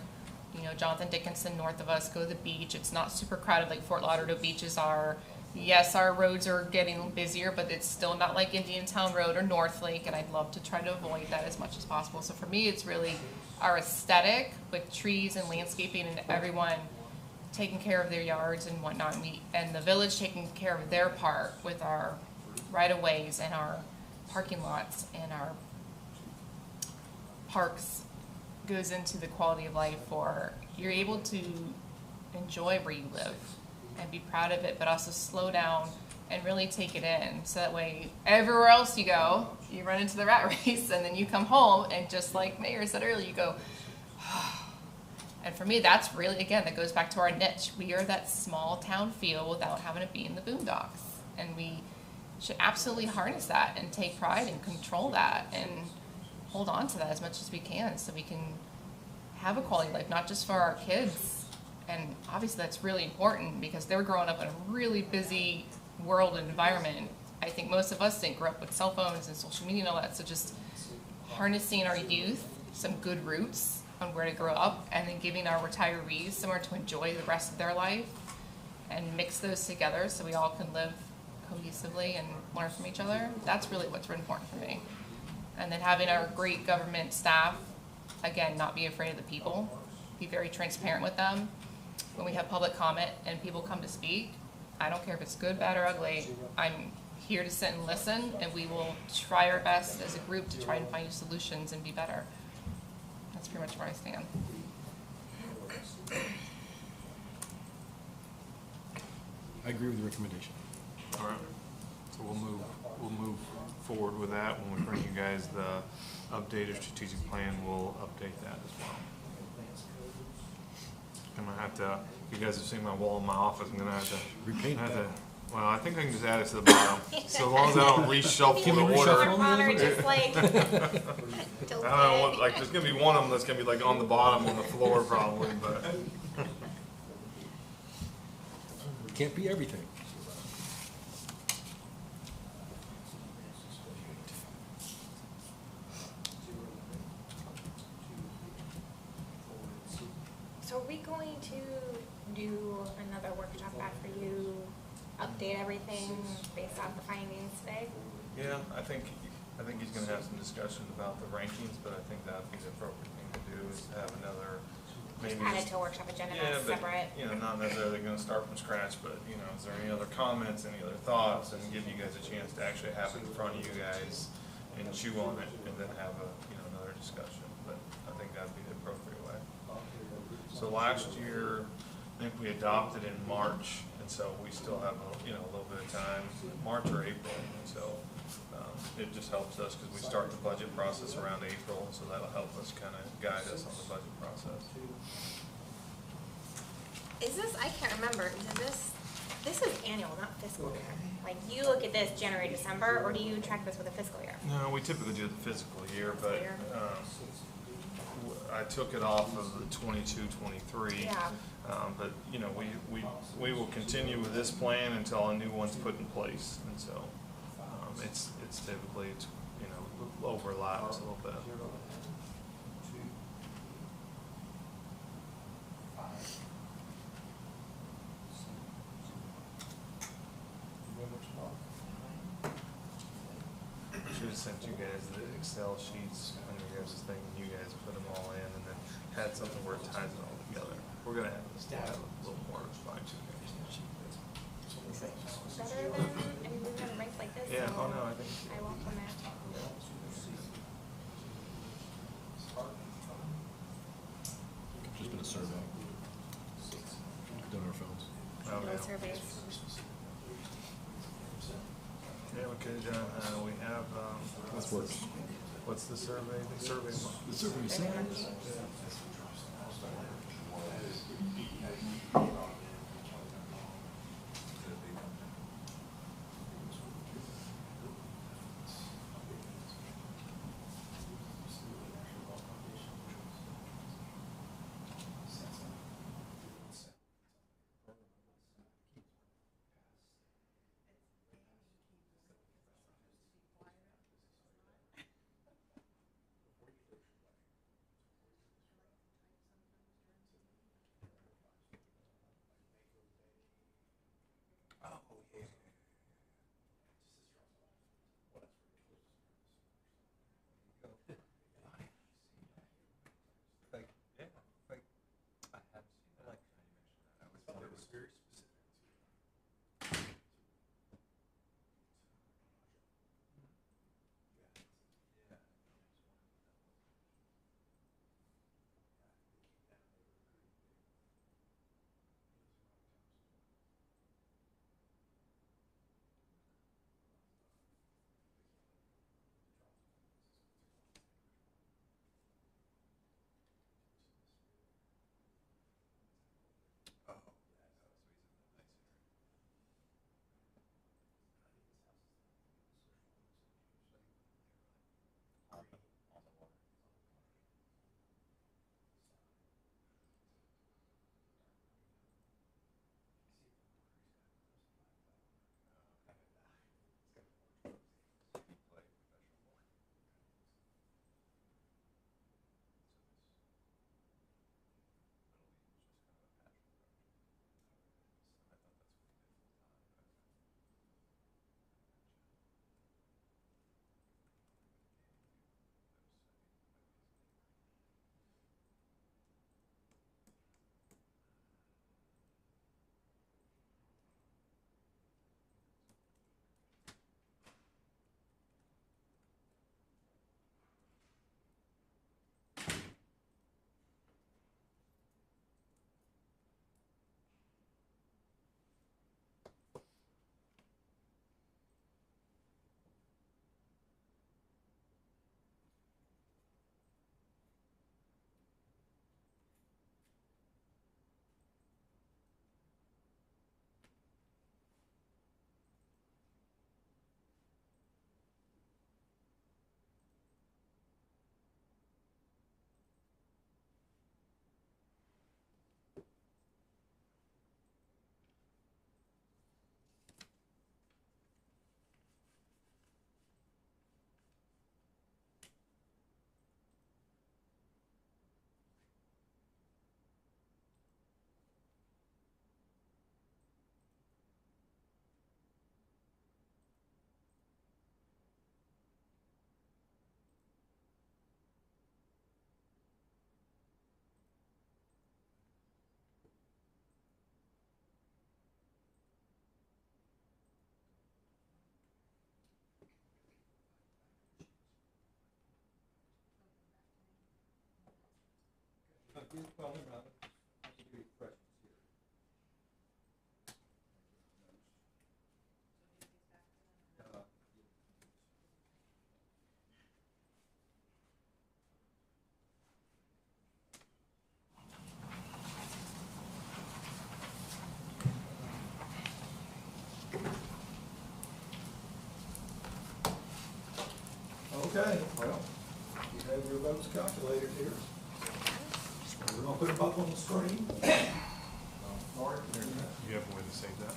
You know, Jonathan Dickinson north of us, go to the beach. It's not super crowded like Fort Lauderdale beaches are. Yes, our roads are getting busier, but it's still not like Indiantown Road or North Lake, and I'd love to try to avoid that as much as possible. So for me, it's really our aesthetic with trees and landscaping and everyone taking care of their yards and whatnot, and the village taking care of their part with our right-of-ways and our parking lots and our parks goes into the quality of life for you're able to enjoy where you live and be proud of it, but also slow down and really take it in. So that way, everywhere else you go, you run into the rat race, and then you come home, and just like Mayor said earlier, you go, and for me, that's really, again, that goes back to our niche. We are that small town feel without having to be in the boondocks. And we should absolutely harness that and take pride and control that and hold on to that as much as we can so we can have a quality life, not just for our kids. And obviously that's really important because they're growing up in a really busy world and environment. I think most of us didn't grow up with cell phones and social media and all that, so just harnessing our youth, some good roots on where to grow up, and then giving our retirees somewhere to enjoy the rest of their life and mix those together so we all can live cohesively and learn from each other. That's really what's really important for me. And then having our great government staff, again, not be afraid of the people, be very transparent with them. When we have public comment and people come to speak, I don't care if it's good, bad, or ugly, I'm here to sit and listen, and we will try our best as a group to try and find you solutions and be better. That's pretty much where I stand. I agree with the recommendation. All right. So we'll move forward with that. When we bring you guys the updated strategic plan, we'll update that as well. I'm gonna have to, you guys have seen my wall in my office, I'm gonna have to Repaint that. well, I think I can just add it to the bottom. So long as I don't reshuffle the order. Connor just like I don't know what, like, there's gonna be one of them that's gonna be like on the bottom on the floor probably, but. Can't be everything. So are we going to do another workshop after you update everything based off the findings today? Yeah, I think he's gonna have some discussions about the rankings, but I think that'd be the appropriate thing to do is to have another, maybe. Add it to a workshop agenda Yeah, that's but, separate. you know, not necessarily gonna start from scratch, but, you know, is there any other comments, any other thoughts, and give you guys a chance to actually have it in front of you guys and chew on it, and then have a, you know, another discussion, but I think that'd be the appropriate way. So last year, I think we adopted in March, and so we still have a, you know, a little bit of time, March or April, and so it just helps us because we start the budget process around April, so that'll help us kind of guide us on the budget process. Is this, I can't remember, is this is annual, not fiscal year. Like, you look at this January, December, or do you track this with a fiscal year? No, we typically do the fiscal year, but I took it off of the 22-23. Yeah. But, you know, we will continue with this plan until a new one's put in place, and so it's typically, you know, overlaps a little bit. just sent you guys the Excel sheets on your guys' thing, and you guys put them all in, and then had something where it ties it all together. We're gonna have to have a little more fine tuning. Better than, I mean, we're gonna rank like this. Yeah, so oh no, I think. I welcome it. Just been a survey. Done our phones. Oh, Those yeah. surveys. Yeah, okay, John, we have, This works. what's the survey? The survey. The survey says. Well, Robert, I can do your questions here. Okay, well, you have your votes calculated here. We're gonna put them up on the screen. Mark, there you go. You have a way to save that?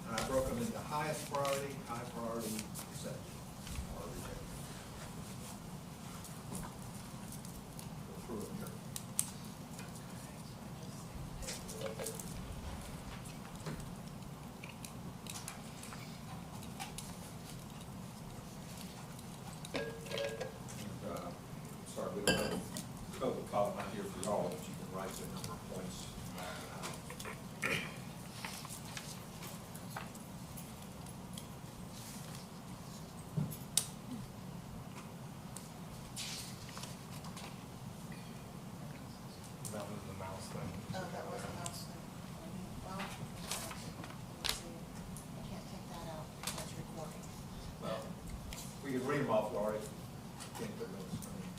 And I broke them into highest priority, high priority, percentage. Or reject. Go through them here. off, Laurie. Can't put it on the screen.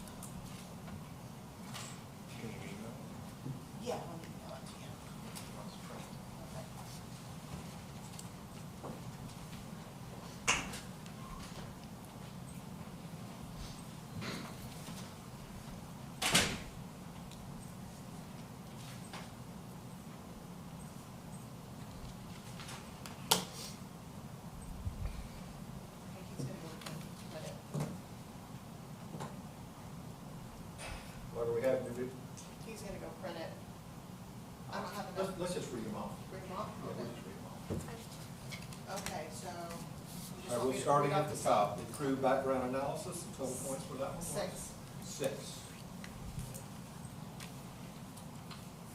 Can you email? Yeah, let me email it to you. Okay. I think he's gonna work on it. What do we have to do? He's gonna go print it. I don't have enough. Let's just read them off. Bring them off? Yeah, we'll just read them off. Okay, so. you just All right, want we'll me to starting read at off the top. The crew background analysis, the total points for that one? was? 6. 6.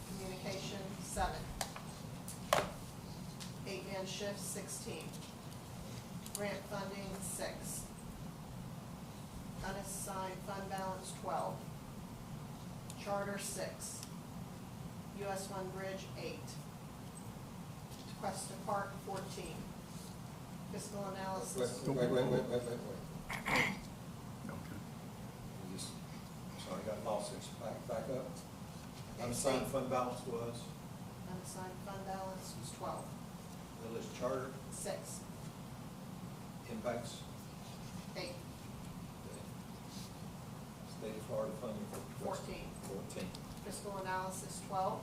Communication, 7. 8-man shift, 16. Grant funding, 6. Unassigned fund balance, 12. Charter, 6. US 1 bridge, 8. Tequesta Park, 14. Fiscal analysis. Wait. Okay. We just, sorry, got lost. Back up. Unassigned fund balance was, Unassigned fund balance was 12. village charter, 6. impacts, 8. state of Florida funding for. 14. 14. Fiscal analysis, 12.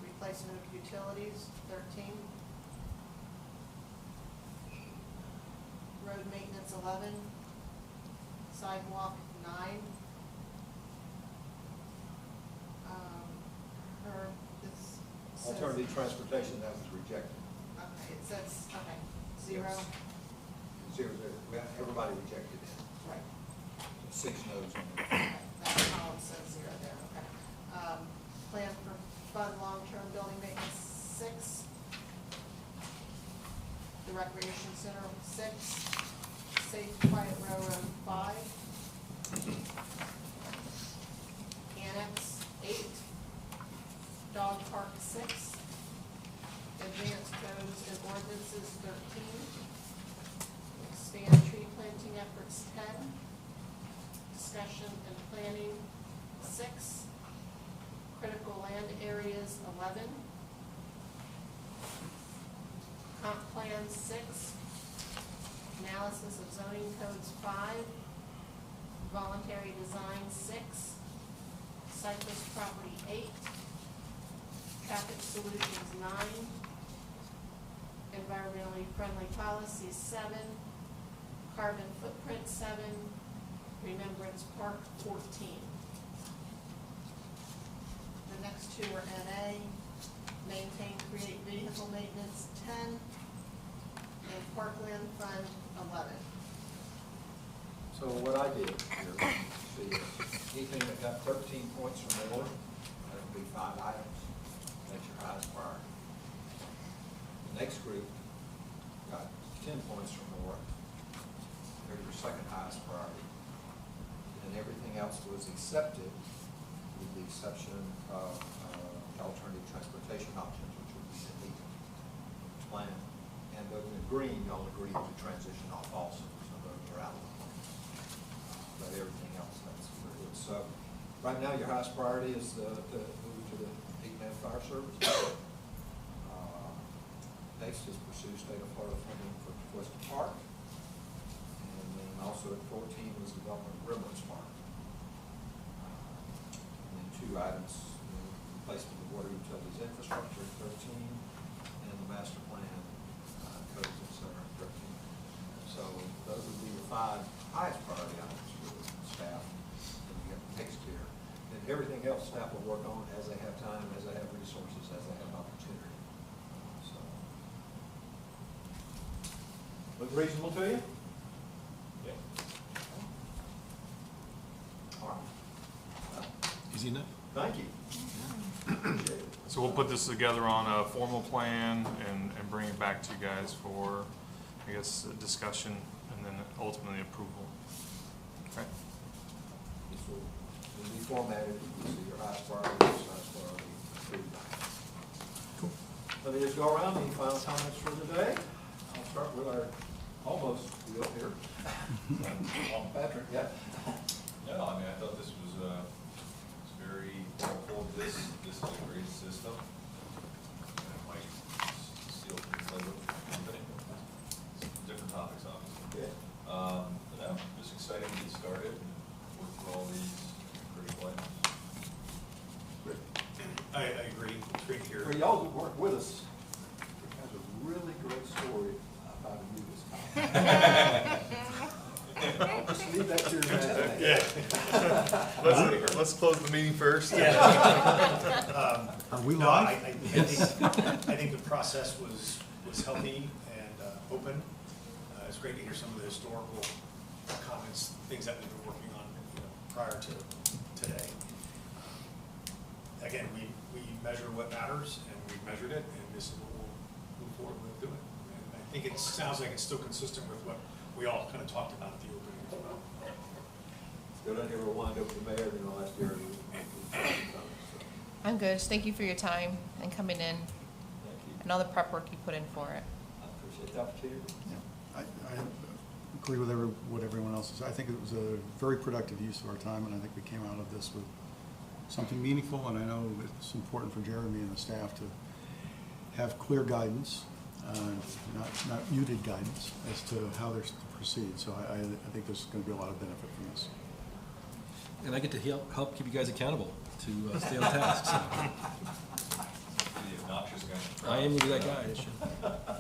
Replacement of utilities, 13. Road maintenance, 11. Sidewalk, 9. This says. Alternative transportation, that was rejected. Okay, it says, okay, 0. Yes. 0. Everybody rejected it. Right. 6 no's on it. Okay, that column says 0 there, okay. Plan for fund long-term building maintenance, 6. The recreation center, 6. Safe quiet railroad, 5. Annex, 8. Dog park, 6. Advanced codes and ordinances, 13. Expand tree planting efforts, 10. Discussion and planning, 6. Critical land areas, 11. Comp plan, 6. Analysis of zoning codes, 5. Voluntary design, 6. Cyclist property, 8. Traffic solutions, 9. Environmentally friendly policies, 7. Carbon footprint, 7. Remembrance Park, 14. The next two are NA. Maintain, create vehicle maintenance, 10. And Parkland Fund, 11. So what I did here, see, anything that got 13 points or more, that would be 5 items. That's your highest priority. The next group got 10 points or more. They're your second highest priority. And everything else was accepted, with the exception of alternative transportation options, which would be the neat plan. And those in green, y'all agreed to transition off also, so those are out of the plan. But everything else, that's very good. So, right now, your highest priority is to move to the 8-man fire service. Next is pursue state of Florida funding for Tequesta Park. And then also at 14 was development of Rembrandt's Park. And then 2 items, replacement of water utilities infrastructure at 13, and the master plan, codes, et cetera, at 13. So those would be your 5 highest priority items for the staff. And you got the text here. And everything else staff will work on as they have time, as they have resources, as they have opportunity. So, look reasonable to you? Yeah. All right. Easy enough? Thank you. Appreciate it. So we'll put this together on a formal plan and bring it back to you guys for, I guess, a discussion and then ultimately approval. Okay? This will be formatted, you see your highest priority, highest priority, approved. Cool. Let me just go around, any final comments for today? I'll start with our Almost, we up here. Patrick, yeah. No, I mean, I thought this was very helpful. This is a great system. It might seal things like with the company. Different topics, obviously. Yeah. But no, just excited to get started and work through all these critical items. I agree, it's great to hear. For y'all that weren't with us, it has a really great story about a new this I'll just leave that to your imagination. Let's close the meeting first. Are we No, live? I think the process was healthy and open. It's great to hear some of the historical comments, things that we've been working on, prior to today. Again, we measure what matters, and we've measured it, and this is what we'll move forward with doing. And I think it sounds like it's still consistent with what we all kind of talked about at the opening as well. Still don't ever wind up with the mayor, last year. I'm good. Thank you for your time and coming in Thank you. and all the prep work you put in for it. I appreciate the opportunity. Yeah, I agree with what everyone else says. I think it was a very productive use of our time, and I think we came out of this with something meaningful, and I know it's important for Jeremy and the staff to have clear guidance, not muted guidance, as to how they're to proceed. So I think there's going to be a lot of benefit from this. And I get to help keep you guys accountable to stay on task, so. The obnoxious guy. I am gonna be that guy.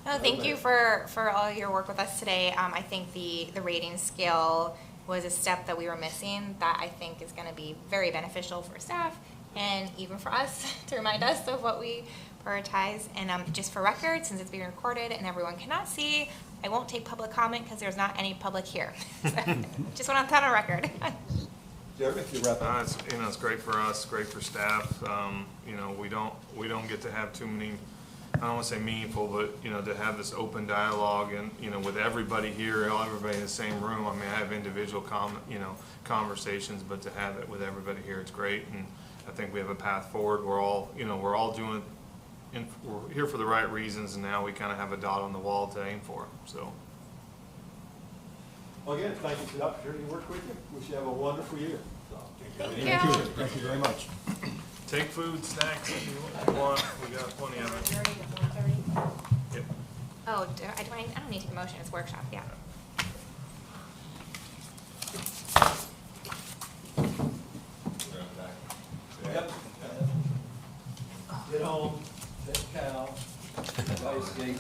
No, thank you for all your work with us today. I think the rating scale was a step that we were missing that I think is going to be very beneficial for staff and even for us to remind us of what we prioritize. And just for record, since it's being recorded and everyone cannot see, I won't take public comment because there's not any public here. So, just want to put on record. Jeremy, if you wrap up. It's great for us, great for staff. We don't get to have too many, I don't want to say meaningful, but, to have this open dialogue and, with everybody here, everybody in the same room. I mean, I have individual conversations, but to have it with everybody here, it's great. And I think we have a path forward. We're all doing, we're here for the right reasons, and now we kind of have a dot on the wall to aim for, so. Well, again, thank you for the opportunity to work with you. Wish you have a wonderful year. So, Thank you. Thank you very much. Take food, snacks if you want. We got plenty of it. Yep. Oh, I don't need to take a motion. It's workshop, yeah. Yep. Get home, take a cow, buy a skate.